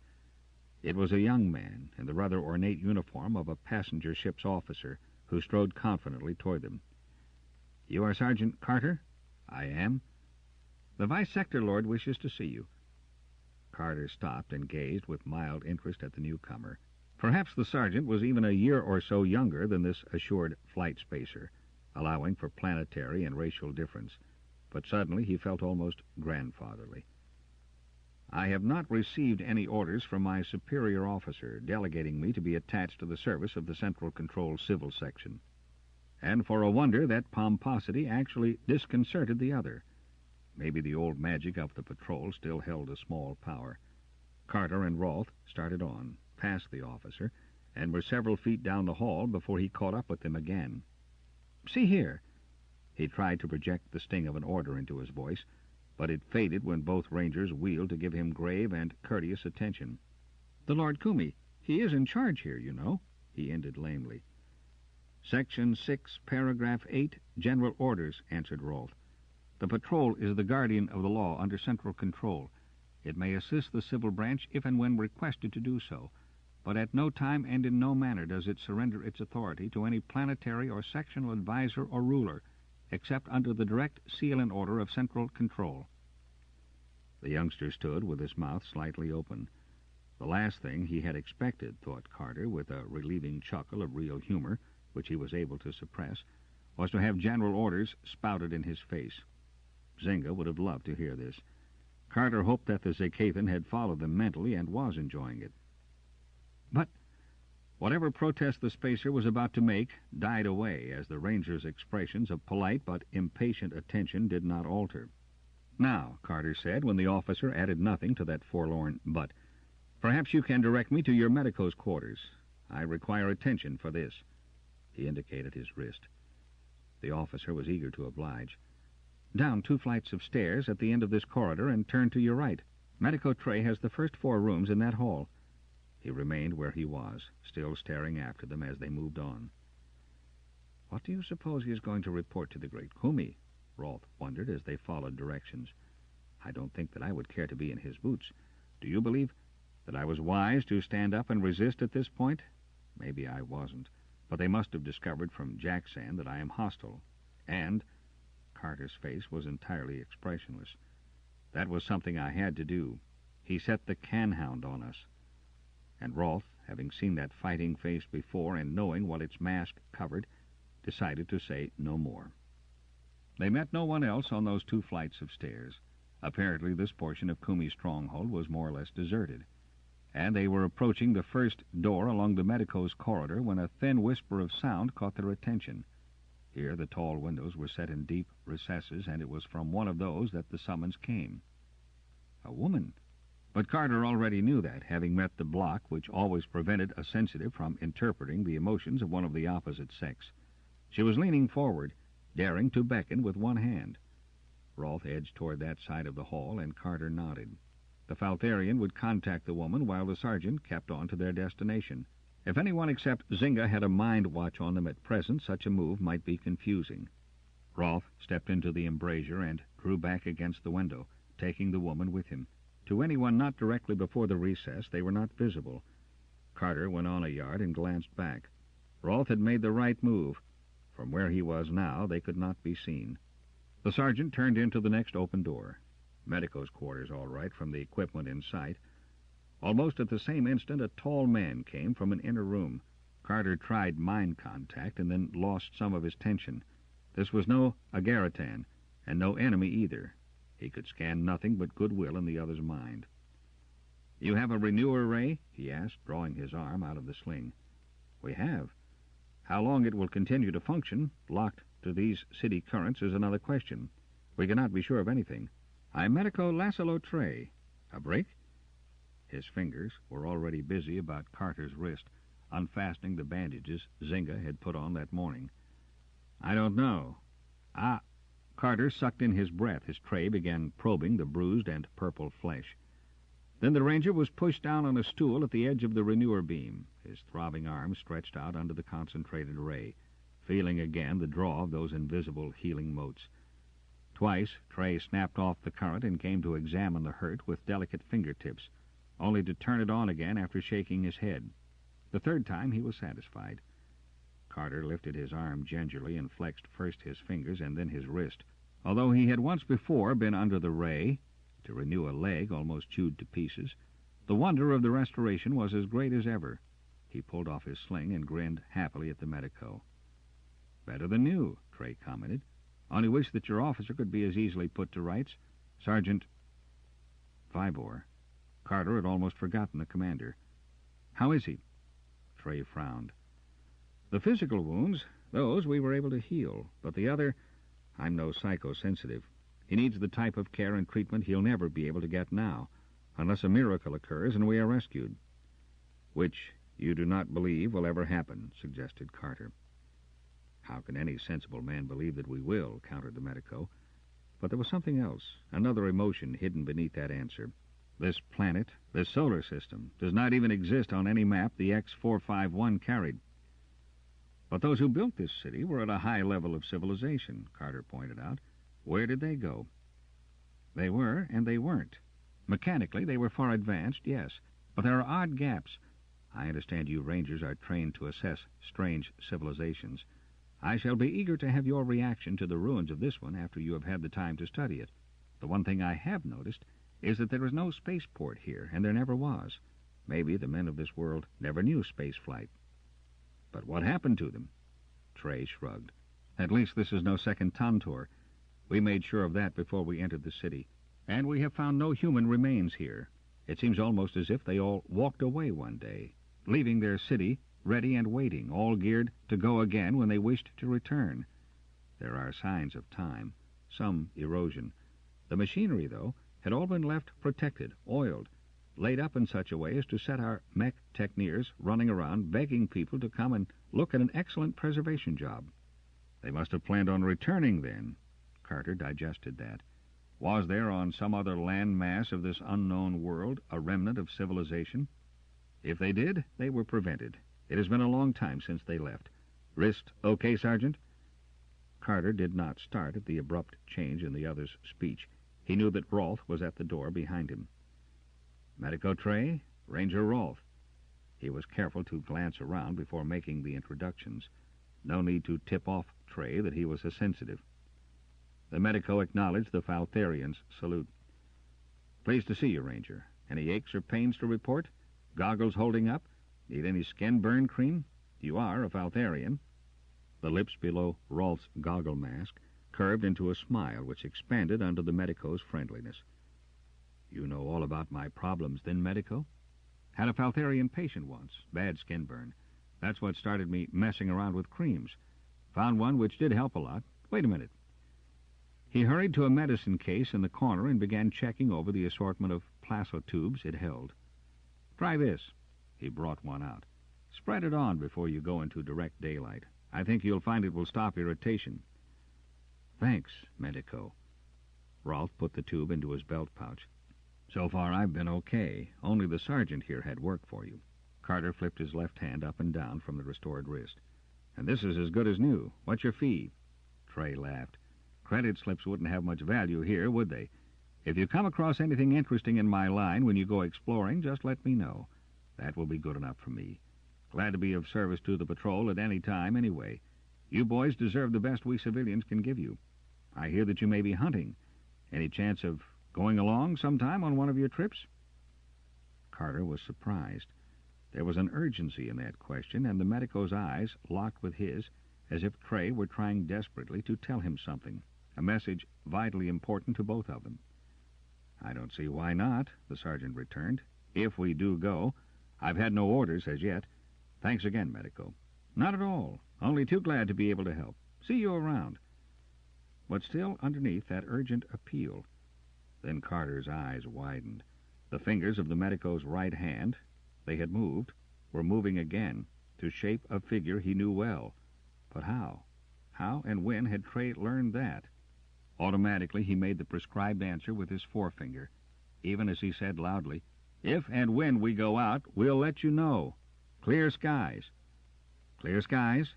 Speaker 1: It was a young man in the rather ornate uniform of a passenger ship's officer, who strode confidently toward them. You are Sergeant Carter? I am. The Vice Sector Lord wishes to see you. Carter stopped and gazed with mild interest at the newcomer. Perhaps the sergeant was even a year or so younger than this assured flight spacer, allowing for planetary and racial difference. But suddenly he felt almost grandfatherly. I have not received any orders from my superior officer delegating me to be attached to the service of the Central Control Civil Section. And for a wonder, that pomposity actually disconcerted the other. Maybe the old magic of the patrol still held a small power. Carter and Rolfe started on, past the officer, and were several feet down the hall before he caught up with them again. "See here." He tried to project the sting of an order into his voice, but it faded when both rangers wheeled to give him grave and courteous attention. "The Lord Kumi, he is in charge here, you know," he ended lamely. "Section 6, paragraph 8, general orders," answered Rolfe. "The patrol is the guardian of the law under central control. It may assist the civil branch if and when requested to do so, but at no time and in no manner does it surrender its authority to any planetary or sectional advisor or ruler, except under the direct seal and order of central control." The youngster stood with his mouth slightly open. The last thing he had expected, thought Carter, with a relieving chuckle of real humor, which he was able to suppress, was to have general orders spouted in his face. Zynga would have loved to hear this. Carter hoped that the Zakathan had followed them mentally and was enjoying it. But whatever protest the spacer was about to make died away as the ranger's expressions of polite but impatient attention did not alter. "Now," Carter said, when the officer added nothing to that forlorn "but," "perhaps you can direct me to your medico's quarters. I require attention for this." He indicated his wrist. The officer was eager to oblige. "Down 2 flights of stairs at the end of this corridor and turn to your right. Medico Trey has the first 4 rooms in that hall." He remained where he was, still staring after them as they moved on. "What do you suppose he is going to report to the great Kumi?" Rolfe wondered as they followed directions. "I don't think that I would care to be in his boots. Do you believe that I was wise to stand up and resist at this point? Maybe I wasn't, but they must have discovered from Jackson that I am hostile. And—" Carter's face was entirely expressionless. "That was something I had to do. He set the can-hound on us." And Rolfe, having seen that fighting face before and knowing what its mask covered, decided to say no more. They met no one else on those 2 flights of stairs. Apparently this portion of Kumi's stronghold was more or less deserted, and they were approaching the first door along the medico's corridor when a thin whisper of sound caught their attention. Here the tall windows were set in deep recesses, and it was from one of those that the summons came. A woman! But Carter already knew that, having met the block which always prevented a sensitive from interpreting the emotions of one of the opposite sex. She was leaning forward, daring to beckon with one hand. Rolfe edged toward that side of the hall, and Carter nodded. The Faltharian would contact the woman while the sergeant kept on to their destination. If anyone except Zynga had a mind watch on them at present, such a move might be confusing. Rolfe stepped into the embrasure and drew back against the window, taking the woman with him. To anyone not directly before the recess, they were not visible. Carter went on a yard and glanced back. Rolfe had made the right move. From where he was now, they could not be seen. The sergeant turned into the next open door. Medico's quarters, all right, from the equipment in sight. Almost at the same instant, a tall man came from an inner room. Carter tried mind contact and then lost some of his tension. This was no Agaritan, and no enemy either. He could scan nothing but goodwill in the other's mind. "You have a renewer ray?" he asked, drawing his arm out of the sling. "We have. How long it will continue to function, locked to these city currents, is another question. We cannot be sure of anything. I'm Medico Laszlo Trey. A break?" His fingers were already busy about Carter's wrist, unfastening the bandages Zynga had put on that morning. "I don't know. Carter sucked in his breath as Trey began probing the bruised and purple flesh. Then the ranger was pushed down on a stool at the edge of the renewer beam, his throbbing arm stretched out under the concentrated ray, feeling again the draw of those invisible healing motes. Twice Trey snapped off the current and came to examine the hurt with delicate fingertips, only to turn it on again after shaking his head. The 3rd time he was satisfied. Carter lifted his arm gingerly and flexed first his fingers and then his wrist. Although he had once before been under the ray, to renew a leg almost chewed to pieces, the wonder of the restoration was as great as ever. He pulled off his sling and grinned happily at the medico. "Better than new," Trey commented. "Only wish that your officer could be as easily put to rights. Sergeant Vibor." Carter had almost forgotten the commander. "How is he?" Trey frowned. "The physical wounds, those we were able to heal, but the other, I'm no psychosensitive. He needs the type of care and treatment he'll never be able to get now, unless a miracle occurs and we are rescued." "Which you do not believe will ever happen," suggested Carter. "How can any sensible man believe that we will?" countered the medico. But there was something else, another emotion hidden beneath that answer. This planet, this solar system, does not even exist on any map the X451 carried. "But those who built this city were at a high level of civilization," Carter pointed out. "Where did they go?" "They were, and they weren't. Mechanically, they were far advanced, yes, but there are odd gaps. I understand you Rangers are trained to assess strange civilizations. I shall be eager to have your reaction to the ruins of this one after you have had the time to study it. The one thing I have noticed is that there is no spaceport here, and there never was. Maybe the men of this world never knew space flight." "But what happened to them?" Trey shrugged. "At least this is no second Tantor. We made sure of that before we entered the city. And we have found no human remains here. It seems almost as if they all walked away one day, leaving their city ready and waiting, all geared to go again when they wished to return. There are signs of time, some erosion. The machinery, though, had all been left protected, oiled, laid up in such a way as to set our mech techneers running around begging people to come and look at an excellent preservation job." "They must have planned on returning then." Carter digested that. "Was there on some other land mass of this unknown world a remnant of civilization? If they did, they were prevented. It has been a long time since they left. Wrist okay, Sergeant?" Carter did not start at the abrupt change in the other's speech. He knew that Rolfe was at the door behind him. "Medico Trey, Ranger Rolfe." He was careful to glance around before making the introductions. No need to tip off Trey that he was a sensitive. The medico acknowledged the Faltharian's salute. "Pleased to see you, Ranger. Any aches or pains to report? Goggles holding up? Need any skin burn cream? You are a Faltharian." The lips below Rolfe's goggle mask curved into a smile which expanded under the medico's friendliness. "You know all about my problems, then, medico? Had a Faltharian patient once, bad skin burn. That's what started me messing around with creams. Found one which did help a lot. Wait a minute." He hurried to a medicine case in the corner and began checking over the assortment of plasotubes it held. "Try this." He brought one out. "Spread it on before you go into direct daylight. I think you'll find it will stop irritation." "Thanks, medico." Rolfe put the tube into his belt pouch. "So far I've been okay. Only the sergeant here had work for you." Carter flipped his left hand up and down from the restored wrist. "And this is as good as new. What's your fee?" Trey laughed. "Credit slips wouldn't have much value here, would they? If you come across anything interesting in my line when you go exploring, just let me know. That will be good enough for me. Glad to be of service to the patrol at any time, anyway. You boys deserve the best we civilians can give you. I hear that you may be hunting. Any chance of going along sometime on one of your trips?" Carter was surprised. There was an urgency in that question, and the medico's eyes locked with his, as if Trey were trying desperately to tell him something, a message vitally important to both of them. "I don't see why not," the sergeant returned. "If we do go. I've had no orders as yet. Thanks again, medico." "Not at all. Only too glad to be able to help. See you around." But still underneath that urgent appeal. Then Carter's eyes widened. The fingers of the medico's right hand, they had moved, were moving again, to shape a figure he knew well. But how? How and when had Trey learned that? Automatically he made the prescribed answer with his forefinger, even as he said loudly, "If and when we go out, we'll let you know. Clear skies." "Clear skies?"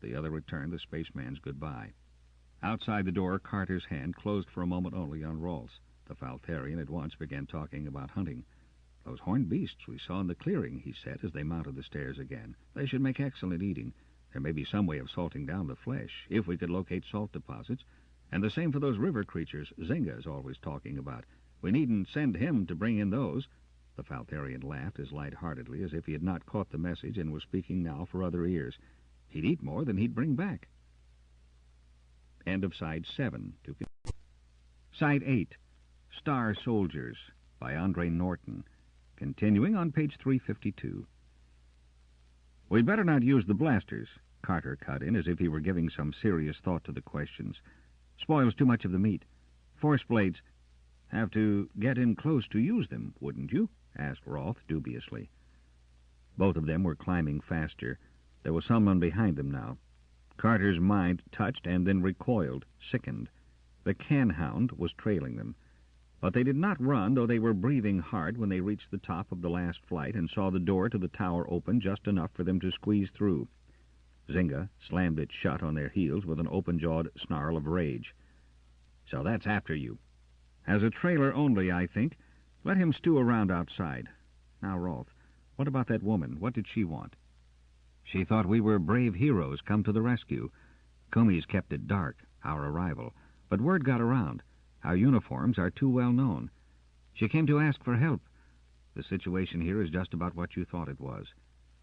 Speaker 1: The other returned the spaceman's goodbye. Outside the door, Carter's hand closed for a moment only on Rolfe's. The Faltharian at once began talking about hunting. "Those horned beasts we saw in the clearing," he said as they mounted the stairs again. "They should make excellent eating. There may be some way of salting down the flesh, if we could locate salt deposits. And the same for those river creatures Zinga is always talking about. We needn't send him to bring in those." The Faltharian laughed as light-heartedly as if he had not caught the message and was speaking now for other ears. "He'd eat more than he'd bring back." End of Side 7. Side 8, Star Soldiers, by Andre Norton. Continuing on page 352. "We'd better not use the blasters," Carter cut in, as if he were giving some serious thought to the questions. "Spoils too much of the meat. Force blades—" "Have to get in close to use them, wouldn't you?" asked Roth dubiously. Both of them were climbing faster. There was someone behind them now. Carter's mind touched and then recoiled, sickened. The can-hound was trailing them. But they did not run, though they were breathing hard when they reached the top of the last flight and saw the door to the tower open just enough for them to squeeze through. Zynga slammed it shut on their heels with an open-jawed snarl of rage. "So that's after you. As a trailer only, I think. Let him stew around outside. Now, Rolf, what about that woman? What did she want?" "She thought we were brave heroes come to the rescue. Kumi's kept it dark, our arrival. But word got around. Our uniforms are too well known. She came to ask for help. The situation here is just about what you thought it was.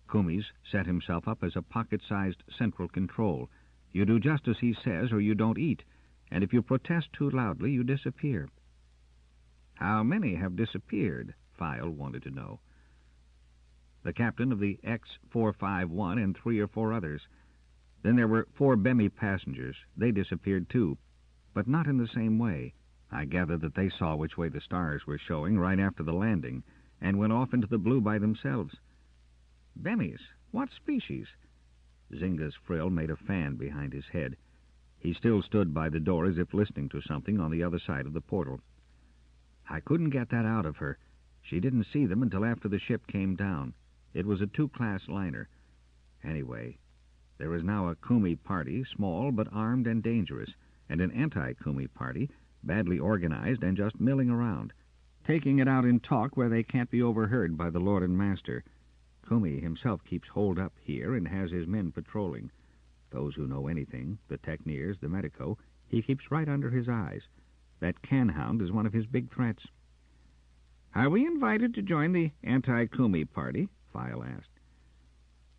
Speaker 1: Kumi's set himself up as a pocket-sized central control. You do just as he says or you don't eat, and if you protest too loudly, you disappear." "How many have disappeared?" File wanted to know. "The captain of the X-451 and 3 or 4 others. Then there were 4 Bemi passengers. They disappeared too, but not in the same way. I gather that they saw which way the stars were showing right after the landing, and went off into the blue by themselves." "Bemis? What species?" Zynga's frill made a fan behind his head. He still stood by the door as if listening to something on the other side of the portal. "I couldn't get that out of her. She didn't see them until after the ship came down. It was a 2-class liner. Anyway, there is now a Kumi party, small but armed and dangerous, and an anti-Kumi party, badly organized and just milling around, taking it out in talk where they can't be overheard by the Lord and Master. Kumi himself keeps holed up here and has his men patrolling. Those who know anything, the Techneers, the Medico, he keeps right under his eyes. That can-hound is one of his big threats." "Are we invited to join the anti-Kumi party?" File asked.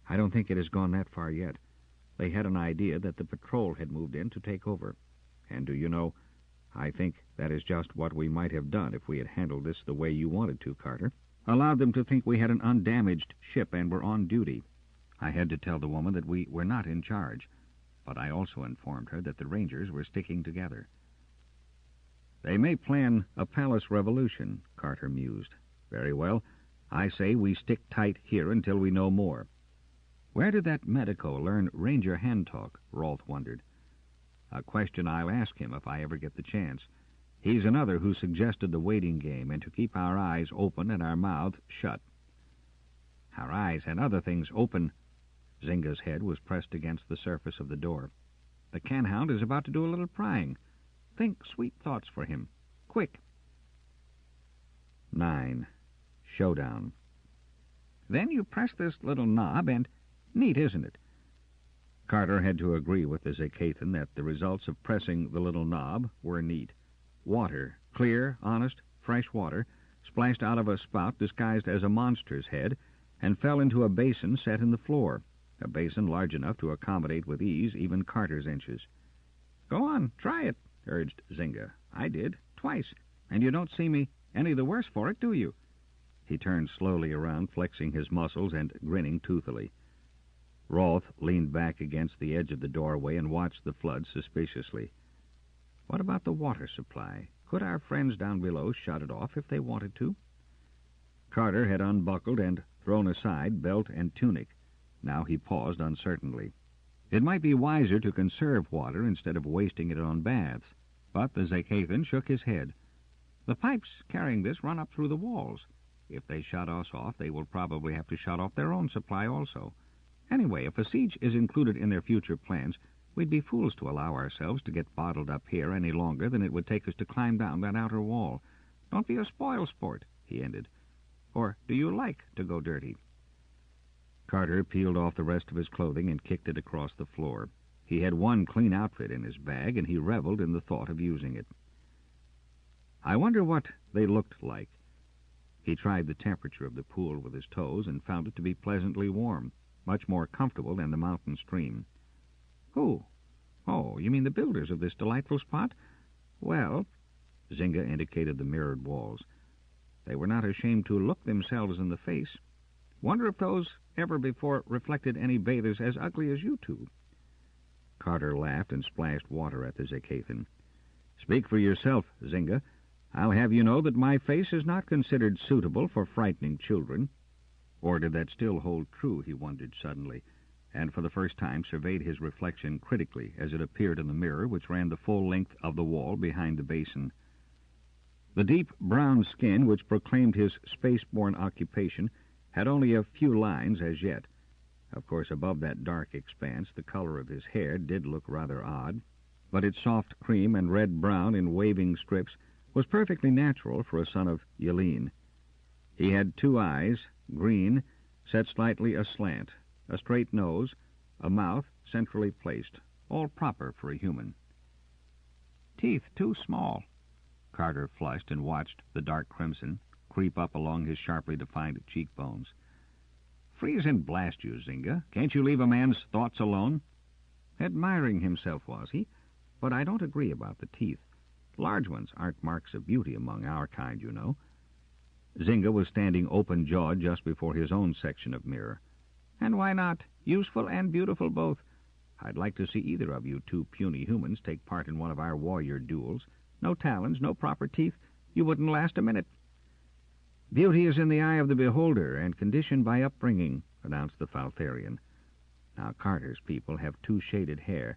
Speaker 1: "I don't think it has gone that far yet. They had an idea that the patrol had moved in to take over. And do you know, I think that is just what we might have done if we had handled this the way you wanted to, Carter. Allowed them to think we had an undamaged ship and were on duty. I had to tell the woman that we were not in charge, but I also informed her that the Rangers were sticking together." "They may plan a palace revolution," Carter mused. "Very well. I say we stick tight here until we know more." "Where did that Medico learn Ranger hand-talk?" Rolf wondered. "A question I'll ask him if I ever get the chance. He's another who suggested the waiting game and to keep our eyes open and our mouths shut." "Our eyes and other things open." Zynga's head was pressed against the surface of the door. "The can-hound is about to do a little prying. Think sweet thoughts for him. Quick." 9. Showdown. "Then you press this little knob and... Neat, isn't it?" Carter had to agree with the Zakathan that the results of pressing the little knob were neat. Water, clear, honest, fresh water, splashed out of a spout disguised as a monster's head and fell into a basin set in the floor, a basin large enough to accommodate with ease even Carter's inches. "Go on, try it," urged Zynga. "I did, twice, and you don't see me any the worse for it, do you?" He turned slowly around, flexing his muscles and grinning toothily. Rolf leaned back against the edge of the doorway and watched the flood suspiciously. What about the water supply? Could our friends down below shut it off if they wanted to? Carter had unbuckled and thrown aside belt and tunic. Now he paused uncertainly. It might be wiser to conserve water instead of wasting it on baths, but the Zakathan shook his head. "The pipes carrying this run up through the walls. If they shut us off, they will probably have to shut off their own supply also. Anyway, if a siege is included in their future plans, we'd be fools to allow ourselves to get bottled up here any longer than it would take us to climb down that outer wall. Don't be a spoil sport," he ended. "Or do you like to go dirty?" Carter peeled off the rest of his clothing and kicked it across the floor. He had one clean outfit in his bag, and he reveled in the thought of using it. "I wonder what they looked like." He tried the temperature of the pool with his toes and found it to be pleasantly warm, much more comfortable than the mountain stream. "Who? Oh, you mean the builders of this delightful spot? Well," Zynga indicated the mirrored walls, they were not ashamed to look themselves in the face. Wonder if those ever before reflected any bathers as ugly as you two. Carter laughed and splashed water at the Zakathan. Speak for yourself, Zynga. I'll have you know that my face is not considered suitable for frightening children. Or did that still hold true, he wondered suddenly, and for the first time surveyed his reflection critically as it appeared in the mirror which ran the full length of the wall behind the basin. The deep brown skin which proclaimed his space-borne occupation had only a few lines as yet. Of course, above that dark expanse, the color of his hair did look rather odd, but its soft cream and red-brown in waving strips was perfectly natural for a son of Yelene. He had 2 eyes, green, set slightly aslant, a straight nose, a mouth centrally placed, all proper for a human. Teeth too small. Carter flushed and watched the dark crimson creep up along his sharply defined cheekbones. Freeze and blast you, Zynga. Can't you leave a man's thoughts alone? Admiring himself, was he? But I don't agree about the teeth. Large ones aren't marks of beauty among our kind, you know. Zynga was standing open-jawed just before his own section of mirror. And why not? Useful and beautiful both. I'd like to see either of you 2 puny humans take part in one of our warrior duels. No talons, no proper teeth. You wouldn't last a minute. Beauty is in the eye of the beholder and conditioned by upbringing, announced the Faltharian. Now, Carter's people have 2 shaded hair.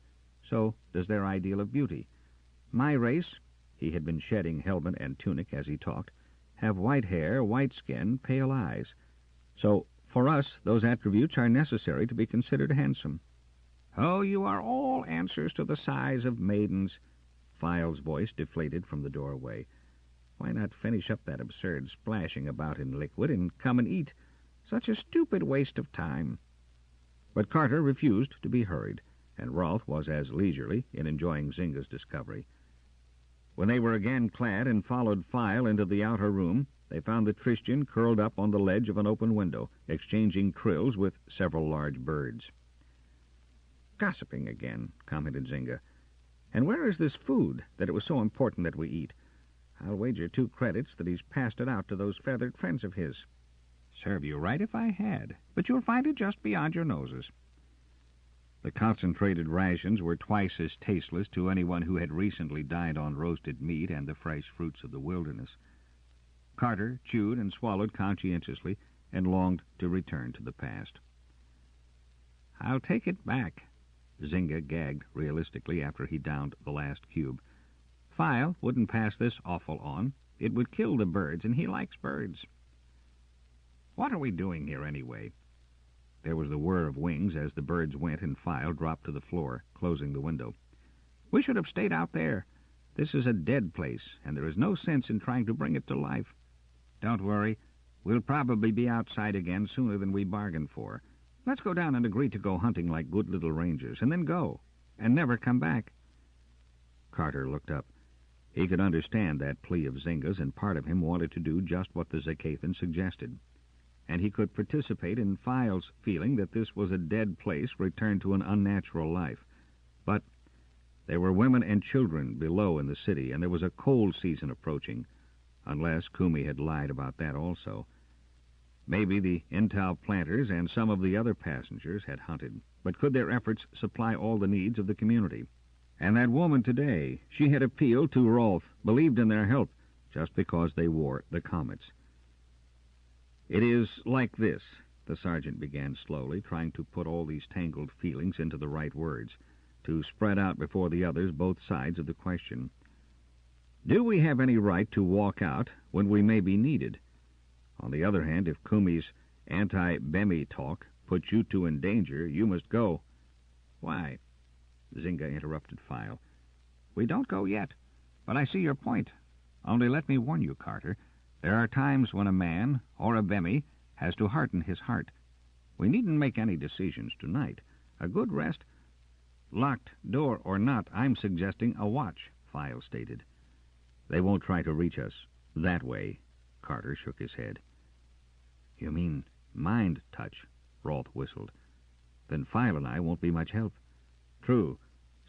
Speaker 1: So does their ideal of beauty. My race, he had been shedding helmet and tunic as he talked, have white hair, white skin, pale eyes. So, for us, those attributes are necessary to be considered handsome. Oh, you are all answers to the sighs of maidens. File's voice deflated from the doorway. Why not finish up that absurd splashing about in liquid and come and eat? Such a stupid waste of time. But Carter refused to be hurried, and Rolf was as leisurely in enjoying Zynga's discovery. When they were again clad and followed File into the outer room, they found the Christian curled up on the ledge of an open window, exchanging trills with several large birds. Gossiping again, commented Zynga. And where is this food that it was so important that we eat? I'll wager 2 credits that he's passed it out to those feathered friends of his. Serve you right if I had, but you'll find it just beyond your noses. The concentrated rations were twice as tasteless to anyone who had recently dined on roasted meat and the fresh fruits of the wilderness. Carter chewed and swallowed conscientiously and longed to return to the past. I'll take it back, Zynga gagged realistically after he downed the last cube. File wouldn't pass this offal on. It would kill the birds, and he likes birds. What are we doing here anyway? There was the whir of wings as the birds went and File dropped to the floor, closing the window. We should have stayed out there. This is a dead place, and there is no sense in trying to bring it to life. Don't worry. We'll probably be outside again sooner than we bargained for. Let's go down and agree to go hunting like good little rangers, and then go, and never come back. Carter looked up. He could understand that plea of Zynga's, and part of him wanted to do just what the Zakathan suggested. And he could participate in File's feeling that this was a dead place returned to an unnatural life. But there were women and children below in the city, and there was a cold season approaching, unless Kumi had lied about that also. Maybe the Intal planters and some of the other passengers had hunted, but could their efforts supply all the needs of the community? And that woman today, she had appealed to Rolf, believed in their help, just because they wore the comets. It is like this, the sergeant began slowly, trying to put all these tangled feelings into the right words, to spread out before the others both sides of the question. Do we have any right to walk out when we may be needed? On the other hand, if Kumi's anti-Bemi talk puts you two in danger, you must go. Why? Zynga interrupted File. We don't go yet, but I see your point. Only let me warn you, Carter. There are times when a man, or a Bemi, has to harden his heart. We needn't make any decisions tonight. A good rest... Locked door or not, I'm suggesting a watch, File stated. They won't try to reach us that way. Carter shook his head. You mean mind touch? Rolf whistled. Then File and I won't be much help. True.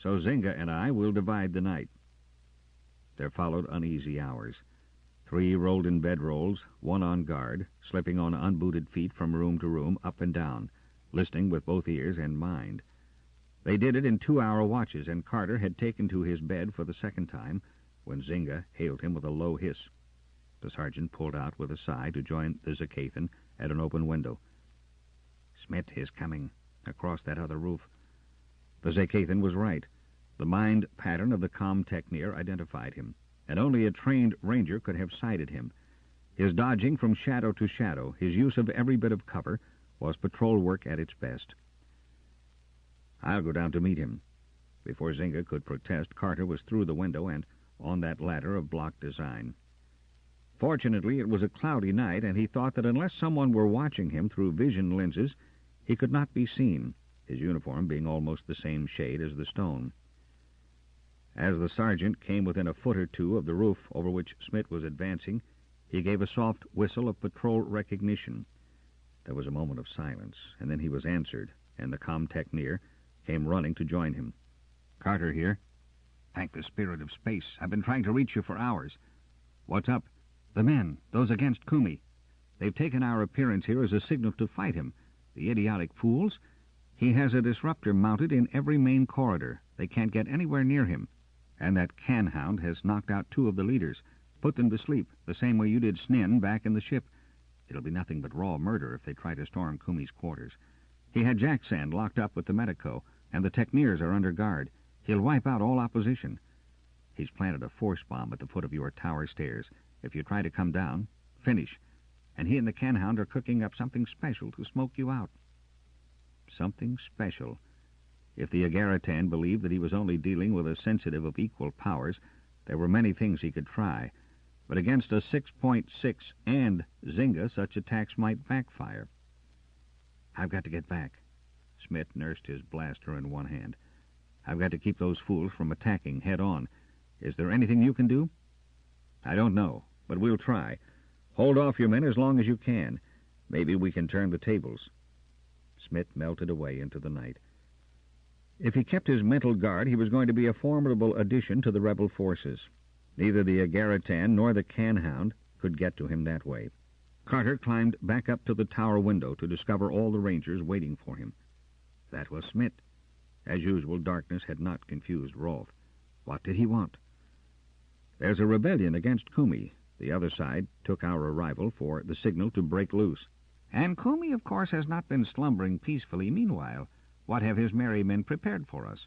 Speaker 1: So Zynga and I will divide the night. There followed uneasy hours. 3 rolled in bedrolls, 1 on guard, slipping on unbooted feet from room to room, up and down, listening with both ears and mind. They did it in 2-hour watches, and Carter had taken to his bed for the second time when Zynga hailed him with a low hiss. The sergeant pulled out with a sigh to join the Zacathan at an open window. "Smith is coming across that other roof." The Zacathan was right. The mind pattern of the com-techneer identified him, and only a trained ranger could have sighted him. His dodging from shadow to shadow, his use of every bit of cover, was patrol work at its best. "I'll go down to meet him." Before Zynga could protest, Carter was through the window and on that ladder of block design. Fortunately, it was a cloudy night, and he thought that unless someone were watching him through vision lenses, he could not be seen, his uniform being almost the same shade as the stone. As the sergeant came within a foot or two of the roof over which Smith was advancing, he gave a soft whistle of patrol recognition. There was a moment of silence, and then he was answered, and the com-techneer came running to join him. "Carter here." "Thank the spirit of space. I've been trying to reach you for hours." "What's up?" "The men, those against Kumi. They've taken our appearance here as a signal to fight him. The idiotic fools. He has a disruptor mounted in every main corridor. They can't get anywhere near him. And that can-hound has knocked out 2 of the leaders, put them to sleep, the same way you did Snin back in the ship. It'll be nothing but raw murder if they try to storm Kumi's quarters. He had Jacksand locked up with the medico, and the techneers are under guard. He'll wipe out all opposition. He's planted a force bomb at the foot of your tower stairs. If you try to come down, finish. And he and the can-hound are cooking up something special to smoke you out." Something special. If the Agaritan believed that he was only dealing with a sensitive of equal powers, there were many things he could try. But against a 6.6 and Zynga, such attacks might backfire. "I've got to get back." Smith nursed his blaster in one hand. "I've got to keep those fools from attacking head-on. Is there anything you can do?" "I don't know, but we'll try. Hold off your men as long as you can. Maybe we can turn the tables." Smith melted away into the night. If he kept his mental guard, he was going to be a formidable addition to the rebel forces. Neither the Agaritan nor the can-hound could get to him that way. Carter climbed back up to the tower window to discover all the rangers waiting for him. That was Smith. As usual, darkness had not confused Rolfe. What did he want? "There's a rebellion against Kumi. The other side took our arrival for the signal to break loose. And Kumi, of course, has not been slumbering peacefully meanwhile. What have his merry men prepared for us?"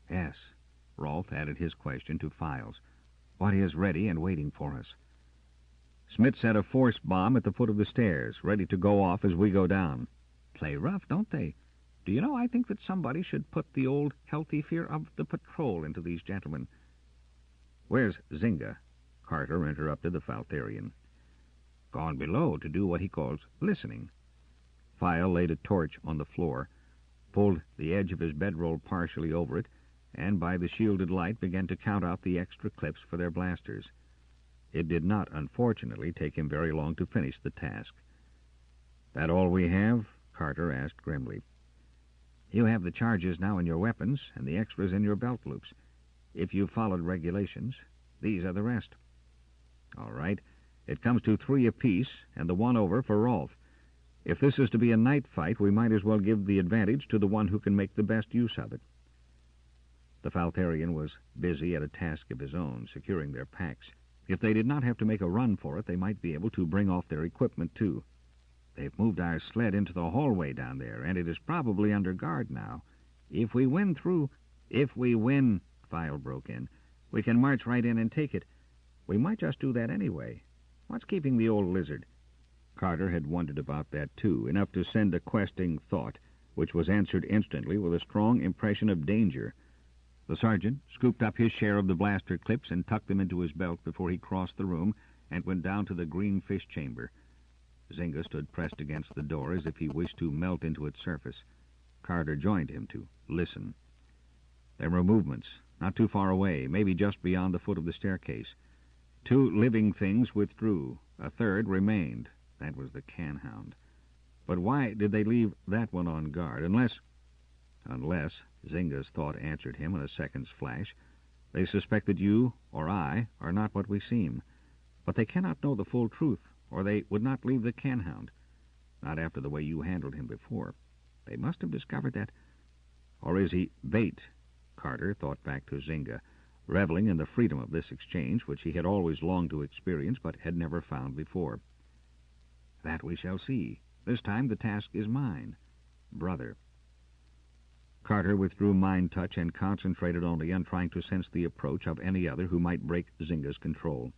Speaker 1: "Yes." Rolfe added his question to Files. "What is ready and waiting for us?" "Smith set a force bomb at the foot of the stairs, ready to go off as we go down." "Play rough, don't they? Do you know, I think that somebody should put the old healthy fear of the patrol into these gentlemen." "Where's Zynga?" Carter interrupted the Faltharian. "Gone below to do what he calls listening." File laid a torch on the floor, pulled the edge of his bedroll partially over it, and by the shielded light began to count out the extra clips for their blasters. It did not, unfortunately, take him very long to finish the task. "That all we have?" Carter asked grimly. "You have the charges now in your weapons and the extras in your belt loops. If you followed regulations, these are the rest." "All right. It comes to 3 apiece, and the 1 over for Rolfe. If this is to be a night fight, we might as well give the advantage to the one who can make the best use of it." The Faltharian was busy at a task of his own, securing their packs. If they did not have to make a run for it, they might be able to bring off their equipment, too. "They've moved our sled into the hallway down there, and it is probably under guard now. If we win through—" "If we win," File broke in, "we can march right in and take it. We might just do that anyway. What's keeping the old lizard?" Carter had wondered about that, too, enough to send a questing thought, which was answered instantly with a strong impression of danger. The sergeant scooped up his share of the blaster clips and tucked them into his belt before he crossed the room and went down to the green fish chamber. Zynga stood pressed against the door as if he wished to melt into its surface. Carter joined him to listen. There were movements, not too far away, maybe just beyond the foot of the staircase. 2 living things withdrew. A third remained. That was the can-hound. But why did they leave that one on guard? Unless, Zynga's thought answered him in a second's flash, they suspect that you or I are not what we seem. But they cannot know the full truth, or they would not leave the can-hound. Not after the way you handled him before. They must have discovered that. Or is he bait? Carter thought back to Zynga, reveling in the freedom of this exchange, which he had always longed to experience, but had never found before. That we shall see. This time the task is mine. Brother. Carter withdrew mind touch and concentrated only on trying to sense the approach of any other who might break Zynga's control.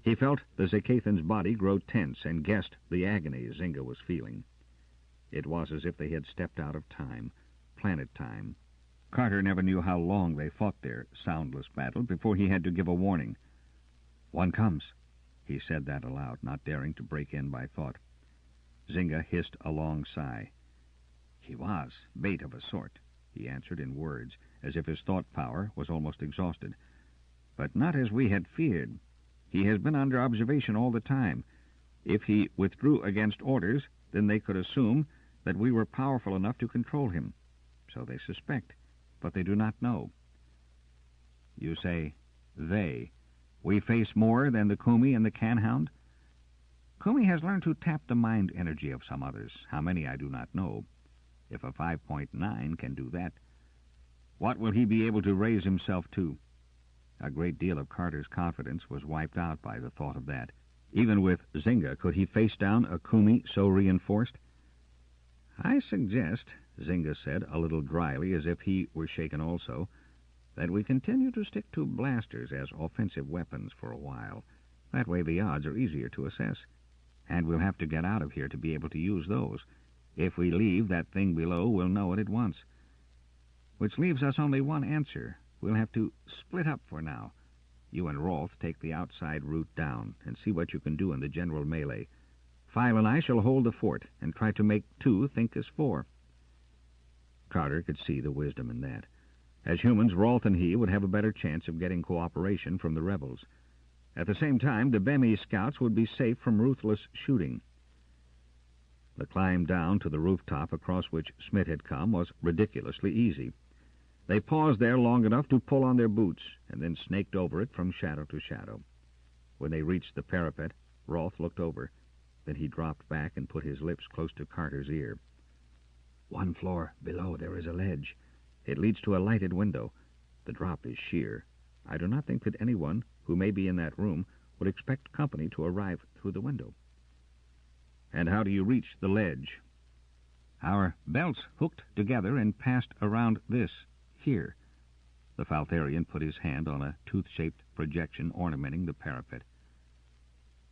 Speaker 1: He felt the Zakathan's body grow tense and guessed the agony Zynga was feeling. It was as if they had stepped out of time, planet time. Carter never knew how long they fought their soundless battle before he had to give a warning. One comes. He said that aloud, not daring to break in by thought. Zynga hissed a long sigh. He was bait of a sort, he answered in words, as if his thought power was almost exhausted. But not as we had feared. He has been under observation all the time. If he withdrew against orders, then they could assume that we were powerful enough to control him. So they suspect, but they do not know. You say, they. We face more than the Kumi and the Can-Hound? Kumi has learned to tap the mind energy of some others. How many I do not know. If a 5.9 can do that, what will he be able to raise himself to? A great deal of Carter's confidence was wiped out by the thought of that. Even with Zynga, could he face down a Kumi so reinforced? I suggest, Zynga said, a little dryly, as if he were shaken also, that we continue to stick to blasters as offensive weapons for a while. That way the odds are easier to assess. And we'll have to get out of here to be able to use those. If we leave that thing below, we'll know it at once. Which leaves us only one answer. We'll have to split up for now. You and Rolf take the outside route down and see what you can do in the general melee. File and I shall hold the fort and try to make two think as four. Carter could see the wisdom in that. As humans, Rolf and he would have a better chance of getting cooperation from the rebels. At the same time, the Bemi scouts would be safe from ruthless shooting. The climb down to the rooftop across which Smith had come was ridiculously easy. They paused there long enough to pull on their boots, and then snaked over it from shadow to shadow. When they reached the parapet, Rolf looked over. Then he dropped back and put his lips close to Carter's ear. 1 floor below there is a ledge. It leads to a lighted window. The drop is sheer. I do not think that anyone who may be in that room would expect company to arrive through the window. And how do you reach the ledge? Our belts hooked together and passed around this, here. The Faltharian put his hand on a tooth-shaped projection ornamenting the parapet.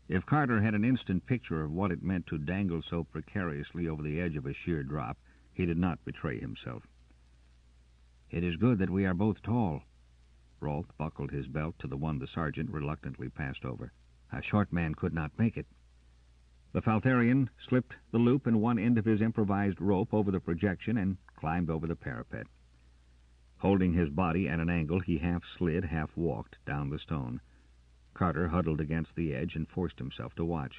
Speaker 1: If Carter had an instant picture of what it meant to dangle so precariously over the edge of a sheer drop, he did not betray himself. It is good that we are both tall. Rolf buckled his belt to the one the sergeant reluctantly passed over. A short man could not make it. The Faltharian slipped the loop in one end of his improvised rope over the projection and climbed over the parapet. Holding his body at an angle, he half slid, half walked down the stone. Carter huddled against the edge and forced himself to watch.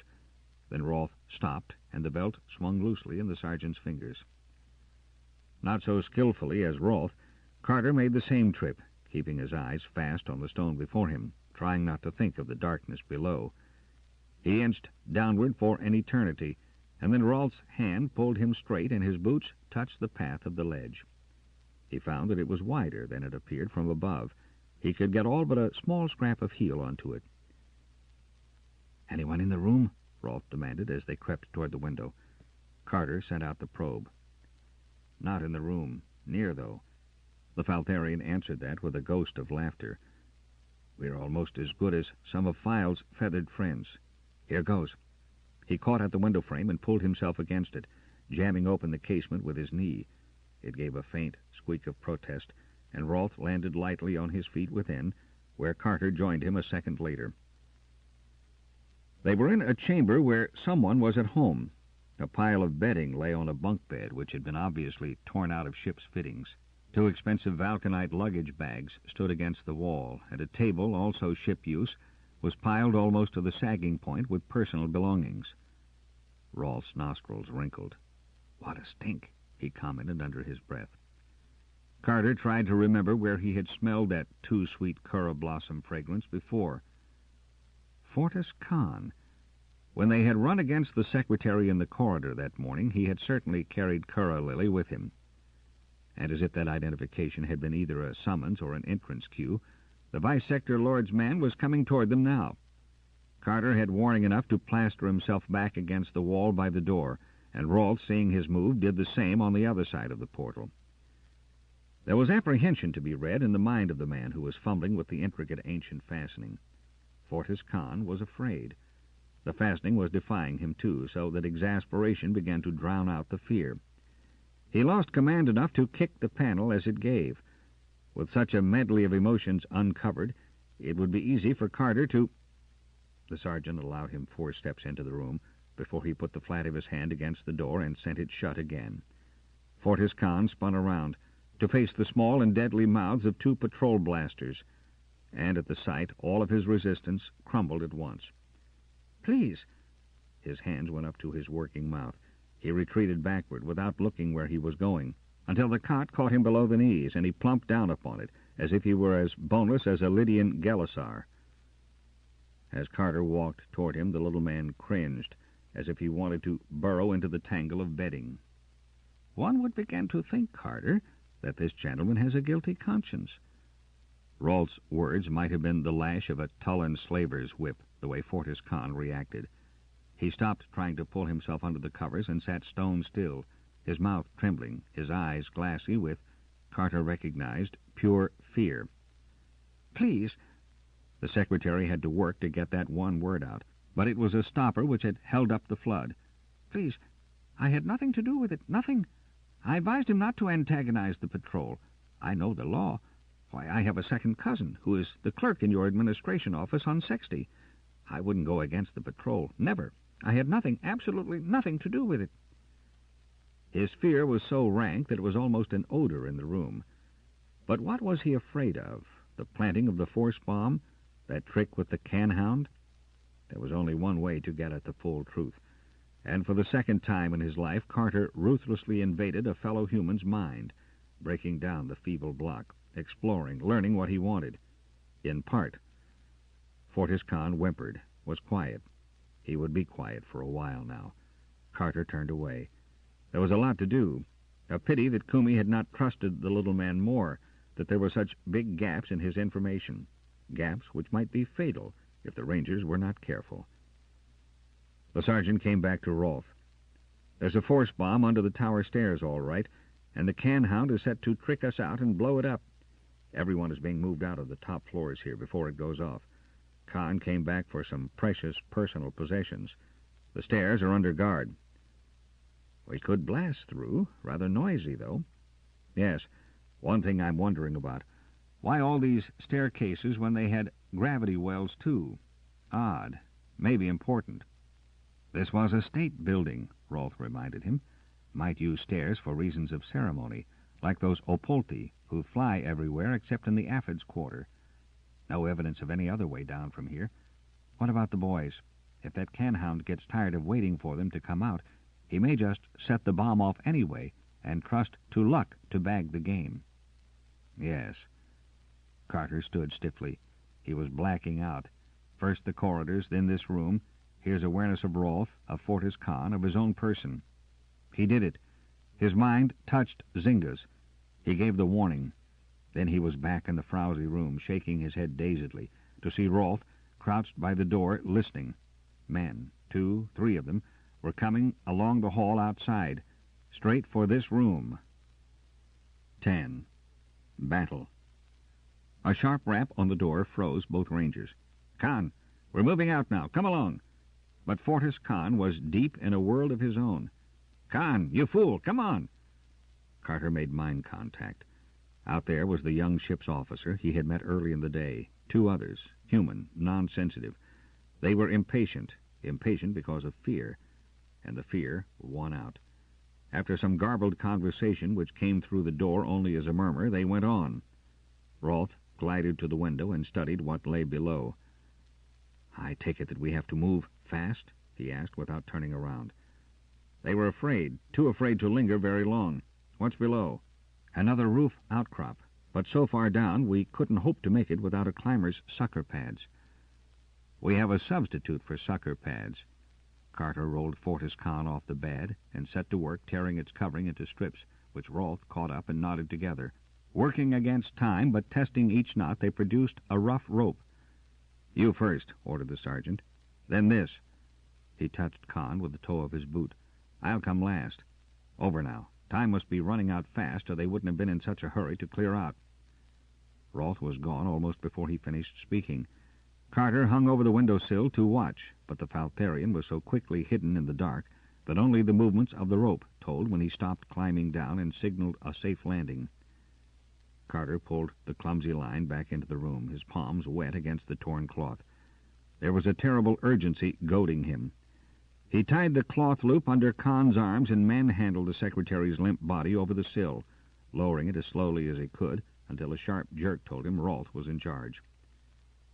Speaker 1: Then Rolf stopped, and the belt swung loosely in the sergeant's fingers. Not so skillfully as Rolf, Carter made the same trip, keeping his eyes fast on the stone before him, trying not to think of the darkness below. He inched downward for an eternity, and then Rolf's hand pulled him straight, and his boots touched the path of the ledge. He found that it was wider than it appeared from above. He could get all but a small scrap of heel onto it. "Anyone in the room?" Rolf demanded as they crept toward the window. Carter sent out the probe. "Not in the room. Near, though." The Faltharian answered that with a ghost of laughter. "We're almost as good as some of File's feathered friends. Here goes." He caught at the window frame and pulled himself against it, jamming open the casement with his knee. It gave a faint squeak of protest, and Rolf landed lightly on his feet within, where Carter joined him a second later. They were in a chamber where someone was at home. A pile of bedding lay on a bunk bed, which had been obviously torn out of ship's fittings. 2 expensive Valkanite luggage bags stood against the wall, and a table, also ship use, was piled almost to the sagging point with personal belongings. Rolf's nostrils wrinkled. "What a stink," he commented under his breath. Carter tried to remember where he had smelled that too-sweet curra blossom fragrance before. Fortis Kahn. When they had run against the secretary in the corridor that morning, he had certainly carried Cura Lily with him. And as if that identification had been either a summons or an entrance cue, the Vice-Sector Lord's man was coming toward them now. Carter had warning enough to plaster himself back against the wall by the door, and Rolfe, seeing his move, did the same on the other side of the portal. There was apprehension to be read in the mind of the man who was fumbling with the intricate ancient fastening. Fortis Kahn was afraid. The fastening was defying him, too, so that exasperation began to drown out the fear. He lost command enough to kick the panel as it gave. With such a medley of emotions uncovered, it would be easy for Carter to... The sergeant allowed him 4 steps into the room before he put the flat of his hand against the door and sent it shut again. Fortis Kahn spun around to face the small and deadly mouths of 2 patrol blasters, and at the sight all of his resistance crumbled at once. "Please!" His hands went up to his working mouth. He retreated backward without looking where he was going, until the cot caught him below the knees, and he plumped down upon it, as if he were as boneless as a Lydian Gelisar. As Carter walked toward him, the little man cringed, as if he wanted to burrow into the tangle of bedding. "One would begin to think, Carter, that this gentleman has a guilty conscience." Rolfe's words might have been the lash of a Tullen slaver's whip, the way Fortis Kahn reacted. He stopped trying to pull himself under the covers and sat stone still, his mouth trembling, his eyes glassy with, Carter recognized, pure fear. "Please!" The secretary had to work to get that one word out, but it was a stopper which had held up the flood. "Please, I had nothing to do with it, nothing. I advised him not to antagonize the patrol. I know the law. Why, I have a second cousin who is the clerk in your administration office on 60. I wouldn't go against the patrol, never. I had nothing, absolutely nothing to do with it." His fear was so rank that it was almost an odor in the room. But what was he afraid of? The planting of the force bomb? That trick with the can-hound? There was only one way to get at the full truth. And for the second time in his life, Carter ruthlessly invaded a fellow human's mind, breaking down the feeble block, exploring, learning what he wanted. In part. Fortis Kahn whimpered, was quiet. He would be quiet for a while now. Carter turned away. There was a lot to do. A pity that Kumi had not trusted the little man more, that there were such big gaps in his information. Gaps which might be fatal if the Rangers were not careful. The sergeant came back to Rolfe. "There's a force bomb under the tower stairs, all right, and the can-hound is set to trick us out and blow it up. Everyone is being moved out of the top floors here before it goes off. Kahn came back for some precious personal possessions. The stairs are under guard." "We could blast through. Rather noisy, though." "Yes. One thing I'm wondering about. Why all these staircases when they had gravity wells, too? Odd. Maybe important." "This was a state building," Rolfe reminded him. "Might use stairs for reasons of ceremony, like those Opolti, who fly everywhere except in the Aphids' quarter. No evidence of any other way down from here. What about the boys? If that can-hound gets tired of waiting for them to come out, he may just set the bomb off anyway and trust to luck to bag the game." "Yes." Carter stood stiffly. He was blacking out. First the corridors, then this room. Here's awareness of Rolfe, of Fortis Kahn, of his own person. He did it. His mind touched Zynga's. He gave the warning. Then he was back in the frowsy room, shaking his head dazedly, to see Rolfe crouched by the door, listening. Men, 2, 3 of them, were coming along the hall outside, straight for this room. 10. Battle. A sharp rap on the door froze both Rangers. "Kahn, we're moving out now. Come along." But Fortis Kahn was deep in a world of his own. "Kahn, you fool, come on." Carter made mind contact. Out there was the young ship's officer he had met early in the day. 2 others, human, non-sensitive. They were impatient because of fear, and the fear won out. After some garbled conversation which came through the door only as a murmur, they went on. Rolfe glided to the window and studied what lay below. "I take it that we have to move fast?" he asked without turning around. They were afraid, too afraid to linger very long. "What's below?" "Another roof outcrop, but so far down we couldn't hope to make it without a climber's sucker pads." We have a substitute for sucker pads. Carter rolled Fortis Kahn off the bed and set to work tearing its covering into strips, which Rolf caught up and knotted together. Working against time, but testing each knot, they produced a rough rope. "You first," ordered the sergeant. "Then this." He touched Kahn with the toe of his boot. "I'll come last. Over now. Time must be running out fast, or they wouldn't have been in such a hurry to clear out." Rolf was gone almost before he finished speaking. Carter hung over the windowsill to watch, but the Faltharian was so quickly hidden in the dark that only the movements of the rope told when he stopped climbing down and signaled a safe landing. Carter pulled the clumsy line back into the room, his palms wet against the torn cloth. There was a terrible urgency goading him. He tied the cloth loop under Kahn's arms and manhandled the secretary's limp body over the sill, lowering it as slowly as he could until a sharp jerk told him Rolf was in charge.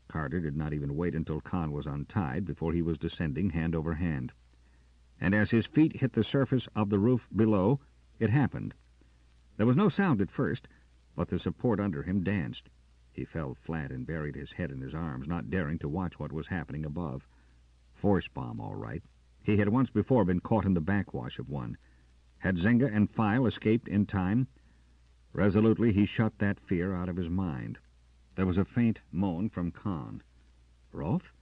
Speaker 1: Carter did not even wait until Kahn was untied before he was descending hand over hand. And as his feet hit the surface of the roof below, it happened. There was no sound at first, but the support under him danced. He fell flat and buried his head in his arms, not daring to watch what was happening above. Force bomb, all right. He had once before been caught in the backwash of one. Had Zinga and File escaped in time? Resolutely he shut that fear out of his mind. There was a faint moan from Kahn. "Rolf?"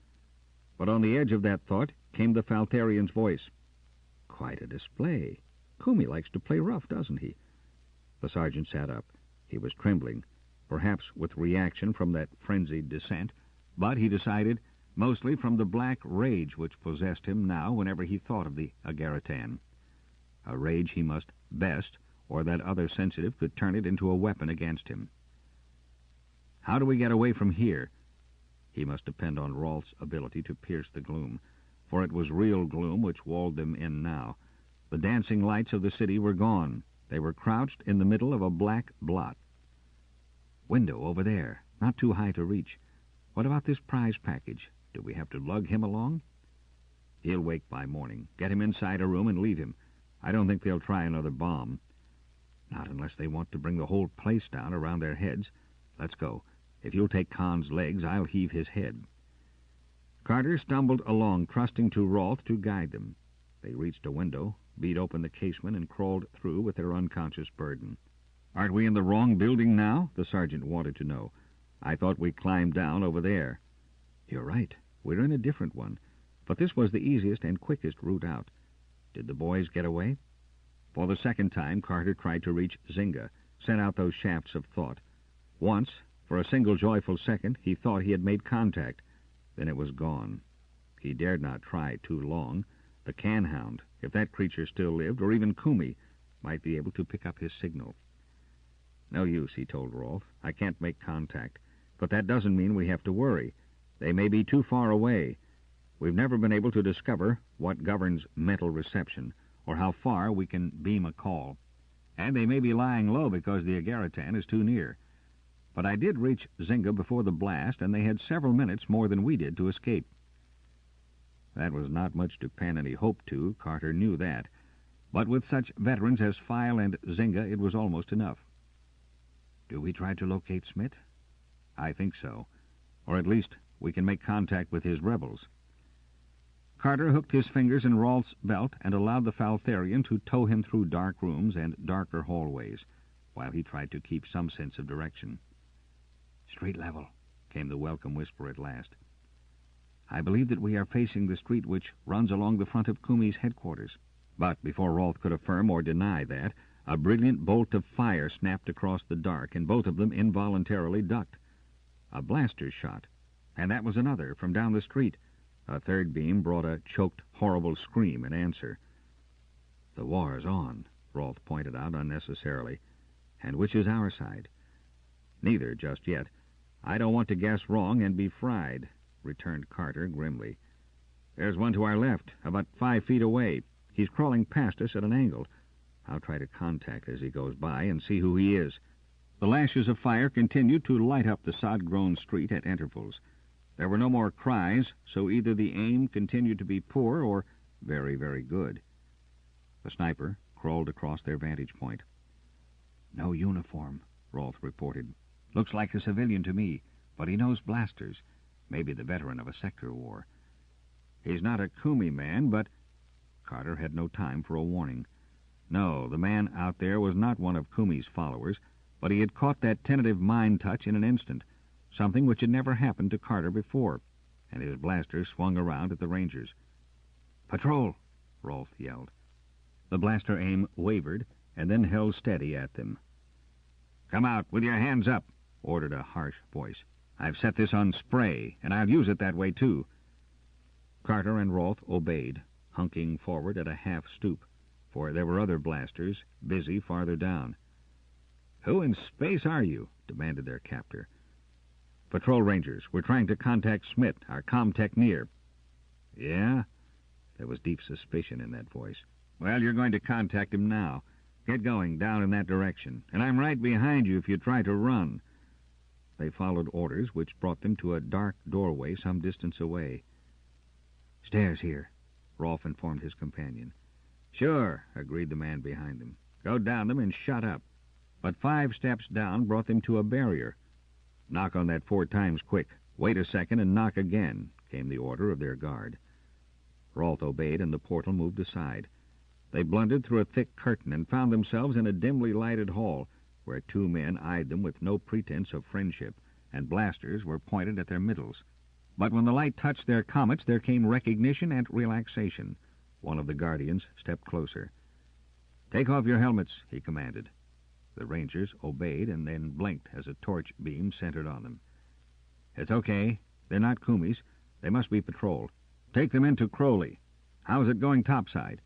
Speaker 1: But on the edge of that thought came the Faltharian's voice. "Quite a display. Kumi likes to play rough, doesn't he?" The sergeant sat up. He was trembling, perhaps with reaction from that frenzied descent, but he decided mostly from the black rage which possessed him now whenever he thought of the Agaritan. A rage he must best, or that other sensitive could turn it into a weapon against him. "How do we get away from here?" He must depend on Rolf's ability to pierce the gloom, for it was real gloom which walled them in now. The dancing lights of the city were gone. They were crouched in the middle of a black blot. "Window over there, not too high to reach. What about this prize package? Do we have to lug him along?" "He'll wake by morning. Get him inside a room and leave him. I don't think they'll try another bomb." "Not unless they want to bring the whole place down around their heads. Let's go. If you'll take Kahn's legs, I'll heave his head." Carter stumbled along, trusting to Rolf to guide them. They reached a window, beat open the casement, and crawled through with their unconscious burden. "Aren't we in the wrong building now?" the sergeant wanted to know. "I thought we climbed down over there." "You're right. We're in a different one. But this was the easiest and quickest route out. Did the boys get away?" For the second time, Carter tried to reach Zinga, sent out those shafts of thought. Once, for a single joyful second, he thought he had made contact. Then it was gone. He dared not try too long. The can-hound, if that creature still lived, or even Kumi, might be able to pick up his signal. "No use," he told Rolf. "I can't make contact. But that doesn't mean we have to worry. They may be too far away. We've never been able to discover what governs mental reception, or how far we can beam a call. And they may be lying low because the Agaritan is too near. But I did reach Zinga before the blast, and they had several minutes more than we did to escape." That was not much to pen any hope to, Carter knew that. But with such veterans as File and Zinga, it was almost enough. "Do we try to locate Smith?" "I think so. Or at least we can make contact with his rebels." Carter hooked his fingers in Rolf's belt and allowed the Faltharian to tow him through dark rooms and darker hallways, while he tried to keep some sense of direction. "Street level," came the welcome whisper at last. "I believe that we are facing the street which runs along the front of Kumi's headquarters." But before Rolf could affirm or deny that, a brilliant bolt of fire snapped across the dark, and both of them involuntarily ducked. A blaster shot, and that was another, from down the street. A third beam brought a choked, horrible scream in answer. "The war's on," Rolf pointed out unnecessarily. "And which is our side?" "Neither, just yet. I don't want to guess wrong and be fried," returned Carter grimly. "There's one to our left, about 5 feet away. He's crawling past us at an angle. I'll try to contact as he goes by and see who he is." The lashes of fire continued to light up the sod-grown street at intervals. There were no more cries, so either the aim continued to be poor or very, very good. The sniper crawled across their vantage point. "No uniform," Rolf reported. "Looks like a civilian to me, but he knows blasters. maybe the veteran of a sector war. He's not a Kumi man, but... Carter had no time for a warning. No, the man out there was not one of Kumi's followers, but he had caught that tentative mind touch in an instant, something which had never happened to Carter before, and his blaster swung around at the Rangers. "Patrol!" Rolf yelled. The blaster aim wavered and then held steady at them. "Come out with your hands up," ordered a harsh voice. "I've set this on spray, and I'll use it that way, too." Carter and Rolf obeyed, hunking forward at a half-stoop, for there were other blasters busy farther down. "Who in space are you?" demanded their captor. "Patrol Rangers. We're trying to contact Smith, our com-techneer." "Yeah?" There was deep suspicion in that voice. "Well, you're going to contact him now. Get going down in that direction, and I'm right behind you if you try to run." They followed orders which brought them to a dark doorway some distance away. "Stairs here," Rolf informed his companion. "Sure," agreed the man behind them. "Go down them and shut up." But 5 steps down brought them to a barrier. "Knock on that 4 times quick. Wait a second and knock again," came the order of their guard. Rolf obeyed, and the portal moved aside. They blundered through a thick curtain and found themselves in a dimly lighted hall, where 2 men eyed them with no pretense of friendship, and blasters were pointed at their middles. But when the light touched their comets, there came recognition and relaxation. One of the guardians stepped closer. "Take off your helmets," he commanded. The Rangers obeyed and then blinked as a torch beam centered on them. "It's okay. They're not Kumis. They must be patrol. Take them into Crowley. How's it going topside?"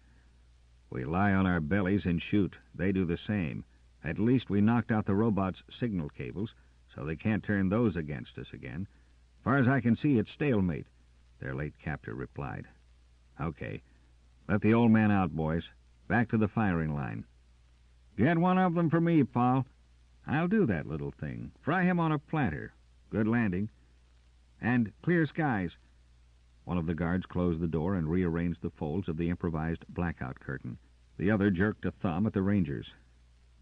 Speaker 1: "We lie on our bellies and shoot. They do the same. At least we knocked out the robots' signal cables, so they can't turn those against us again. Far as I can see, it's stalemate," their late captor replied. "Okay. Let the old man out, boys. Back to the firing line." "Get one of them for me, Paul." "I'll do that little thing. Fry him on a platter. Good landing. And clear skies." One of the guards closed the door and rearranged the folds of the improvised blackout curtain. The other jerked a thumb at the Rangers.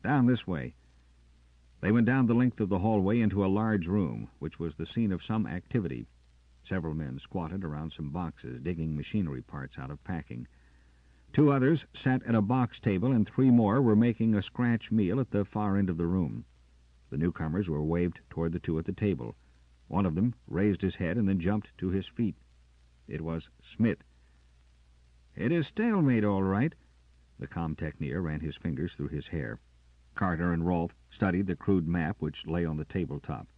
Speaker 1: "Down this way." They went down the length of the hallway into a large room, which was the scene of some activity. Several men squatted around some boxes, digging machinery parts out of packing. 2 others sat at a box table, and 3 more were making a scratch meal at the far end of the room. The newcomers were waved toward the 2 at the table. One of them raised his head and then jumped to his feet. It was Smith. "It is stalemate, all right." The com-techneer ran his fingers through his hair. Carter and Rolf studied the crude map which lay on the tabletop.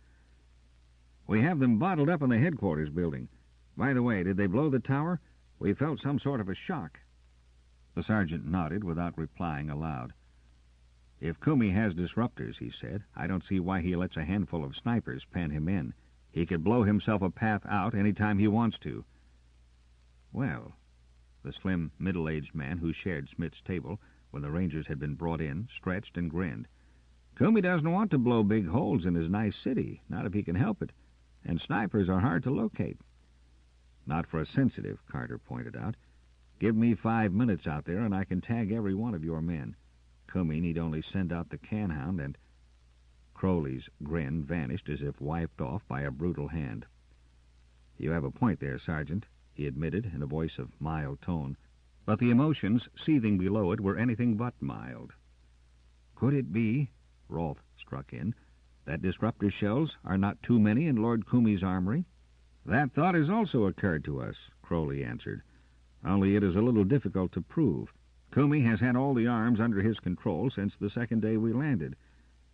Speaker 1: "We have them bottled up in the headquarters building. By the way, did they blow the tower? We felt some sort of a shock." The sergeant nodded without replying aloud. "If Kumi has disruptors," he said, "I don't see why he lets a handful of snipers pen him in. He could blow himself a path out any time he wants to." "Well," the slim, middle-aged man who shared Smith's table when the Rangers had been brought in stretched and grinned. "Kumi doesn't want to blow big holes in his nice city, not if he can help it, and snipers are hard to locate." "Not for a sensitive," Carter pointed out. "Give me 5 minutes out there and I can tag every one of your men. Kumi need only send out the canhound and—" Crowley's grin vanished as if wiped off by a brutal hand. "You have a point there, Sergeant," he admitted in a voice of mild tone, but the emotions seething below it were anything but mild. "Could it be," Rolf struck in, "that disruptor shells are not too many in Lord Kumi's armory?" "That thought has also occurred to us," Crowley answered. "Only it is a little difficult to prove. Kumi has had all the arms under his control since the second day we landed.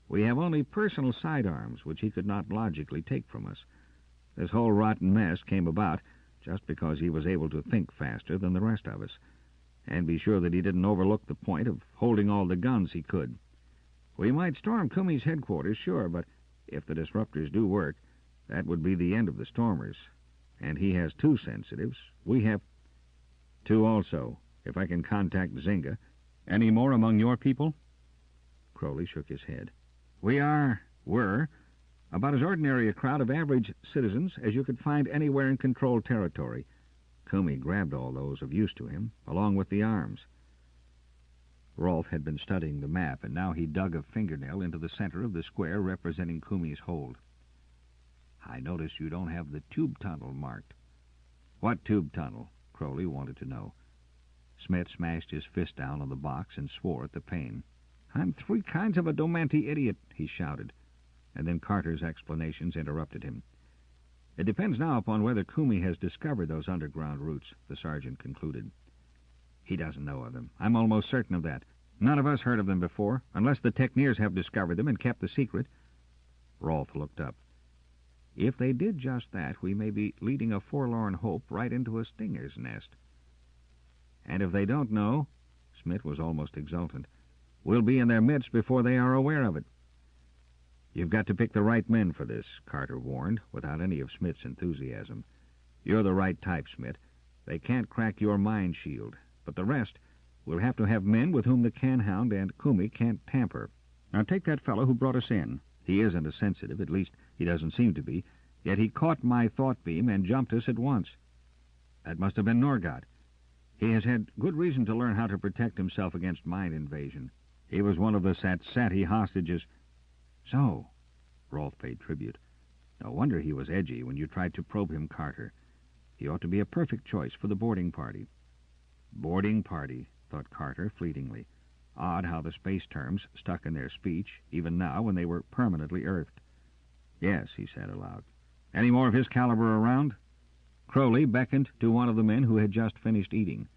Speaker 1: We have only personal sidearms, which he could not logically take from us. This whole rotten mess came about just because he was able to think faster than the rest of us, and be sure that he didn't overlook the point of holding all the guns he could. We might storm Kumi's headquarters, sure, but if the disruptors do work, that would be the end of the stormers. And he has 2 sensitives. We have 2 also, if I can contact Zynga. Any more among your people?" Crowley shook his head. Were about as ordinary a crowd of average citizens as you could find anywhere in controlled territory. Kumi grabbed all those of use to him, along with the arms." Rolf had been studying the map, and now he dug a fingernail into the center of the square representing Kumi's hold. I notice you don't have the tube tunnel marked. What tube tunnel? Crowley wanted to know. Smith smashed his fist down on the box and swore at the pain. I'm 3 kinds of a Domanti idiot, he shouted, and then Carter's explanations interrupted him. It depends now upon whether Kumi has discovered those underground routes, the sergeant concluded. He doesn't know of them. I'm almost certain of that. None of us heard of them before, unless the Techneers have discovered them and kept the secret. Rolfe looked up. If they did just that, we may be leading a forlorn hope right into a stinger's nest. And if they don't know, Smith was almost exultant, we'll be in their midst before they are aware of it. You've got to pick the right men for this, Carter warned, without any of Smith's enthusiasm. You're the right type, Smith. They can't crack your mind shield, but the rest, we'll have to have men with whom the Canhound and Kumi can't tamper. Now take that fellow who brought us in. He isn't a sensitive, at least he doesn't seem to be, yet he caught my thought beam and jumped us at once. That must have been Norgod. He has had good reason to learn how to protect himself against mind invasion. He was one of the Sat-Sati hostages. So, Rolfe paid tribute. No wonder he was edgy when you tried to probe him, Carter. He ought to be a perfect choice for the boarding party. Boarding party, thought Carter fleetingly. Odd how the space terms stuck in their speech, even now when they were permanently earthed. Yes, he said aloud. Any more of his caliber around? Crowley beckoned to one of the men who had just finished eating.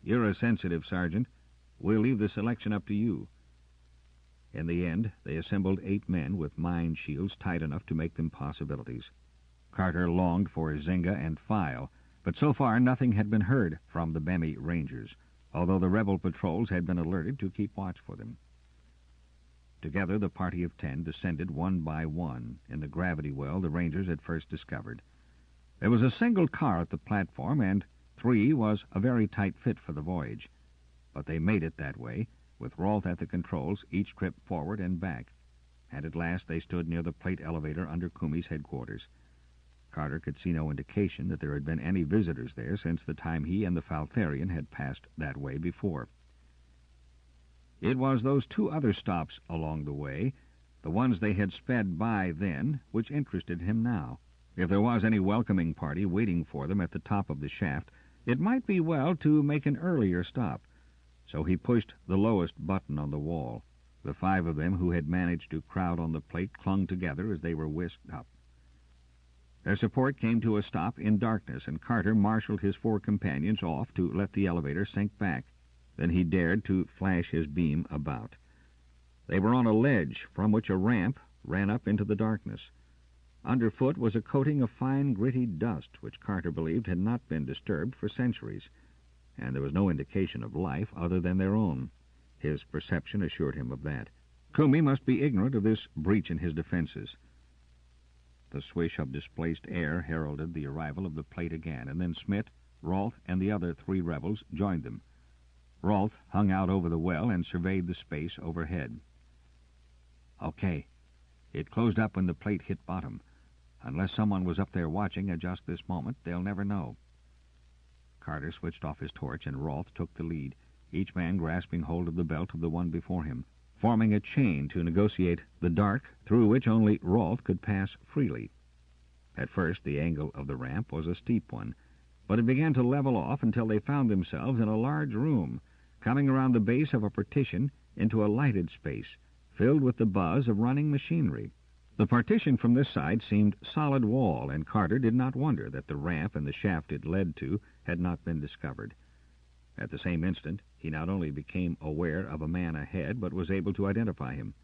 Speaker 1: You're a sensitive, Sergeant. We'll leave the selection up to you. In the end, they assembled 8 men with mind shields tight enough to make them possibilities. Carter longed for Zynga and File, but so far nothing had been heard from the Bemi Rangers, although the rebel patrols had been alerted to keep watch for them. Together, the party of 10 descended one by one in the gravity well the Rangers had first discovered. There was a single car at the platform, and 3 was a very tight fit for the voyage. But they made it that way, with Rolfe at the controls, each trip forward and back. And at last they stood near the plate elevator under Kumi's headquarters. Carter could see no indication that there had been any visitors there since the time he and the Faltharian had passed that way before. It was those 2 other stops along the way, the ones they had sped by then, which interested him now. If there was any welcoming party waiting for them at the top of the shaft, it might be well to make an earlier stop. So he pushed the lowest button on the wall. The 5 of them who had managed to crowd on the plate clung together as they were whisked up. Their support came to a stop in darkness, and Carter marshaled his 4 companions off to let the elevator sink back. Then he dared to flash his beam about. They were on a ledge from which a ramp ran up into the darkness. Underfoot was a coating of fine, gritty dust, which Carter believed had not been disturbed for centuries, and there was no indication of life other than their own. His perception assured him of that. Kumi must be ignorant of this breach in his defenses. The swish of displaced air heralded the arrival of the plate again, and then Smith, Rolfe, and the other 3 rebels joined them. Rolfe hung out over the well and surveyed the space overhead. Okay. It closed up when the plate hit bottom. Unless someone was up there watching at just this moment, they'll never know. Carter switched off his torch, and Rolfe took the lead, each man grasping hold of the belt of the one before him, forming a chain to negotiate the dark through which only Rolfe could pass freely. At first, the angle of the ramp was a steep one, but it began to level off until they found themselves in a large room, coming around the base of a partition into a lighted space, filled with the buzz of running machinery. The partition from this side seemed solid wall, and Carter did not wonder that the ramp and the shaft it led to had not been discovered. At the same instant, he not only became aware of a man ahead, but was able to identify him.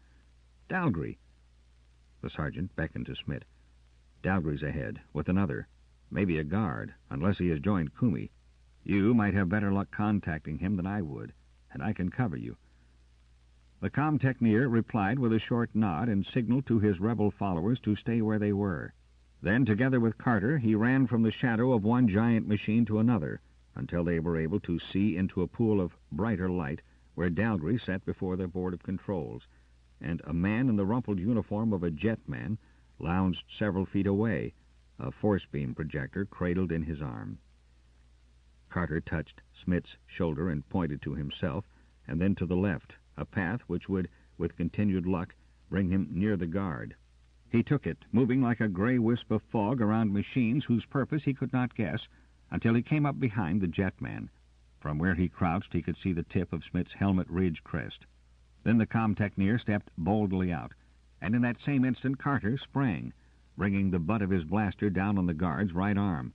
Speaker 1: Dalgry. The sergeant beckoned to Smith. Dalgry's ahead, with another. Maybe a guard, unless he has joined Kumi. You might have better luck contacting him than I would, and I can cover you. The com-techneer replied with a short nod and signaled to his rebel followers to stay where they were. Then, together with Carter, he ran from the shadow of one giant machine to another, until they were able to see into a pool of brighter light where Dalgry sat before their board of controls, and a man in the rumpled uniform of a jetman lounged several feet away, a force-beam projector cradled in his arm. Carter touched Smith's shoulder and pointed to himself, and then to the left, a path which would, with continued luck, bring him near the guard. He took it, moving like a gray wisp of fog around machines whose purpose he could not guess, until he came up behind the jetman. From where he crouched, he could see the tip of Smith's helmet ridge crest. Then the com-techneer stepped boldly out, and in that same instant Carter sprang, bringing the butt of his blaster down on the guard's right arm.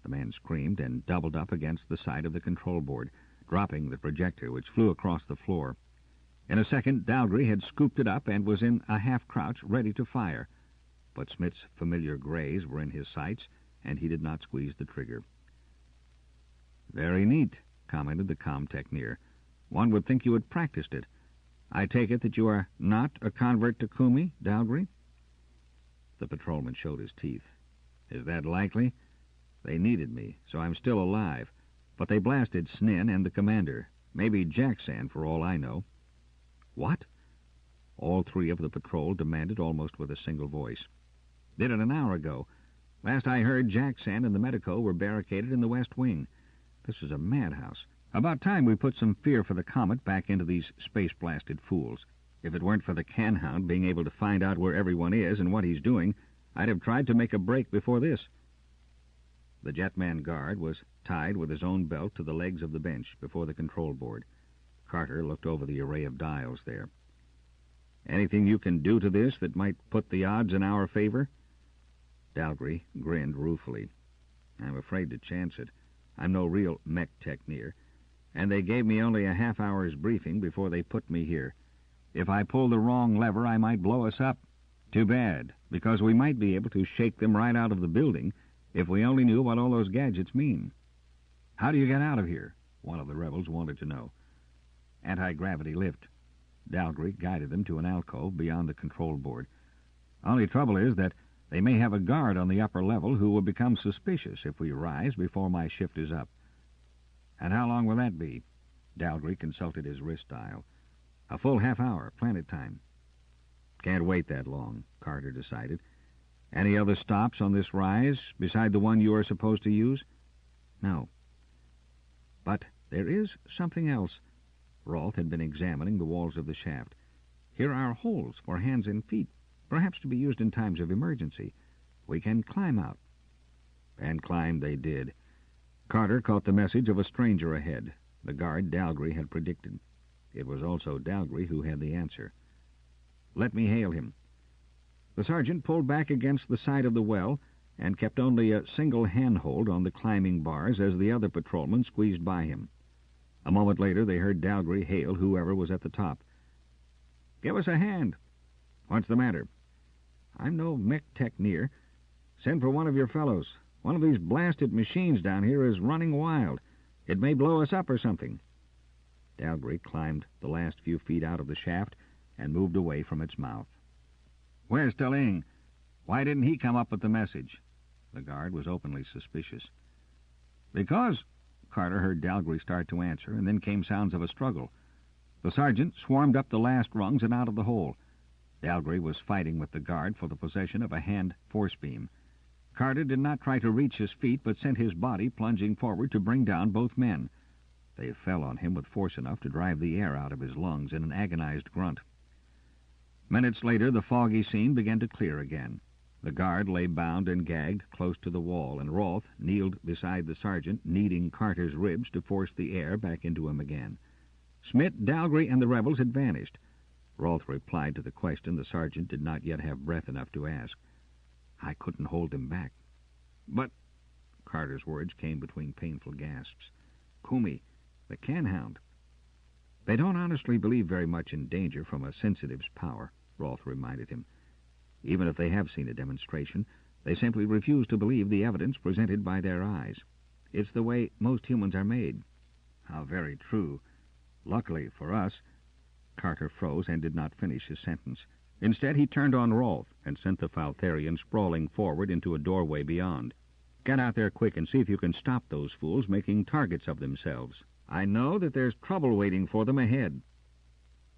Speaker 1: The man screamed and doubled up against the side of the control board, dropping the projector, which flew across the floor. In a second, Dalgry had scooped it up and was in a half-crouch, ready to fire. But Smith's familiar grays were in his sights, and he did not squeeze the trigger. "Very neat," commented the com-techneer. "One would think you had practiced it. I take it that you are not a convert to Kumi, Dalgry?" The patrolman showed his teeth. "Is that likely? They needed me, so I'm still alive. But they blasted Snin and the commander. Maybe Jackson, for all I know." "What?" All three of the patrol demanded almost with a single voice. "Did it an hour ago. Last I heard, Jackson and the medico were barricaded in the west wing. This is a madhouse. About time we put some fear for the Comet back into these space-blasted fools. If it weren't for the Canhound being able to find out where everyone is and what he's doing, I'd have tried to make a break before this." The jetman guard was tied with his own belt to the legs of the bench before the control board. Carter looked over the array of dials there. "Anything you can do to this that might put the odds in our favor?" Dalgry grinned ruefully. "I'm afraid to chance it. I'm no real mech-techneer, and they gave me only a half-hour's briefing before they put me here. If I pull the wrong lever, I might blow us up. Too bad, because we might be able to shake them right out of the building if we only knew what all those gadgets mean." "How do you get out of here?" one of the rebels wanted to know. "Anti-gravity lift." Dalgry guided them to an alcove beyond the control board. "Only trouble is that they may have a guard on the upper level who will become suspicious if we rise before my shift is up." "And how long will that be?" Dalgry consulted his wrist dial. "A full half-hour, planet time." "Can't wait that long," Carter decided. "Any other stops on this rise beside the one you are supposed to use?" "No. But there is something else." Rolf had been examining the walls of the shaft. "Here are holes for hands and feet, perhaps to be used in times of emergency. We can climb out." And climb they did. Carter caught the message of a stranger ahead, the guard Dalgry had predicted. It was also Dalgry who had the answer. "Let me hail him." The sergeant pulled back against the side of the well and kept only a single handhold on the climbing bars as the other patrolman squeezed by him. A moment later they heard Dalgry hail whoever was at the top. "Give us a hand." "What's the matter?" "I'm no mech-techneer. Send for one of your fellows. One of these blasted machines down here is running wild. It may blow us up or something." Dalgry climbed the last few feet out of the shaft and moved away from its mouth. "Where's Stilling? Why didn't he come up with the message?" The guard was openly suspicious. "Because—" Carter heard Dalgry start to answer, and then came sounds of a struggle. The sergeant swarmed up the last rungs and out of the hole. Dalgry was fighting with the guard for the possession of a hand force beam. Carter did not try to reach his feet, but sent his body plunging forward to bring down both men. They fell on him with force enough to drive the air out of his lungs in an agonized grunt. Minutes later, the foggy scene began to clear again. The guard lay bound and gagged close to the wall, and Rolf kneeled beside the sergeant, kneading Carter's ribs to force the air back into him again. Smith, Dalgry, and the rebels had vanished. Rolf replied to the question the sergeant did not yet have breath enough to ask. "I couldn't hold them back." "But—" Carter's words came between painful gasps. "Kumi, the Canhound." "They don't honestly believe very much in danger from a sensitive's power," Rolf reminded him. "Even if they have seen a demonstration, they simply refuse to believe the evidence presented by their eyes. It's the way most humans are made." "How very true. Luckily for us—" Carter froze and did not finish his sentence. Instead, he turned on Rolf and sent the Faltharian sprawling forward into a doorway beyond. "Get out there quick and see if you can stop those fools making targets of themselves. I know that there's trouble waiting for them ahead."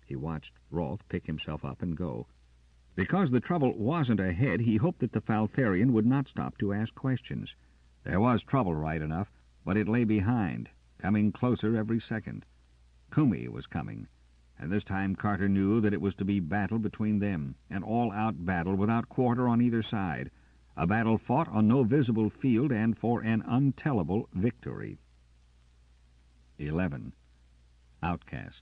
Speaker 1: He watched Rolf pick himself up and go. Because the trouble wasn't ahead, he hoped that the Faltharian would not stop to ask questions. There was trouble, right enough, but it lay behind, coming closer every second. Kumi was coming, and this time Carter knew that it was to be battle between them, an all-out battle without quarter on either side, a battle fought on no visible field and for an untellable victory. 11. Outcast.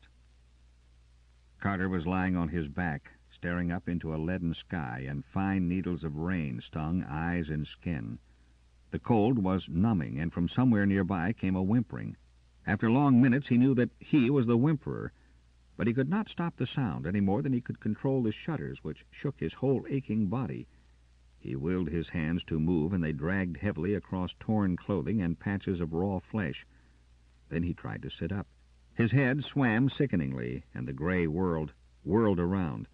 Speaker 1: Carter was lying on his back, staring up into a leaden sky, and fine needles of rain stung eyes and skin. The cold was numbing, and from somewhere nearby came a whimpering. After long minutes he knew that he was the whimperer, but he could not stop the sound any more than he could control the shudders which shook his whole aching body. He willed his hands to move, and they dragged heavily across torn clothing and patches of raw flesh. Then he tried to sit up. His head swam sickeningly, and the gray world whirled around.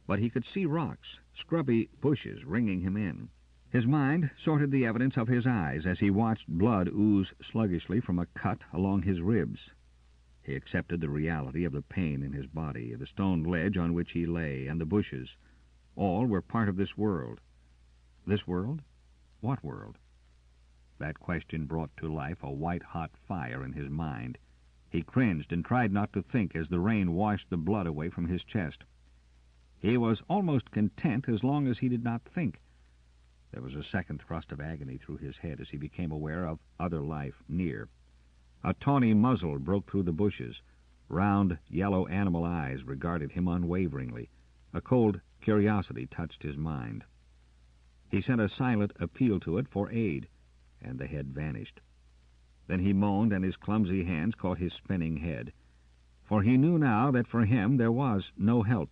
Speaker 1: But he could see rocks, scrubby bushes ringing him in. His mind sorted the evidence of his eyes as he watched blood ooze sluggishly from a cut along his ribs. He accepted the reality of the pain in his body, the stone ledge on which he lay, and the bushes. All were part of this world. This world? What world? That question brought to life a white-hot fire in his mind. He cringed and tried not to think as the rain washed the blood away from his chest. He was almost content as long as he did not think. There was a second thrust of agony through his head as he became aware of other life near. A tawny muzzle broke through the bushes. Round, yellow animal eyes regarded him unwaveringly. A cold curiosity touched his mind. He sent a silent appeal to it for aid, and the head vanished. Then he moaned, and his clumsy hands caught his spinning head. For he knew now that for him there was no help.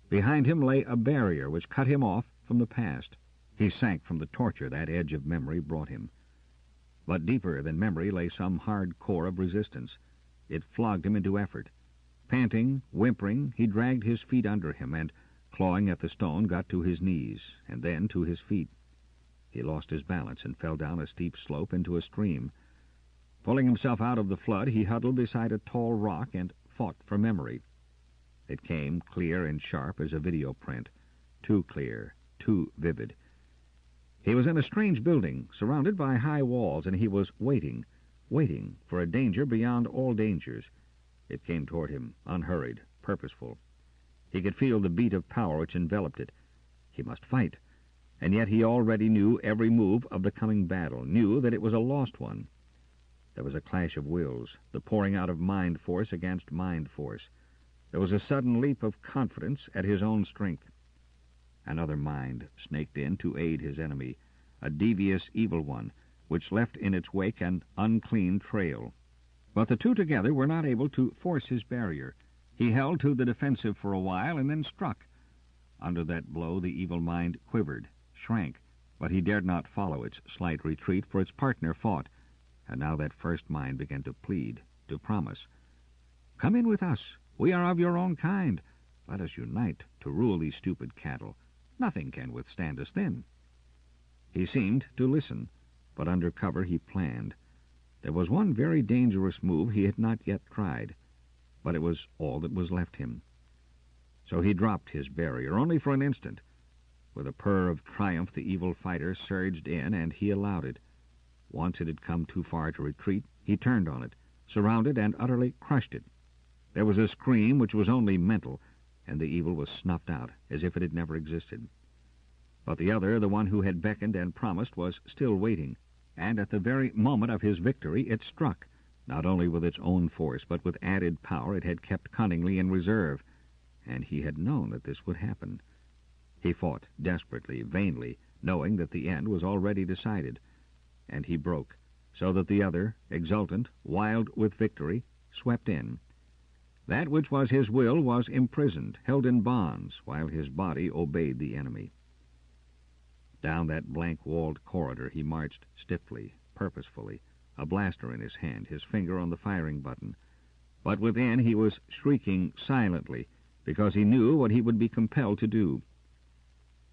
Speaker 1: Behind him lay a barrier which cut him off from the past. He sank from the torture that edge of memory brought him. But deeper than memory lay some hard core of resistance. It flogged him into effort. Panting, whimpering, he dragged his feet under him, and, clawing at the stone, got to his knees, and then to his feet. He lost his balance and fell down a steep slope into a stream. Pulling himself out of the flood, he huddled beside a tall rock and fought for memory. It came clear and sharp as a video print, too clear, too vivid. He was in a strange building, surrounded by high walls, and he was waiting for a danger beyond all dangers. It came toward him, unhurried, purposeful. He could feel the beat of power which enveloped it. He must fight, and yet he already knew every move of the coming battle, knew that it was a lost one. There was a clash of wills, the pouring out of mind force against mind force. There was a sudden leap of confidence at his own strength. Another mind snaked in to aid his enemy, a devious evil one, which left in its wake an unclean trail. But the two together were not able to force his barrier. He held to the defensive for a while and then struck. Under that blow the evil mind quivered, shrank, but he dared not follow its slight retreat, for its partner fought. And now that first mind began to plead, to promise. "Come in with us. We are of your own kind. Let us unite to rule these stupid cattle. Nothing can withstand us then." He seemed to listen, but under cover he planned. There was one very dangerous move he had not yet tried, but it was all that was left him. So he dropped his barrier, only for an instant. With a purr of triumph the evil fighter surged in, and he allowed it. Once it had come too far to retreat, he turned on it, surrounded and utterly crushed it. There was a scream which was only mental, and the evil was snuffed out, as if it had never existed. But the other, the one who had beckoned and promised, was still waiting, and at the very moment of his victory it struck, not only with its own force, but with added power it had kept cunningly in reserve, and he had known that this would happen. He fought desperately, vainly, knowing that the end was already decided, and he broke, so that the other, exultant, wild with victory, swept in. That which was his will was imprisoned, held in bonds, while his body obeyed the enemy. Down that blank-walled corridor he marched stiffly, purposefully, a blaster in his hand, his finger on the firing button. But within he was shrieking silently, because he knew what he would be compelled to do.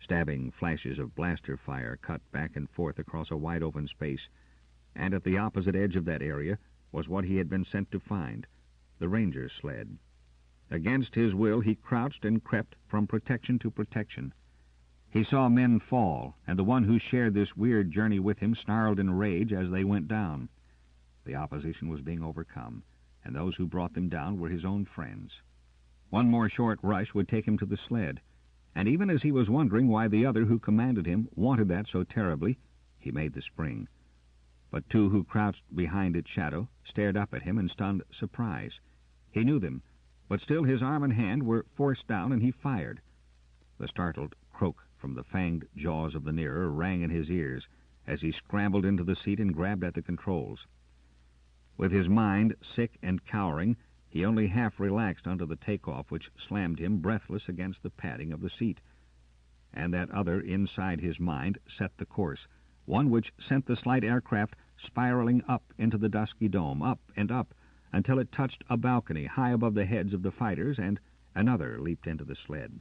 Speaker 1: Stabbing flashes of blaster fire cut back and forth across a wide-open space, and at the opposite edge of that area was what he had been sent to find, the ranger's sled. Against his will he crouched and crept from protection to protection. He saw men fall, and the one who shared this weird journey with him snarled in rage as they went down. The opposition was being overcome, and those who brought them down were his own friends. One more short rush would take him to the sled, and even as he was wondering why the other who commanded him wanted that so terribly, he made the spring. But two who crouched behind its shadow stared up at him in stunned surprise. He knew them, but still his arm and hand were forced down, and he fired. The startled croak from the fanged jaws of the nearer rang in his ears as he scrambled into the seat and grabbed at the controls. With his mind sick and cowering, he only half relaxed under the takeoff, which slammed him breathless against the padding of the seat. And that other inside his mind set the course, one which sent the slight aircraft spiraling up into the dusky dome, up and up, until it touched a balcony high above the heads of the fighters, and another leaped into the sled.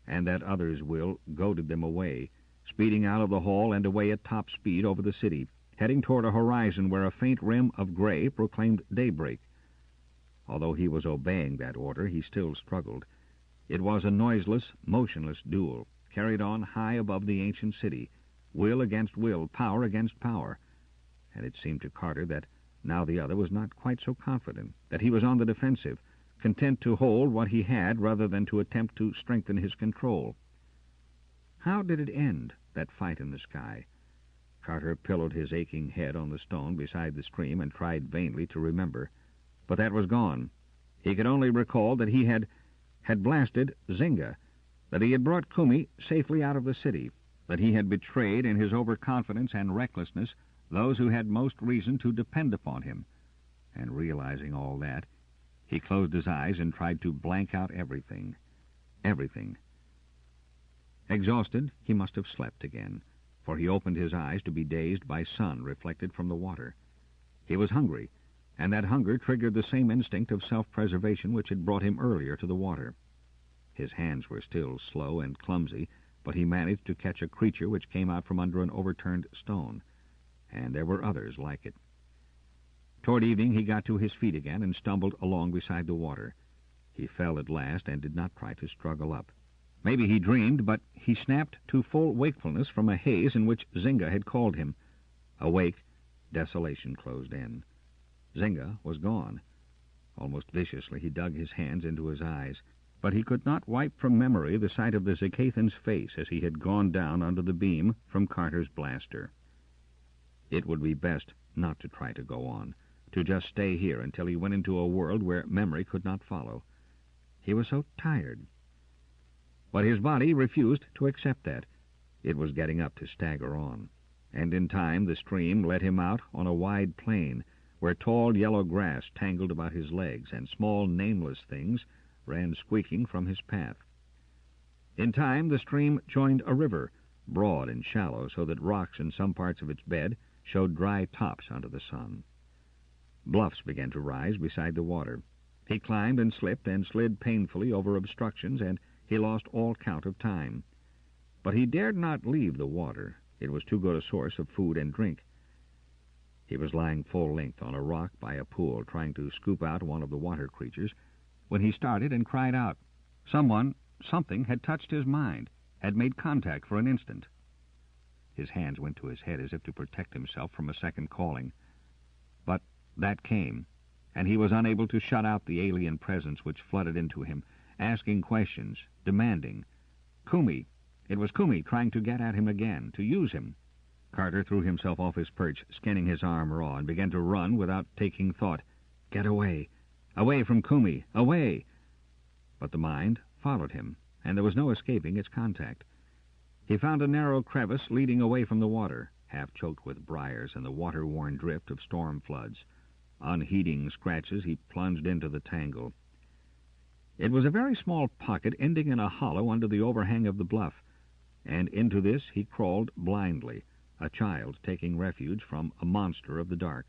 Speaker 1: And that other's will goaded them away, speeding out of the hall and away at top speed over the city, heading toward a horizon where a faint rim of gray proclaimed daybreak. Although he was obeying that order, he still struggled. It was a noiseless, motionless duel, carried on high above the ancient city, will against will, power against power. And it seemed to Carter that now the other was not quite so confident, that he was on the defensive, content to hold what he had rather than to attempt to strengthen his control. How did it end, that fight in the sky? Carter pillowed his aching head on the stone beside the stream and tried vainly to remember. But that was gone. He could only recall that he had blasted Zynga, that he had brought Kumi safely out of the city, that he had betrayed in his overconfidence and recklessness those who had most reason to depend upon him. And realizing all that, he closed his eyes and tried to blank out everything. Everything. Exhausted, he must have slept again, for he opened his eyes to be dazed by sun reflected from the water. He was hungry, and that hunger triggered the same instinct of self-preservation which had brought him earlier to the water. His hands were still slow and clumsy, but he managed to catch a creature which came out from under an overturned stone, and there were others like it. Toward evening he got to his feet again and stumbled along beside the water. He fell at last and did not try to struggle up. Maybe he dreamed, but he snapped to full wakefulness from a haze in which Zynga had called him. Awake, desolation closed in. Zynga was gone. Almost viciously he dug his hands into his eyes, but he could not wipe from memory the sight of the Zacathan's face as he had gone down under the beam from Carter's blaster. It would be best not to try to go on, to just stay here until he went into a world where memory could not follow. He was so tired. But his body refused to accept that. It was getting up to stagger on, and in time the stream led him out on a wide plain where tall yellow grass tangled about his legs and small nameless things ran squeaking from his path. In time the stream joined a river, broad and shallow, so that rocks in some parts of its bed showed dry tops under the sun. Bluffs began to rise beside the water. He climbed and slipped and slid painfully over obstructions, and he lost all count of time. But he dared not leave the water. It was too good a source of food and drink. He was lying full length on a rock by a pool, trying to scoop out one of the water creatures, when he started and cried out. Something had touched his mind, had made contact for an instant. His hands went to his head as if to protect himself from a second calling. But that came, and he was unable to shut out the alien presence which flooded into him, asking questions, demanding. Kumi. It was Kumi trying to get at him again, to use him. Carter threw himself off his perch, skinning his arm raw, and began to run without taking thought. Get away. Away from Kumi. Away. But the mind followed him, and there was no escaping its contact. He found a narrow crevice leading away from the water, half choked with briars and the water-worn drift of storm floods. Unheeding scratches, he plunged into the tangle. It was a very small pocket ending in a hollow under the overhang of the bluff, and into this he crawled blindly, a child taking refuge from a monster of the dark.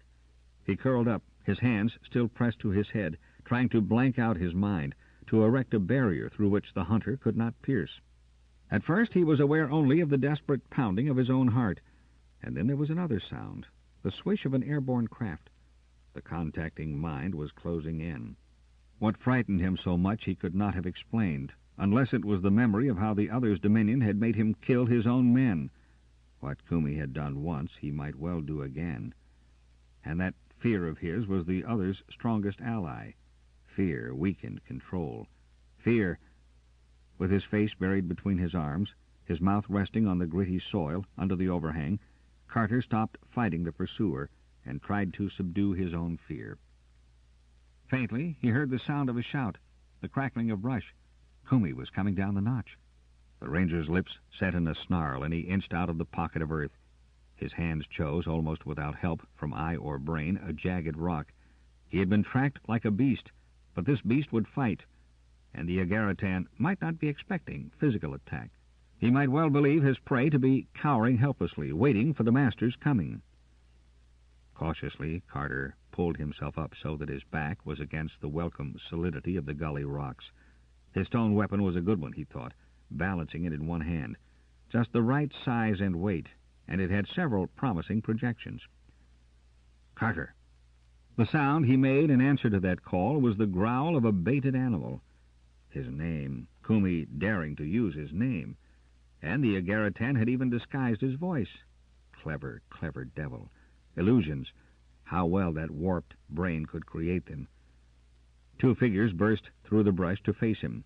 Speaker 1: He curled up, his hands still pressed to his head, trying to blank out his mind, to erect a barrier through which the hunter could not pierce. At first he was aware only of the desperate pounding of his own heart, and then there was another sound, the swish of an airborne craft. The contacting mind was closing in. What frightened him so much he could not have explained, unless it was the memory of how the other's dominion had made him kill his own men. What Kumi had done once, he might well do again. And that fear of his was the other's strongest ally. Fear weakened control. Fear. With his face buried between his arms, his mouth resting on the gritty soil under the overhang, Carter stopped fighting the pursuer and tried to subdue his own fear. Faintly, he heard the sound of a shout, the crackling of brush. Kumi was coming down the notch. The ranger's lips set in a snarl, and he inched out of the pocket of earth. His hands chose, almost without help from eye or brain, a jagged rock. He had been tracked like a beast, but this beast would fight, and the Agaritan might not be expecting physical attack. He might well believe his prey to be cowering helplessly, waiting for the master's coming. Cautiously, Carter pulled himself up so that his back was against the welcome solidity of the gully rocks. His stone weapon was a good one, he thought, balancing it in one hand. Just the right size and weight, and it had several promising projections. Carter. The sound he made in answer to that call was the growl of a baited animal. His name, Kumi daring to use his name, and the Agaritan had even disguised his voice. Clever, clever devil. Illusions. How well that warped brain could create them. Two figures burst through the brush to face him.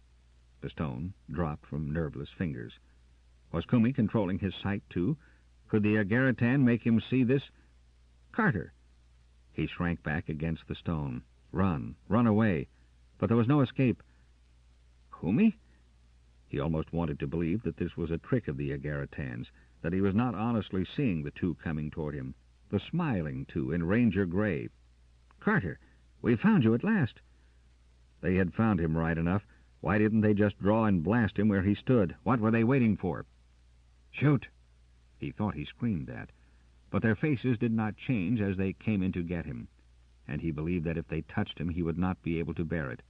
Speaker 1: The stone dropped from nerveless fingers. Was Kumi controlling his sight, too? Could the Agaritan make him see this? Carter! He shrank back against the stone. Run away. But there was no escape. Kumi? He almost wanted to believe that this was a trick of the Agaritan's, that he was not honestly seeing the two coming toward him, the smiling two in ranger gray. Carter, we found you at last. They had found him right enough. Why didn't they just draw and blast him where he stood? What were they waiting for? Shoot! He thought he screamed that. But their faces did not change as they came in to get him, and he believed that if they touched him he would not be able to bear it.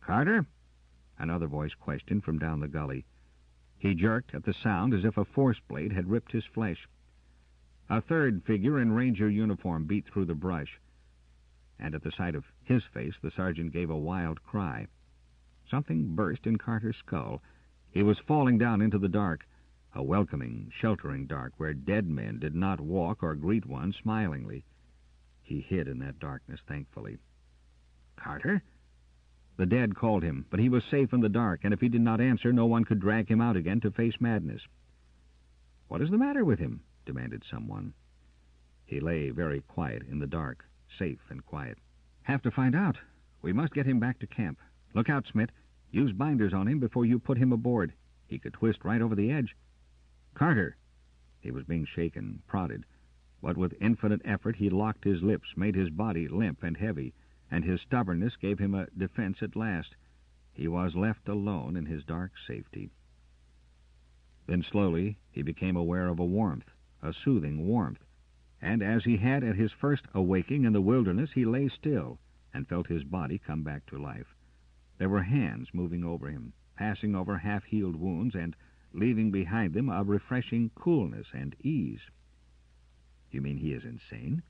Speaker 1: Carter? Another voice questioned from down the gully. He jerked at the sound as if a force blade had ripped his flesh. A third figure in ranger uniform beat through the brush, and at the sight of his face the sergeant gave a wild cry. Something burst in Carter's skull. He was falling down into the dark, a welcoming, sheltering dark where dead men did not walk or greet one smilingly. He hid in that darkness, thankfully. Carter? The dead called him, but he was safe in the dark, and if he did not answer, no one could drag him out again to face madness. What is the matter with him? Demanded someone. He lay very quiet in the dark, safe and quiet. Have to find out. We must get him back to camp. Look out, Smith. Use binders on him before you put him aboard. He could twist right over the edge. Carter! He was being shaken, prodded, but with infinite effort he locked his lips, made his body limp and heavy, and his stubbornness gave him a defense at last. He was left alone in his dark safety. Then slowly he became aware of a warmth, a soothing warmth, and as he had at his first awaking in the wilderness, he lay still and felt his body come back to life. There were hands moving over him, passing over half-healed wounds and leaving behind them a refreshing coolness and ease. You mean he is insane?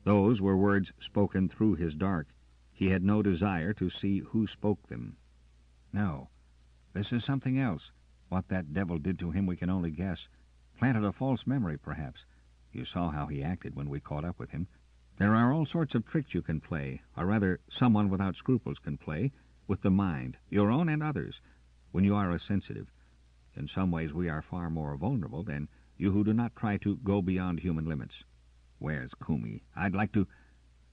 Speaker 1: Those were words spoken through his dark. He had no desire to see who spoke them. No, this is something else. What that devil did to him we can only guess. Planted a false memory, perhaps. You saw how he acted when we caught up with him. There are all sorts of tricks you can play, or rather someone without scruples can play, with the mind, your own and others, when you are a sensitive. In some ways we are far more vulnerable than you who do not try to go beyond human limits. Where's Kumi? I'd like to...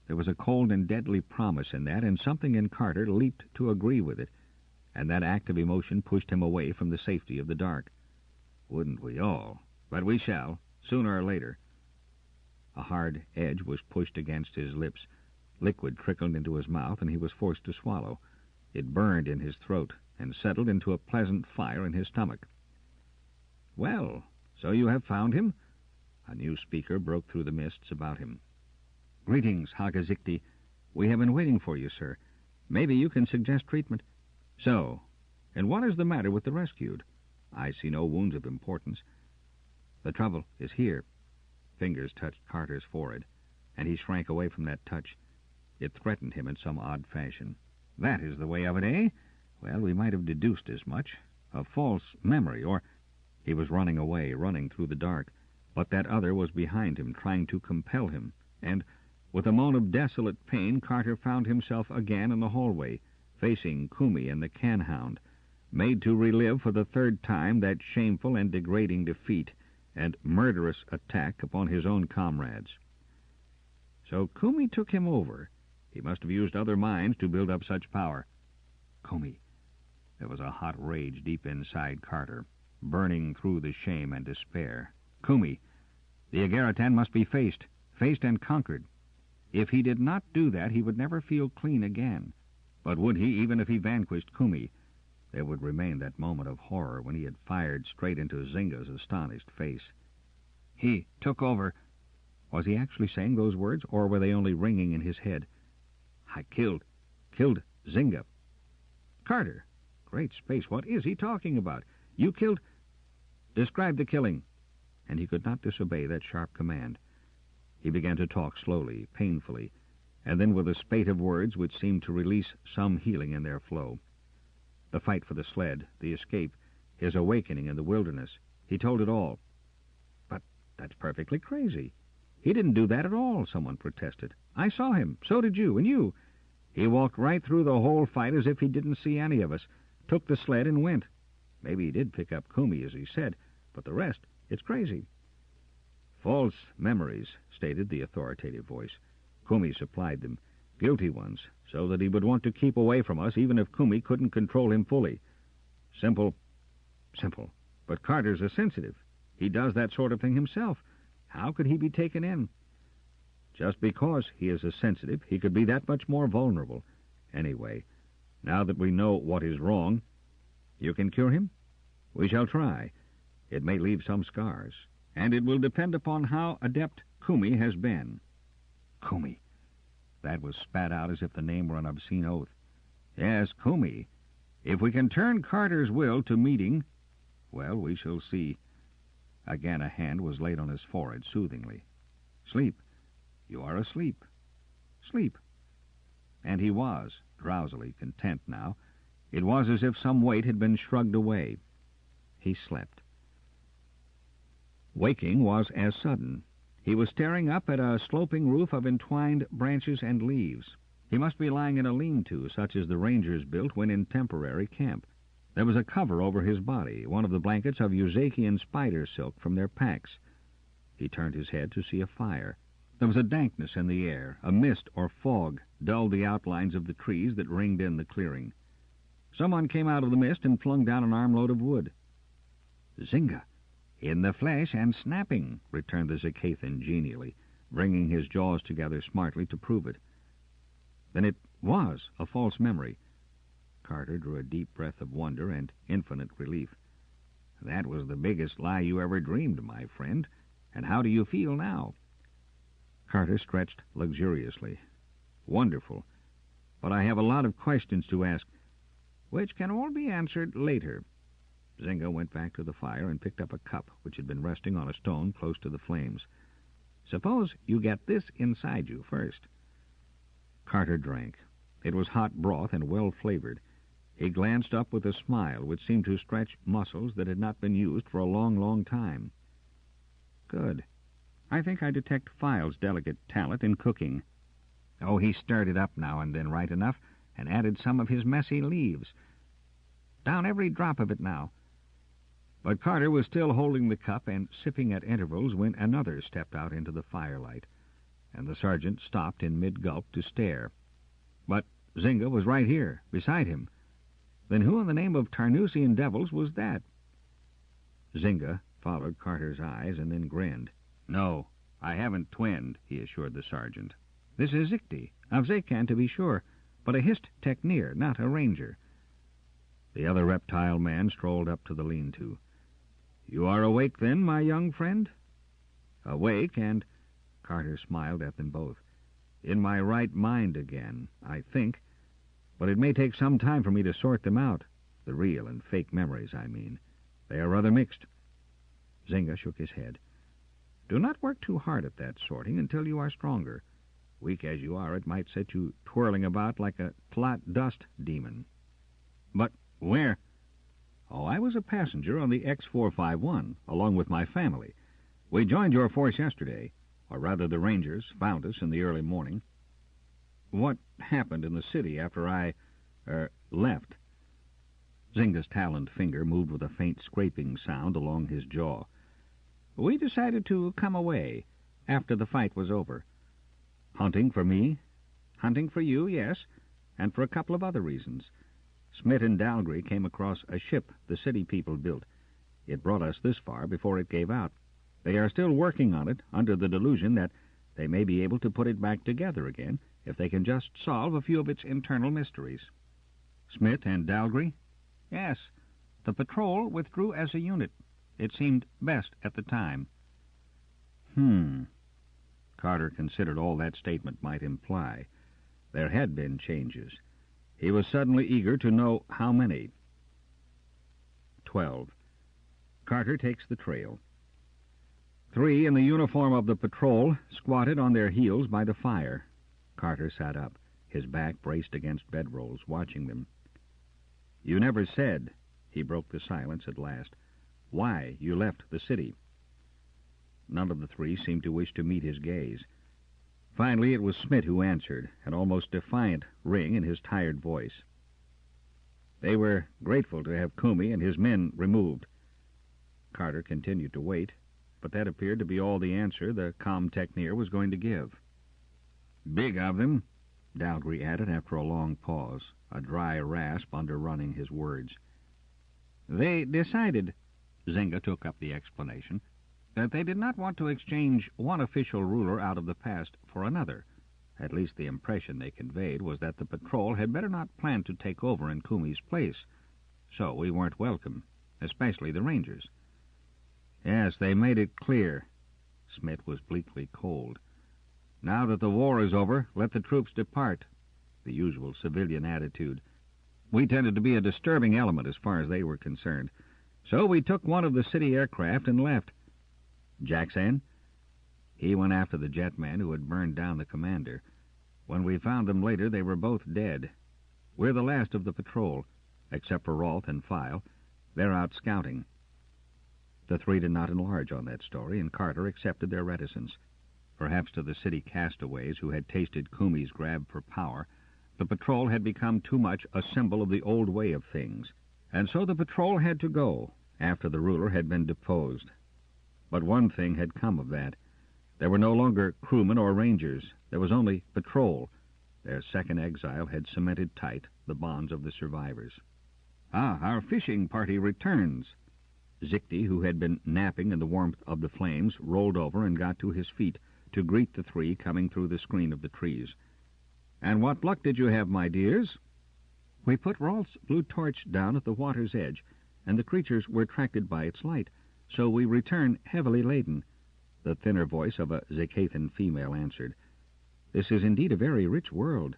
Speaker 1: There was a cold and deadly promise in that, and something in Carter leaped to agree with it, and that act of emotion pushed him away from the safety of the dark. Wouldn't we all? But we shall, sooner or later. A hard edge was pushed against his lips. Liquid trickled into his mouth, and he was forced to swallow. It burned in his throat and settled into a pleasant fire in his stomach. Well, so you have found him? A new speaker broke through the mists about him. Greetings, Hagazikti. We have been waiting for you, sir. Maybe you can suggest treatment. So, and what is the matter with the rescued? I see no wounds of importance. The trouble is here. Fingers touched Carter's forehead, and he shrank away from that touch. It threatened him in some odd fashion. That is the way of it, eh? Well, we might have deduced as much. A false memory, or... He was running away, running through the dark, but that other was behind him, trying to compel him, and, with a moan of desolate pain, Carter found himself again in the hallway, facing Kumi and the can-hound, made to relive for the third time that shameful and degrading defeat and murderous attack upon his own comrades. So Kumi took him over. He must have used other minds to build up such power. Kumi. There was a hot rage deep inside Carter, burning through the shame and despair. Kumi. The Agaritan must be faced and conquered. If he did not do that, he would never feel clean again. But would he, even if he vanquished Kumi? There would remain that moment of horror when he had fired straight into Zynga's astonished face. He took over. Was he actually saying those words, or were they only ringing in his head? I killed Zynga. Carter, great space, what is he talking about? You killed... Describe the killing. And he could not disobey that sharp command. He began to talk slowly, painfully, and then with a spate of words which seemed to release some healing in their flow. The fight for the sled, the escape, his awakening in the wilderness. He told it all. But that's perfectly crazy. He didn't do that at all, someone protested. I saw him. So did you, and you. He walked right through the whole fight as if he didn't see any of us, took the sled and went. Maybe he did pick up Kumi, as he said, but the rest, it's crazy. False memories, stated the authoritative voice. Kumi supplied them, guilty ones, so that he would want to keep away from us even if Kumi couldn't control him fully. Simple. But Carter's a sensitive. He does that sort of thing himself. How could he be taken in? Just because he is a sensitive, he could be that much more vulnerable. Anyway, now that we know what is wrong, you can cure him? We shall try. It may leave some scars, and it will depend upon how adept Kumi has been. Kumi. That was spat out as if the name were an obscene oath. Yes, Kumi. If we can turn Carter's will to meeting, well, we shall see. Again a hand was laid on his forehead soothingly. Sleep. You are asleep. Sleep. And he was, drowsily content now. It was as if some weight had been shrugged away. He slept. Waking was as sudden. He was staring up at a sloping roof of entwined branches and leaves. He must be lying in a lean-to, such as the rangers built when in temporary camp. There was a cover over his body, one of the blankets of Uzakian spider silk from their packs. He turned his head to see a fire. There was a dankness in the air. A mist or fog dulled the outlines of the trees that ringed in the clearing. Someone came out of the mist and flung down an armload of wood. Zynga. In the flesh and snapping, returned the Zakathan genially, bringing his jaws together smartly to prove it. Then it was a false memory. Carter drew a deep breath of wonder and infinite relief. That was the biggest lie you ever dreamed, my friend. And how do you feel now? Carter stretched luxuriously. Wonderful. But I have a lot of questions to ask, which can all be answered later. Zynga went back to the fire and picked up a cup which had been resting on a stone close to the flames. Suppose you get this inside you first. Carter drank. It was hot broth and well-flavored. He glanced up with a smile which seemed to stretch muscles that had not been used for a long, long time. Good. I think I detect File's delicate talent in cooking. Oh, he stirred it up now and then right enough and added some of his messy leaves. Down every drop of it now. But Carter was still holding the cup and sipping at intervals when another stepped out into the firelight, and the sergeant stopped in mid-gulp to stare. But Zynga was right here, beside him. Then who in the name of Tarnusian devils was that? Zynga followed Carter's eyes and then grinned. No, I haven't twinned, he assured the sergeant. This is Zikti, of Zakan to be sure, but a Hist Techneer, not a ranger. The other reptile man strolled up to the lean-to. You are awake, then, my young friend? Awake, and... Carter smiled at them both. In my right mind again, I think. But it may take some time for me to sort them out. The real and fake memories, I mean. They are rather mixed. Zynga shook his head. Do not work too hard at that sorting until you are stronger. Weak as you are, it might set you twirling about like a Tlat dust demon. But where? Oh, I was a passenger on the X-451, along with my family. We joined your force yesterday, or rather the Rangers found us in the early morning. What happened in the city after I... Left. Zynga's taloned finger moved with a faint scraping sound along his jaw. We decided to come away after the fight was over. Hunting for me? Hunting for you, yes, and for a couple of other reasons. Smith and Dalgry came across a ship the city people built. It brought us this far before it gave out. They are still working on it, under the delusion that they may be able to put it back together again if they can just solve a few of its internal mysteries. Smith and Dalgry? Yes. The patrol withdrew as a unit. It seemed best at the time. Carter considered all that statement might imply. There had been changes. He was suddenly eager to know how many. 12. Carter takes the trail. 3 in the uniform of the patrol squatted on their heels by the fire. Carter sat up, his back braced against bedrolls, watching them. You never said, he broke the silence at last, why you left the city. None of the 3 seemed to wish to meet his gaze. Finally, it was Smith who answered, an almost defiant ring in his tired voice. They were grateful to have Kumi and his men removed. Carter continued to wait, but that appeared to be all the answer the com-techneer was going to give. Big of them, Dalgry added after a long pause, a dry rasp underrunning his words. They decided, Zynga took up the explanation, that they did not want to exchange one official ruler out of the past for another. At least the impression they conveyed was that the patrol had better not plan to take over in Kumi's place. So we weren't welcome, especially the Rangers. Yes, they made it clear. Smith was bleakly cold. Now that the war is over, let the troops depart. The usual civilian attitude. We tended to be a disturbing element as far as they were concerned. So we took one of the city aircraft and left. Jackson? He went after the jetman who had burned down the commander. When we found them later, they were both dead. We're the last of the patrol, except for Rolth and File. They're out scouting. The 3 did not enlarge on that story, and Carter accepted their reticence. Perhaps to the city castaways who had tasted Kumi's grab for power, the patrol had become too much a symbol of the old way of things, and so the patrol had to go after the ruler had been deposed. But one thing had come of that. There were no longer crewmen or rangers. There was only patrol. Their second exile had cemented tight the bonds of the survivors. Ah, our fishing party returns. Zichty, who had been napping in the warmth of the flames, rolled over and got to his feet to greet the 3 coming through the screen of the trees. And what luck did you have, my dears? We put Rolf's blue torch down at the water's edge, and the creatures were attracted by its light, so we return heavily laden. The thinner voice of a Zakathan female answered. This is indeed a very rich world.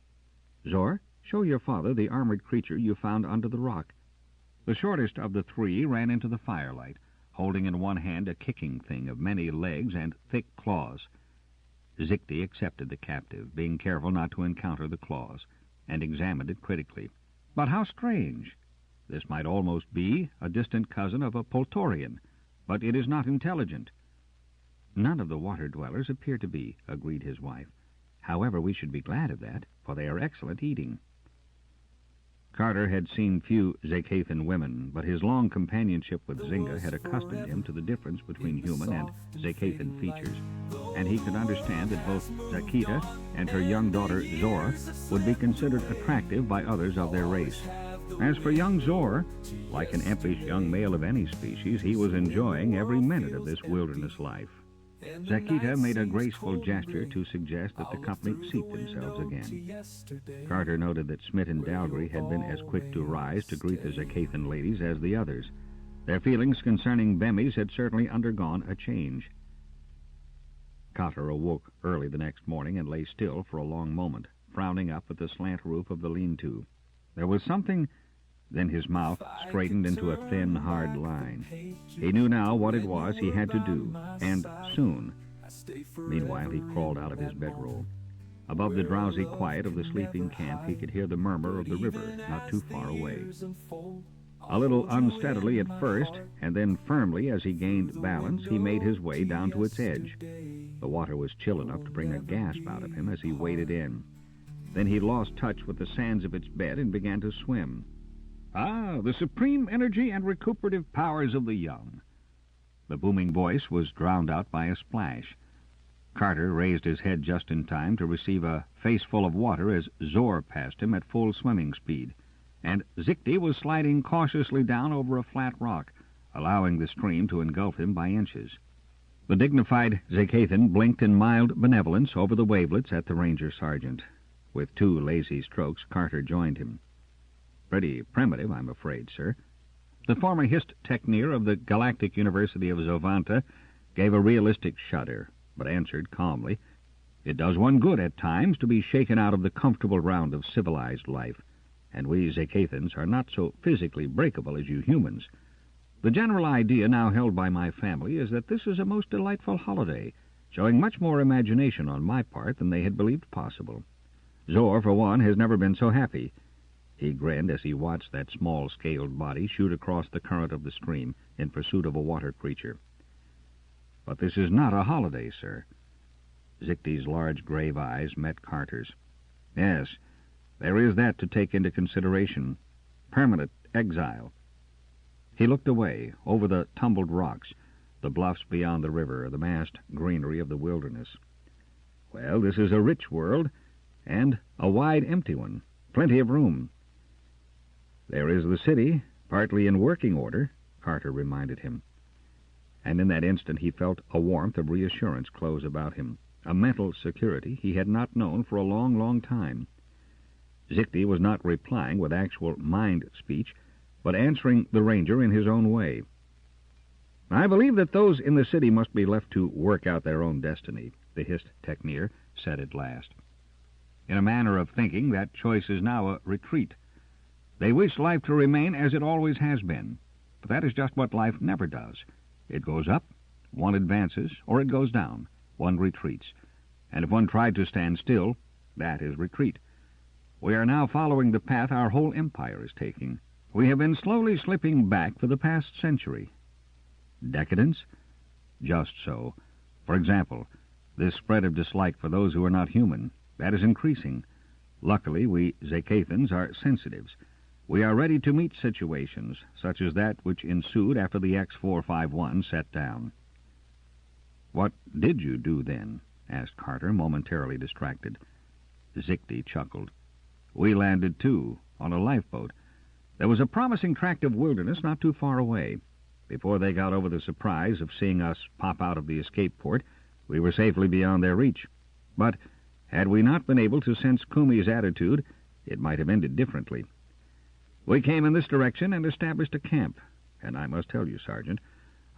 Speaker 1: Zor, show your father the armored creature you found under the rock. The shortest of the 3 ran into the firelight, holding in one hand a kicking thing of many legs and thick claws. Zichty accepted the captive, being careful not to encounter the claws, and examined it critically. But how strange! This might almost be a distant cousin of a Poltorian, but it is not intelligent. None of the water-dwellers appear to be, agreed his wife. However, we should be glad of that, for they are excellent eating. Carter had seen few Zakathan women, but his long companionship with Zynga had accustomed him to the difference between human and Zakathan features, and he could understand that both Zakita and her young daughter Zora would be considered attractive by others of their race. As for young Zor, like an impish young male of any species, he was enjoying every minute of this wilderness life. Zakita made a graceful gesture to suggest that the company seat themselves again. Carter noted that Smith and Dalgry had been as quick to rise to greet the Zakathan ladies as the others. Their feelings concerning Bemis had certainly undergone a change. Carter awoke early the next morning and lay still for a long moment, frowning up at the slant roof of the lean-to. There was something... Then his mouth straightened into a thin, hard line. He knew now what it was he had to do, and soon. Meanwhile, he crawled out of his bedroll. Above the drowsy quiet of the sleeping camp, he could hear the murmur of the river not too far away. A little unsteadily at first, and then firmly as he gained balance, he made his way down to its edge. The water was chill enough to bring a gasp out of him as he waded in. Then he lost touch with the sands of its bed and began to swim. Ah, the supreme energy and recuperative powers of the young. The booming voice was drowned out by a splash. Carter raised his head just in time to receive a faceful of water as Zor passed him at full swimming speed, and Zikti was sliding cautiously down over a flat rock, allowing the stream to engulf him by inches. The dignified Zakathan blinked in mild benevolence over the wavelets at the ranger sergeant. With 2 lazy strokes, Carter joined him. "Pretty primitive, I'm afraid, sir." The former Hist Techneer of the Galactic University of Zovanta gave a realistic shudder, but answered calmly, "It does one good at times to be shaken out of the comfortable round of civilized life, and we Zakathans are not so physically breakable as you humans. The general idea now held by my family is that this is a most delightful holiday, showing much more imagination on my part than they had believed possible. Zor, for one, has never been so happy." He grinned as he watched that small-scaled body shoot across the current of the stream in pursuit of a water creature. "But this is not a holiday, sir." Zikti's large grave eyes met Carter's. "Yes, there is that to take into consideration. Permanent exile." He looked away, over the tumbled rocks, the bluffs beyond the river, the massed greenery of the wilderness. "Well, this is a rich world, and a wide, empty one. Plenty of room." "There is the city, partly in working order," Carter reminded him. And in that instant he felt a warmth of reassurance close about him, a mental security he had not known for a long, long time. Zikti was not replying with actual mind speech, but answering the ranger in his own way. "I believe that those in the city must be left to work out their own destiny," the Hist Techneer said at last. "In a manner of thinking, that choice is now a retreat. They wish life to remain as it always has been, but that is just what life never does. It goes up, one advances, or it goes down, one retreats. And if one tried to stand still, that is retreat. We are now following the path our whole empire is taking. We have been slowly slipping back for the past century." "Decadence?" "Just so. For example, this spread of dislike for those who are not human, that is increasing. Luckily, we Zakathans are sensitives. We are ready to meet situations, such as that which ensued after the X-451 set down." "What did you do then?" asked Carter, momentarily distracted. Zikti chuckled. "We landed, too, on a lifeboat. There was a promising tract of wilderness not too far away. Before they got over the surprise of seeing us pop out of the escape port, we were safely beyond their reach. But had we not been able to sense Kumi's attitude, it might have ended differently. We came in this direction and established a camp, and I must tell you, Sergeant,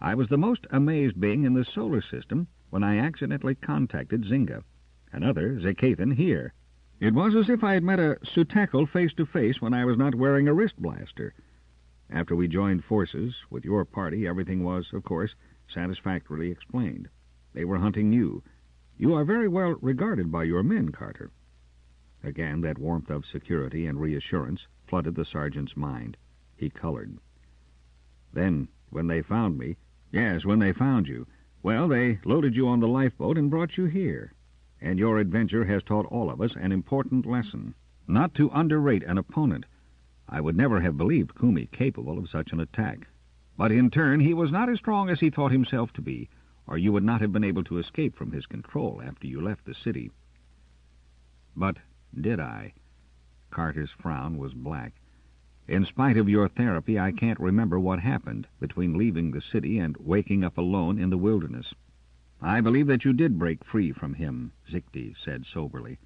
Speaker 1: I was the most amazed being in the solar system when I accidentally contacted Zynga, another Zakathan here. It was as if I had met a Sutekal face-to-face when I was not wearing a wrist blaster. After we joined forces with your party, everything was, of course, satisfactorily explained. They were hunting you. You are very well regarded by your men, Carter." Again, that warmth of security and reassurance flooded the sergeant's mind. He colored. "Then, when they found me—" "Yes, when they found you. Well, they loaded you on the lifeboat and brought you here. And your adventure has taught all of us an important lesson. Not to underrate an opponent. I would never have believed Kumi capable of such an attack. But in turn, he was not as strong as he thought himself to be, or you would not have been able to escape from his control after you left the city." "But did I?" Carter's frown was black. "In spite of your therapy, I can't remember what happened between leaving the city and waking up alone in the wilderness." "I believe that you did break free from him," Zikti said soberly,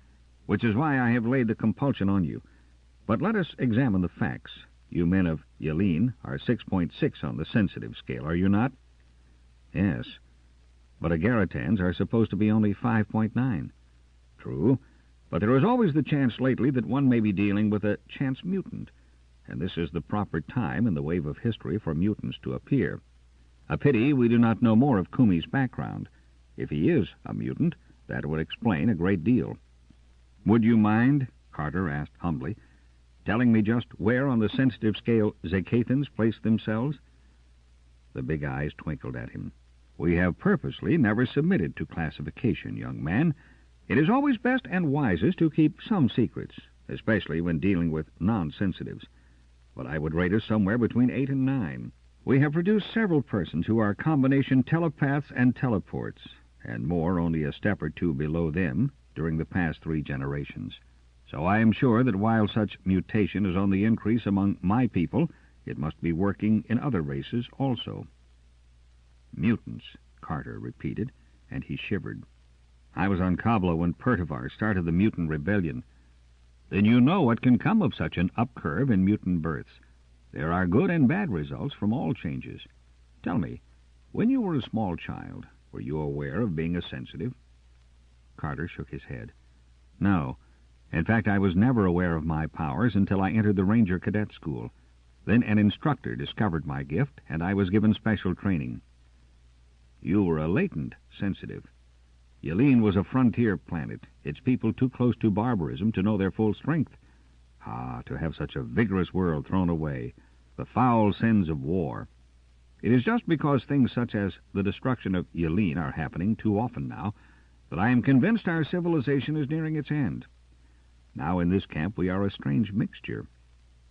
Speaker 1: "which is why I have laid the compulsion on you. But let us examine the facts. You men of Yelin are 6.6 on the sensitive scale, are you not?" "Yes." "But Agaritans are supposed to be only 5.9. "True, but there is always the chance lately that one may be dealing with a chance mutant, and this is the proper time in the wave of history for mutants to appear. A pity we do not know more of Kumi's background. If he is a mutant, that would explain a great deal." "Would you mind," Carter asked humbly, "telling me just where on the sensitive scale Zakathans place themselves?" The big eyes twinkled at him. "We have purposely never submitted to classification, young man. It is always best and wisest to keep some secrets, especially when dealing with non-sensitives. But I would rate us somewhere between 8 and 9. We have produced several persons who are combination telepaths and teleports, and more only a step or two below them during the past 3 generations. So I am sure that while such mutation is on the increase among my people, it must be working in other races also. Mutants, Carter repeated, and he shivered. I was on Kabla when Pertivar started the mutant rebellion. Then you know what can come of such an upcurve in mutant births. There are good and bad results from all changes. Tell me, when you were a small child, were you aware of being a sensitive? Carter shook his head. No. In fact, I was never aware of my powers until I entered the Ranger Cadet School. Then an instructor discovered my gift, and I was given special training. You were a latent sensitive. Yelene was a frontier planet, its people too close to barbarism to know their full strength. Ah, to have such a vigorous world thrown away, the foul sins of war. It is just because things such as the destruction of Yelene are happening too often now that I am convinced our civilization is nearing its end. Now in this camp we are a strange mixture.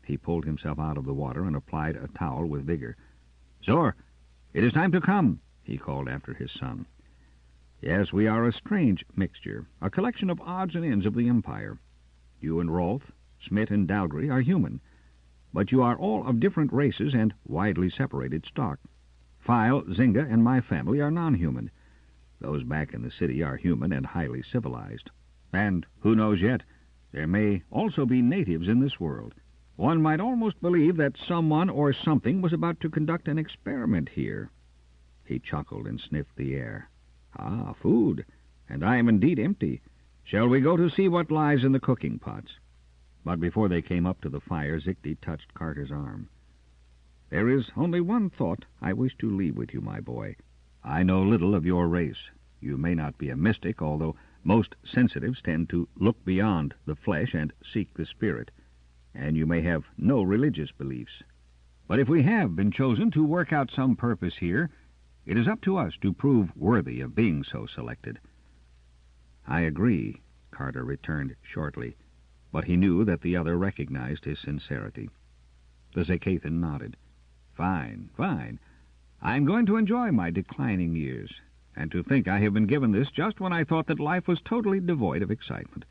Speaker 1: He pulled himself out of the water and applied a towel with vigor. Zor, it is time to come, he called after his son. Yes, we are a strange mixture, a collection of odds and ends of the Empire. You and Rolf, Smith and Dalgry are human, but you are all of different races and widely separated stock. File, Zynga, and my family are non-human. Those back in the city are human and highly civilized. And, who knows yet, there may also be natives in this world. One might almost believe that someone or something was about to conduct an experiment here. He chuckled and sniffed the air. Ah, food, and I am indeed empty. Shall we go to see what lies in the cooking pots? But before they came up to the fire, Zikti touched Carter's arm. There is only one thought I wish to leave with you, my boy. I know little of your race. You may not be a mystic, although most sensitives tend to look beyond the flesh and seek the spirit, and you may have no religious beliefs. But if we have been chosen to work out some purpose here, it is up to us to prove worthy of being so selected. I agree, Carter returned shortly, but he knew that the other recognized his sincerity. The Zakathan nodded. Fine, fine. I'm going to enjoy my declining years, and to think I have been given this just when I thought that life was totally devoid of excitement.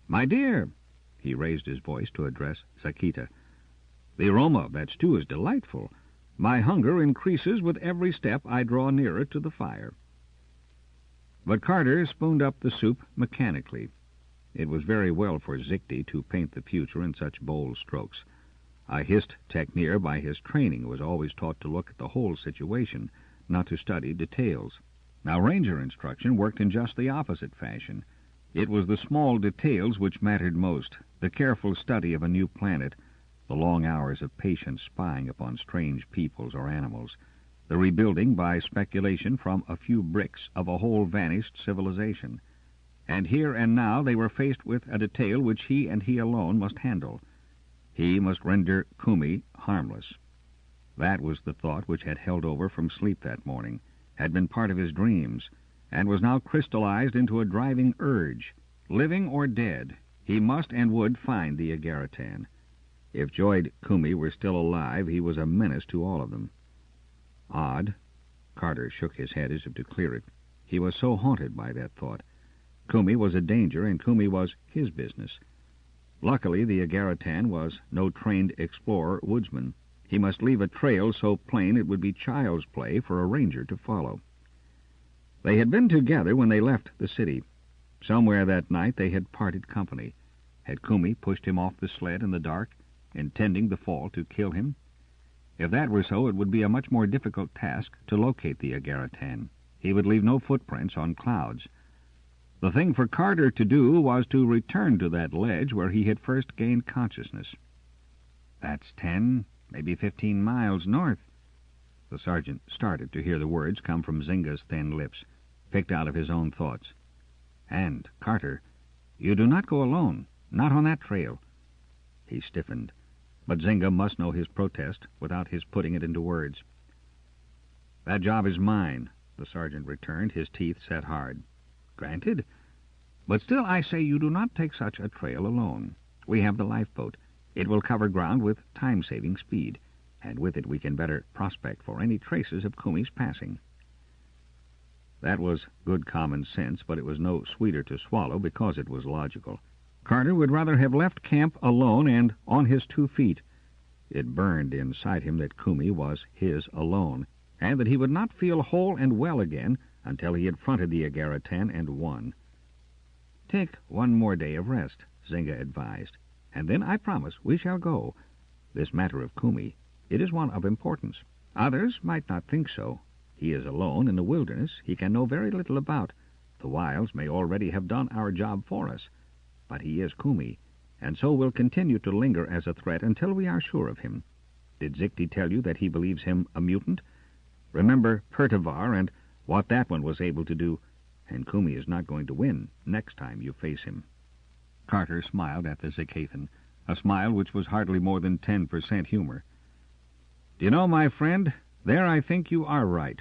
Speaker 1: My dear, he raised his voice to address Sakita, the aroma of that stew is delightful. My hunger increases with every step I draw nearer to the fire. But Carter spooned up the soup mechanically. It was very well for Zikti to paint the future in such bold strokes. A Hist techneer by his training was always taught to look at the whole situation, not to study details. Now Ranger instruction worked in just the opposite fashion. It was the small details which mattered most, the careful study of a new planet, the long hours of patient spying upon strange peoples or animals, the rebuilding by speculation from a few bricks of a whole vanished civilization. And here and now they were faced with a detail which he and he alone must handle. He must render Kumi harmless. That was the thought which had held over from sleep that morning, had been part of his dreams, and was now crystallized into a driving urge. Living or dead, he must and would find the Agaritan. If Joyd Kumi were still alive, he was a menace to all of them. Odd. Carter shook his head as if to clear it. He was so haunted by that thought. Kumi was a danger, and Kumi was his business. Luckily, the Agaritan was no trained explorer woodsman. He must leave a trail so plain it would be child's play for a ranger to follow. They had been together when they left the city. Somewhere that night they had parted company. Had Kumi pushed him off the sled in the dark, intending the fall to kill him? If that were so, it would be a much more difficult task to locate the Agaritan. He would leave no footprints on clouds. The thing for Carter to do was to return to that ledge where he had first gained consciousness. That's 10, maybe 15 miles north. The sergeant started to hear the words come from Zynga's thin lips, picked out of his own thoughts. And, Carter, you do not go alone, not on that trail. He stiffened, but Zynga must know his protest without his putting it into words. That job is mine, the sergeant returned, his teeth set hard. Granted. But still I say you do not take such a trail alone. We have the lifeboat. It will cover ground with time-saving speed, and with it we can better prospect for any traces of Kumi's passing. That was good common sense, but it was no sweeter to swallow because it was logical. Carter would rather have left camp alone and on his 2 feet. It burned inside him that Kumi was his alone, and that he would not feel whole and well again until he had fronted the Agaritan and won. "Take 1 more day of rest," Zynga advised, "and then I promise we shall go. This matter of Kumi, it is one of importance. Others might not think so. He is alone in the wilderness. He can know very little about. The wilds may already have done our job for us. But he is Kumi, and so will continue to linger as a threat until we are sure of him. Did Zikti tell you that he believes him a mutant? Remember Pertivar and what that one was able to do, and Kumi is not going to win next time you face him." Carter smiled at the Zakathan, a smile which was hardly more than 10% humor. "Do you know, my friend, there I think you are right,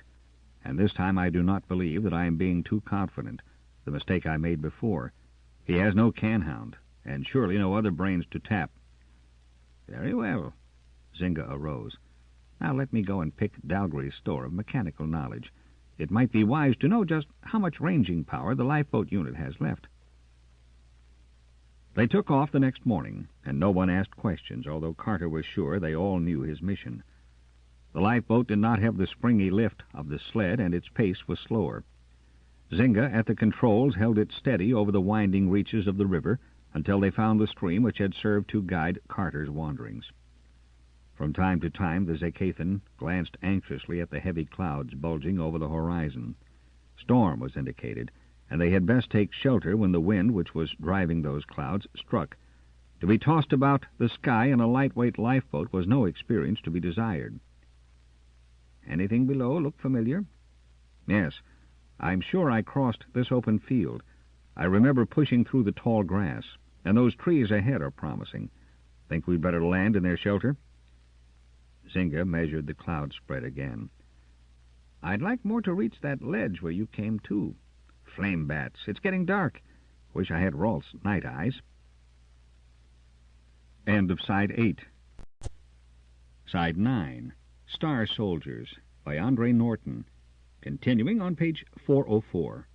Speaker 1: and this time I do not believe that I am being too confident, the mistake I made before. He has no canhound, and surely no other brains to tap." "Very well." Zynga arose. "Now let me go and pick Dalgry's store of mechanical knowledge. It might be wise to know just how much ranging power the lifeboat unit has left." They took off the next morning, and no one asked questions, although Carter was sure they all knew his mission. The lifeboat did not have the springy lift of the sled, and its pace was slower. Zynga at the controls held it steady over the winding reaches of the river until they found the stream which had served to guide Carter's wanderings. From time to time the Zakathan glanced anxiously at the heavy clouds bulging over the horizon. Storm was indicated, and they had best take shelter when the wind which was driving those clouds struck. To be tossed about the sky in a lightweight lifeboat was no experience to be desired. "Anything below look familiar?" "Yes. I'm sure I crossed this open field. I remember pushing through the tall grass, and those trees ahead are promising. Think we'd better land in their shelter?" Zynga measured the cloud spread again. "I'd like more to reach that ledge where you came to. Flame bats. It's getting dark. Wish I had Rolf's night eyes." End of Side 8. Side 9, Star Soldiers, by Andre Norton. Continuing on page 404.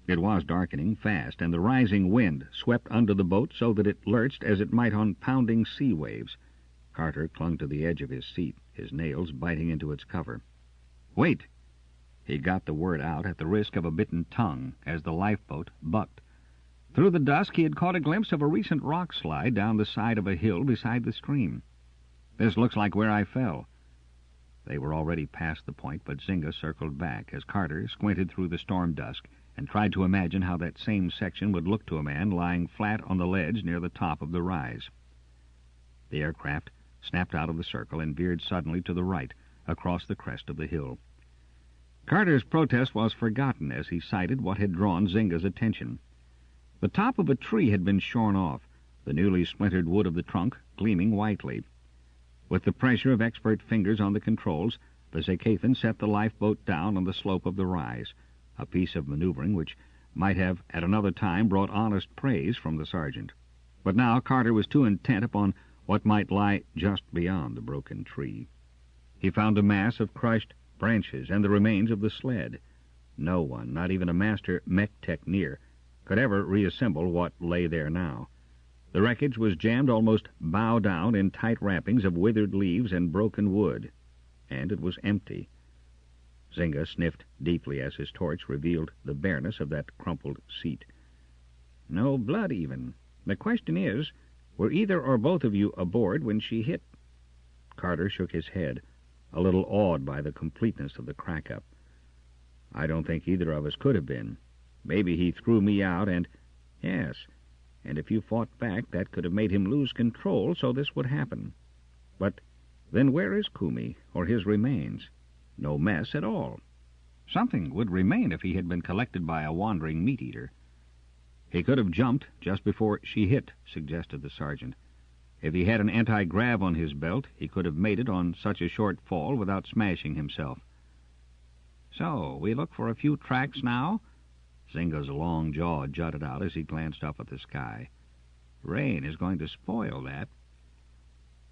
Speaker 1: It was darkening fast, and the rising wind swept under the boat so that it lurched as it might on pounding sea waves. Carter clung to the edge of his seat, his nails biting into its cover. "Wait!" He got the word out at the risk of a bitten tongue as the lifeboat bucked. Through the dusk he had caught a glimpse of a recent rock slide down the side of a hill beside the stream. "This looks like where I fell." They were already past the point, but Zynga circled back as Carter squinted through the storm dusk and tried to imagine how that same section would look to a man lying flat on the ledge near the top of the rise. The aircraft snapped out of the circle and veered suddenly to the right, across the crest of the hill. Carter's protest was forgotten as he sighted what had drawn Zynga's attention. The top of a tree had been shorn off, the newly splintered wood of the trunk gleaming whitely. With the pressure of expert fingers on the controls, the Zakathan set the lifeboat down on the slope of the rise, a piece of maneuvering which might have at another time brought honest praise from the sergeant. But now Carter was too intent upon what might lie just beyond the broken tree. He found a mass of crushed branches and the remains of the sled. No one, not even a master mech tech near, could ever reassemble what lay there now. The wreckage was jammed almost bow down in tight wrappings of withered leaves and broken wood, and it was empty. Zynga sniffed deeply as his torch revealed the bareness of that crumpled seat. "No blood, even. The question is, were either or both of you aboard when she hit?" Carter shook his head, a little awed by the completeness of the crack-up. "I don't think either of us could have been. Maybe he threw me out and—" "Yes, and if you fought back, that could have made him lose control, so this would happen. But then where is Kumi, or his remains? No mess at all." "Something would remain if he had been collected by a wandering meat-eater." "He could have jumped just before she hit," suggested the sergeant. "If he had an anti-grav on his belt, he could have made it on such a short fall without smashing himself." "So, we look for a few tracks now?" Zynga's long jaw jutted out as he glanced up at the sky. Rain is going to spoil that.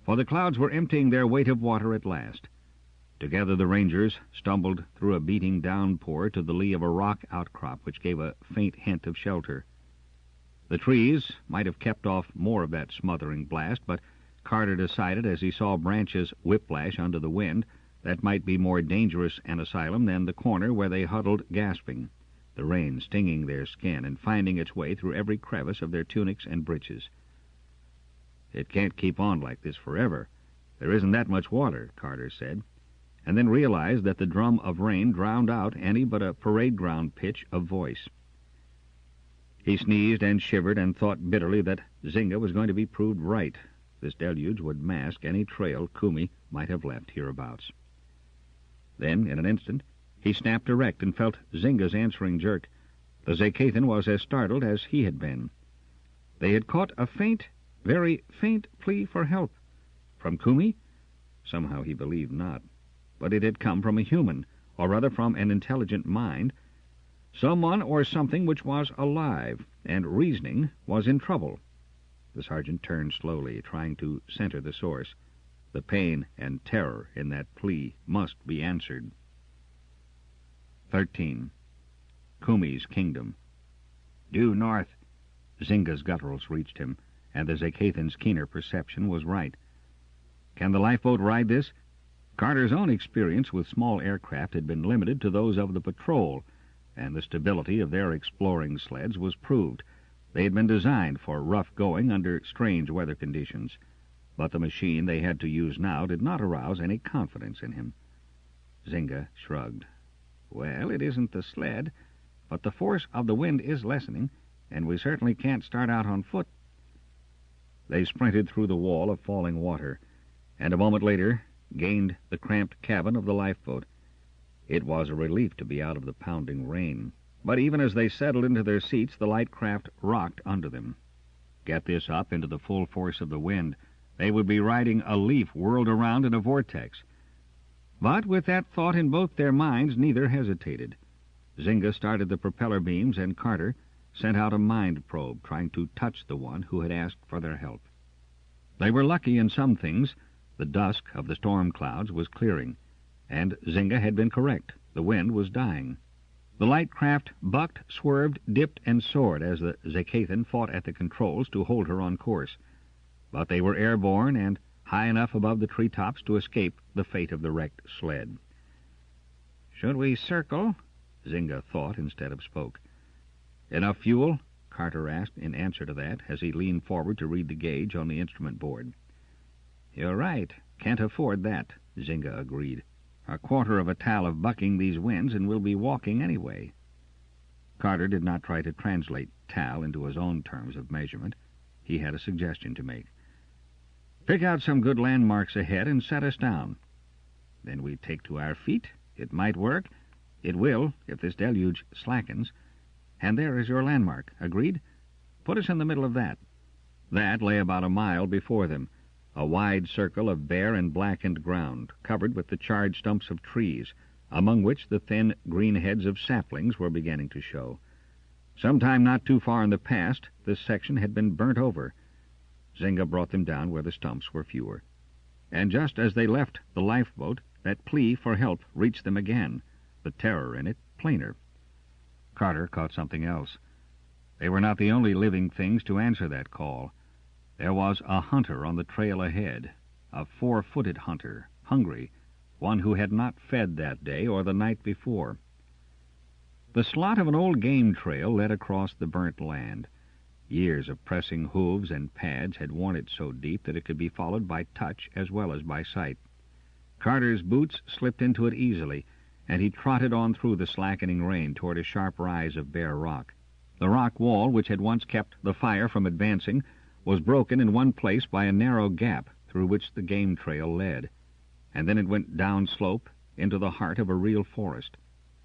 Speaker 1: For the clouds were emptying their weight of water at last. Together the Rangers stumbled through a beating downpour to the lee of a rock outcrop which gave a faint hint of shelter. The trees might have kept off more of that smothering blast, but Carter decided as he saw branches whiplash under the wind that might be more dangerous an asylum than the corner where they huddled gasping, the rain stinging their skin and finding its way through every crevice of their tunics and breeches. "It can't keep on like this forever. There isn't that much water," Carter said, and then realized that the drum of rain drowned out any but a parade ground pitch of voice. He sneezed and shivered and thought bitterly that Zynga was going to be proved right. This deluge would mask any trail Kumi might have left hereabouts. Then, in an instant, he snapped erect and felt Zynga's answering jerk. The Zacathon was as startled as he had been. They had caught a faint, very faint plea for help. From Kumi? Somehow he believed not. But it had come from a human, or rather from an intelligent mind. Someone or something which was alive, and reasoning was in trouble. The sergeant turned slowly, trying to center the source. The pain and terror in that plea must be answered. 13. Kumi's Kingdom. Due north. Zynga's gutturals reached him, and the Zacathon's keener perception was right. Can the lifeboat ride this? Carter's own experience with small aircraft had been limited to those of the patrol, and the stability of their exploring sleds was proved. They had been designed for rough going under strange weather conditions, but the machine they had to use now did not arouse any confidence in him. Zynga shrugged. Well, it isn't the sled, but the force of the wind is lessening, and we certainly can't start out on foot. They sprinted through the wall of falling water, and a moment later gained the cramped cabin of the lifeboat. It was a relief to be out of the pounding rain, but even as they settled into their seats, the light craft rocked under them. Get this up into the full force of the wind, they would be riding a leaf whirled around in a vortex. But with that thought in both their minds, neither hesitated. Zynga started the propeller beams, and Carter sent out a mind probe, trying to touch the one who had asked for their help. They were lucky in some things. The dusk of the storm clouds was clearing, and Zynga had been correct. The wind was dying. The light craft bucked, swerved, dipped, and soared as the Zacathon fought at the controls to hold her on course. But they were airborne and high enough above the treetops to escape the fate of the wrecked sled. "Should we circle?" Zynga thought instead of spoke. "Enough fuel?" Carter asked in answer to that as he leaned forward to read the gauge on the instrument board. "You're right. Can't afford that," Zynga agreed. "A quarter of a tal of bucking these winds and we'll be walking anyway." Carter did not try to translate tal into his own terms of measurement. He had a suggestion to make. "Pick out some good landmarks ahead and set us down." "Then we take to our feet. It might work. It will, if this deluge slackens. And there is your landmark. Agreed? Put us in the middle of that." That lay about a mile before them, a wide circle of bare and blackened ground, covered with the charred stumps of trees, among which the thin green heads of saplings were beginning to show. Sometime not too far in the past, this section had been burnt over. Zynga brought them down where the stumps were fewer. And just as they left the lifeboat, that plea for help reached them again, the terror in it plainer. Carter caught something else. They were not the only living things to answer that call. There was a hunter on the trail ahead, a 4-footed hunter, hungry, one who had not fed that day or the night before. The slot of an old game trail led across the burnt land. Years of pressing hooves and pads had worn it so deep that it could be followed by touch as well as by sight. Carter's boots slipped into it easily, and he trotted on through the slackening rain toward a sharp rise of bare rock. The rock wall, which had once kept the fire from advancing, was broken in one place by a narrow gap through which the game trail led, and then it went down slope into the heart of a real forest.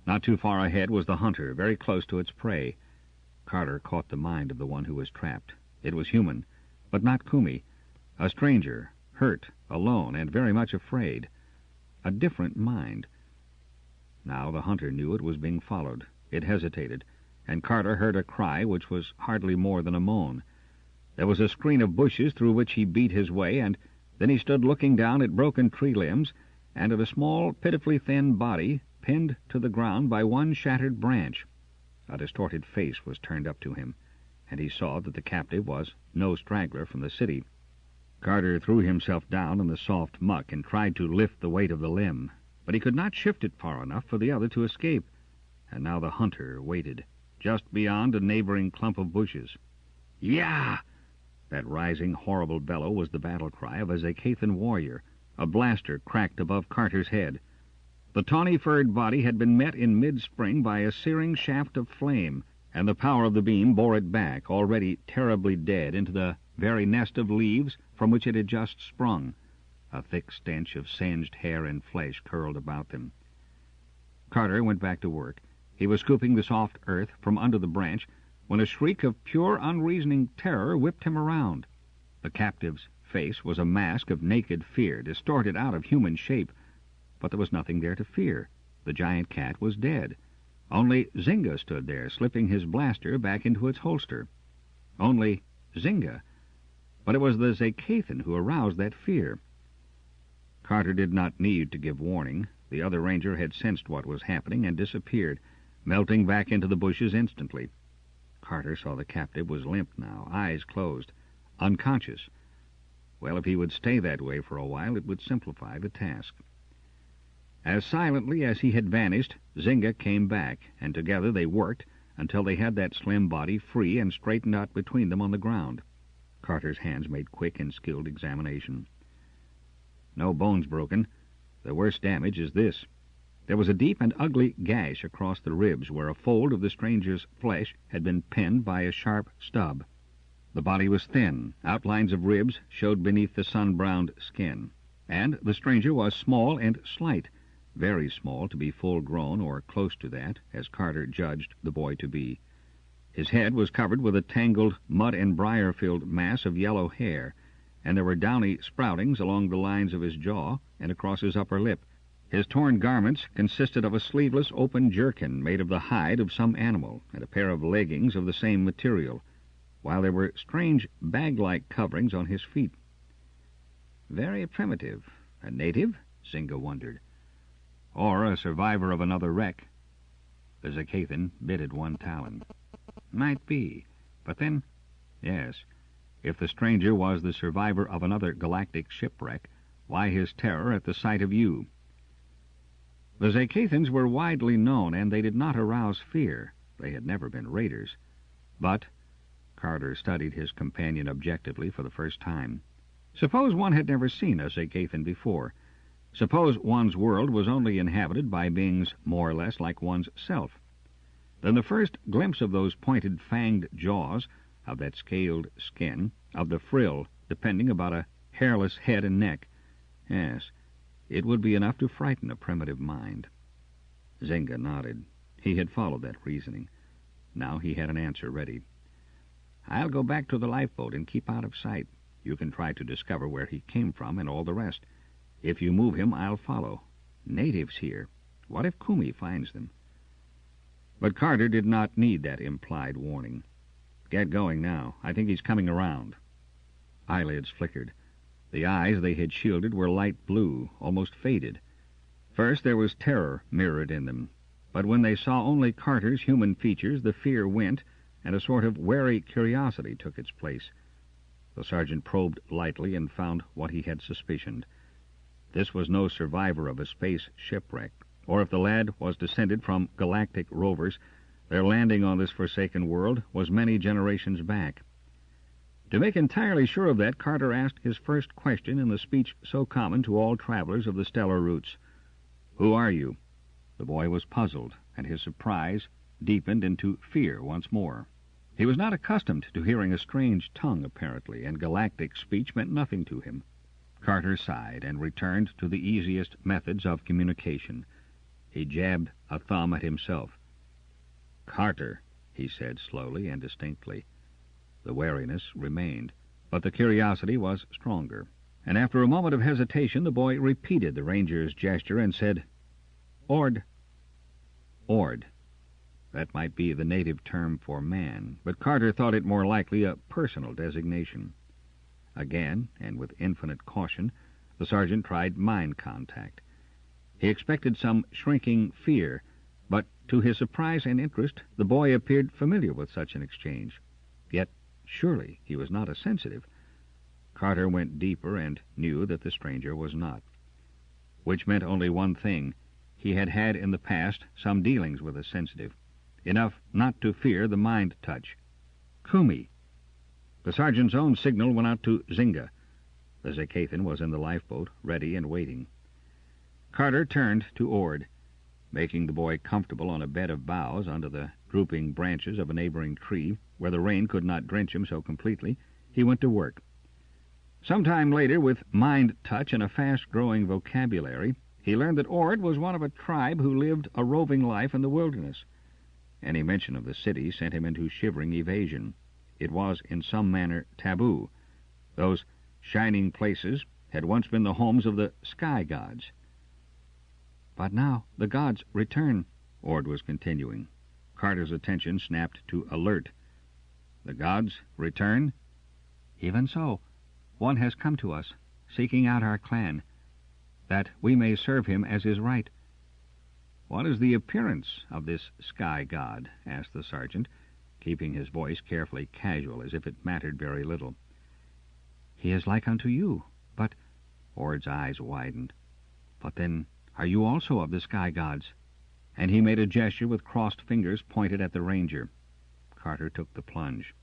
Speaker 1: Not too far ahead was the hunter, very close to its prey. Carter caught the mind of the one who was trapped. It was human, but not Kumi. A stranger, hurt, alone, and very much afraid. A different mind. Now the hunter knew it was being followed. It hesitated, and Carter heard a cry which was hardly more than a moan. There was a screen of bushes through which he beat his way, and then he stood looking down at broken tree limbs and at a small, pitifully thin body pinned to the ground by one shattered branch. A distorted face was turned up to him, and he saw that the captive was no straggler from the city. Carter threw himself down in the soft muck and tried to lift the weight of the limb, but he could not shift it far enough for the other to escape, and now the hunter waited, just beyond a neighboring clump of bushes. "Yah!" That rising, horrible bellow was the battle cry of a Zacathan warrior. A blaster cracked above Carter's head. The tawny-furred body had been met in mid-spring by a searing shaft of flame, and the power of the beam bore it back, already terribly dead, into the very nest of leaves from which it had just sprung. A thick stench of singed hair and flesh curled about them. Carter went back to work. He was scooping the soft earth from under the branch when a shriek of pure, unreasoning terror whipped him around. The captive's face was a mask of naked fear, distorted out of human shape, but there was nothing there to fear. The giant cat was dead. Only Zynga stood there, slipping his blaster back into its holster. Only Zynga. But it was the Zacathan who aroused that fear. Carter did not need to give warning. The other ranger had sensed what was happening and disappeared, melting back into the bushes instantly. Carter saw the captive was limp now, eyes closed, unconscious. Well, if he would stay that way for a while, it would simplify the task. As silently as he had vanished, Zynga came back, and together they worked until they had that slim body free and straightened out between them on the ground. Carter's hands made quick and skilled examination. No bones broken. The worst damage is this. There was a deep and ugly gash across the ribs where a fold of the stranger's flesh had been pinned by a sharp stub. The body was thin. Outlines of ribs showed beneath the sun-browned skin. And the stranger was small and slight, very small to be full-grown or close to that, as Carter judged the boy to be. His head was covered with a tangled, mud and briar-filled mass of yellow hair, and there were downy sproutings along the lines of his jaw and across his upper lip. His torn garments consisted of a sleeveless open jerkin made of the hide of some animal and a pair of leggings of the same material, while there were strange bag-like coverings on his feet. Very primitive. A native? Zynga wondered. Or a survivor of another wreck. The Zacathan bit at one talon. Might be. But then, yes, if the stranger was the survivor of another galactic shipwreck, why his terror at the sight of you? The Zacathans were widely known, and they did not arouse fear. They had never been raiders. But Carter studied his companion objectively for the first time. Suppose one had never seen a Zacathan before. Suppose one's world was only inhabited by beings more or less like one's self. Then the first glimpse of those pointed fanged jaws, of that scaled skin, of the frill depending about a hairless head and neck, yes, it would be enough to frighten a primitive mind. Zynga nodded. He had followed that reasoning. Now he had an answer ready. I'll go back to the lifeboat and keep out of sight. You can try to discover where he came from and all the rest. If you move him, I'll follow. Natives here. What if Kumi finds them? But Carter did not need that implied warning. Get going now. I think he's coming around. Eyelids flickered. The eyes they had shielded were light blue, almost faded. First there was terror mirrored in them, but when they saw only Carter's human features, the fear went, and a sort of wary curiosity took its place. The sergeant probed lightly and found what he had suspicioned. This was no survivor of a space shipwreck, or if the lad was descended from galactic rovers, their landing on this forsaken world was many generations back. To make entirely sure of that, Carter asked his first question in the speech so common to all travelers of the stellar routes. Who are you? The boy was puzzled, and his surprise deepened into fear once more. He was not accustomed to hearing a strange tongue, apparently, and galactic speech meant nothing to him. Carter sighed and returned to the easiest methods of communication. He jabbed a thumb at himself. Carter, he said slowly and distinctly. The wariness remained, but the curiosity was stronger, and after a moment of hesitation the boy repeated the ranger's gesture and said, Ord. Ord. That might be the native term for man, but Carter thought it more likely a personal designation. Again, and with infinite caution, the sergeant tried mind contact. He expected some shrinking fear, but to his surprise and interest, the boy appeared familiar with such an exchange. Yet, surely, he was not a sensitive. Carter went deeper and knew that the stranger was not. Which meant only one thing. He had had in the past some dealings with a sensitive, enough not to fear the mind touch. Kumi. The sergeant's own signal went out to Zynga. The Zakathan was in the lifeboat, ready and waiting. Carter turned to Ord. Making the boy comfortable on a bed of boughs under the drooping branches of a neighboring tree, where the rain could not drench him so completely, he went to work. Some time later, with mind touch and a fast-growing vocabulary, he learned that Ord was one of a tribe who lived a roving life in the wilderness. Any mention of the city sent him into shivering evasion. It was, in some manner, taboo. Those shining places had once been the homes of the sky gods. But now the gods return, Ord was continuing. Carter's attention snapped to alert. The gods return? Even so, one has come to us, seeking out our clan, that we may serve him as is right. What is the appearance of this sky god? Asked the sergeant, keeping his voice carefully casual, as if it mattered very little. He is like unto you, but... Ord's eyes widened. But then, are you also of the sky gods? And he made a gesture with crossed fingers pointed at the ranger. Carter took the plunge.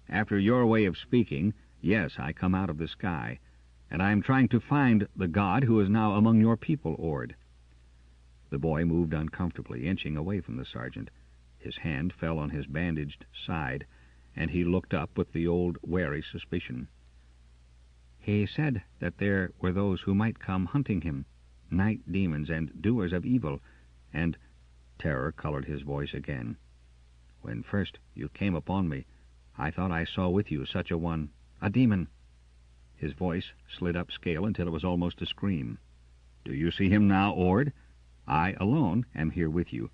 Speaker 1: After your way of speaking, yes, I come out of the sky, and I am trying to find the god who is now among your people, Ord. The boy moved uncomfortably, inching away from the sergeant. His hand fell on his bandaged side, and he looked up with the old wary suspicion. He said that there were those who might come hunting him, night demons and doers of evil, and terror colored his voice again. When first you came upon me, I thought I saw with you such a one, a demon. His voice slid upscale until it was almost a scream. Do you see him now, Ord? I alone am here with you,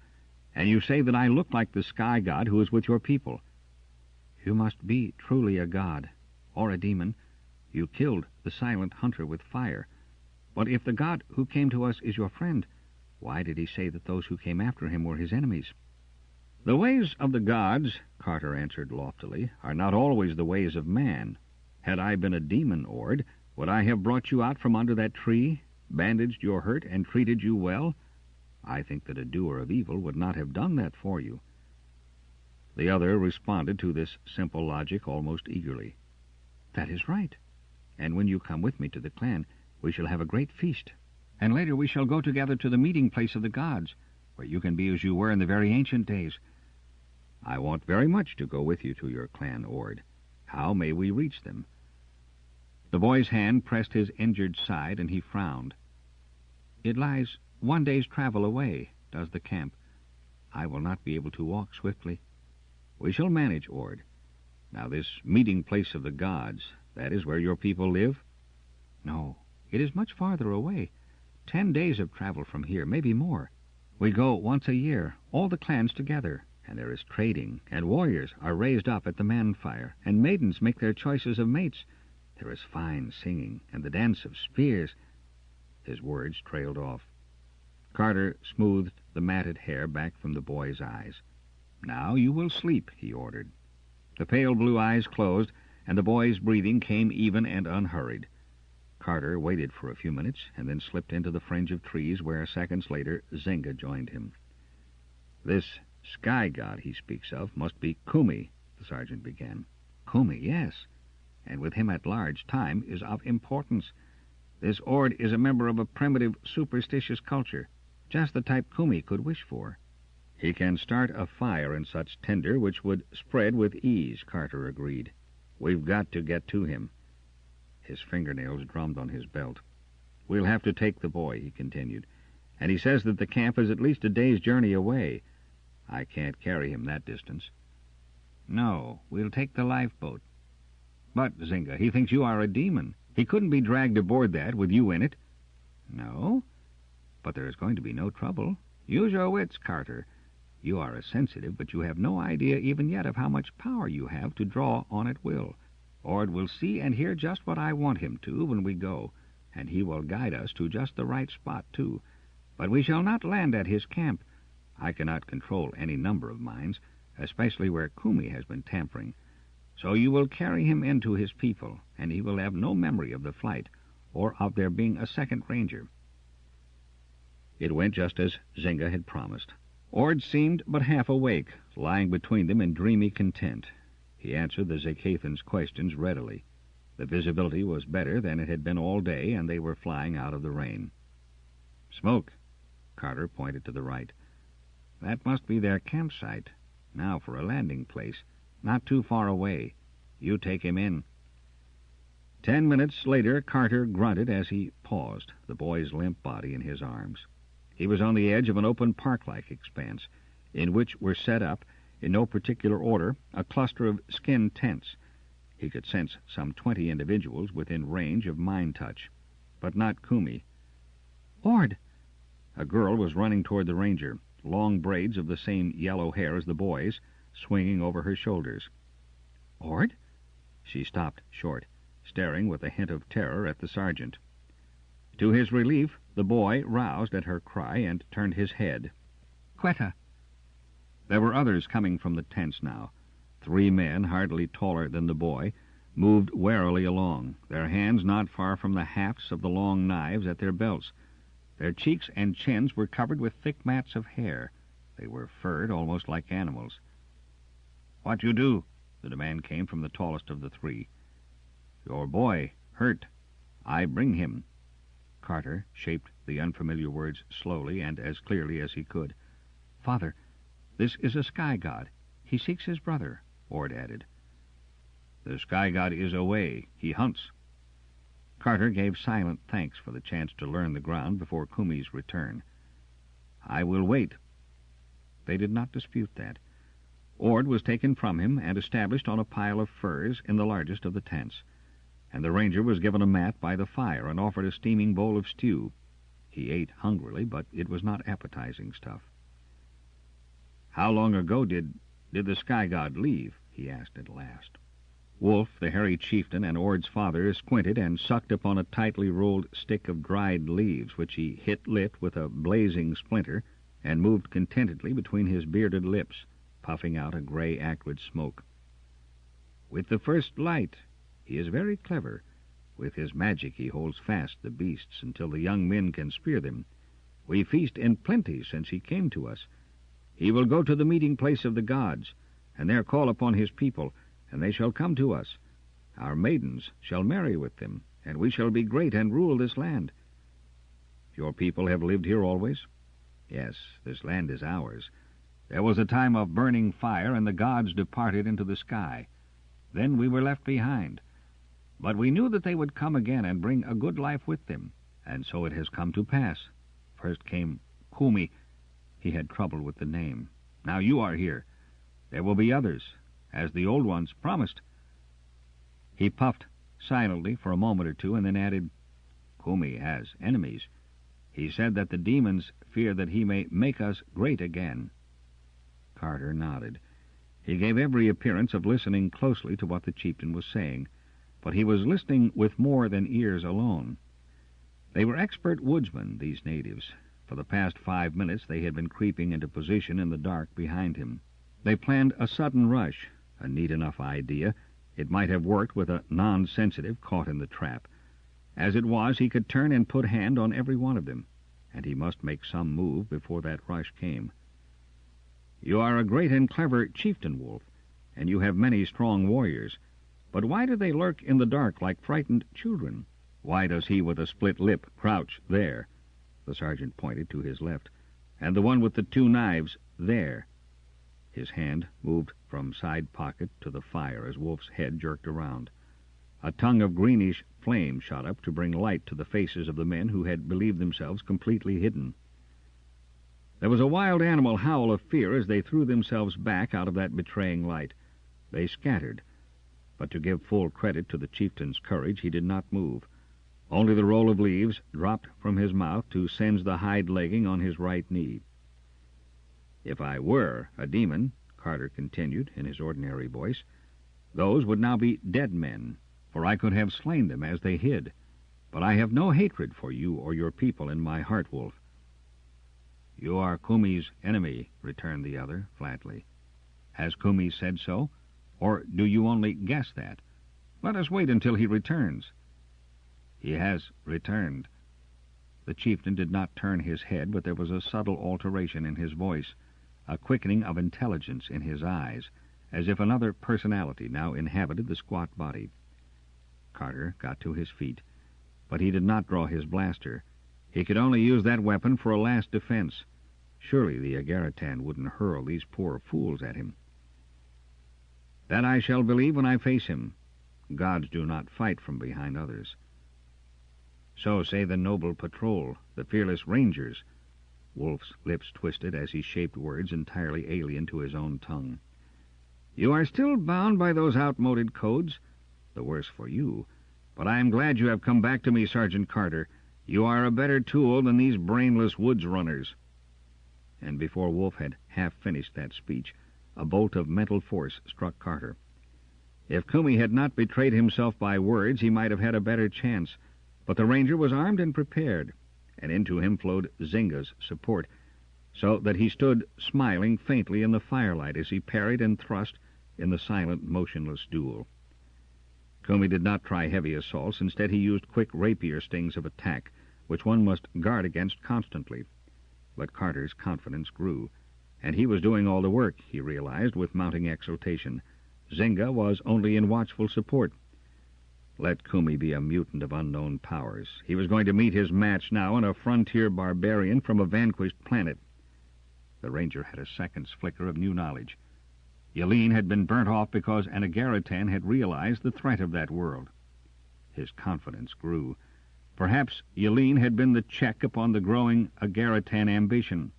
Speaker 1: and you say that I look like the sky god who is with your people. You must be truly a god, or a demon. You killed the silent hunter with fire. But if the god who came to us is your friend, why did he say that those who came after him were his enemies? The ways of the gods, Carter answered loftily, are not always the ways of man. Had I been a demon, Ord, would I have brought you out from under that tree, bandaged your hurt, and treated you well? I think that a doer of evil would not have done that for you. The other responded to this simple logic almost eagerly. That is right. And when you come with me to the clan, we shall have a great feast. And later we shall go together to the meeting place of the gods, where you can be as you were in the very ancient days. I want very much to go with you to your clan, Ord. How may we reach them? The boy's hand pressed his injured side, and he frowned. It lies 1 day's travel away, does the camp. I will not be able to walk swiftly. We shall manage, Ord. Now this meeting place of the gods, that is where your people live? No, it is much farther away. 10 days of travel from here, maybe more. We go once a year, all the clans together, and there is trading, and warriors are raised up at the man-fire, and maidens make their choices of mates. There is fine singing, and the dance of spears. His words trailed off. Carter smoothed the matted hair back from the boy's eyes. Now you will sleep, he ordered. The pale blue eyes closed, and the boy's breathing came even and unhurried. Carter waited for a few minutes, and then slipped into the fringe of trees where, seconds later, Zynga joined him. This sky god he speaks of must be Kumi, the sergeant began. Kumi, yes, and with him at large, time is of importance. This Ord is a member of a primitive, superstitious culture, just the type Kumi could wish for. He can start a fire in such tinder which would spread with ease, Carter agreed. We've got to get to him. His fingernails drummed on his belt. We'll have to take the boy, he continued, and he says that the camp is at least a day's journey away. I can't carry him that distance. No, we'll take the lifeboat. But, Zynga, he thinks you are a demon. He couldn't be dragged aboard that with you in it. No, but there is going to be no trouble. Use your wits, Carter. You are a sensitive, but you have no idea even yet of how much power you have to draw on at will. Ord will see and hear just what I want him to when we go, and he will guide us to just the right spot, too. But we shall not land at his camp. I cannot control any number of minds, especially where Kumi has been tampering. So you will carry him into his people, and he will have no memory of the flight, or of there being a second ranger." It went just as Zynga had promised. Ord seemed but half awake, lying between them in dreamy content. He answered the Zacathans' questions readily. The visibility was better than it had been all day, and they were flying out of the rain. "Smoke." Carter pointed to the right. "That must be their campsite. Now for a landing place. Not too far away. You take him in." 10 minutes later, Carter grunted as he paused, the boy's limp body in his arms. He was on the edge of an open park-like expanse, in which were set up, in no particular order, a cluster of skin tents. He could sense some 20 individuals within range of mind touch, but not Kumi. "Ord!" A girl was running toward the ranger, long braids of the same yellow hair as the boy's, swinging over her shoulders. "Ord?" She stopped short, staring with a hint of terror at the sergeant. To his relief, the boy roused at her cry and turned his head. "Quetta!" There were others coming from the tents now. 3 men, hardly taller than the boy, moved warily along, their hands not far from the hafts of the long knives at their belts. Their cheeks and chins were covered with thick mats of hair. They were furred almost like animals. "What you do?" The demand came from the tallest of the 3. "Your boy, hurt. I bring him." Carter shaped the unfamiliar words slowly and as clearly as he could. "Father, this is a sky god. He seeks his brother," Ord added. "The sky god is away. He hunts." Carter gave silent thanks for the chance to learn the ground before Kumi's return. "I will wait." They did not dispute that. Ord was taken from him and established on a pile of furs in the largest of the tents, and the ranger was given a mat by the fire and offered a steaming bowl of stew. He ate hungrily, but it was not appetizing stuff. "How long ago did the sky god leave?" he asked at last. Wolf, the hairy chieftain, and Ord's father squinted and sucked upon a tightly rolled stick of dried leaves, which he hit lit with a blazing splinter, and moved contentedly between his bearded lips, puffing out a gray, acrid smoke. "With the first light. He is very clever. With his magic he holds fast the beasts until the young men can spear them. We feast in plenty since he came to us. He will go to the meeting place of the gods, and there call upon his people, and they shall come to us. Our maidens shall marry with them, and we shall be great and rule this land." "Your people have lived here always?" "Yes, this land is ours. There was a time of burning fire, and the gods departed into the sky. Then we were left behind. But we knew that they would come again and bring a good life with them, and so it has come to pass. First came Kumi. He had trouble with the name. Now you are here. There will be others, as the old ones promised." He puffed silently for a moment or two, and then added, "Kumi has enemies. He said that the demons fear that he may make us great again." Carter nodded. He gave every appearance of listening closely to what the chieftain was saying, but he was listening with more than ears alone. They were expert woodsmen, these natives. For the past 5 minutes they had been creeping into position in the dark behind him. They planned a sudden rush, a neat enough idea. It might have worked with a non-sensitive caught in the trap. As it was, he could turn and put hand on every one of them, and he must make some move before that rush came. "You are a great and clever chieftain, Wolf, and you have many strong warriors. But why do they lurk in the dark like frightened children? Why does he with a split lip crouch there?" The sergeant pointed to his left. "And the one with the 2 knives there." His hand moved from side pocket to the fire as Wolf's head jerked around. A tongue of greenish flame shot up to bring light to the faces of the men who had believed themselves completely hidden. There was a wild animal howl of fear as they threw themselves back out of that betraying light. They scattered, but to give full credit to the chieftain's courage, he did not move. Only the roll of leaves dropped from his mouth to singe the hide legging on his right knee. If I were a demon, Carter continued in his ordinary voice, those would now be dead men, for I could have slain them as they hid. But I have no hatred for you or your people in my heart, Wolf. You are Kumi's enemy, returned the other flatly. Has Kumi said so, or do you only guess that? Let us wait until he returns. He has returned. The chieftain did not turn his head, but there was a subtle alteration in his voice, a quickening of intelligence in his eyes, as if another personality now inhabited the squat body. Carter got to his feet, but he did not draw his blaster. He could only use that weapon for a last defense. Surely the Agaritan wouldn't hurl these poor fools at him. That I shall believe when I face him. Gods do not fight from behind others. So say the noble patrol, the fearless rangers. Wolf's lips twisted as he shaped words entirely alien to his own tongue. You are still bound by those outmoded codes? The worse for you. But I am glad you have come back to me, Sergeant Carter. You are a better tool than these brainless woods runners. And before Wolf had half finished that speech, a bolt of mental force struck Carter. If Kumi had not betrayed himself by words, he might have had a better chance. But the ranger was armed and prepared, and into him flowed Zynga's support, so that he stood smiling faintly in the firelight as he parried and thrust in the silent, motionless duel. Kumi did not try heavy assaults. Instead, he used quick rapier stings of attack, which one must guard against constantly. But Carter's confidence grew, and he was doing all the work, he realized with mounting exultation. Zynga was only in watchful support. Let Kumi be a mutant of unknown powers. He was going to meet his match now in a frontier barbarian from a vanquished planet. The ranger had a second's flicker of new knowledge. Yelene had been burnt off because an Agaritan had realized the threat of that world. His confidence grew. Perhaps Yelene had been the check upon the growing Agaritan ambition.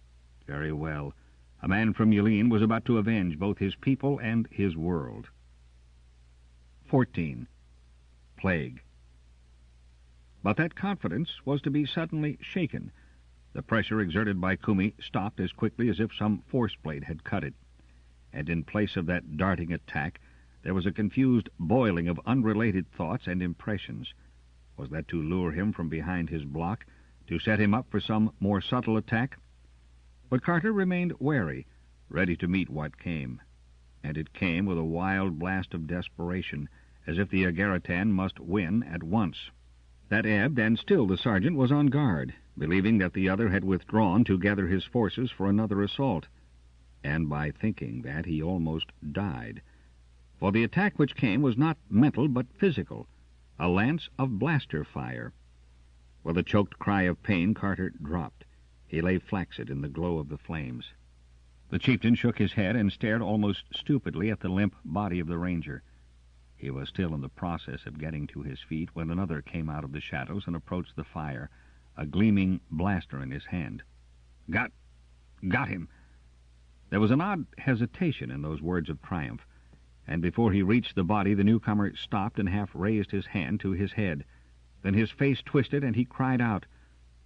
Speaker 1: Very well. A man from Yelene was about to avenge both his people and his world. 14. Plague. But that confidence was to be suddenly shaken. The pressure exerted by Kumi stopped as quickly as if some force blade had cut it. And in place of that darting attack, there was a confused boiling of unrelated thoughts and impressions. Was that to lure him from behind his block, to set him up for some more subtle attack? But Carter remained wary, ready to meet what came. And it came with a wild blast of desperation, as if the Agaritan must win at once. That ebbed, and still the sergeant was on guard, believing that the other had withdrawn to gather his forces for another assault. And by thinking that, he almost died. For the attack which came was not mental but physical, a lance of blaster fire. With a choked cry of pain, Carter dropped. He lay flaccid in the glow of the flames. The chieftain shook his head and stared almost stupidly at the limp body of the ranger. He was still in the process of getting to his feet when another came out of the shadows and approached the fire, a gleaming blaster in his hand. Got him! There was an odd hesitation in those words of triumph, and before he reached the body, the newcomer stopped and half raised his hand to his head. Then his face twisted, and he cried out.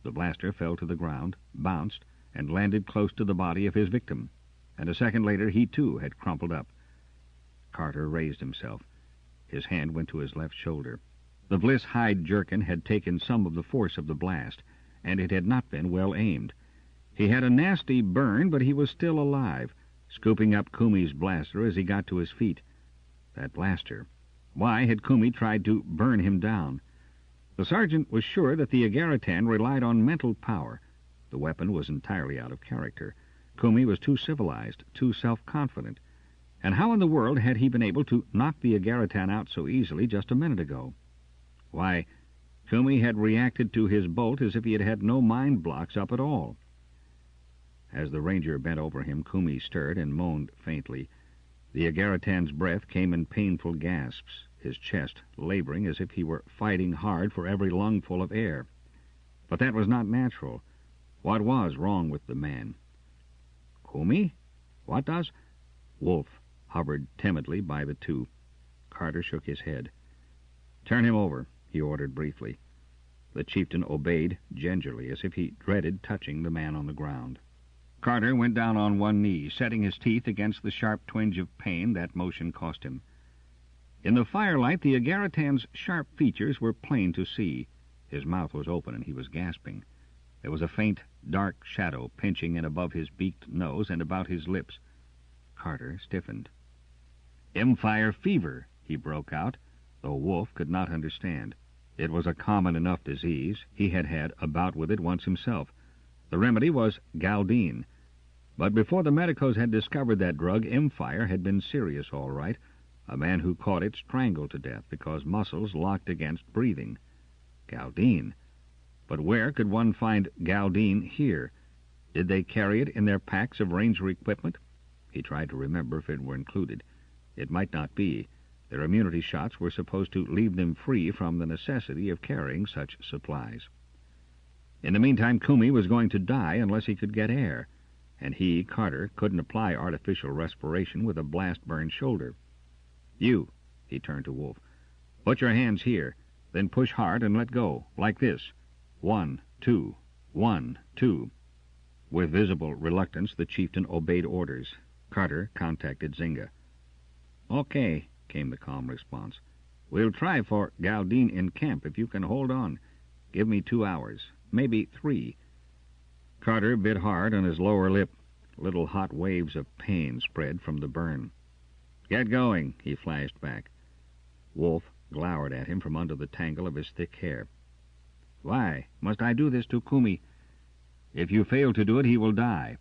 Speaker 1: The blaster fell to the ground, bounced, and landed close to the body of his victim, and a second later he too had crumpled up. Carter raised himself. His hand went to his left shoulder. The Bliss hide jerkin had taken some of the force of the blast, and it had not been well aimed. He had a nasty burn, but he was still alive, scooping up Kumi's blaster as he got to his feet. That blaster. Why had Kumi tried to burn him down? The sergeant was sure that the Agaritan relied on mental power. The weapon was entirely out of character. Kumi was too civilized, too self-confident. And how in the world had he been able to knock the Agaritan out so easily just a minute ago? Why, Kumi had reacted to his bolt as if he had had no mind blocks up at all. As the ranger bent over him, Kumi stirred and moaned faintly. The Agaritan's breath came in painful gasps, his chest laboring as if he were fighting hard for every lungful of air. But that was not natural. What was wrong with the man? Kumi? What does? Wolf hovered timidly by the two. Carter shook his head. Turn him over, he ordered briefly. The chieftain obeyed gingerly, as if he dreaded touching the man on the ground. Carter went down on one knee, setting his teeth against the sharp twinge of pain that motion cost him. In the firelight, the Agaritan's sharp features were plain to see. His mouth was open and he was gasping. There was a faint, dark shadow pinching in above his beaked nose and about his lips. Carter stiffened. "Empire fever," he broke out, though Wolf could not understand. It was a common enough disease. He had had a bout with it once himself. The remedy was galdine. But before the medicos had discovered that drug, Empire had been serious all right. A man who caught it strangled to death because muscles locked against breathing. Galdine. But where could one find galdine here? Did they carry it in their packs of ranger equipment? He tried to remember if it were included. It might not be. Their immunity shots were supposed to leave them free from the necessity of carrying such supplies. In the meantime, Kumi was going to die unless he could get air, and he, Carter, couldn't apply artificial respiration with a blast-burned shoulder. "You," he turned to Wolf, "put your hands here, then push hard and let go, like this. 1, 2, 1, 2. With visible reluctance, the chieftain obeyed orders. Carter contacted Zynga. "Okay," came the calm response. "We'll try for galdine in camp if you can hold on. Give me 2 hours, maybe 3. Carter bit hard on his lower lip. Little hot waves of pain spread from the burn. "Get going," he flashed back. Wolf glowered at him from under the tangle of his thick hair. "Why must I do this to Kumi? If you fail to do it, he will die."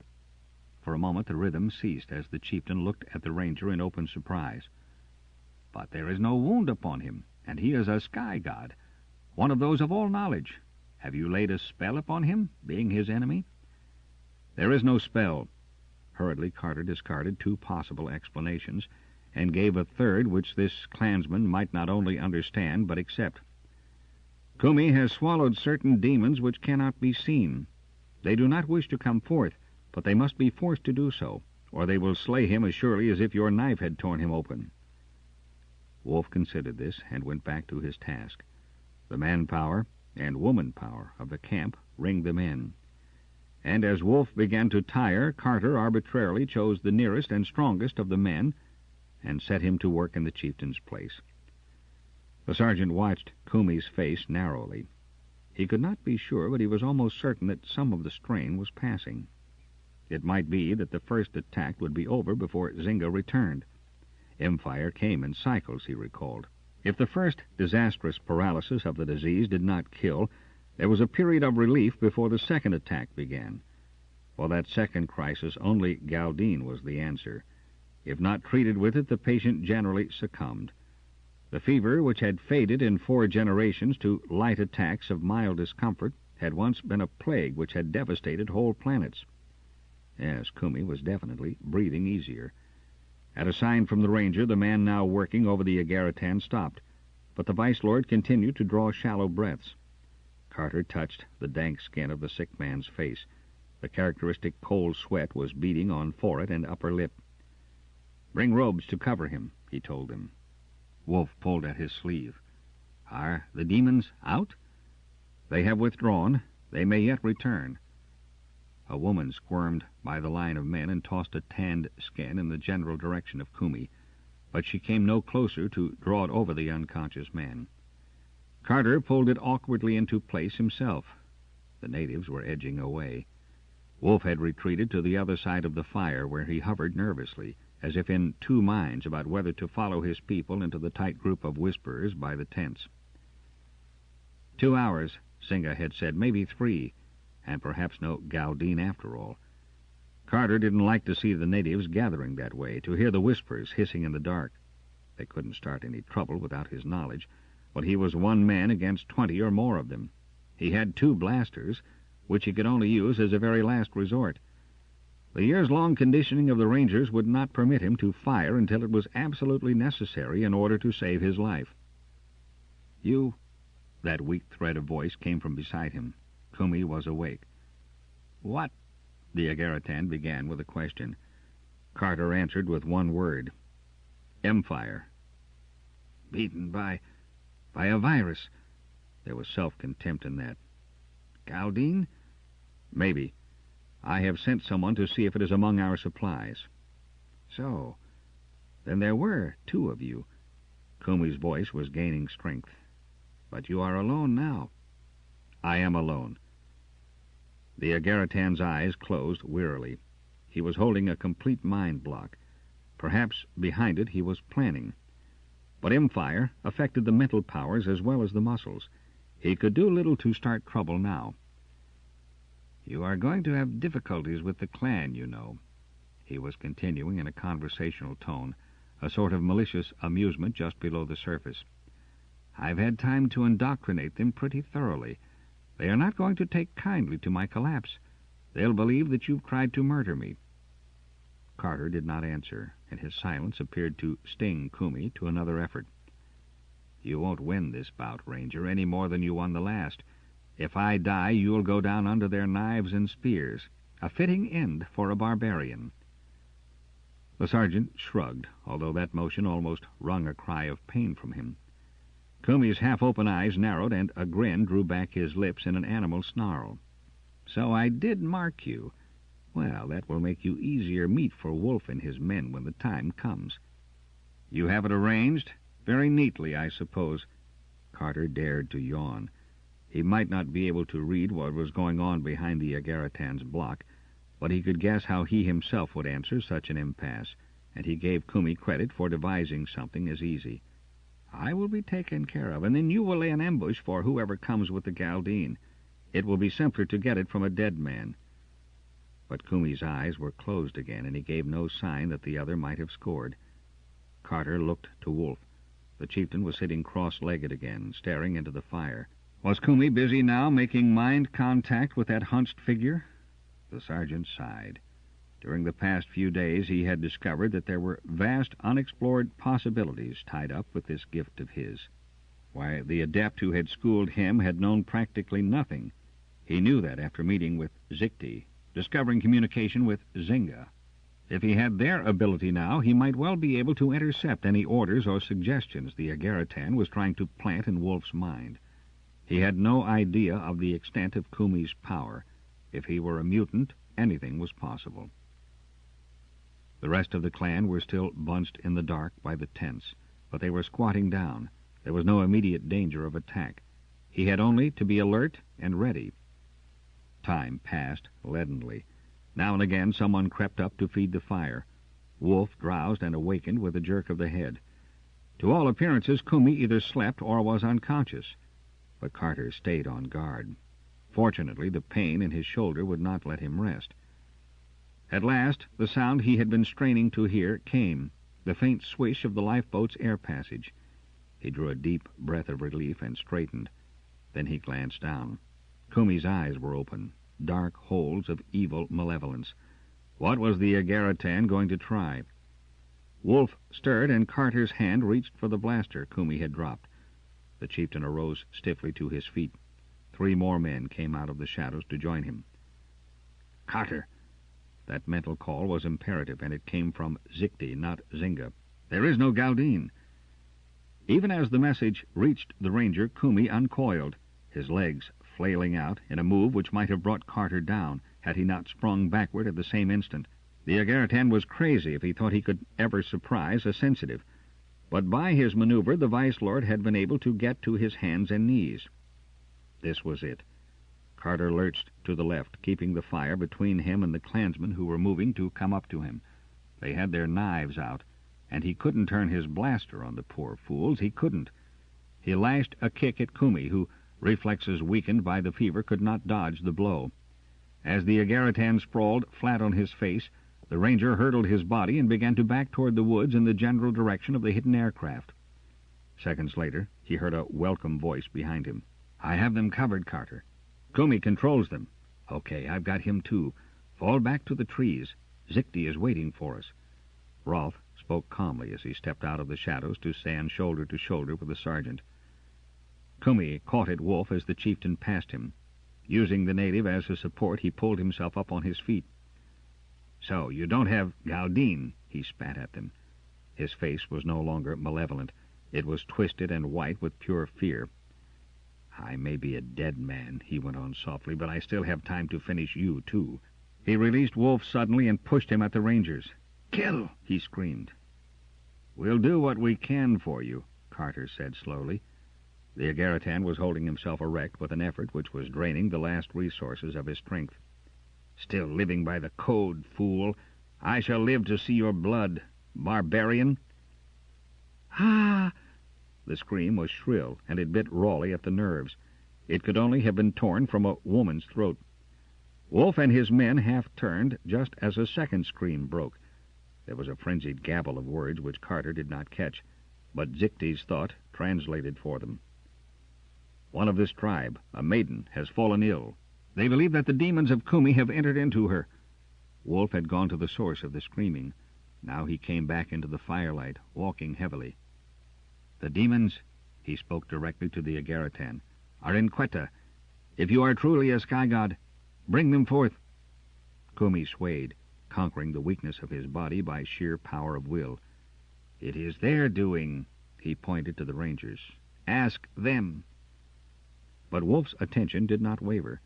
Speaker 1: For a moment the rhythm ceased as the chieftain looked at the ranger in open surprise. "But there is no wound upon him, and he is a sky god, one of those of all knowledge. Have you laid a spell upon him, being his enemy?" "There is no spell." Hurriedly Carter discarded 2 possible explanations, and gave a third which this clansman might not only understand but accept. "Kumi has swallowed certain demons which cannot be seen. They do not wish to come forth, but they must be forced to do so, or they will slay him as surely as if your knife had torn him open." Wolf considered this and went back to his task. The manpower and woman power of the camp ringed them in. And as Wolf began to tire, Carter arbitrarily chose the nearest and strongest of the men and set him to work in the chieftain's place. The sergeant watched Kumi's face narrowly. He could not be sure, but he was almost certain that some of the strain was passing. It might be that the first attack would be over before Zynga returned. Empire came in cycles, he recalled. If the first disastrous paralysis of the disease did not kill, there was a period of relief before the second attack began. For that second crisis, only galdine was the answer. If not treated with it, the patient generally succumbed. The fever, which had faded in 4 generations to light attacks of mild discomfort, had once been a plague which had devastated whole planets. Yes, Kumi was definitely breathing easier. At a sign from the ranger, the man now working over the Agaritan stopped, but the vice-lord continued to draw shallow breaths. Carter touched the dank skin of the sick man's face. The characteristic cold sweat was beading on forehead and upper lip. "Bring robes to cover him," he told them. Wolf pulled at his sleeve. "Are the demons out?" "They have withdrawn. They may yet return." A woman squirmed by the line of men and tossed a tanned skin in the general direction of Kumi, but she came no closer to draw it over the unconscious man. Carter pulled it awkwardly into place himself. The natives were edging away. Wolf had retreated to the other side of the fire, where he hovered nervously, as if in 2 minds about whether to follow his people into the tight group of whisperers by the tents. 2 hours, Zynga had said, maybe 3, and perhaps no galdine after all. Carter didn't like to see the natives gathering that way, to hear the whispers hissing in the dark. They couldn't start any trouble without his knowledge, but he was 1 man against 20 or more of them. He had 2 blasters, which he could only use as a very last resort. The years-long conditioning of the rangers would not permit him to fire until it was absolutely necessary in order to save his life. "You—" That weak thread of voice came from beside him. Kumi was awake. "What?" the Agaritan began with a question. Carter answered with 1 word. "Empire." "Beaten by a virus." There was self-contempt in that. "Galdine?" "Maybe. I have sent someone to see if it is among our supplies." "So, then there were 2 of you." Kumi's voice was gaining strength. "But you are alone now." "I am alone." The Agaritan's eyes closed wearily. He was holding a complete mind block. Perhaps behind it he was planning. But M-fire affected the mental powers as well as the muscles. He could do little to start trouble now. "You are going to have difficulties with the clan, you know." He was continuing in a conversational tone, a sort of malicious amusement just below the surface. "I've had time to indoctrinate them pretty thoroughly. They are not going to take kindly to my collapse. They'll believe that you've tried to murder me." Carter did not answer, and his silence appeared to sting Kumi to another effort. "You won't win this bout, Ranger, any more than you won the last. If I die, you'll go down under their knives and spears. A fitting end for a barbarian." The sergeant shrugged, although that motion almost wrung a cry of pain from him. Kumi's half-open eyes narrowed, and a grin drew back his lips in an animal snarl. "So I did mark you. Well, that will make you easier meat for Wolf and his men when the time comes. You have it arranged? Very neatly, I suppose." Carter dared to yawn. He might not be able to read what was going on behind the Agaritan's block, but he could guess how he himself would answer such an impasse, and he gave Kumi credit for devising something as easy. "I will be taken care of, and then you will lay an ambush for whoever comes with the Galdine. It will be simpler to get it from a dead man." But Kumi's eyes were closed again, and he gave no sign that the other might have scored. Carter looked to Wolf. The chieftain was sitting cross-legged again, staring into the fire. Was Kumi busy now, making mind contact with that hunched figure? The sergeant sighed. During the past few days he had discovered that there were vast unexplored possibilities tied up with this gift of his. Why, the adept who had schooled him had known practically nothing. He knew that after meeting with Zikti, discovering communication with Zinga. If he had their ability now, he might well be able to intercept any orders or suggestions the Agaritan was trying to plant in Wolf's mind. He had no idea of the extent of Kumi's power. If he were a mutant, anything was possible. The rest of the clan were still bunched in the dark by the tents, but they were squatting down. There was no immediate danger of attack. He had only to be alert and ready. Time passed leadenly. Now and again someone crept up to feed the fire. Wolf drowsed and awakened with a jerk of the head. To all appearances, Kumi either slept or was unconscious, but Carter stayed on guard. Fortunately, the pain in his shoulder would not let him rest. At last, the sound he had been straining to hear came, the faint swish of the lifeboat's air passage. He drew a deep breath of relief and straightened. Then he glanced down. Kumi's eyes were open, dark holes of evil malevolence. What was the Agaritan going to try? Wolf stirred, and Carter's hand reached for the blaster Kumi had dropped. The chieftain arose stiffly to his feet. 3 more men came out of the shadows to join him. "Carter!" That mental call was imperative, and it came from Zikti, not Zinga. "There is no Galdine." Even as the message reached the ranger, Kumi uncoiled, his legs flailing out in a move which might have brought Carter down had he not sprung backward at the same instant. The Agaritan was crazy if he thought he could ever surprise a sensitive, but by his maneuver the Vice-Lord had been able to get to his hands and knees. This was it. Carter lurched to the left, keeping the fire between him and the clansmen who were moving to come up to him. They had their knives out, and he couldn't turn his blaster on the poor fools. He couldn't. He lashed a kick at Kumi, who, reflexes weakened by the fever, could not dodge the blow. As the Agaritan sprawled flat on his face, the ranger hurtled his body and began to back toward the woods in the general direction of the hidden aircraft. Seconds later, he heard a welcome voice behind him. "I have them covered, Carter. Kumi controls them." "Okay, I've got him too. Fall back to the trees. Zikti is waiting for us." Rolf spoke calmly as he stepped out of the shadows to stand shoulder to shoulder with the sergeant. Kumi caught at Wolf as the chieftain passed him. Using the native as a support, he pulled himself up on his feet. "So, you don't have Galdine," he spat at them. His face was no longer malevolent. It was twisted and white with pure fear. "I may be a dead man," he went on softly, "but I still have time to finish you, too. He released Wolf suddenly and pushed him at the Rangers. "Kill!" he screamed. "We'll do what we can for you," Carter said slowly. The Agaritan was holding himself erect with an effort which was draining the last resources of his strength. "Still living by the code, fool! I shall live to see your blood, barbarian!" "Ah!" The scream was shrill, and it bit Rawley at the nerves. It could only have been torn from a woman's throat. Wolf and his men half turned just as a second scream broke. There was a frenzied gabble of words which Carter did not catch, but Zichte's thought translated for them. "One of this tribe, a maiden, has fallen ill. They believe that the demons of Kumi have entered into her." Wolf had gone to the source of the screaming. Now he came back into the firelight, walking heavily. "The demons," he spoke directly to the Agaritan, "are in Quetta. If you are truly a sky god, bring them forth." Kumi swayed, conquering the weakness of his body by sheer power of will. "It is their doing," he pointed to the Rangers. "Ask them." But Wolf's attention did not waver.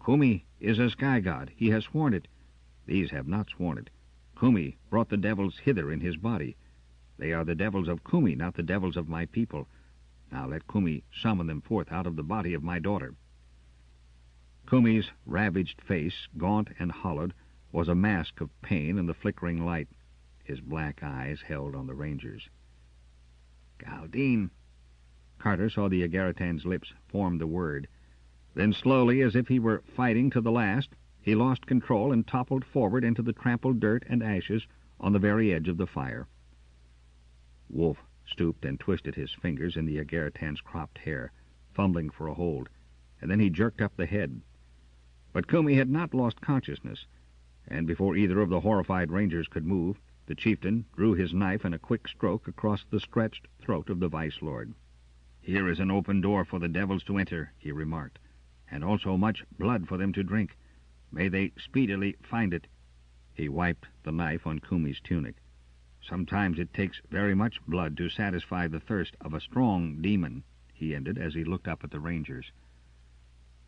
Speaker 1: "Kumi is a sky god. He has sworn it. These have not sworn it. Kumi brought the devils hither in his body. They are the devils of Kumi, not the devils of my people. Now let Kumi summon them forth out of the body of my daughter." Kumi's ravaged face, gaunt and hollowed, was a mask of pain in the flickering light. His black eyes held on the Rangers. "Galdine." Carter saw the Agaritan's lips form the word. Then slowly, as if he were fighting to the last, he lost control and toppled forward into the trampled dirt and ashes on the very edge of the fire. Wolf stooped and twisted his fingers in the Agaritan's cropped hair, fumbling for a hold, and then he jerked up the head. But Kumi had not lost consciousness, and before either of the horrified Rangers could move, the chieftain drew his knife in a quick stroke across the stretched throat of the vice-lord. "Here is an open door for the devils to enter," he remarked, "and also much blood for them to drink. May they speedily find it." He wiped the knife on Kumi's tunic. "Sometimes it takes very much blood to satisfy the thirst of a strong demon," he ended as he looked up at the Rangers.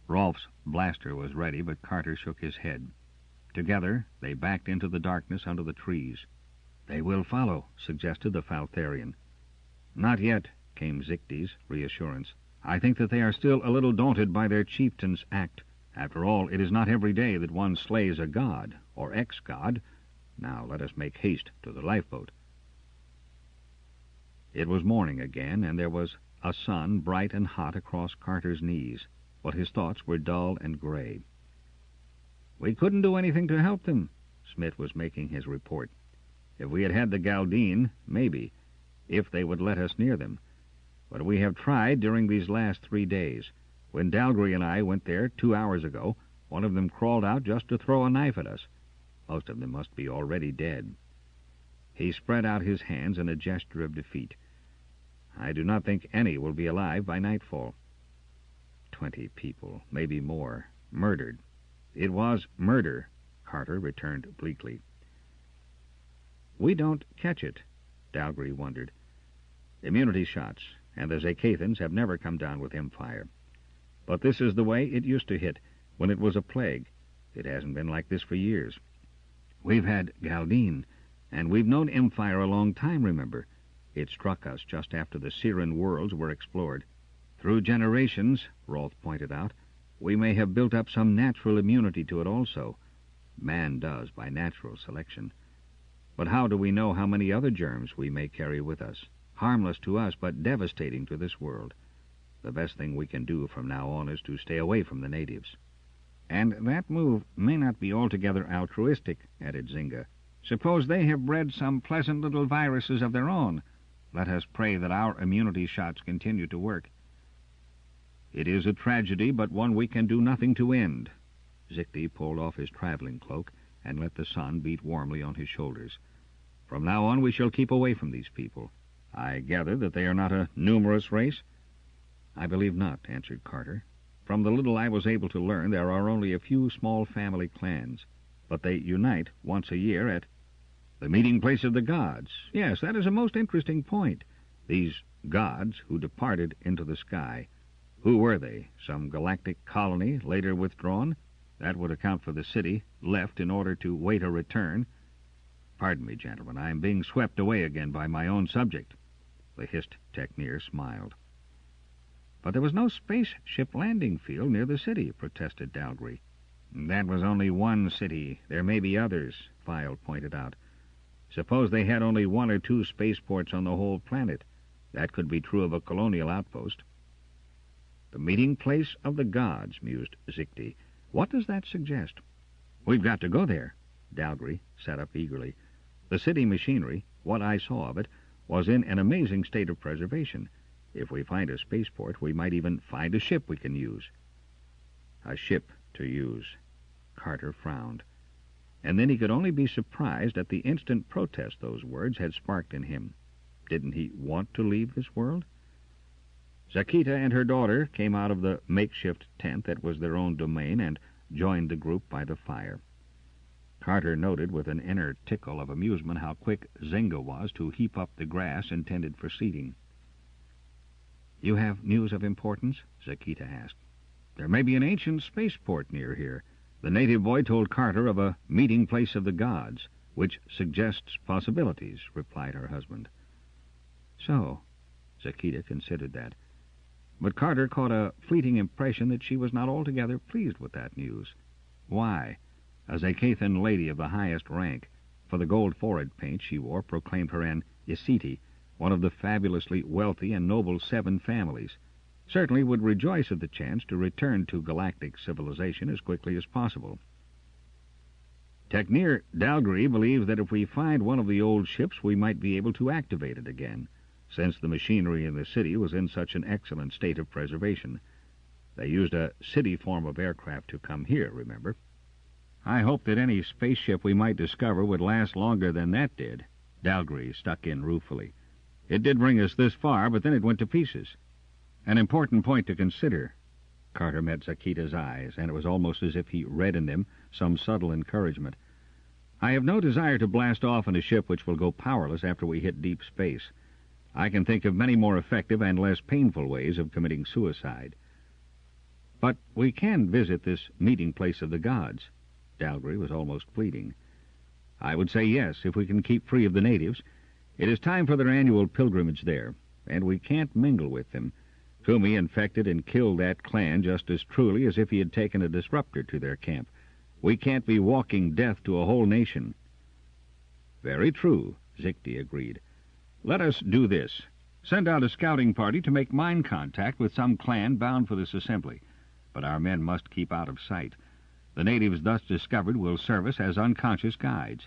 Speaker 1: Rolf's blaster was ready, but Carter shook his head. Together they backed into the darkness under the trees. "They will follow," suggested the Faltharian. "Not yet," came Zichte's reassurance. "I think that they are still a little daunted by their chieftain's act. After all, it is not every day that one slays a god, or ex-god. Now let us make haste to the lifeboat." It was morning again, and there was a sun bright and hot across Carter's knees, but his thoughts were dull and gray. "We couldn't do anything to help them," Smith was making his report. "If we had had the Galdine, maybe, if they would let us near them. But we have tried during these last 3 days. When Dalgry and I went there 2 hours ago, one of them crawled out just to throw a knife at us. Most of them must be already dead." He spread out his hands in a gesture of defeat. "I do not think any will be alive by nightfall." 20 people, maybe more, murdered. "It was murder," Carter returned bleakly. "We don't catch it," Dalgry wondered. "Immunity shots, and the Zacathans have never come down with M-fire. But this is the way it used to hit, when it was a plague. It hasn't been like this for years. We've had Galdine, and we've known M-fire a long time, remember. It struck us just after the Siren worlds were explored. Through generations, Rolf pointed out, we may have built up some natural immunity to it also. Man does by natural selection. But how do we know how many other germs we may carry with us? Harmless to us, but devastating to this world. The best thing we can do from now on is to stay away from the natives." "And that move may not be altogether altruistic," added Zinga. "Suppose they have bred some pleasant little viruses of their own. Let us pray that our immunity shots continue to work." "It is a tragedy, but one we can do nothing to end." Zichte pulled off his traveling cloak and let the sun beat warmly on his shoulders. "From now on we shall keep away from these people. I gather that they are not a numerous race?" "I believe not," answered Carter. "From the little I was able to learn, there are only a few small family clans, but they unite once a year at the meeting place of the gods. Yes, that is a most interesting point. These gods who departed into the sky. Who were they? Some galactic colony, later withdrawn? That would account for the city left in order to wait a return. Pardon me, gentlemen, I am being swept away again by my own subject. The hissed Techneer smiled. But there was no spaceship landing field near the city, protested Dalgry. That was only one city. There may be others, File pointed out. Suppose they had only one or two spaceports on the whole planet. That could be true of a colonial outpost. The meeting place of the gods, mused Zichty. What does that suggest? We've got to go there. Dalgry sat up eagerly. The city machinery, what I saw of it, was in an amazing state of preservation. If we find a spaceport, we might even find a ship we can use. A ship to use. Carter frowned. And then he could only be surprised at the instant protest those words had sparked in him. Didn't he want to leave this world? Zakita and her daughter came out of the makeshift tent that was their own domain and joined the group by the fire. Carter noted with an inner tickle of amusement how quick Zynga was to heap up the grass intended for seating. You have news of importance? Zakita asked. There may be an ancient spaceport near here. The native boy told Carter of a meeting place of the gods, which suggests possibilities, replied her husband. So, Zakita considered that. But Carter caught a fleeting impression that she was not altogether pleased with that news. Why? A Zakathan lady of the highest rank, for the gold forehead paint she wore proclaimed her an Isiti, one of the fabulously wealthy and noble 7 families, certainly would rejoice at the chance to return to galactic civilization as quickly as possible. Techneer Dalgry believes that if we find one of the old ships, we might be able to activate it again, since the machinery in the city was in such an excellent state of preservation. They used a city form of aircraft to come here, remember? I hope that any spaceship we might discover would last longer than that did. Dalgry stuck in ruefully. It did bring us this far, but then it went to pieces. An important point to consider. Carter met Zakita's eyes, and it was almost as if he read in them some subtle encouragement. I have no desire to blast off in a ship which will go powerless after we hit deep space. I can think of many more effective and less painful ways of committing suicide. But we can visit this meeting place of the gods. Dalgry was almost pleading. I would say yes, if we can keep free of the natives. It is time for their annual pilgrimage there, and we can't mingle with them. Kumi infected and killed that clan just as truly as if he had taken a disruptor to their camp. We can't be walking death to a whole nation. Very true, Zichty agreed. Let us do this. Send out a scouting party to make mind contact with some clan bound for this assembly. But our men must keep out of sight. The natives thus discovered will serve us as unconscious guides.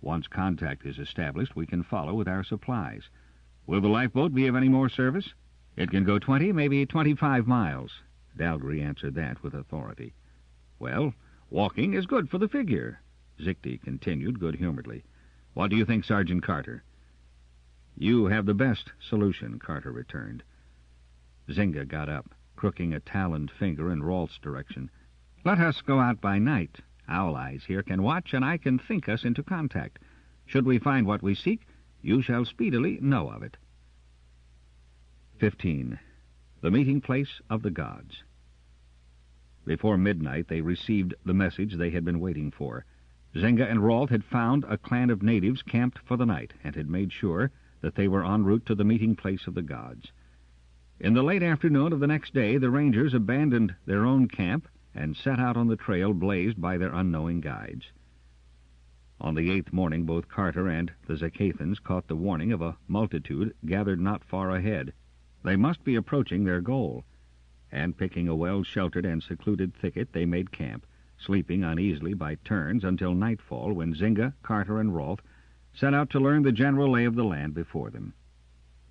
Speaker 1: Once contact is established, we can follow with our supplies. Will the lifeboat be of any more service? It can go 20, maybe 25 miles. Dalgry answered that with authority. Well, walking is good for the figure, Zichty continued good-humoredly. What do you think, Sergeant Carter? You have the best solution, Carter returned. Zynga got up, crooking a taloned finger in Rolf's direction. Let us go out by night. Owl Eyes here can watch, and I can think us into contact. Should we find what we seek, you shall speedily know of it. 15. The meeting place of the gods. Before midnight they received the message they had been waiting for. Zynga and Rolf had found a clan of natives camped for the night, and had made sure that they were en route to the meeting place of the gods. In the late afternoon of the next day, the rangers abandoned their own camp and set out on the trail blazed by their unknowing guides. On the 8th morning, both Carter and the Zacathans caught the warning of a multitude gathered not far ahead. They must be approaching their goal, and picking a well-sheltered and secluded thicket, they made camp, sleeping uneasily by turns until nightfall, when Zynga, Carter, and Rolf set out to learn the general lay of the land before them.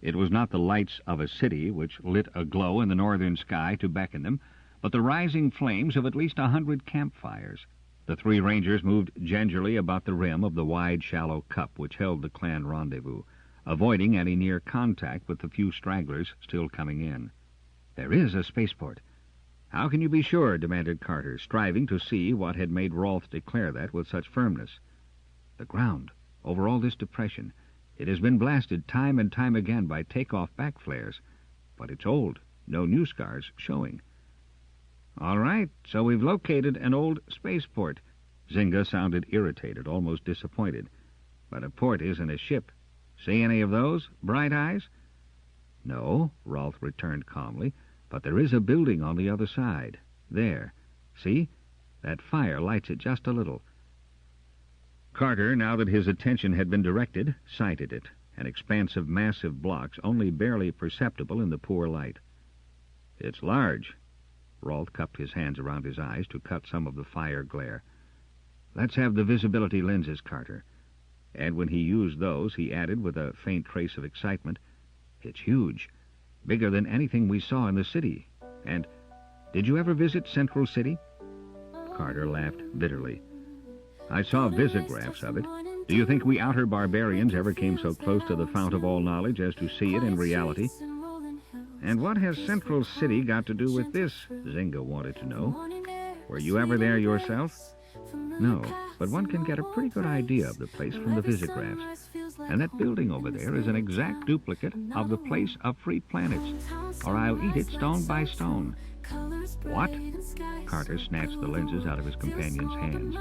Speaker 1: It was not the lights of a city which lit aglow in the northern sky to beckon them, but the rising flames of at least 100 campfires. The 3 rangers moved gingerly about the rim of the wide, shallow cup which held the clan rendezvous, avoiding any near contact with the few stragglers still coming in. There is a spaceport. How can you be sure? Demanded Carter, striving to see what had made Rolf declare that with such firmness. The ground, over all this depression, it has been blasted time and time again by take-off back flares, but it's old, no new scars showing. All right, so we've located an old spaceport. Zynga sounded irritated, almost disappointed. But a port isn't a ship. See any of those, Bright Eyes? No, Rolf returned calmly, but there is a building on the other side. There. See? That fire lights it just a little. Carter, now that his attention had been directed, sighted it, an expanse of massive blocks only barely perceptible in the poor light. It's large. Rolf cupped his hands around his eyes to cut some of the fire glare. Let's have the visibility lenses, Carter. And when he used those, he added with a faint trace of excitement, it's huge, bigger than anything we saw in the city. And did you ever visit Central City? Carter laughed bitterly. I saw visographs of it. Do you think we outer barbarians ever came so close to the fount of all knowledge as to see it in reality? And what has Central City got to do with this? Zynga wanted to know. Were you ever there yourself? No, but one can get a pretty good idea of the place from the visographs. And that building over there is an exact duplicate of the place of Free Planets, or I'll eat it stone by stone. What? Carter snatched the lenses out of his companion's hands.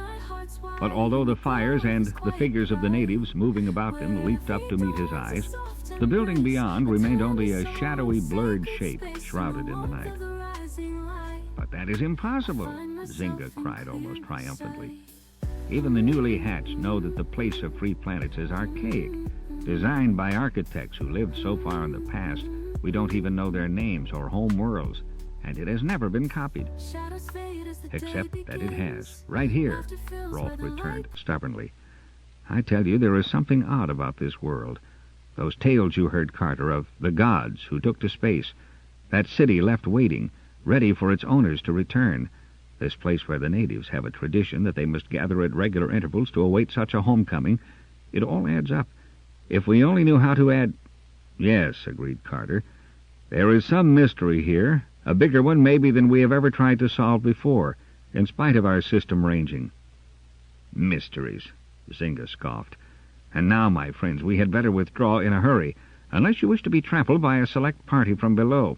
Speaker 1: But although the fires and the figures of the natives moving about them leaped up to meet his eyes, the building beyond remained only a shadowy, blurred shape shrouded in the night. But that is impossible, Zynga cried almost triumphantly. Even the newly hatched know that the place of Free Planets is archaic, designed by architects who lived so far in the past we don't even know their names or home worlds, and it has never been copied. Except that it has. Right here, Rolf returned stubbornly. I tell you, there is something odd about this world. Those tales you heard, Carter, of the gods who took to space, that city left waiting, ready for its owners to return, this place where the natives have a tradition that they must gather at regular intervals to await such a homecoming, it all adds up. If we only knew how to add... Yes, agreed Carter. There is some mystery here, a bigger one maybe than we have ever tried to solve before, in spite of our system ranging. Mysteries, Zynga scoffed. And now, my friends, we had better withdraw in a hurry, unless you wish to be trampled by a select party from below.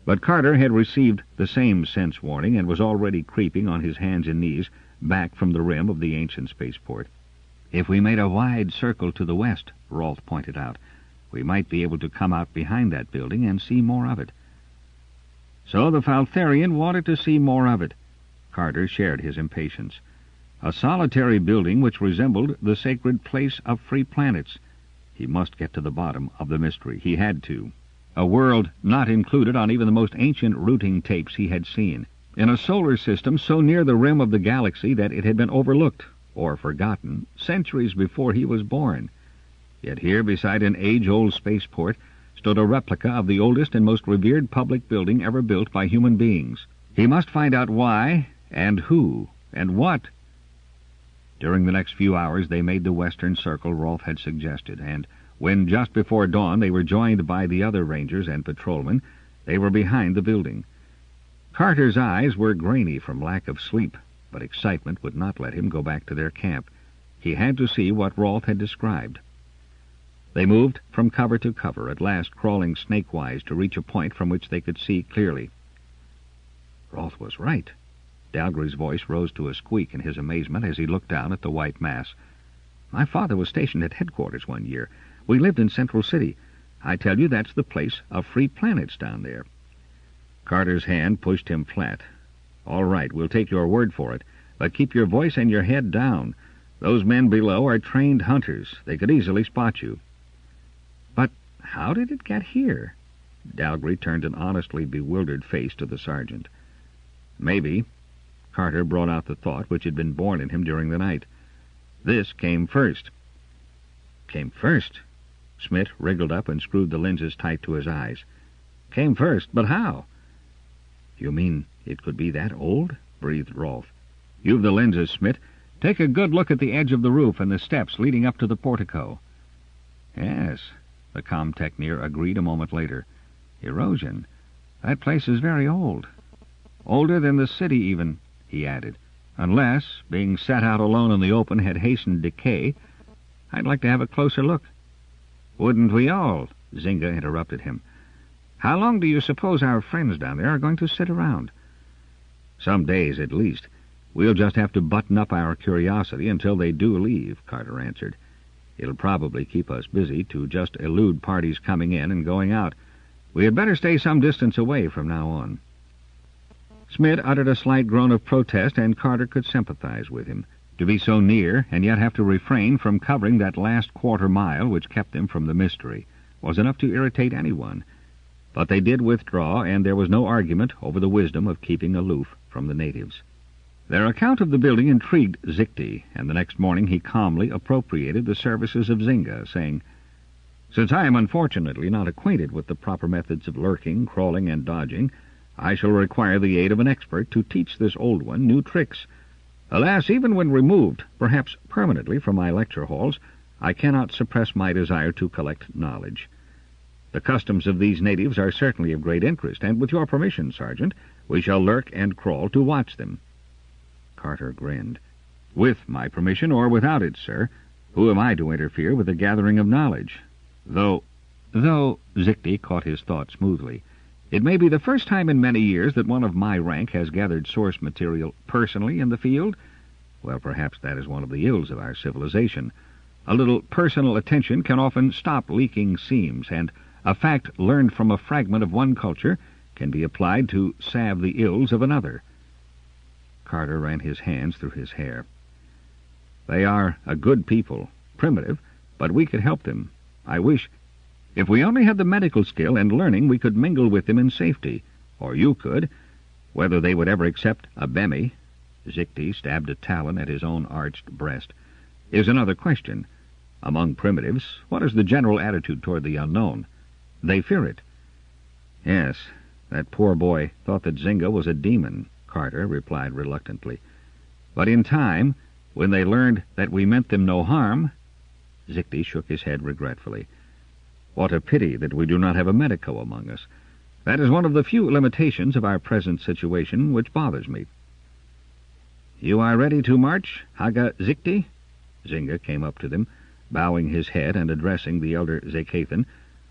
Speaker 1: But Carter had received the same sense warning and was already creeping on his hands and knees back from the rim of the ancient spaceport. If we made a wide circle to the west, Rolf pointed out, we might be able to come out behind that building and see more of it. So the Faltharian wanted to see more of it. Carter shared his impatience. A solitary building which resembled the sacred place of Free Planets. He must get to the bottom of the mystery. He had to. A world not included on even the most ancient routing tapes he had seen. In a solar system so near the rim of the galaxy that it had been overlooked, or forgotten, centuries before he was born. Yet here, beside an age-old spaceport, stood a replica of the oldest and most revered public building ever built by human beings. He must find out why, and who, and what. During the next few hours they made the western circle Rolf had suggested, and when just before dawn they were joined by the other rangers and patrolmen, they were behind the building. Carter's eyes were grainy from lack of sleep, but excitement would not let him go back to their camp. He had to see what Rolf had described. They moved from cover to cover, at last crawling snake-wise to reach a point from which they could see clearly. Rolf was right. Dalgry's voice rose to a squeak in his amazement as he looked down at the white mass. My father was stationed at headquarters one year. We lived in Central City. I tell you, that's the place of Free Planets down there. Carter's hand pushed him flat. All right, we'll take your word for it, but keep your voice and your head down. Those men below are trained hunters. They could easily spot you. But how did it get here? Dalgry turned an honestly bewildered face to the sergeant. Maybe. Carter brought out the thought which had been born in him during the night. This came first. Came first? Smith wriggled up and screwed the lenses tight to his eyes. Came first, but how? You mean it could be that old? Breathed Rolf. You've the lenses, Smith. Take a good look at the edge of the roof and the steps leading up to the portico. Yes, the com-techneer agreed a moment later. Erosion. That place is very old. Older than the city, even, he added. Unless, being set out alone in the open had hastened decay, I'd like to have a closer look. Wouldn't we all? Zynga interrupted him. How long do you suppose our friends down there are going to sit around? Some days, at least. We'll just have to button up our curiosity until they do leave, Carter answered. It'll probably keep us busy to just elude parties coming in and going out. We had better stay some distance away from now on. Smith uttered a slight groan of protest, and Carter could sympathize with him. To be so near, and yet have to refrain from covering that last quarter-mile which kept them from the mystery, was enough to irritate anyone. But they did withdraw, and there was no argument over the wisdom of keeping aloof from the natives. Their account of the building intrigued Zicti, and the next morning he calmly appropriated the services of Zynga, saying, "Since I am unfortunately not acquainted with the proper methods of lurking, crawling, and dodging, I shall require the aid of an expert to teach this old one new tricks. Alas, even when removed, perhaps permanently, from my lecture halls, I cannot suppress my desire to collect knowledge. The customs of these natives are certainly of great interest, and with your permission, Sergeant, we shall lurk and crawl to watch them." Carter grinned. "With my permission or without it, sir. Who am I to interfere with the gathering of knowledge? Though, Zicti caught his thought smoothly, it may be the first time in many years that one of my rank has gathered source material personally in the field. Well, perhaps that is one of the ills of our civilization. A little personal attention can often stop leaking seams, and a fact learned from a fragment of one culture can be applied to salve the ills of another." Carter ran his hands through his hair. "They are a good people, primitive, but we could help them. I wish, if we only had the medical skill and learning, we could mingle with them in safety. Or you could. Whether they would ever accept a Bemi," Zicti stabbed a talon at his own arched breast, "is another question. Among primitives, what is the general attitude toward the unknown? They fear it." "Yes, that poor boy thought that Zynga was a demon," Carter replied reluctantly. "But in time, when they learned that we meant them no harm—" Zicti shook his head regretfully. "What a pity that we do not have a medico among us. That is one of the few limitations of our present situation which bothers me." "You are ready to march, Haga Zicti?" Zynga came up to them, bowing his head and addressing the elder Zakathan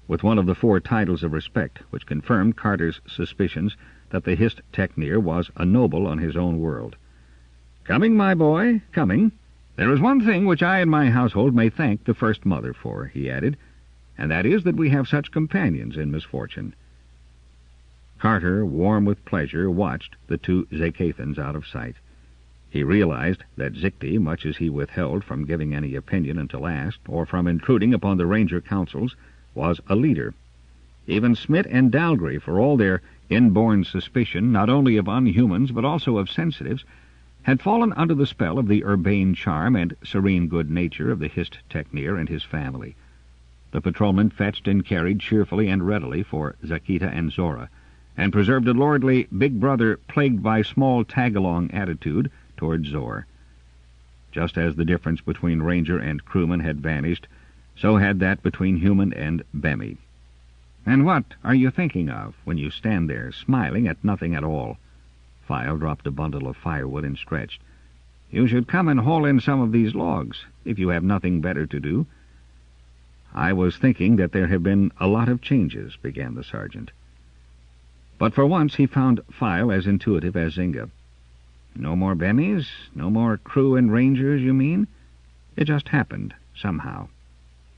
Speaker 1: with one of the 4 titles of respect, which confirmed Carter's suspicions that the Hist Techneer was a noble on his own world. "Coming, my boy, coming. There is one thing which I and my household may thank the First Mother for," he added, "and that is that we have such companions in misfortune." Carter, warm with pleasure, watched the 2 Zakathans out of sight. He realized that Zicti, much as he withheld from giving any opinion until asked, or from intruding upon the ranger councils, was a leader. Even Smith and Dalgry, for all their inborn suspicion not only of unhumans but also of sensitives, had fallen under the spell of the urbane charm and serene good nature of the Hist Techneer and his family. The patrolmen fetched and carried cheerfully and readily for Zakita and Zora, and preserved a lordly big brother plagued by small tag-along attitude toward Zor. Just as the difference between ranger and crewman had vanished, so had that between human and Bemi. "And what are you thinking of when you stand there smiling at nothing at all?" File dropped a bundle of firewood and stretched. "You should come and haul in some of these logs, if you have nothing better to do." "I was thinking that there have been a lot of changes," began the sergeant. But for once he found File as intuitive as Zynga. "No more Bemis? No more crew and rangers, you mean? It just happened, somehow."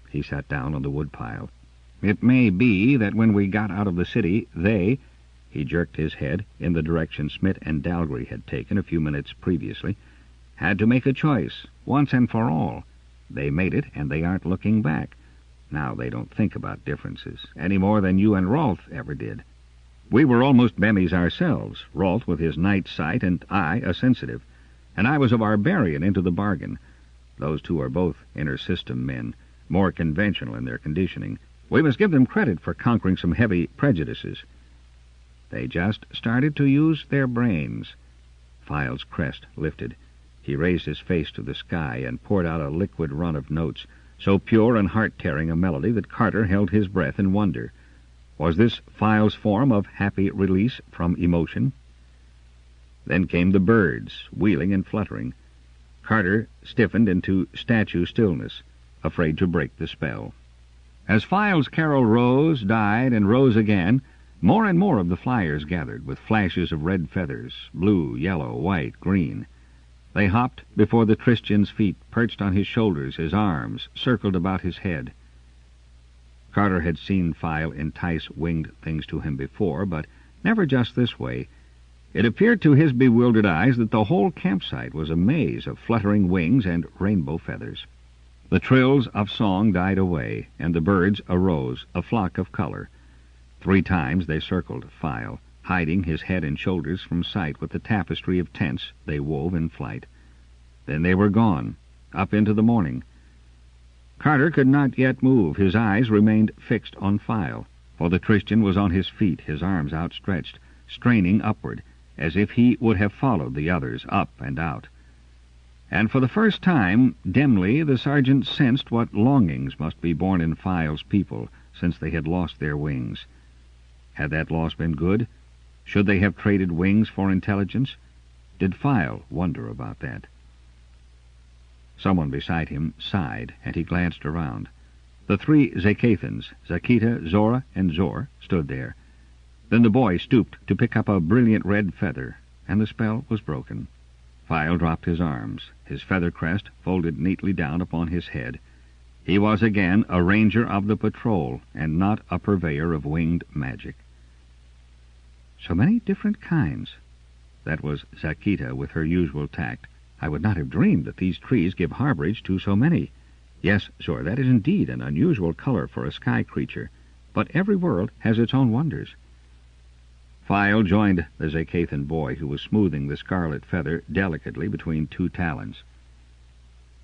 Speaker 1: He sat down on the woodpile. "It may be that when we got out of the city, he jerked his head in the direction Smith and Dalgry had taken a few minutes previously, had to make a choice, once and for all. They made it, and they aren't looking back. Now they don't think about differences, any more than you and Rolf ever did. We were almost Bemis ourselves, Rolf with his night sight and I a sensitive, and I was a barbarian into the bargain. Those 2 are both inner-system men, more conventional in their conditioning. We must give them credit for conquering some heavy prejudices. They just started to use their brains." File's crest lifted. He raised his face to the sky and poured out a liquid run of notes, so pure and heart-tearing a melody that Carter held his breath in wonder. Was this File's form of happy release from emotion? Then came the birds, wheeling and fluttering. Carter stiffened into statue stillness, afraid to break the spell. As File's carol rose, died, and rose again, More and more of the flyers gathered, with flashes of red feathers, blue, yellow, white, green. They hopped before the Christian's feet, perched on his shoulders, his arms circled about his head. Carter had seen File entice winged things to him before, but never just this way. It appeared to his bewildered eyes that the whole campsite was a maze of fluttering wings and rainbow feathers. The trills of song died away, and the birds arose, a flock of color. 3 times they circled File, hiding his head and shoulders from sight with the tapestry of tents they wove in flight. Then they were gone, up into the morning. Carter could not yet move. His eyes remained fixed on File, for the Christian was on his feet, his arms outstretched, straining upward, as if he would have followed the others up and out. And for the first time, dimly, the sergeant sensed what longings must be born in File's people since they had lost their wings. Had that loss been good? Should they have traded wings for intelligence? Did File wonder about that? Someone beside him sighed, and he glanced around. The 3 Zacathans, Zakita, Zora, and Zor, stood there. Then the boy stooped to pick up a brilliant red feather, and the spell was broken. File dropped his arms, his feather crest folded neatly down upon his head. He was again a ranger of the patrol, and not a purveyor of winged magic. So many different kinds. That was Zakita with her usual tact. I would not have dreamed that these trees give harborage to so many. Yes, Zor, that is indeed an unusual color for a sky creature, but every world has its own wonders. File joined the Zacathan boy, who was smoothing the scarlet feather delicately between 2 talons.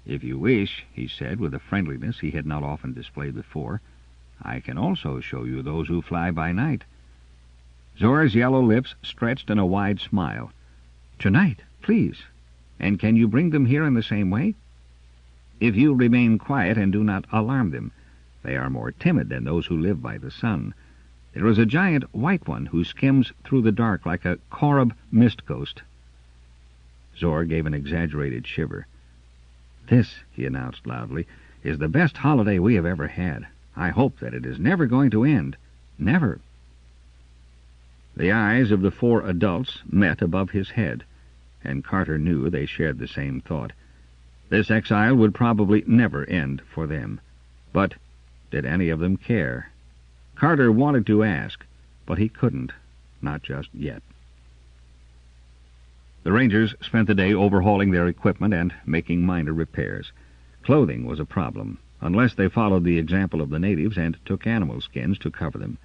Speaker 1: "If you wish," he said, with a friendliness he had not often displayed before, "I can also show you those who fly by night." Zora's yellow lips stretched in a wide smile. "Tonight, please. And can you bring them here in the same way?" "If you remain quiet and do not alarm them. They are more timid than those who live by the sun. There is a giant white one who skims through the dark like a Korab mist ghost." Zor gave an exaggerated shiver. "This," he announced loudly, "is the best holiday we have ever had. I hope that it is never going to end. Never." The eyes of the 4 adults met above his head, and Carter knew they shared the same thought. This exile would probably never end for them. But did any of them care? Carter wanted to ask, but he couldn't, not just yet. The Rangers spent the day overhauling their equipment and making minor repairs. Clothing was a problem, unless they followed the example of the natives and took animal skins to cover them.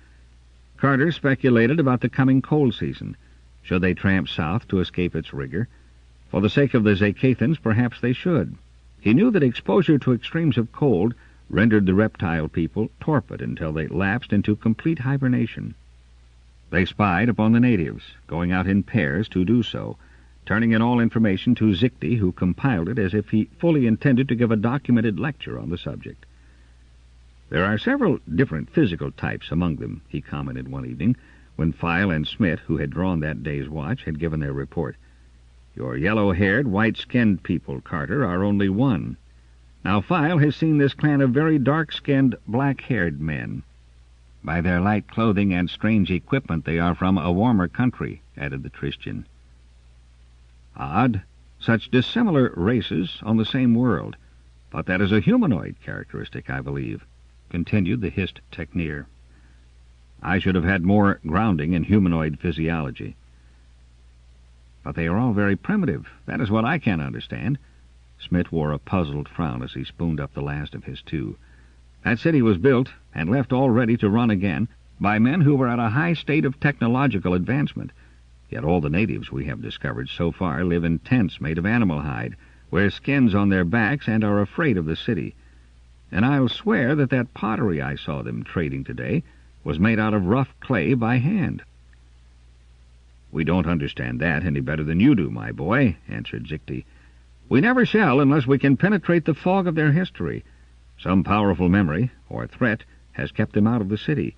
Speaker 1: Carter speculated about the coming cold season. Should they tramp south to escape its rigor? For the sake of the Zacathans, perhaps they should. He knew that exposure to extremes of cold rendered the reptile people torpid until they lapsed into complete hibernation. They spied upon the natives, going out in pairs to do so, turning in all information to Zikti, who compiled it as if he fully intended to give a documented lecture on the subject. "There are several different physical types among them," he commented one evening, when File and Smith, who had drawn that day's watch, had given their report. "Your yellow-haired, white-skinned people, Carter, are only one. Now File has seen this clan of very dark-skinned, black-haired men. By their light clothing and strange equipment they are from a warmer country," added the Christian. "Odd, such dissimilar races on the same world. But that is a humanoid characteristic, I believe," continued the hissed techneer. "I should have had more grounding in humanoid physiology." "But they are all very primitive. That is what I can't understand." Smith wore a puzzled frown as he spooned up the last of his 2. "That city was built, and left all ready to run again, by men who were at a high state of technological advancement. Yet all the natives we have discovered so far live in tents made of animal hide, wear skins on their backs, and are afraid of the city. And I'll swear that that pottery I saw them trading today was made out of rough clay by hand." "We don't understand that any better than you do, my boy," answered Zikti. "We never shall unless we can penetrate the fog of their history. Some powerful memory, or threat, has kept them out of the city.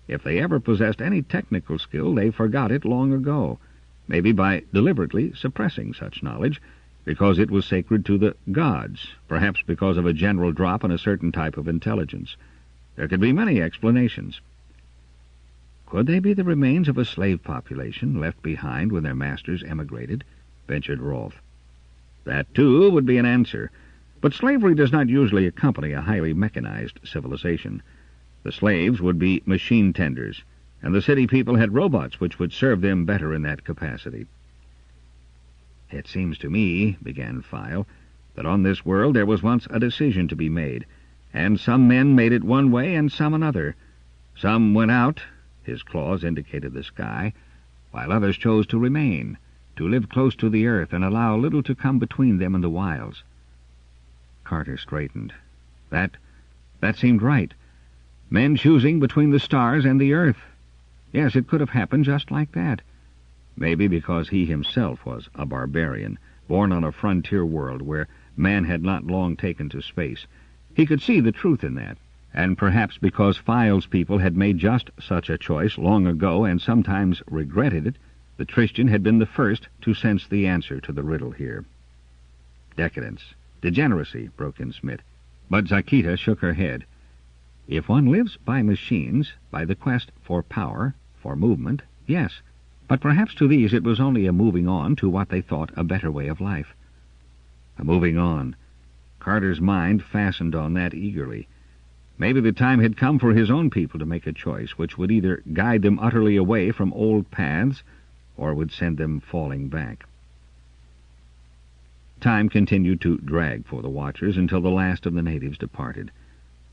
Speaker 1: If they ever possessed any technical skill, they forgot it long ago, maybe by deliberately suppressing such knowledge, because it was sacred to the gods, perhaps because of a general drop in a certain type of intelligence. There could be many explanations." "But Could they be the remains of a slave population left behind when their masters emigrated? Ventured Rolfe. That, too, would be an answer. But slavery does not usually accompany a highly mechanized civilization. The slaves would be machine tenders, and the city people had robots which would serve them better in that capacity. It seems to me, began File, that on this world there was once a decision to be made, and some men made it one way and some another. Some went out, his claws indicated the sky, while others chose to remain, to live close to the earth and allow little to come between them and the wilds. Carter straightened. That seemed right. Men choosing between the stars and the earth. Yes, it could have happened just like that. Maybe because he himself was a barbarian, born on a frontier world where man had not long taken to space. He could see the truth in that. And perhaps because File's people had made just such a choice long ago and sometimes regretted it, the Christian had been the first to sense the answer to the riddle here. Decadence. Degeneracy, broke in Smith. But Zakita shook her head. If one lives by machines, by the quest for power, for movement, yes. But perhaps to these it was only a moving on to what they thought a better way of life. A moving on. Carter's mind fastened on that eagerly. Maybe the time had come for his own people to make a choice which would either guide them utterly away from old paths or would send them falling back. Time continued to drag for the watchers until the last of the natives departed.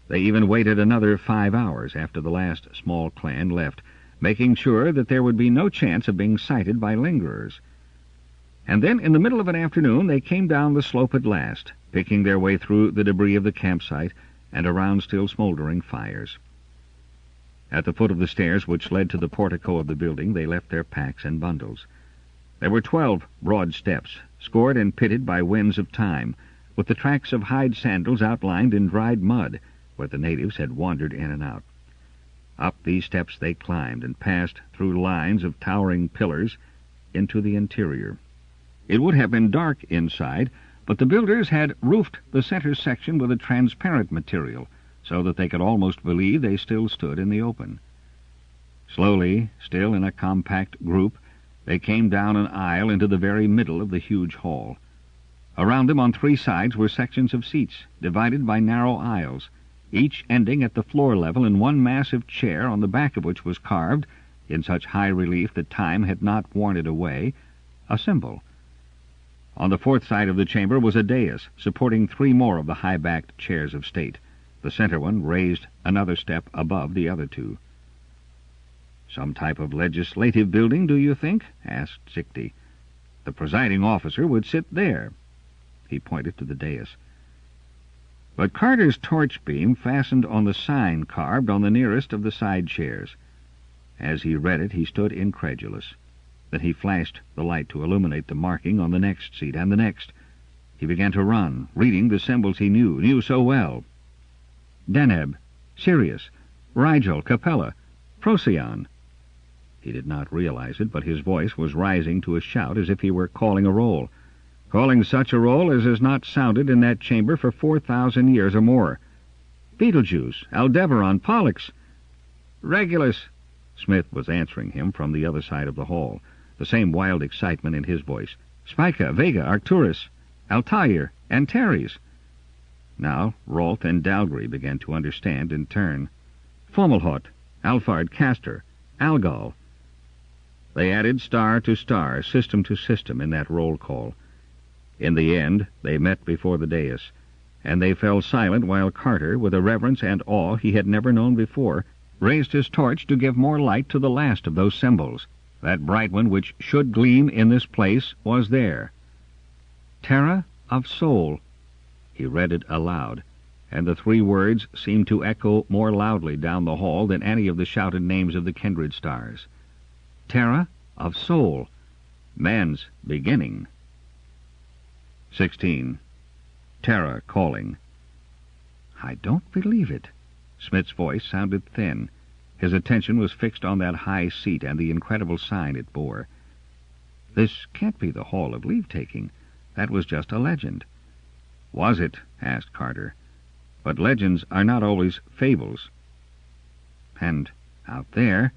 Speaker 1: They even waited another 5 hours after the last small clan left, making sure that there would be no chance of being sighted by lingerers. And then, in the middle of an afternoon, they came down the slope at last, picking their way through the debris of the campsite and around still smoldering fires. At the foot of the stairs which led to the portico of the building, they left their packs and bundles. There were 12 broad steps, scored and pitted by winds of time, with the tracks of hide sandals outlined in dried mud, where the natives had wandered in and out. Up these steps they climbed and passed through lines of towering pillars into the interior. It would have been dark inside, but the builders had roofed the center section with a transparent material, so that they could almost believe they still stood in the open. Slowly, still in a compact group, they came down an aisle into the very middle of the huge hall. Around them on 3 sides were sections of seats, divided by narrow aisles, each ending at the floor level in one massive chair on the back of which was carved, in such high relief that time had not worn it away, a symbol. On the 4th side of the chamber was a dais, supporting 3 more of the high-backed chairs of state. The center one raised another step above the other 2. "Some type of legislative building, do you think?" asked Zikti. "The presiding officer would sit there." He pointed to the dais. But Carter's torch beam fastened on the sign carved on the nearest of the side chairs. As he read it, he stood incredulous. Then he flashed the light to illuminate the marking on the next seat and the next. He began to run, reading the symbols he knew so well. Deneb, Sirius, Rigel, Capella, Procyon. He did not realize it, but his voice was rising to a shout as if he were calling a roll. Calling such a roll as has not sounded in that chamber for 4,000 years or more. Betelgeuse, Aldebaran, Pollux. Regulus, Smith was answering him from the other side of the hall, the same wild excitement in his voice. Spica, Vega, Arcturus, Altair, Antares. Now Rolfe and Dalgry began to understand in turn. Fomalhaut, Alphard, Castor, Algol. They added star to star, system to system in that roll call. In the end, they met before the dais, and they fell silent while Carter, with a reverence and awe he had never known before, raised his torch to give more light to the last of those symbols. That bright one which should gleam in this place was there. Terra of Soul. He read it aloud, and the 3 words seemed to echo more loudly down the hall than any of the shouted names of the kindred stars. Terra of Soul. Man's beginning. 16. Terra calling. "I don't believe it." Smith's voice sounded thin. His attention was fixed on that high seat and the incredible sign it bore. "This can't be the Hall of Leave-Taking. That was just a legend." "Was it?" asked Carter. "But legends are not always fables." "And out there,"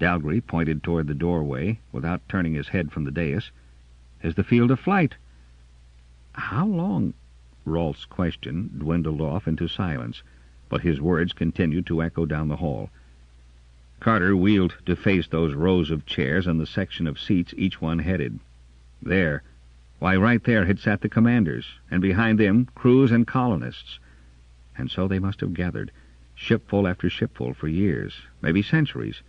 Speaker 1: Dalgry pointed toward the doorway without turning his head from the dais. "Is the field of flight?" "How long—" Rolf's question dwindled off into silence, but his words continued to echo down the hall. Carter wheeled to face those rows of chairs and the section of seats each one headed. There, why, right there had sat the commanders, and behind them crews and colonists. And so they must have gathered, shipful after shipful, for years, maybe centuries,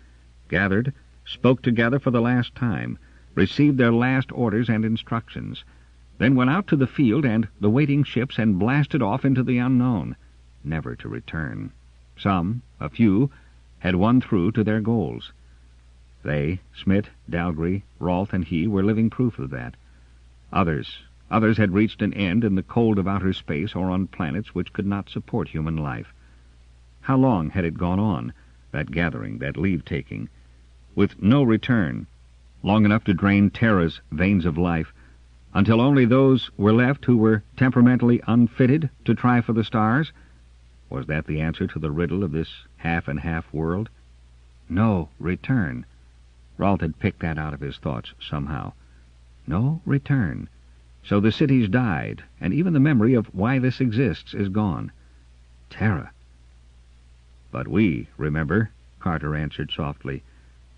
Speaker 1: gathered, spoke together for the last time, received their last orders and instructions, then went out to the field and the waiting ships and blasted off into the unknown, never to return. Some, a few, had won through to their goals. They, Smith, Dalgry, Rolf, and he, were living proof of that. Others had reached an end in the cold of outer space or on planets which could not support human life. How long had it gone on, that gathering, that leave-taking, with no return, long enough to drain Terra's veins of life, until only those were left who were temperamentally unfitted to try for the stars? Was that the answer to the riddle of this half-and-half world? No return. Rolf had picked that out of his thoughts somehow. No return. So the city's died, and even the memory of why this exists is gone. Terra. But we remember, Carter answered softly,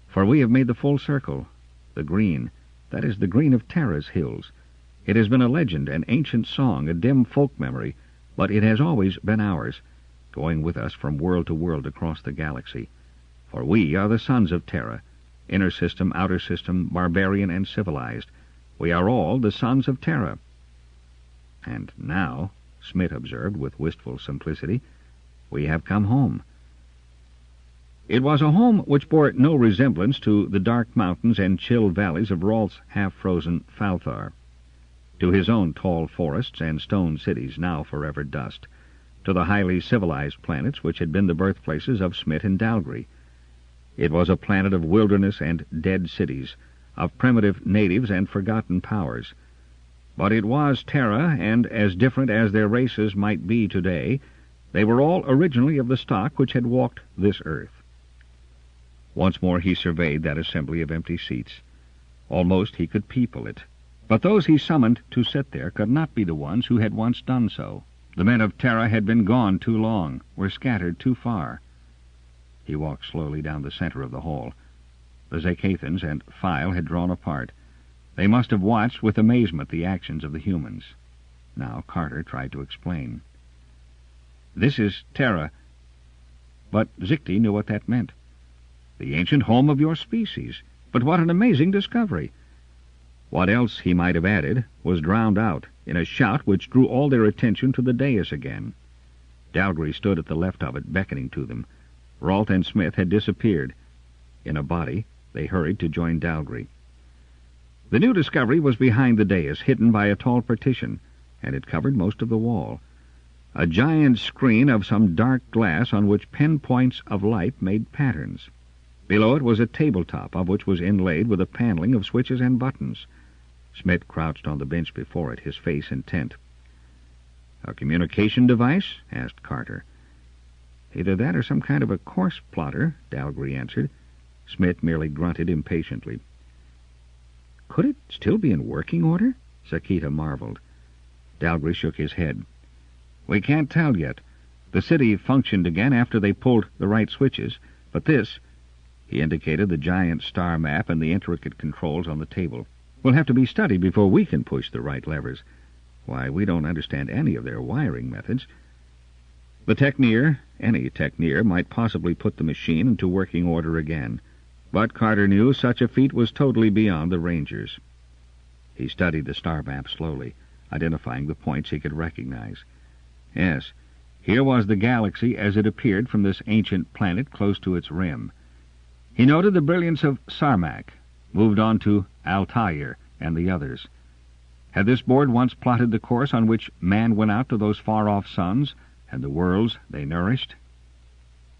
Speaker 1: for we have made the full circle. The green, that is the green of Terra's hills. It has been a legend, an ancient song, a dim folk memory, but it has always been ours, going with us from world to world across the galaxy. For we are the sons of Terra, inner system, outer system, barbarian and civilized. We are all the sons of Terra. And now, Smith observed with wistful simplicity, we have come home. It was a home which bore no resemblance to the dark mountains and chill valleys of Rolf's half-frozen Falthar, to his own tall forests and stone cities now forever dust, to the highly civilized planets which had been the birthplaces of Smith and Dalgry. It was a planet of wilderness and dead cities, of primitive natives and forgotten powers. But it was Terra, and as different as their races might be today, they were all originally of the stock which had walked this earth. Once more he surveyed that assembly of empty seats. Almost he could people it. But those he summoned to sit there could not be the ones who had once done so. The men of Terra had been gone too long, were scattered too far. He walked slowly down the center of the hall. The Zacathans and File had drawn apart. They must have watched with amazement the actions of the humans. Now Carter tried to explain. This is Terra. But Zikti knew what that meant. The ancient home of your species. But what an amazing discovery! What else he might have added was drowned out in a shout which drew all their attention to the dais again. Dalgry stood at the left of it, beckoning to them. Rolf and Smith had disappeared. In a body, they hurried to join Dalgry. The new discovery was behind the dais, hidden by a tall partition, and it covered most of the wall. A giant screen of some dark glass on which pinpoints of light made patterns. Below it was a tabletop, of which was inlaid with a paneling of switches and buttons. Smith crouched on the bench before it, his face intent. "A communication device?" asked Carter. "Either that or some kind of a course plotter," Dalgry answered. Smith merely grunted impatiently. "Could it still be in working order?" Sakita marveled. Dalgry shook his head. "We can't tell yet. The city functioned again after they pulled the right switches, but this—" he indicated the giant star map and the intricate controls on the table. "Will have to be studied before we can push the right levers. Why, we don't understand any of their wiring methods." The techneer, any techneer, might possibly put the machine into working order again, but Carter knew such a feat was totally beyond the Rangers. He studied the star map slowly, identifying the points he could recognize. Yes, here was the galaxy as it appeared from this ancient planet close to its rim. He noted the brilliance of Sarmak, moved on to Altair and the others. Had this board once plotted the course on which man went out to those far-off suns and the worlds they nourished?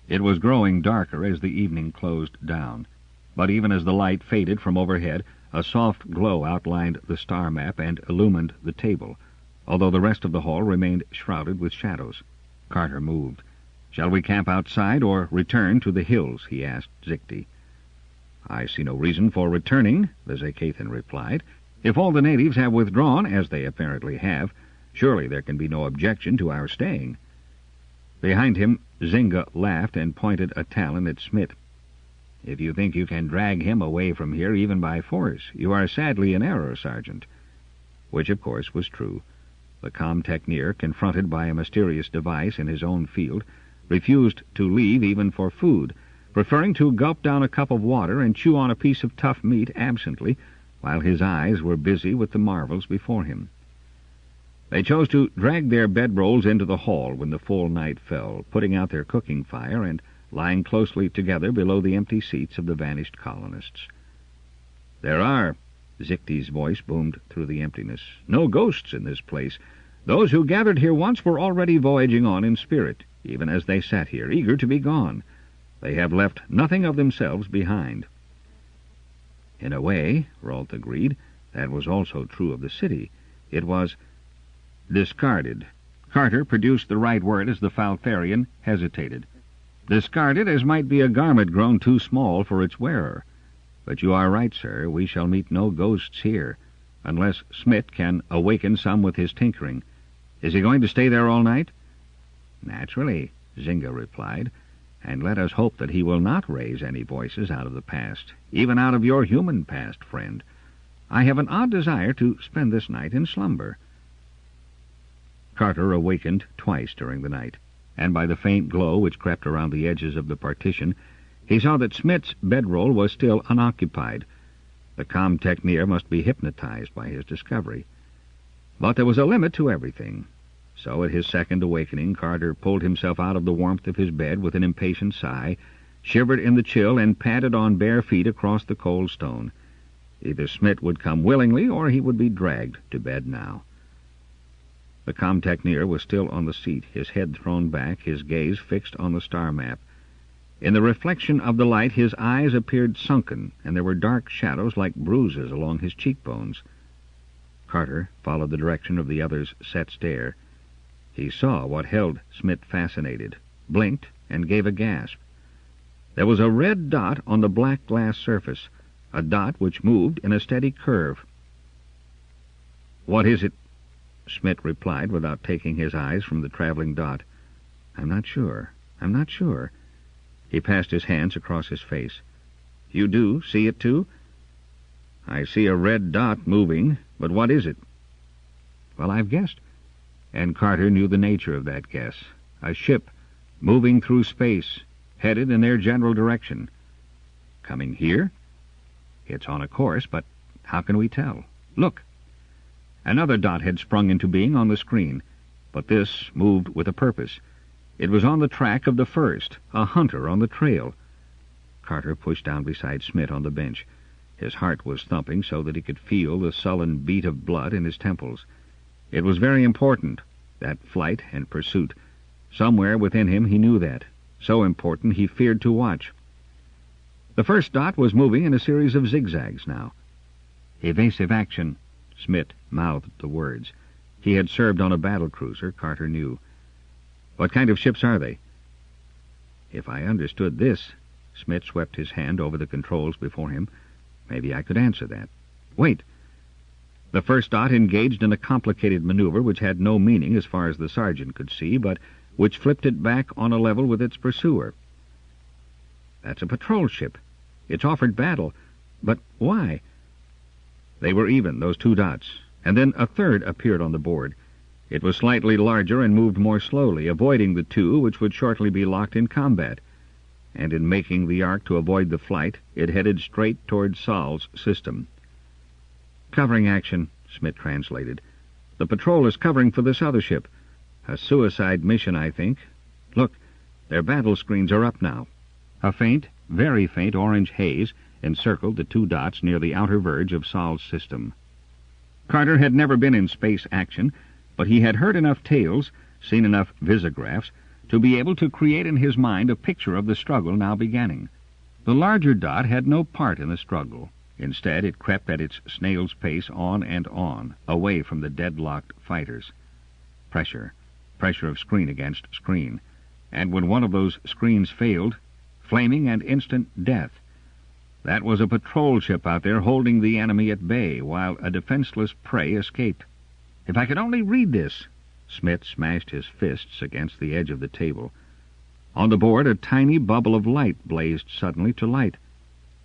Speaker 1: It was growing darker as the evening closed down, but even as the light faded from overhead, a soft glow outlined the star map and illumined the table, although the rest of the hall remained shrouded with shadows. Carter moved. "Shall we camp outside or return to the hills?" he asked Zikti. I see no reason for returning, the Zacathyan replied. If all the natives have withdrawn, as they apparently have, surely there can be no objection to our staying. Behind him, Zynga laughed and pointed a talon at Smith. If you think you can drag him away from here even by force, you are sadly in error, Sergeant. Which, of course, was true. The com-techneer, confronted by a mysterious device in his own field, refused to leave even for food, preferring to gulp down a cup of water and chew on a piece of tough meat absently, while his eyes were busy with the marvels before him. They chose to drag their bedrolls into the hall when the full night fell, putting out their cooking fire and lying closely together below the empty seats of the vanished colonists. "There are," Zichte's voice boomed through the emptiness, "no ghosts in this place. Those who gathered here once were already voyaging on in spirit, even as they sat here, eager to be gone. They have left nothing of themselves behind." In a way, Rolth agreed, that was also true of the city. It was discarded. Carter produced the right word as the Falfarian hesitated. Discarded as might be a garment grown too small for its wearer. But you are right, sir, we shall meet no ghosts here, unless Smith can awaken some with his tinkering. Is he going to stay there all night? Naturally, Zynga replied, and let us hope that he will not raise any voices out of the past, even out of your human past, friend. I have an odd desire to spend this night in slumber. Carter awakened twice during the night, and by the faint glow which crept around the edges of the partition, he saw that Smith's bedroll was still unoccupied. The com-techneer must be hypnotized by his discovery. But there was a limit to everything. So at his second awakening, Carter pulled himself out of the warmth of his bed with an impatient sigh, shivered in the chill, and padded on bare feet across the cold stone. Either Smith would come willingly, or he would be dragged to bed now. The com-techneer was still on the seat, his head thrown back, his gaze fixed on the star map. In the reflection of the light, his eyes appeared sunken, and there were dark shadows like bruises along his cheekbones. Carter followed the direction of the other's set stare. He saw what held Smith fascinated, blinked, and gave a gasp. There was a red dot on the black glass surface, a dot which moved in a steady curve. "What is it?" Smith replied without taking his eyes from the traveling dot. I'm not sure. He passed his hands across his face. "You do see it, too?" "I see a red dot moving, but what is it?" "Well, I've guessed." And Carter knew the nature of that guess. A ship, moving through space, headed in their general direction. Coming here? It's on a course, but how can we tell? Look! Another dot had sprung into being on the screen, but this moved with a purpose. It was on the track of the first, a hunter on the trail. Carter pushed down beside Smith on the bench. His heart was thumping so that he could feel the sullen beat of blood in his temples. It was very important, that flight and pursuit. Somewhere within him he knew that. So important he feared to watch. The first dot was moving in a series of zigzags now. Evasive action. Smith mouthed the words. He had served on a battle cruiser, Carter knew. What kind of ships are they? If I understood this, Smith swept his hand over the controls before him, maybe I could answer that. Wait! The first dot engaged in a complicated maneuver which had no meaning as far as the sergeant could see, but which flipped it back on a level with its pursuer. That's a patrol ship. It's offered battle. But why? They were even, those two dots, and then a third appeared on the board. It was slightly larger and moved more slowly, avoiding the two which would shortly be locked in combat. And in making the arc to avoid the flight, it headed straight toward Sol's system. Covering action, Smith translated. The patrol is covering for this other ship. A suicide mission, I think. Look, their battle screens are up now. A faint, very faint orange haze encircled the two dots near the outer verge of Sol's system. Carter had never been in space action, but he had heard enough tales, seen enough visographs, to be able to create in his mind a picture of the struggle now beginning. The larger dot had no part in the struggle. Instead, it crept at its snail's pace on and on, away from the deadlocked fighters. Pressure of screen against screen. And when one of those screens failed, flaming and instant death. That was a patrol ship out there holding the enemy at bay while a defenseless prey escaped. If I could only read this! Smith smashed his fists against the edge of the table. On the board, a tiny bubble of light blazed suddenly to light.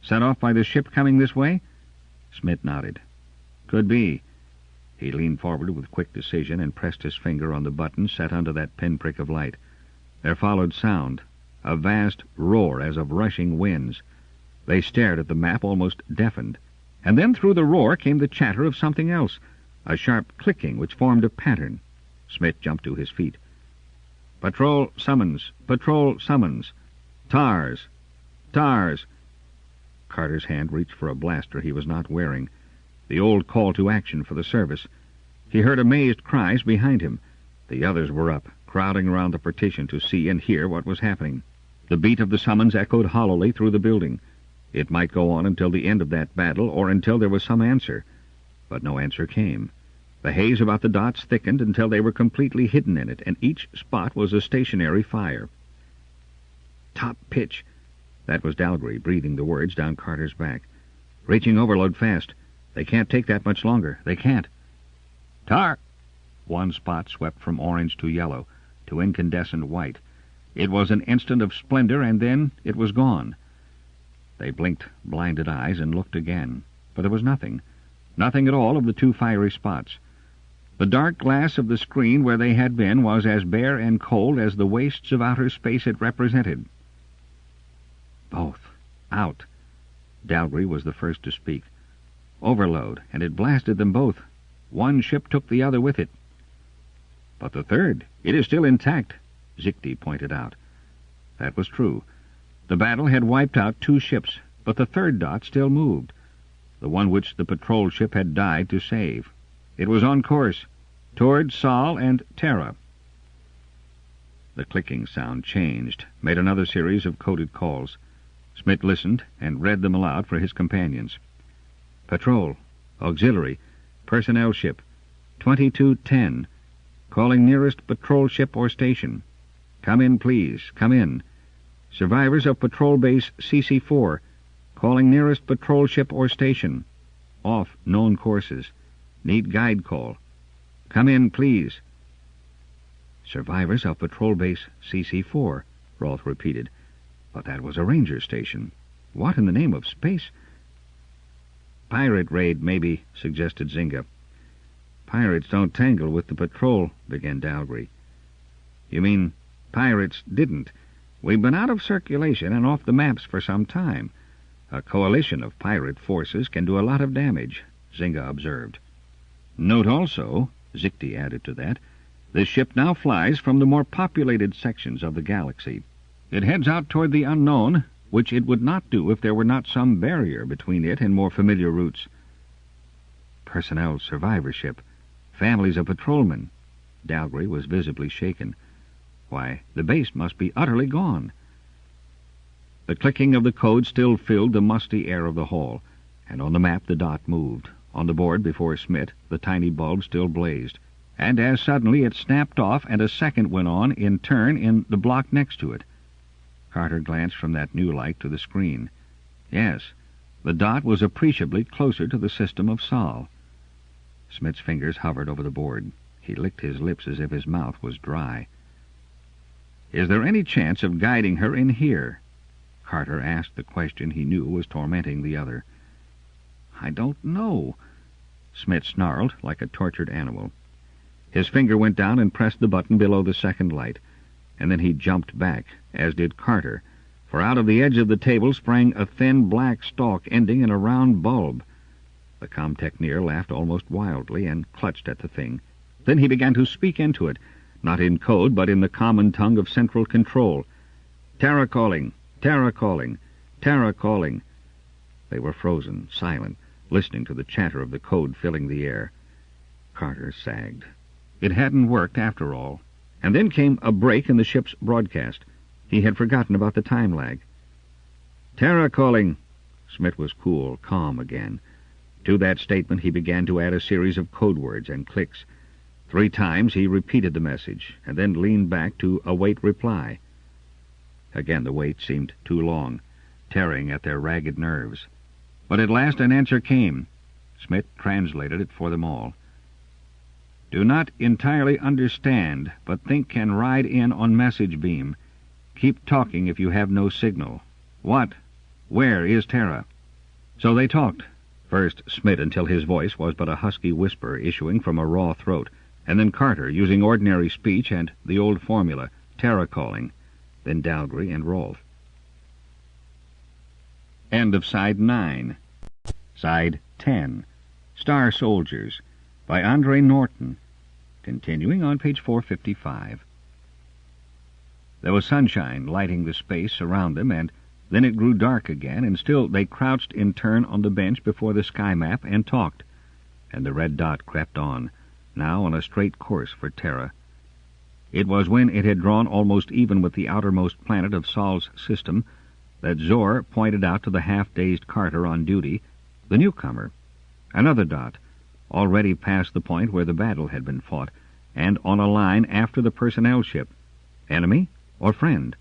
Speaker 1: Set off by the ship coming this way? Smith nodded. Could be. He leaned forward with quick decision and pressed his finger on the button set under that pinprick of light. There followed sound, a vast roar as of rushing winds. They stared at the map, almost deafened. And then through the roar came the chatter of something else, a sharp clicking which formed a pattern. Smith jumped to his feet. Patrol summons! Patrol summons! TARS! TARS! Carter's hand reached for a blaster he was not wearing, the old call to action for the service. He heard amazed cries behind him. The others were up, crowding around the partition to see and hear what was happening. The beat of the summons echoed hollowly through the building. It might go on until the end of that battle, or until there was some answer. But no answer came. The haze about the dots thickened until they were completely hidden in it, and each spot was a stationary fire. Top pitch! That was Dalgry breathing the words down Carter's back. Reaching overload fast. They can't take that much longer. They can't. Tar! One spot swept from orange to yellow, to incandescent white. It was an instant of splendor, and then it was gone. They blinked blinded eyes and looked again, but there was nothing. Nothing at all of the two fiery spots. The dark glass of the screen where they had been was as bare and cold as the wastes of outer space it represented. Both. Out. Dalgry was the first to speak. Overload, and it blasted them both. One ship took the other with it. But the third, it is still intact, Zichty pointed out. That was true. The battle had wiped out two ships, but the third dot still moved, the one which the patrol ship had died to save. It was on course, toward Sol and Terra. The clicking sound changed, made another series of coded calls. Smith listened and read them aloud for his companions. Patrol, auxiliary, personnel ship, 2210, calling nearest patrol ship or station. Come in, please, come in. Survivors of patrol base CC4, calling nearest patrol ship or station. Off known courses. Need guide call. Come in, please. Survivors of patrol base CC4, Rolf repeated. But that was a ranger station. What in the name of space? Pirate raid, maybe, suggested Zynga. Pirates don't tangle with the patrol, began Dalgry. You mean pirates didn't? We've been out of circulation and off the maps for some time. A coalition of pirate forces can do a lot of damage, Zynga observed. Note also, Zichty added to that, this ship now flies from the more populated sections of the galaxy. It heads out toward the unknown, which it would not do if there were not some barrier between it and more familiar routes. Personnel survivorship, families of patrolmen. Dalgry was visibly shaken. Why, the base must be utterly gone. The clicking of the code still filled the musty air of the hall, and on the map the dot moved. On the board before Smith, the tiny bulb still blazed, and as suddenly it snapped off and a second went on in turn in the block next to it. Carter glanced from that new light to the screen. Yes, the dot was appreciably closer to the system of Sol. Smith's fingers hovered over the board. He licked his lips as if his mouth was dry. Is there any chance of guiding her in here? Carter asked the question he knew was tormenting the other. I don't know, Smith snarled like a tortured animal. His finger went down and pressed the button below the second light, and then he jumped back, as did Carter, for out of the edge of the table sprang a thin black stalk ending in a round bulb. The comtechneer laughed almost wildly and clutched at the thing. Then he began to speak into it, not in code, but in the common tongue of central control. Terra calling, Terra calling, Terra calling. They were frozen, silent, listening to the chatter of the code filling the air. Carter sagged. It hadn't worked after all. And then came a break in the ship's broadcast. He had forgotten about the time lag. Terra calling. Smith was cool, calm again. To that statement he began to add a series of code words and clicks. 3 times he repeated the message, and then leaned back to await reply. Again the wait seemed too long. tearing at their ragged nerves. But at last an answer came. Smith translated it for them all. "Do not entirely understand, but think can ride in on message beam. Keep talking if you have no signal. What? Where is Terra?" So they talked. First Smith until his voice was but a husky whisper issuing from a raw throat, and then Carter using ordinary speech and the old formula, Terra calling, then Dalgry and Rolfe. End of Side 9. Side 10. Star Soldiers, by Andre Norton. Continuing on page 455. There was sunshine lighting the space around them, and then it grew dark again, and still they crouched in turn on the bench before the sky map and talked, and the red dot crept on, now on a straight course for Terra. It was when it had drawn almost even with the outermost planet of Sol's system that Zor pointed out to the half-dazed Carter on duty the newcomer, another dot, already past the point where the battle had been fought, and on a line after the personnel ship. Enemy or friend?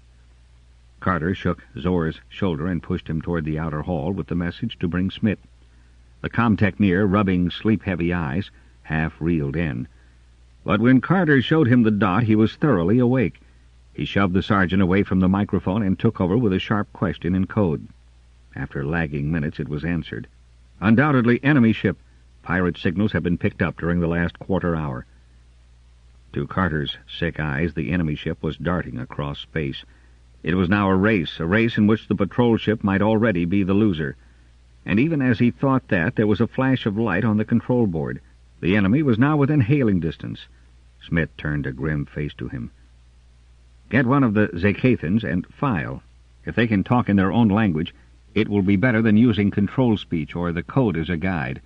Speaker 1: Carter shook Zor's shoulder and pushed him toward the outer hall with the message to bring Smith. The comtechneer, rubbing sleep-heavy eyes, half reeled in. But when Carter showed him the dot, he was thoroughly awake. He shoved the sergeant away from the microphone and took over with a sharp question in code. After lagging minutes, it was answered. "Undoubtedly enemy ship. Pirate signals have been picked up during the last quarter hour." To Carter's sick eyes, the enemy ship was darting across space. It was now a race in which the patrol ship might already be the loser. And even as he thought that, there was a flash of light on the control board. The enemy was now within hailing distance. Smith turned a grim face to him. "Get one of the Zacathans and file. If they can talk in their own language, it will be better than using control speech or the code as a guide.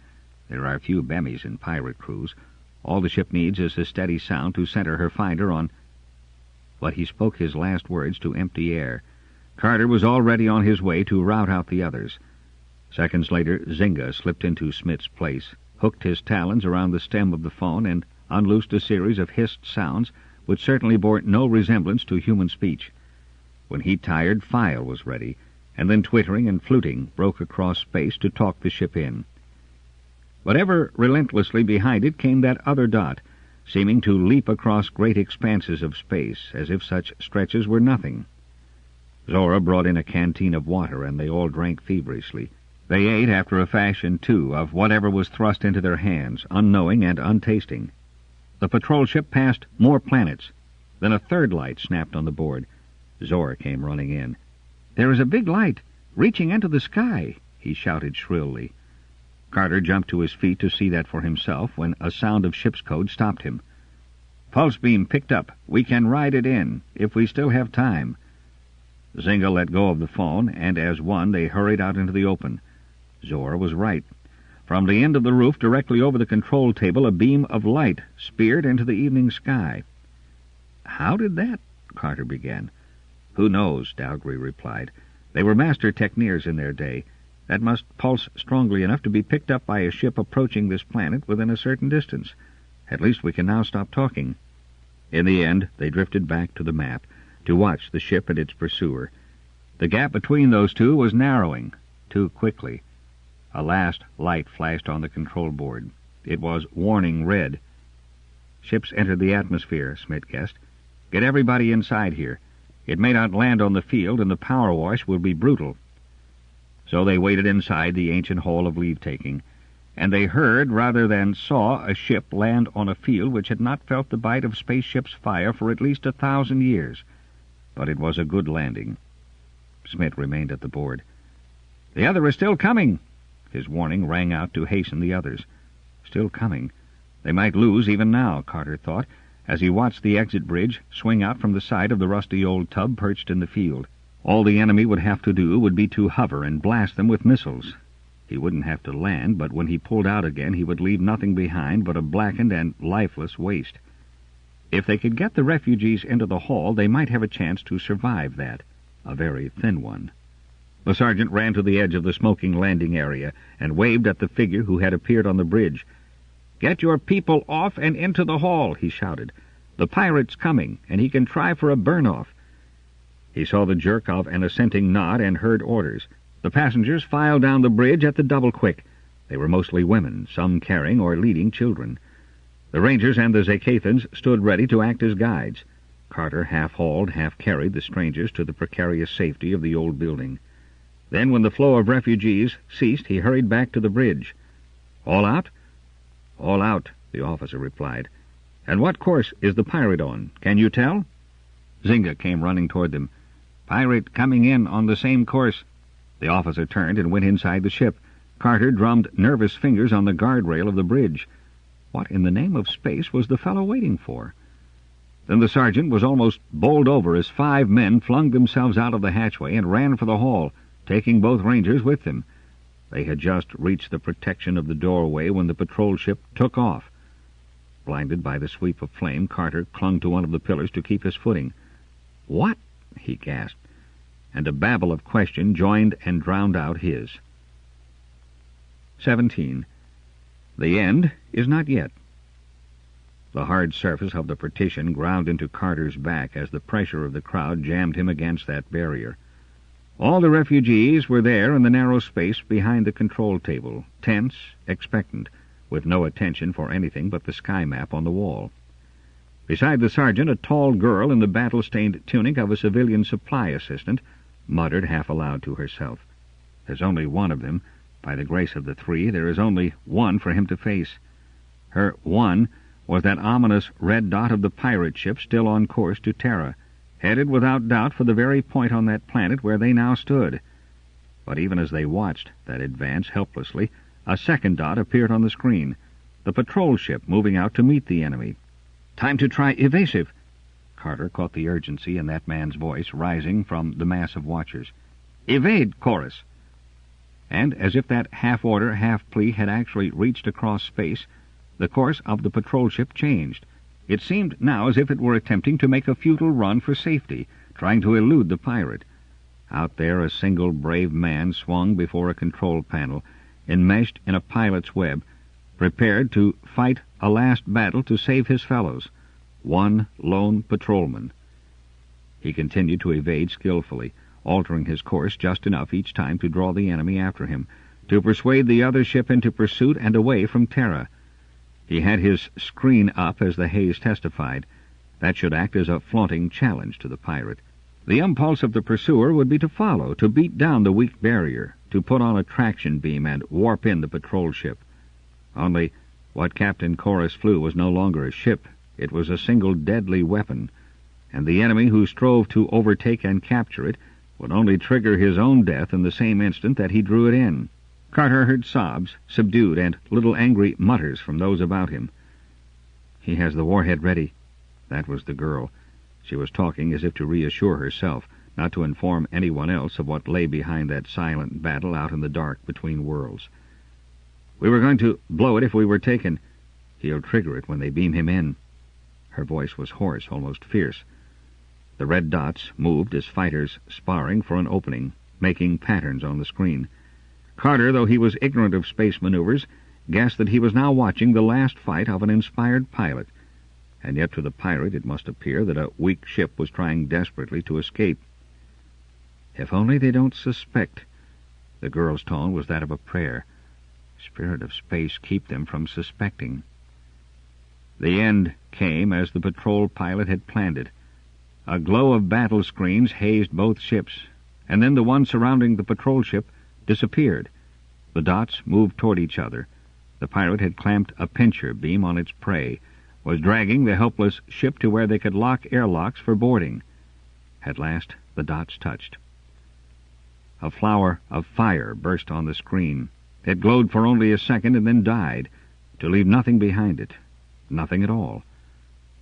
Speaker 1: There are few Bemmies in pirate crews. All the ship needs is a steady sound to center her finder on—" But he spoke his last words to empty air. Carter was already on his way to rout out the others. Seconds later, Zynga slipped into Smith's place, hooked his talons around the stem of the phone, and unloosed a series of hissed sounds which certainly bore no resemblance to human speech. When he tired, file was ready, and then twittering and fluting broke across space to talk the ship in. But ever relentlessly behind it came that other dot, seeming to leap across great expanses of space, as if such stretches were nothing. Zora brought in a canteen of water, and they all drank feverishly. They ate, after a fashion, too, of whatever was thrust into their hands, unknowing and untasting. The patrol ship passed more planets. Then a third light snapped on the board. Zora came running in. "There is a big light, reaching into the sky," he shouted shrilly. Carter jumped to his feet to see that for himself when a sound of ship's code stopped him. "Pulse beam picked up. We can ride it in, if we still have time." Zynga let go of the phone, and as one they hurried out into the open. Zora was right. From the end of the roof directly over the control table, a beam of light speared into the evening sky. "How did that—" Carter began. "Who knows," Dalgry replied. "They were master techneers in their day. That must pulse strongly enough to be picked up by a ship approaching this planet within a certain distance. At least we can now stop talking." In the end, they drifted back to the map to watch the ship and its pursuer. The gap between those two was narrowing, too quickly. A last light flashed on the control board. It was warning red. "Ships entered the atmosphere," Smith guessed. "Get everybody inside here. It may not land on the field, and the power wash will be brutal." So they waited inside the ancient hall of leave-taking, and they heard rather than saw a ship land on a field which had not felt the bite of spaceship's fire for at least 1,000 years. But it was a good landing. Smith remained at the board. "The other is still coming!" His warning rang out to hasten the others. Still coming. They might lose even now, Carter thought, as he watched the exit bridge swing out from the side of the rusty old tub perched in the field. All the enemy would have to do would be to hover and blast them with missiles. He wouldn't have to land, but when he pulled out again he would leave nothing behind but a blackened and lifeless waste. If they could get the refugees into the hall, they might have a chance to survive that, a very thin one. The sergeant ran to the edge of the smoking landing area and waved at the figure who had appeared on the bridge. "Get your people off and into the hall," he shouted. "The pirate's coming, and he can try for a burn-off." He saw the jerk of an assenting nod and heard orders. The passengers filed down the bridge at the double-quick. They were mostly women, some carrying or leading children. The Rangers and the Zacathans stood ready to act as guides. Carter half-hauled, half-carried the strangers to the precarious safety of the old building. Then, when the flow of refugees ceased, he hurried back to the bridge. "All out?" "All out," the officer replied. "And what course is the pirate on? Can you tell?" Zynga came running toward them. "Pirate coming in on the same course." The officer turned and went inside the ship. Carter drummed nervous fingers on the guardrail of the bridge. What in the name of space was the fellow waiting for? Then the sergeant was almost bowled over as 5 men flung themselves out of the hatchway and ran for the hall, taking both Rangers with them. They had just reached the protection of the doorway when the patrol ship took off. Blinded by the sweep of flame, Carter clung to one of the pillars to keep his footing. "What?" he gasped, and a babble of question joined and drowned out his. 17. The end is not yet. The hard surface of the partition ground into Carter's back as the pressure of the crowd jammed him against that barrier. All the refugees were there in the narrow space behind the control table, tense, expectant, with no attention for anything but the sky map on the wall. Beside the sergeant, a tall girl in the battle-stained tunic of a civilian supply assistant muttered half aloud to herself, "There's only one of them. By the grace of the 3, there is only one for him to face." Her one was that ominous red dot of the pirate ship still on course to Terra, headed without doubt for the very point on that planet where they now stood. But even as they watched that advance helplessly, a second dot appeared on the screen, the patrol ship moving out to meet the enemy. "Time to try evasive." Carter caught the urgency in that man's voice, rising from the mass of watchers. "Evade, chorus." And as if that half-order, half-plea had actually reached across space, the course of the patrol ship changed. It seemed now as if it were attempting to make a futile run for safety, trying to elude the pirate. Out there a single brave man swung before a control panel, enmeshed in a pilot's web, prepared to fight a last battle to save his fellows. One lone patrolman. He continued to evade skillfully, altering his course just enough each time to draw the enemy after him, to persuade the other ship into pursuit and away from Terra. He had his screen up, as the haze testified. That should act as a flaunting challenge to the pirate. The impulse of the pursuer would be to follow, to beat down the weak barrier, to put on a traction beam and warp in the patrol ship. Only what Captain Chorus flew was no longer a ship. It was a single deadly weapon, and the enemy who strove to overtake and capture it would only trigger his own death in the same instant that he drew it in. Carter heard sobs, subdued, and little angry mutters from those about him. "He has the warhead ready." That was the girl. She was talking as if to reassure herself, not to inform anyone else of what lay behind that silent battle out in the dark between worlds. "We were going to blow it if we were taken. He'll trigger it when they beam him in." Her voice was hoarse, almost fierce. The red dots moved as fighters sparring for an opening, making patterns on the screen. Carter, though he was ignorant of space maneuvers, guessed that he was now watching the last fight of an inspired pilot, and yet to the pirate it must appear that a weak ship was trying desperately to escape. "If only they don't suspect." The girl's tone was that of a prayer. Spirit of space, keep them from suspecting. The end came as the patrol pilot had planned it. A glow of battle screens hazed both ships, and then the one surrounding the patrol ship disappeared. The dots moved toward each other. The pirate had clamped a pincher beam on its prey, was dragging the helpless ship to where they could lock airlocks for boarding. At last the dots touched. A flower of fire burst on the screen. It glowed for only a second and then died, to leave nothing behind it. Nothing at all.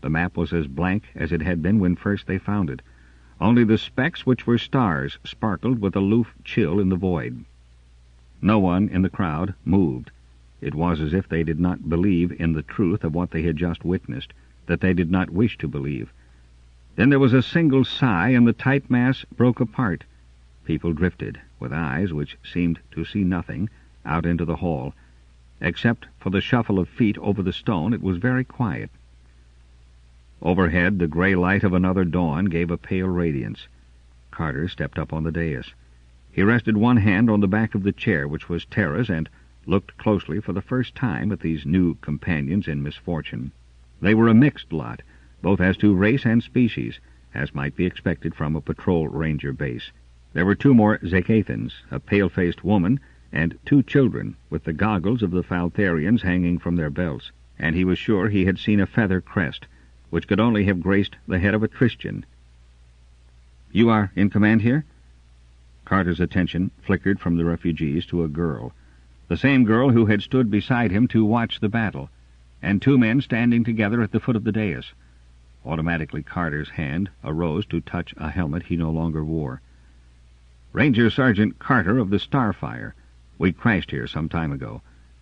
Speaker 1: The map was as blank as it had been when first they found it. Only the specks, which were stars, sparkled with aloof chill in the void. No one in the crowd moved. It was as if they did not believe in the truth of what they had just witnessed, that they did not wish to believe. Then there was a single sigh, and the tight mass broke apart. People drifted, with eyes which seemed to see nothing, out into the hall. Except for the shuffle of feet over the stone, it was very quiet. Overhead, the gray light of another dawn gave a pale radiance. Carter stepped up on the dais. He rested one hand on the back of the chair, which was Tara's, and looked closely for the first time at these new companions in misfortune. They were a mixed lot, both as to race and species, as might be expected from a patrol ranger base. There were 2 more Zacathans, a pale-faced woman, and 2 children, with the goggles of the Faltharians hanging from their belts, and he was sure he had seen a feather crest, which could only have graced the head of a Christian. "You are in command here?" Carter's attention flickered from the refugees to a girl, the same girl who had stood beside him to watch the battle, and 2 men standing together at the foot of the dais. Automatically Carter's hand arose to touch a helmet he no longer wore. "Ranger Sergeant Carter of the Starfire. We crashed here some time ago.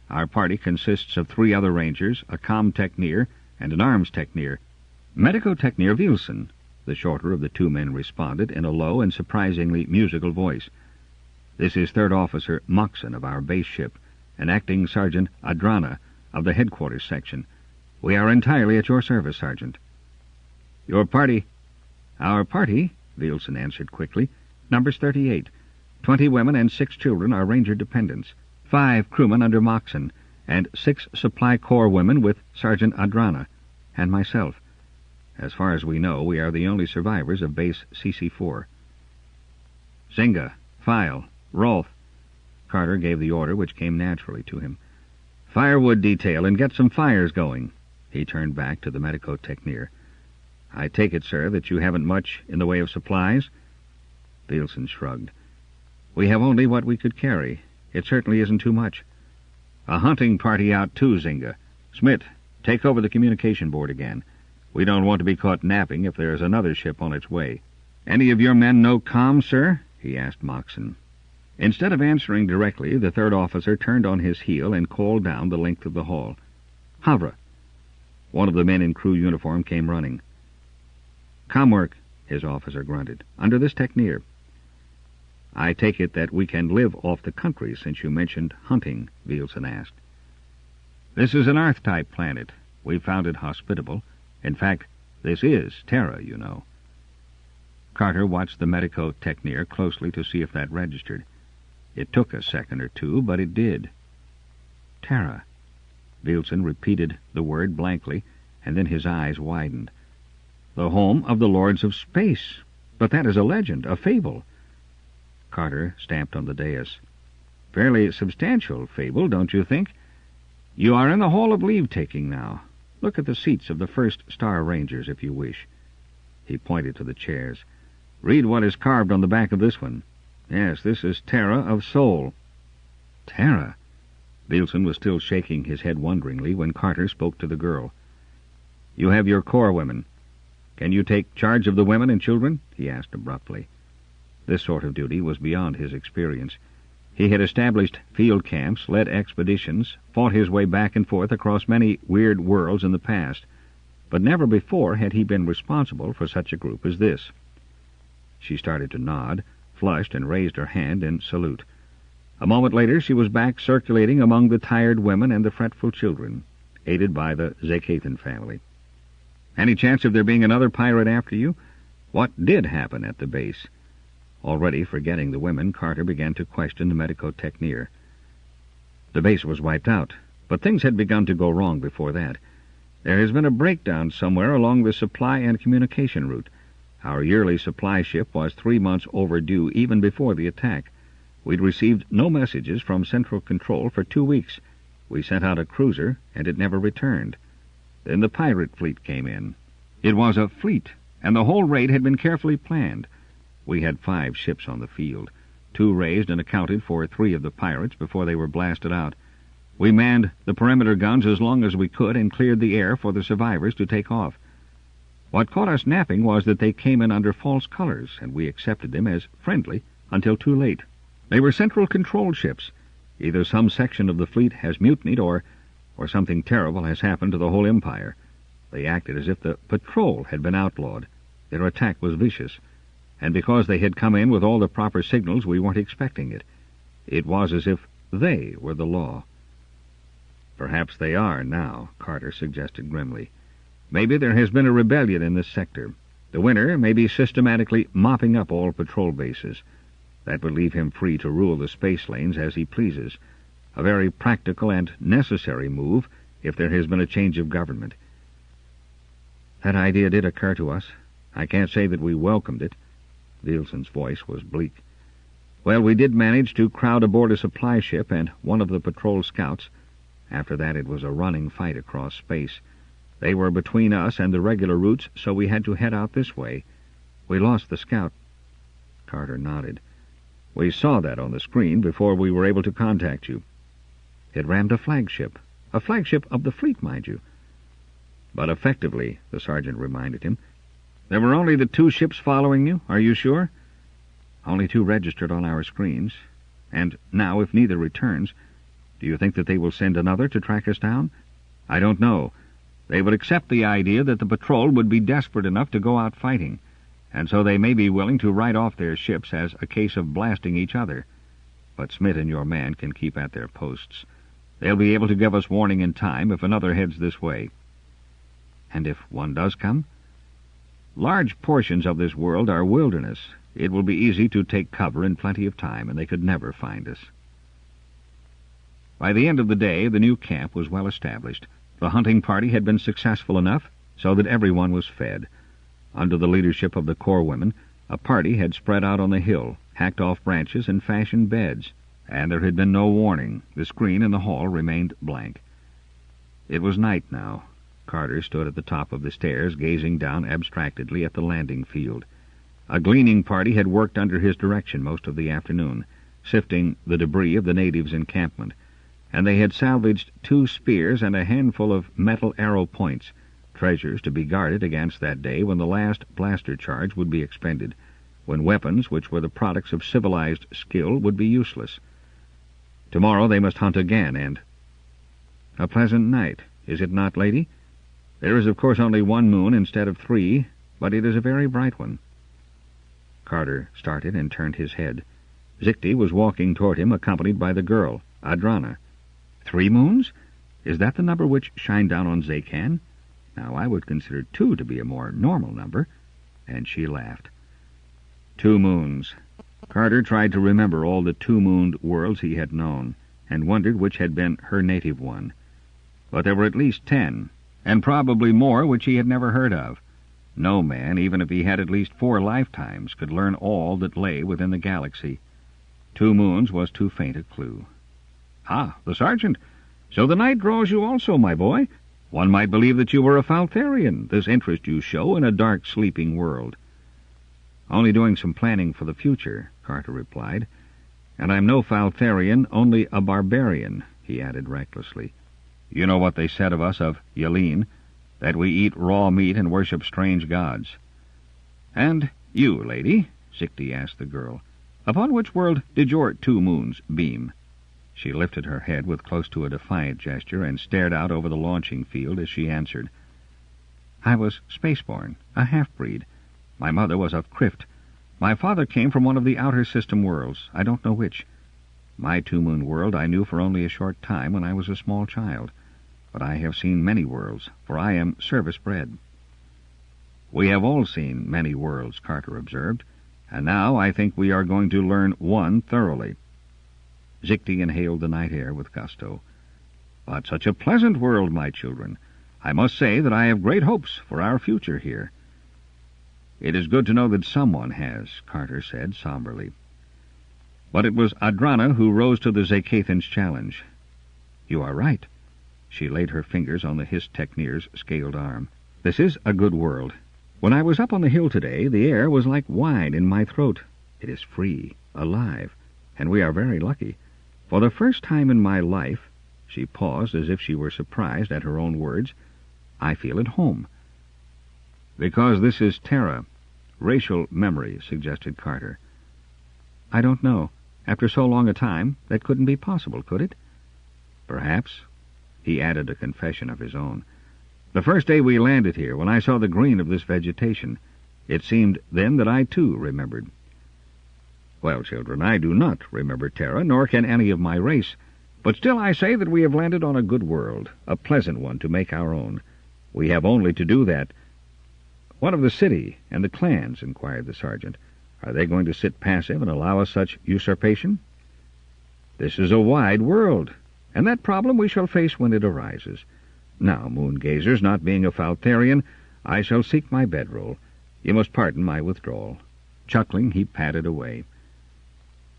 Speaker 1: Our party consists of 3 other rangers, a comm techneer, and an arms techneer." "Medico-techneer Wilson," the shorter of the 2 men responded in a low and surprisingly musical voice. "This is 3rd Officer Moxon of our base ship, and Acting Sergeant Adrana of the headquarters section. We are entirely at your service, Sergeant." "Your party?" "Our party," Wilson answered quickly, "numbers 38. 20 women and 6 children are ranger dependents, 5 crewmen under Moxon, and 6 supply corps women with Sergeant Adrana, and myself. As far as we know, we are the only survivors of base CC-4. "Zinga, File, Rolf." Carter gave the order which came naturally to him. "Firewood detail, and get some fires going." He turned back to the medico-techneer. "I take it, sir, that you haven't much in the way of supplies?" Wilson shrugged. "We have only what we could carry. It certainly isn't too much." "A hunting party out too, Zinga. Smith, take over the communication board again. We don't want to be caught napping if there is another ship on its way." "Any of your men know comm, sir?" he asked Moxon. Instead of answering directly, the 3rd officer turned on his heel and called down the length of the hall. "Havre." One of the men in crew uniform came running. "Comm work," his officer grunted, "under this techneer." "I take it that we can live off the country, since you mentioned hunting?" Wilson asked. "This is an Earth-type planet. We found it hospitable. In fact, this is Terra, you know." Carter watched the medico-techneer closely to see if that registered. It took a second or 2, but it did. "Terra." Wilson repeated the word blankly, and then his eyes widened. "The home of the Lords of Space. But that is a legend, a fable." Carter stamped on the dais. "Fairly substantial fable, don't you think? You are in the hall of leave-taking now. Look at the seats of the 1st Star Rangers, if you wish." He pointed to the chairs. "Read what is carved on the back of this one. Yes, this is Terra of Sol." "Terra?" Wilson was still shaking his head wonderingly when Carter spoke to the girl. "You have your corps women. Can you take charge of the women and children?" he asked abruptly. This sort of duty was beyond his experience. He had established field camps, led expeditions, fought his way back and forth across many weird worlds in the past, but never before had he been responsible for such a group as this. She started to nod, flushed, and raised her hand in salute. A moment later she was back circulating among the tired women and the fretful children, aided by the Zacathan family. "Any chance of there being another pirate after you? What did happen at the base?" Already forgetting the women, Carter began to question the medico-techneer. "The base was wiped out, but things had begun to go wrong before that. There has been a breakdown somewhere along the supply and communication route. Our yearly supply ship was 3 months overdue even before the attack. We'd received no messages from Central Control for 2 weeks. We sent out a cruiser, and it never returned. Then the pirate fleet came in. It was a fleet, and the whole raid had been carefully planned. We had 5 ships on the field. 2 raised and accounted for 3 of the pirates before they were blasted out. We manned the perimeter guns as long as we could and cleared the air for the survivors to take off. What caught us napping was that they came in under false colors, and we accepted them as friendly until too late. They were Central Control ships. Either some section of the fleet has mutinied or something terrible has happened to the whole empire. They acted as if the patrol had been outlawed. Their attack was vicious, and because they had come in with all the proper signals, we weren't expecting it. It was as if they were the law." "Perhaps they are now," Carter suggested grimly. "Maybe there has been a rebellion in this sector. The Winter may be systematically mopping up all patrol bases. That would leave him free to rule the space lanes as he pleases. A very practical and necessary move if there has been a change of government. That idea did occur to us. I can't say that we welcomed it. Nielsen's voice was bleak. Well, we did manage to crowd aboard a supply ship and one of the patrol scouts. After that, it was a running fight across space. They were between us and the regular routes, so we had to head out this way. We lost the scout. Carter nodded. We saw that on the screen before we were able to contact you. It rammed a flagship of the fleet, mind you. But effectively, the sergeant reminded him. There were only the 2 ships following you, are you sure? Only 2 registered on our screens. And now, if neither returns, do you think that they will send another to track us down? I don't know. They would accept the idea that the patrol would be desperate enough to go out fighting, and so they may be willing to write off their ships as a case of blasting each other. But Smith and your man can keep at their posts. They'll be able to give us warning in time if another heads this way. And if one does come? Large portions of this world are wilderness. It will be easy to take cover in plenty of time, and they could never find us. By the end of the day, the new camp was well established. The hunting party had been successful enough so that everyone was fed. Under the leadership of the Corps women, a party had spread out on the hill, hacked off branches and fashioned beds, and there had been no warning. The screen in the hall remained blank. It was night now. Carter stood at the top of the stairs, gazing down abstractedly at the landing field. A gleaning party had worked under his direction most of the afternoon, sifting the debris of the natives' encampment, and they had salvaged 2 spears and a handful of metal arrow points, treasures to be guarded against that day when the last blaster charge would be expended, when weapons which were the products of civilized skill would be useless. Tomorrow they must hunt again, and... A pleasant night, is it not, lady? There is, of course, only 1 moon instead of 3, but it is a very bright one. Carter started and turned his head. Zichty was walking toward him, accompanied by the girl, Adrana. 3 moons? Is that the number which shine down on Zakan? Now, I would consider 2 to be a more normal number. And she laughed. 2 moons. Carter tried to remember all the 2-mooned worlds he had known, and wondered which had been her native one. But there were at least 10, and probably more which he had never heard of. No man, even if he had at least 4 lifetimes, could learn all that lay within the galaxy. 2 moons was too faint a clue. Ah, the sergeant. So the night draws you also, my boy. One might believe that you were a Faltharian, this interest you show in a dark, sleeping world. Only doing some planning for the future, Carter replied. And I'm no Faltharian, only a barbarian, he added recklessly. You know what they said of us, of Yelene, that we eat raw meat and worship strange gods. And you, lady, Zichty asked the girl, upon which world did your 2 moons beam? She lifted her head with close to a defiant gesture and stared out over the launching field as she answered. I was spaceborn, a half-breed. My mother was of Krift. My father came from one of the outer system worlds, I don't know which. My 2-moon world I knew for only a short time when I was a small child, but I have seen many worlds, for I am service-bred. We have all seen many worlds, Carter observed, and now I think we are going to learn one thoroughly. Zichty inhaled the night air with gusto. But such a pleasant world, my children. I must say that I have great hopes for our future here. It is good to know that someone has, Carter said somberly. But it was Adrana who rose to the Zakathan's challenge. You are right. She laid her fingers on the Hist Techneer's scaled arm. This is a good world. When I was up on the hill today, the air was like wine in my throat. It is free, alive, and we are very lucky. For the first time in my life, she paused as if she were surprised at her own words, I feel at home. Because this is Terra. Racial memory, suggested Carter. I don't know. After so long a time, that couldn't be possible, could it? Perhaps. He added a confession of his own. The first day we landed here, when I saw the green of this vegetation, it seemed then that I, too, remembered. Well, children, I do not remember Terra, nor can any of my race, but still I say that we have landed on a good world, a pleasant one to make our own. We have only to do that. "What of the city and the clans?" inquired the sergeant. "Are they going to sit passive and allow us such usurpation?" "This is a wide world, and that problem we shall face when it arises. Now, moon-gazers, not being a Faltharian, I shall seek my bedroll. You must pardon my withdrawal." Chuckling, he padded away.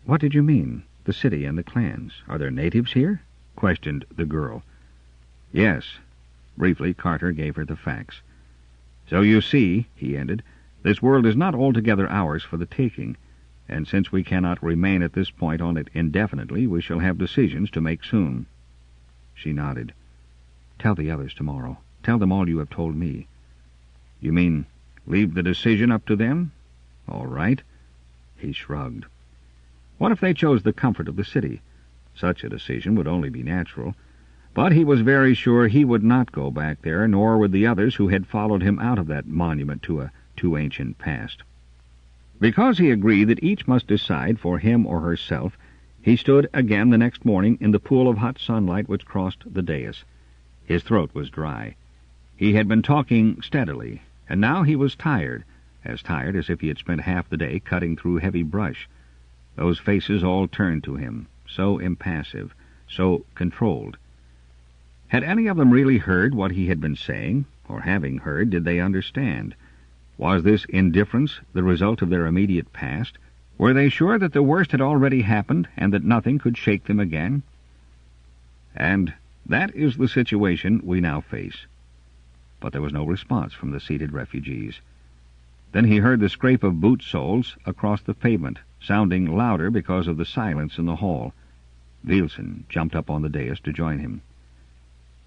Speaker 1: "What did you mean, the city and the clans? Are there natives here?" questioned the girl. "Yes." Briefly, Carter gave her the facts. "So you see," he ended, "this world is not altogether ours for the taking, and since we cannot remain at this point on it indefinitely, we shall have decisions to make soon." She nodded. "Tell the others tomorrow. Tell them all you have told me." "You mean leave the decision up to them?" "All right." He shrugged. What if they chose the comfort of the city? Such a decision would only be natural. But he was very sure he would not go back there, nor would the others who had followed him out of that monument to a too ancient past. Because he agreed that each must decide for him or herself, he stood again the next morning in the pool of hot sunlight which crossed the dais. His throat was dry. He had been talking steadily, and now he was tired as if he had spent half the day cutting through heavy brush. Those faces all turned to him, so impassive, so controlled. Had any of them really heard what he had been saying, or having heard, did they understand? Was this indifference the result of their immediate past? Were they sure that the worst had already happened, and that nothing could shake them again? And that is the situation we now face. But there was no response from the seated refugees. Then he heard the scrape of boot soles across the pavement, sounding louder because of the silence in the hall. Wilson jumped up on the dais to join him.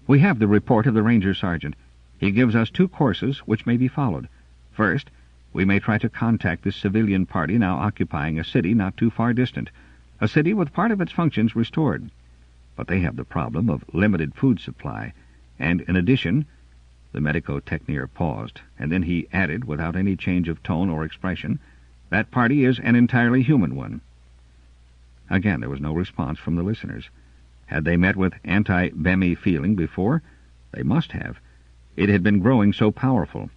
Speaker 1: "We have the report of the ranger sergeant. He gives us 2 courses which may be followed. First, we may try to contact this civilian party now occupying a city not too far distant, a city with part of its functions restored. But they have the problem of limited food supply, and in addition—" The medico-techneer paused, and then he added, without any change of tone or expression, "That party is an entirely human one." Again there was no response from the listeners. Had they met with anti-Bemi feeling before? They must have. It had been growing so powerful.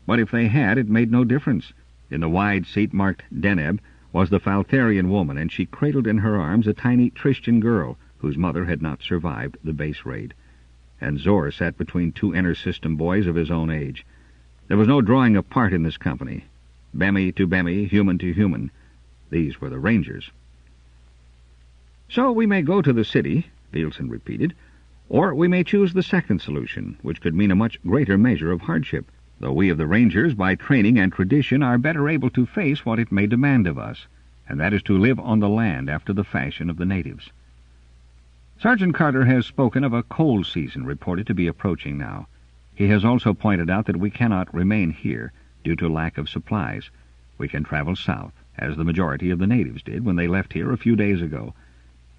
Speaker 1: But if they had, it made no difference. In the wide seat marked Deneb was the Faltharian woman, and she cradled in her arms a tiny Tristian girl whose mother had not survived the base raid. And Zor sat between 2 inter-system boys of his own age. There was no drawing apart in this company. Bemi to Bemi, human to human. These were the Rangers. "So we may go to the city," Wilson repeated, "or we may choose the second solution, which could mean a much greater measure of hardship, though we of the Rangers, by training and tradition, are better able to face what it may demand of us, and that is to live on the land after the fashion of the natives." Sergeant Carter has spoken of a cold season reported to be approaching now. He has also pointed out that we cannot remain here due to lack of supplies. We can travel south, as the majority of the natives did when they left here a few days ago.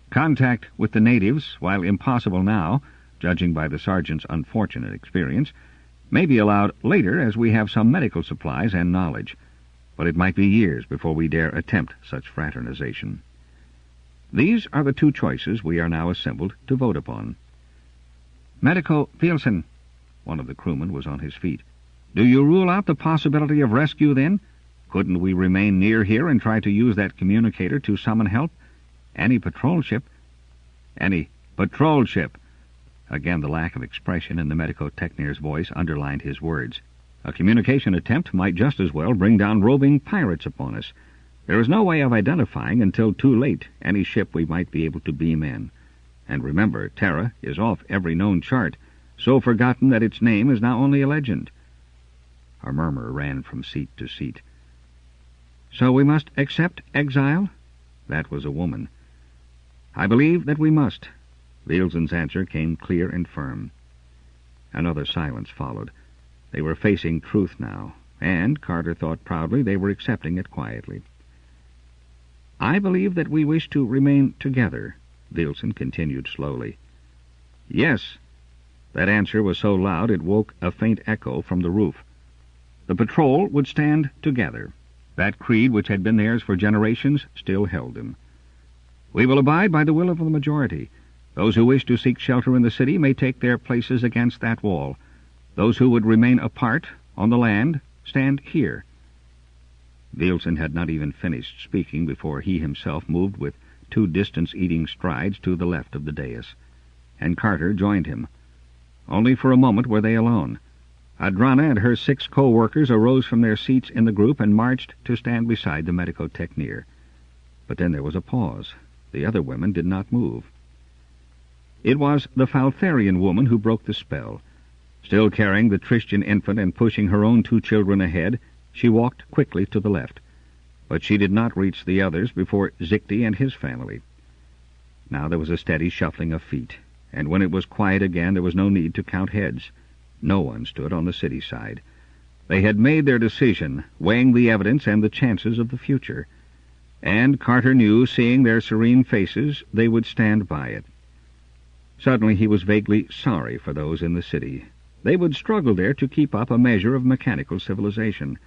Speaker 1: Contact with the natives, while impossible now, judging by the sergeant's unfortunate experience, may be allowed later as we have some medical supplies and knowledge, but it might be years before we dare attempt such fraternization. These are the 2 choices we are now assembled to vote upon. "Medico Wilson," one of the crewmen was on his feet, "do you rule out the possibility of rescue, then? Couldn't we remain near here and try to use that communicator to summon help? Any patrol ship—" "Any patrol ship!" Again the lack of expression in the medico-techneer's voice underlined his words. "A communication attempt might just as well bring down roving pirates upon us. There is no way of identifying until too late any ship we might be able to beam in. And remember, Terra is off every known chart, so forgotten that its name is now only a legend." A murmur ran from seat to seat. "So we must accept exile?" That was a woman. "I believe that we must." Wilson's answer came clear and firm. Another silence followed. They were facing truth now, and, Carter thought proudly, they were accepting it quietly. "I believe that we wish to remain together," Wilson continued slowly. "Yes." That answer was so loud it woke a faint echo from the roof. The patrol would stand together. That creed which had been theirs for generations still held them. "We will abide by the will of the majority. Those who wish to seek shelter in the city may take their places against that wall. Those who would remain apart, on the land, Stand here." Nielsen had not even finished speaking before he himself moved with 2 distance-eating strides to the left of the dais, and Carter joined him. Only for a moment were they alone. Adrana and her 6 co-workers arose from their seats in the group and marched to stand beside the medico-techneer. But then there was a pause. The other women did not move. It was the Faltharian woman who broke the spell. Still carrying the Tristian infant and pushing her own 2 children ahead, she walked quickly to the left. But she did not reach the others before Zikti and his family. Now there was a steady shuffling of feet, and when it was quiet again there was no need to count heads. No one stood on the city side. They had made their decision, weighing the evidence and the chances of the future. And Carter knew, seeing their serene faces, they would stand by it. Suddenly he was vaguely sorry for those in the city. They would struggle there to keep up a measure of mechanical civilization.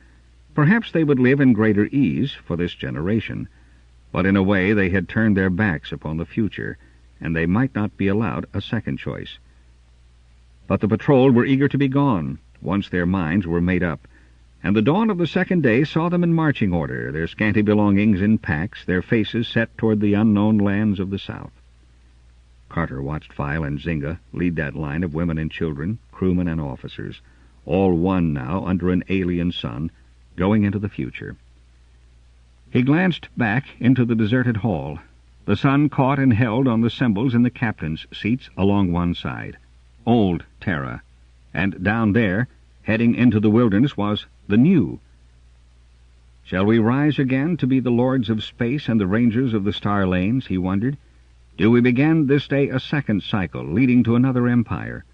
Speaker 1: Perhaps they would live in greater ease for this generation, but in a way they had turned their backs upon the future, and they might not be allowed a second choice. But the patrol were eager to be gone, once their minds were made up, and the dawn of the second day saw them in marching order, their scanty belongings in packs, their faces set toward the unknown lands of the south. Carter watched File and Zynga lead that line of women and children, crewmen and officers, all one now under an alien sun, going into the future. He glanced back into the deserted hall. The sun caught and held on the symbols in the captain's seats along one side. Old Terra. And down there, heading into the wilderness, was the new. Shall we rise again to be the lords of space and the rangers of the star lanes, he wondered? Do we begin this day a second cycle, leading to another empire?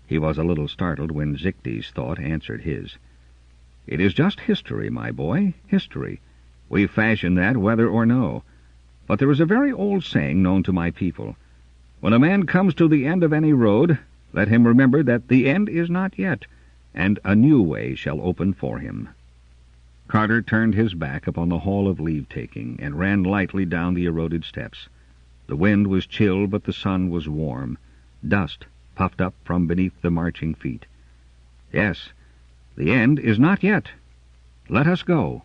Speaker 1: He was a little startled when Zikti's thought answered his. It is just history, my boy, history. We fashion that whether or no. But there is a very old saying known to my people. When a man comes to the end of any road, let him remember that the end is not yet, and a new way shall open for him. Carter turned his back upon the hall of leave-taking and ran lightly down the eroded steps. The wind was chill, but the sun was warm. Dust puffed up from beneath the marching feet. Yes, the end is not yet. Let us go.